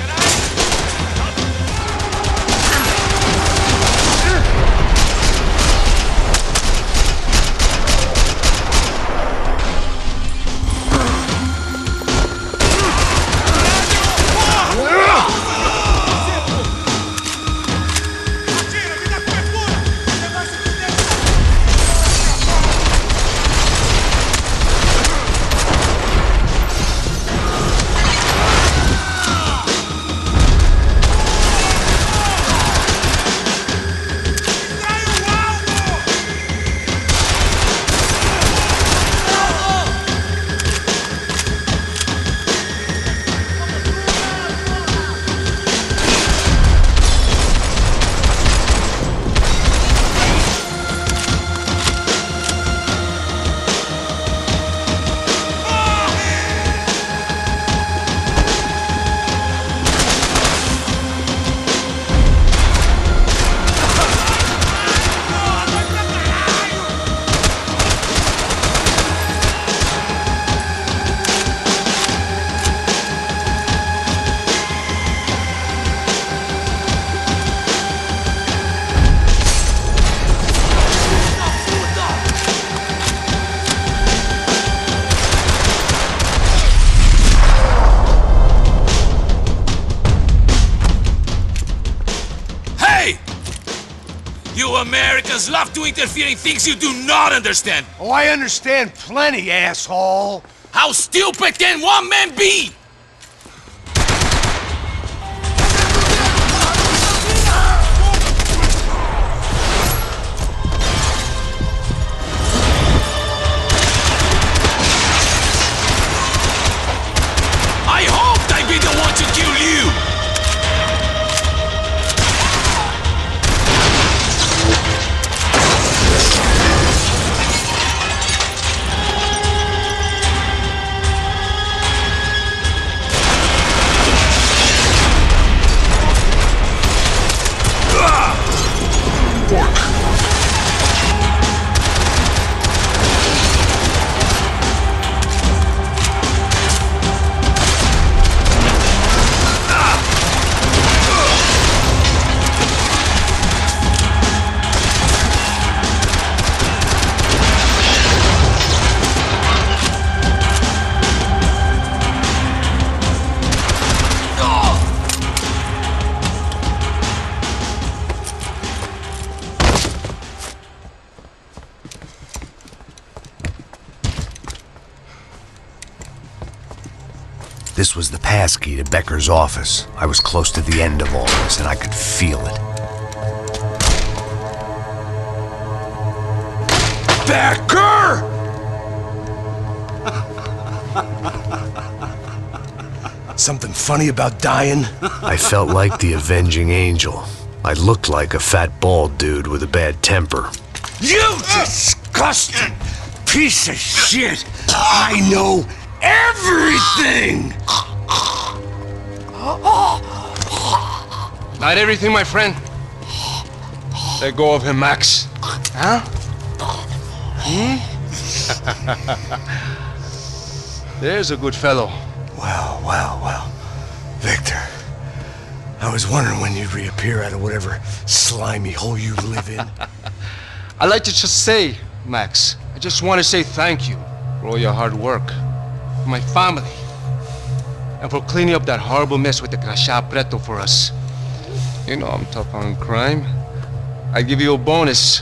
You Americans love to interfere in things you do not understand. Oh, I understand plenty, asshole. How stupid can one man be? I hoped I'd be the one to kill you. This was the passkey to Becker's office. I was close to the end of all this, and I could feel it. Becker! Something funny about dying? I felt like the avenging angel. I looked like a fat bald dude with a bad temper. You disgusting piece of shit! I know everything! Not everything, my friend. Let go of him, Max. Huh? There's a good fellow. Well. Victor, I was wondering when you'd reappear out of whatever slimy hole you live in. I'd like to just say, Max, I just want to say thank you for all your hard work, for my family, and for cleaning up that horrible mess with the crachá preto for us. You know I'm tough on crime. I'd give you a bonus,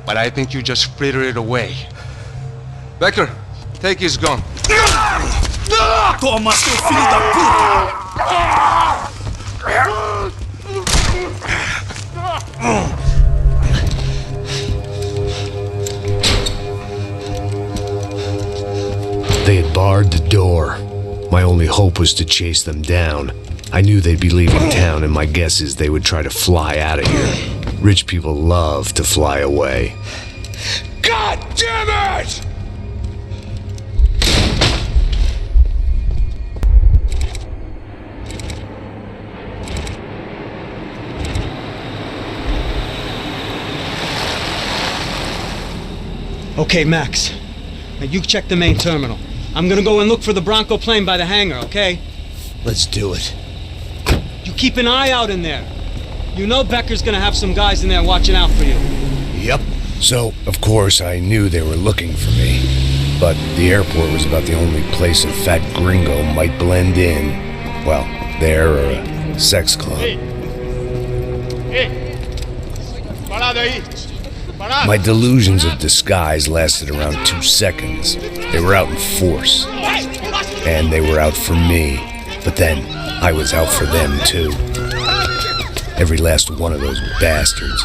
but I think you just fritter it away. Becker, take his gun. Toma, seu filho da puta! They had barred the door. My only hope was to chase them down. I knew they'd be leaving town, and my guess is they would try to fly out of here. Rich people love to fly away. God damn it! Okay, Max. Now you check the main terminal. I'm gonna go and look for the Bronco plane by the hangar, okay? Let's do it. You keep an eye out in there. You know Becker's gonna have some guys in there watching out for you. Yep. So, of course, I knew they were looking for me. But the airport was about the only place a fat gringo might blend in. Well, there or a sex club. My delusions of disguise lasted around 2 seconds. They were out in force. And they were out for me. But then, I was out for them too. Every last one of those bastards.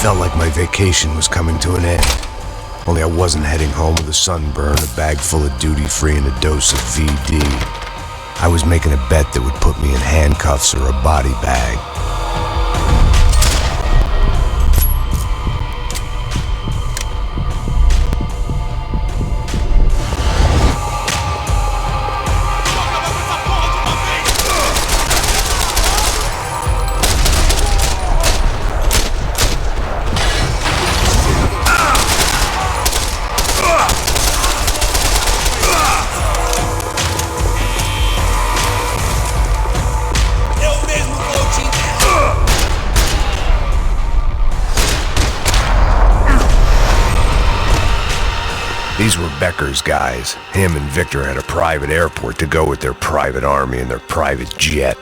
felt like my vacation was coming to an end. Only I wasn't heading home with a sunburn, a bag full of duty-free, and a dose of VD. I was making a bet that would put me in handcuffs or a body bag. These were Becker's guys. Him and Victor had a private airport to go with their private army and their private jet.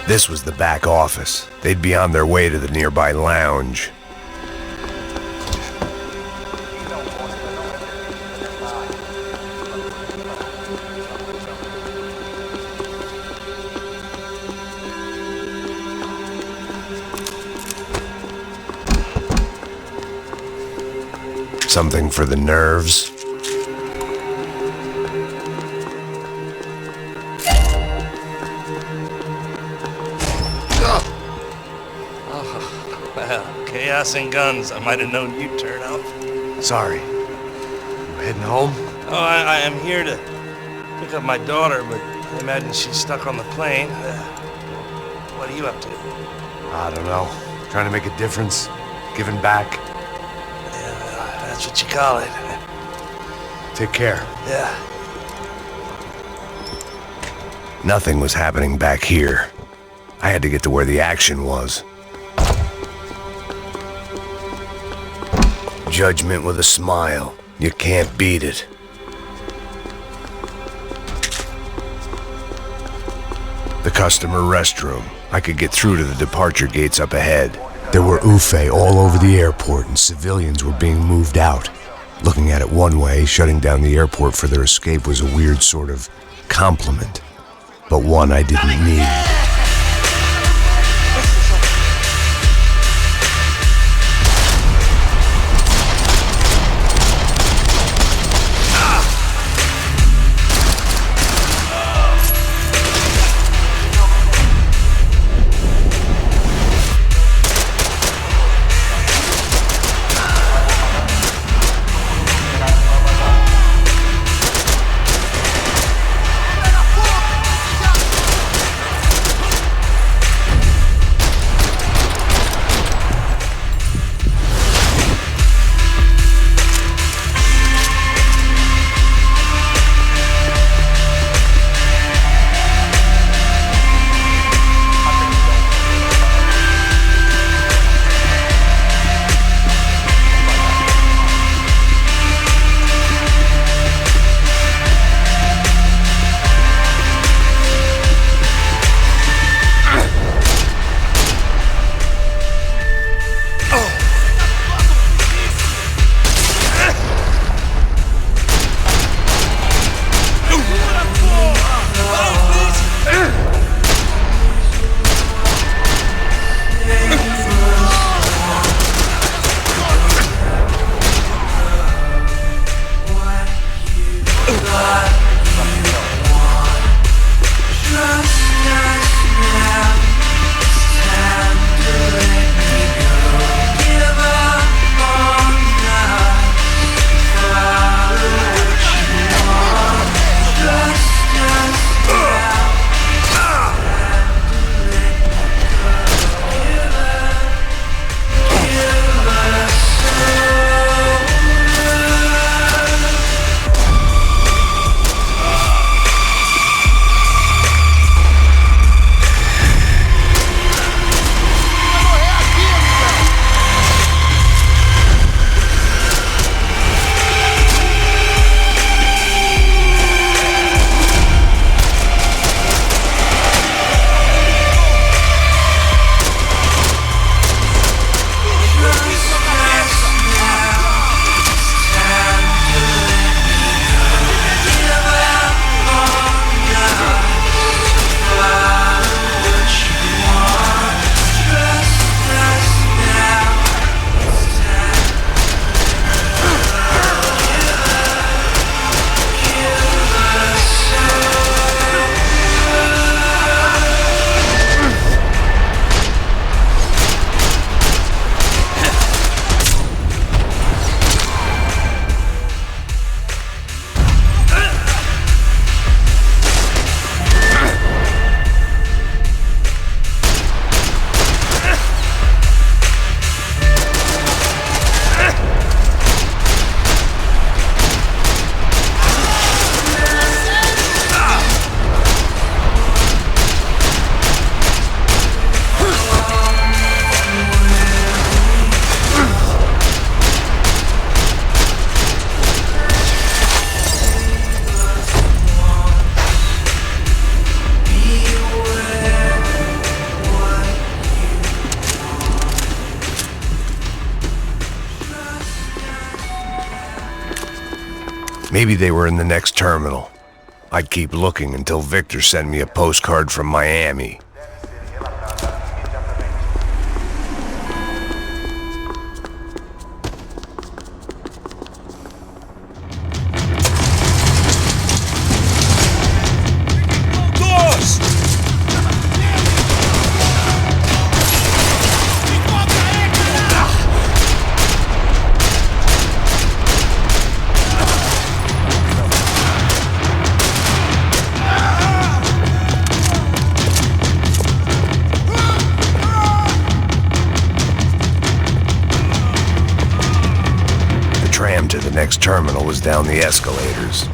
This was the back office. They'd be on their way to the nearby lounge. Something for the nerves. Oh, well, chaos and guns. I might have known you'd turn up. Sorry. You heading home? Oh, I am here to pick up my daughter, but I imagine she's stuck on the plane. What are you up to? I don't know. Trying to make a difference. Giving back. That's what you call it. Take care. Yeah. Nothing was happening back here. I had to get to where the action was. Judgment with a smile. You can't beat it. The customer restroom. I could get through to the departure gates up ahead. There were UFE all over the airport, and civilians were being moved out. Looking at it one way, shutting down the airport for their escape was a weird sort of compliment, but one I didn't need. Maybe they were in the next terminal. I'd keep looking until Victor sent me a postcard from Miami. The next terminal was down the escalators.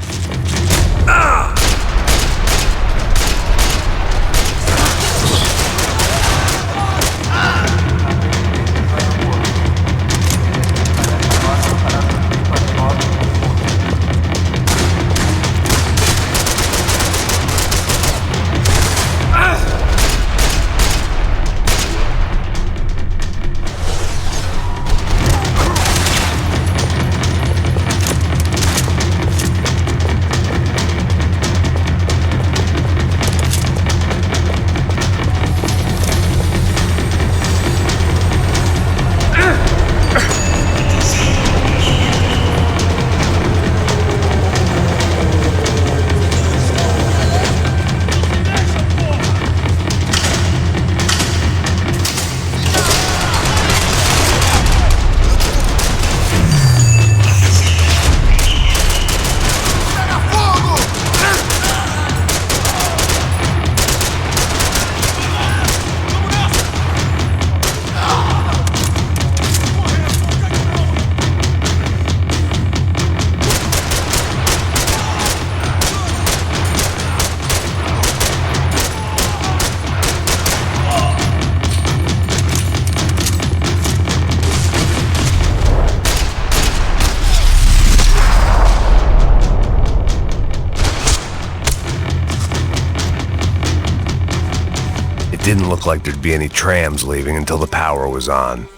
Didn't look like there'd be any trams leaving until the power was on.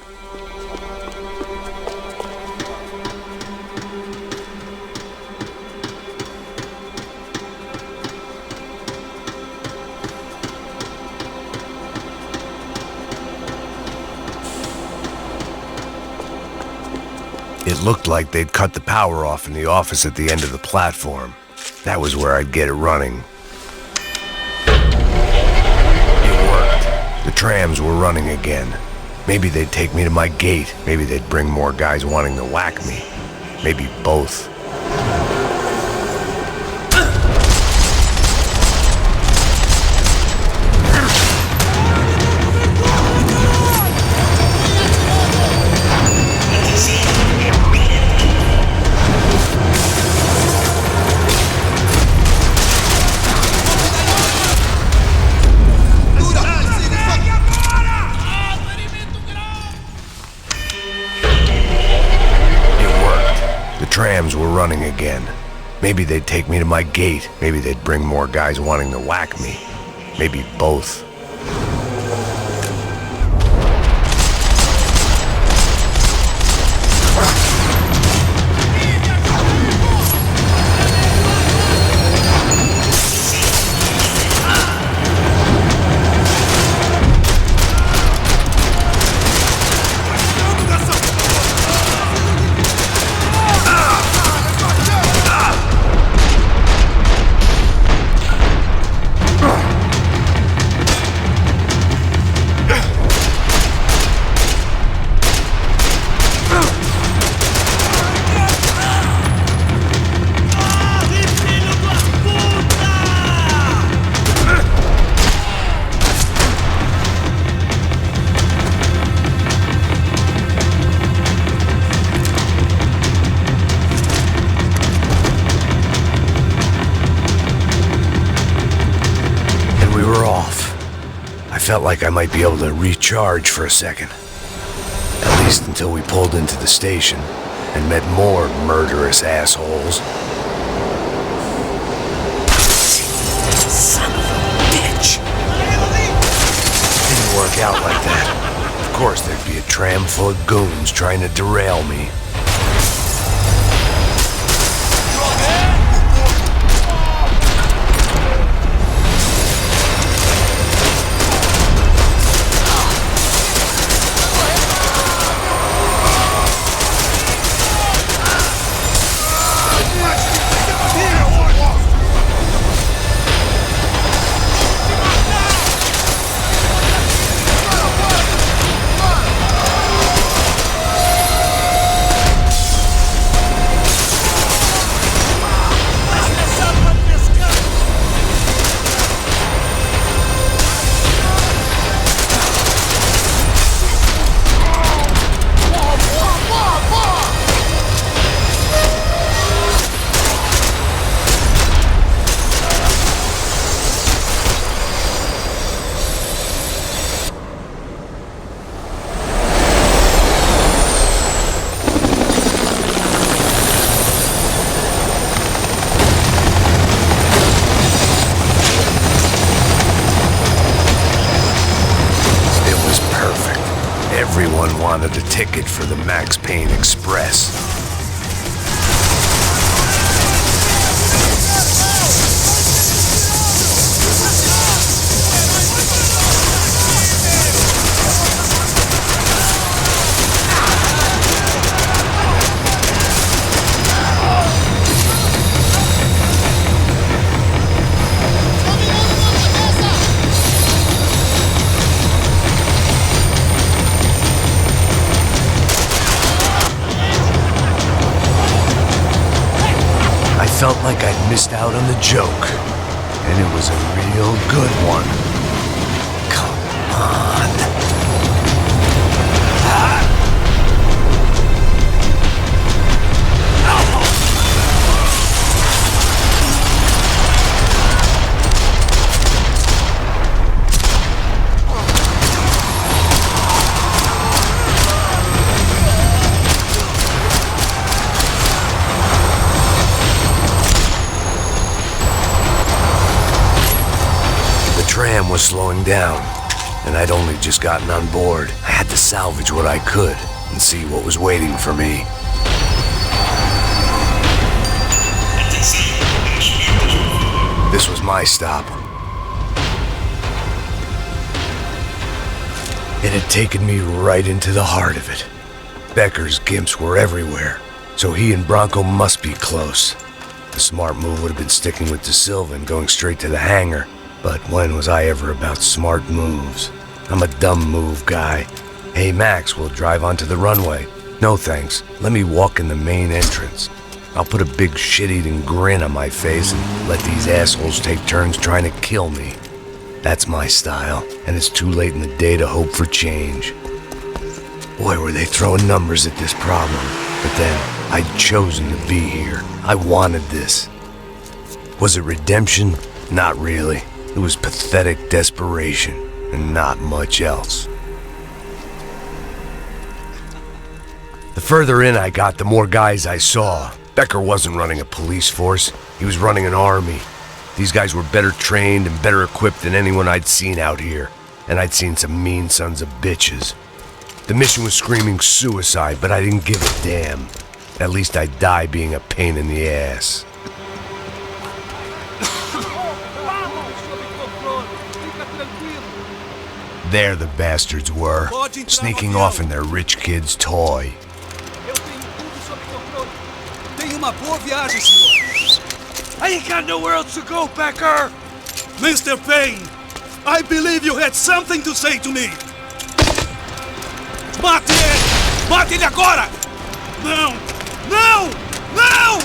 It looked like they'd cut the power off in the office at the end of the platform. That was where I'd get it running. The trams were running again. Maybe they'd take me to my gate. Maybe they'd bring more guys wanting to whack me. Maybe both. Trams were running again. Maybe they'd take me to my gate. Maybe they'd bring more guys wanting to whack me. Maybe both. Felt like I might be able to recharge for a second. At least until we pulled into the station and met more murderous assholes. Son of a bitch! Didn't work out like that. Of course there'd be a tram full of goons trying to derail me. Drop it! wanted a ticket for the Max Payne Express. Felt like I'd missed out on the joke, and it was a real good one. Come on. The tram was slowing down, and I'd only just gotten on board. I had to salvage what I could and see what was waiting for me. This was my stop. It had taken me right into the heart of it. Becker's gimps were everywhere, so he and Bronco must be close. The smart move would have been sticking with De Silva and going straight to the hangar. But when was I ever about smart moves? I'm a dumb move guy. Hey Max, we'll drive onto the runway. No thanks, let me walk in the main entrance. I'll put a big shit-eating grin on my face and let these assholes take turns trying to kill me. That's my style, and it's too late in the day to hope for change. Boy, were they throwing numbers at this problem. But then, I'd chosen to be here. I wanted this. Was it redemption? Not really. It was pathetic desperation, and not much else. The further in I got, the more guys I saw. Becker wasn't running a police force. He was running an army. These guys were better trained and better equipped than anyone I'd seen out here. And I'd seen some mean sons of bitches. The mission was screaming suicide, but I didn't give a damn. At least I'd die being a pain in the ass. There the bastards were, sneaking off in their rich kid's toy. I ain't got nowhere else to go, Becker! Mr. Payne, I believe you had something to say to me! Mate ele! Mate ele agora! Não! Não! Não!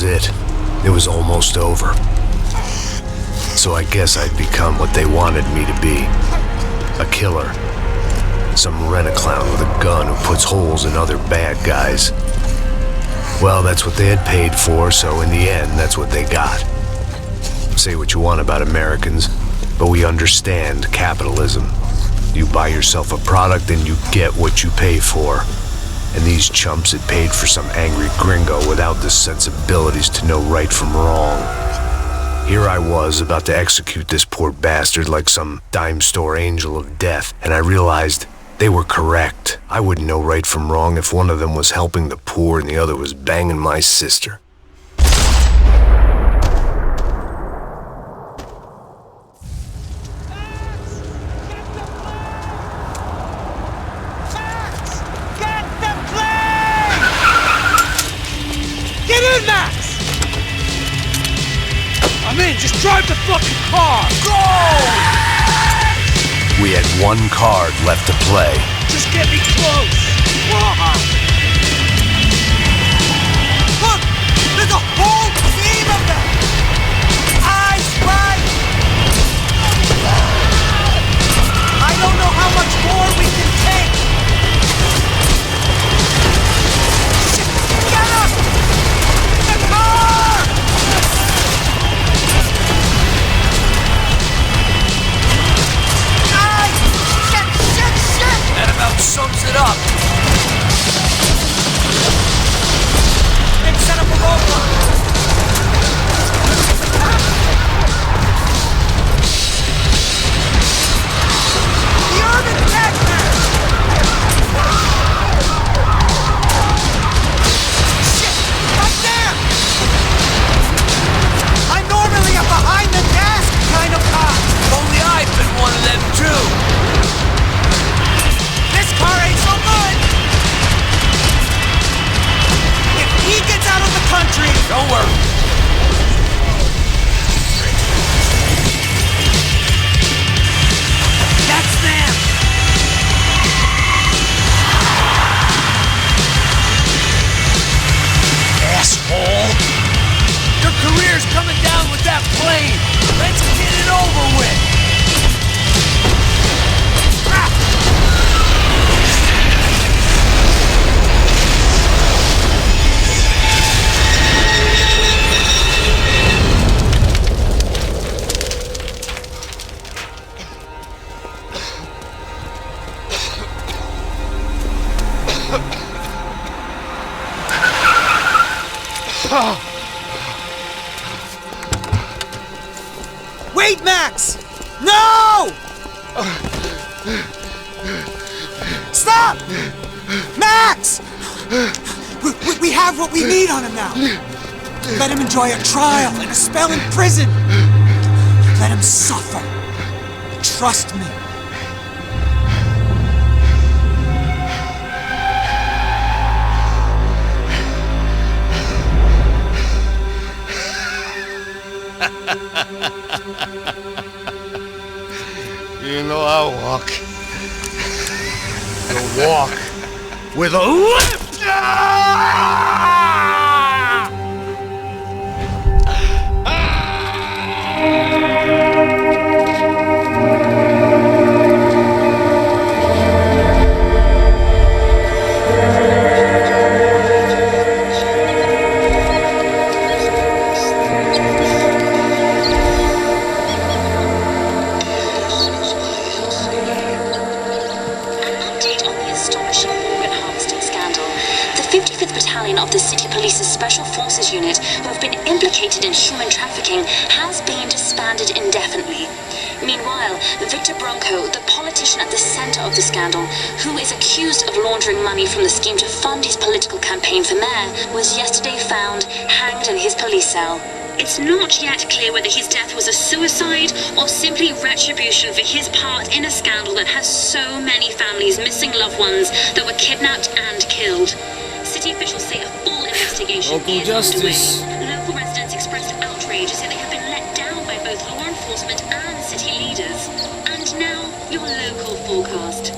it. It was almost over. So I guess I'd become what they wanted me to be. A killer. Some rent-a-clown with a gun who puts holes in other bad guys. Well, that's what they had paid for, so in the end, that's what they got. Say what you want about Americans, but we understand capitalism. You buy yourself a product and you get what you pay for. And these chumps had paid for some angry gringo without the sensibilities to know right from wrong. Here I was, about to execute this poor bastard like some dime store angel of death, and I realized they were correct. I wouldn't know right from wrong if one of them was helping the poor and the other was banging my sister. Get in, Max! I'm in, just drive the fucking car! Go! We had one card left to play. Just get me close! Look! There's a whole team of them! Eyes right! I don't know how much more we can take! Shit! Get up! The car! Eyes! Shit! That about sums it up. They've set up a roadblock! The urban madman! Shit! Right there! I'm normally a behind-the-desk kind of cop! Only I've been one of them too. This car ain't so good! If he gets out of the country... Don't worry. That's them! Asshole! Your career's coming down with that plane. Let's get it over with. Wait, Max! No! Stop! Max! We have what we need on him now. Let him enjoy a trial and a spell in prison. Let him suffer. Trust me. You know I walk. The walk with a lift! Of the City Police's Special Forces Unit, who have been implicated in human trafficking, has been disbanded indefinitely. Meanwhile, Victor Bronco, the politician at the center of the scandal, who is accused of laundering money from the scheme to fund his political campaign for mayor, was yesterday found hanged in his police cell. It's not yet clear whether his death was a suicide or simply retribution for his part in a scandal that has so many families missing loved ones that were kidnapped and killed. City officials say a full investigation is underway. Local residents expressed outrage, saying they have been let down by both law enforcement and city leaders. And now, your local forecast.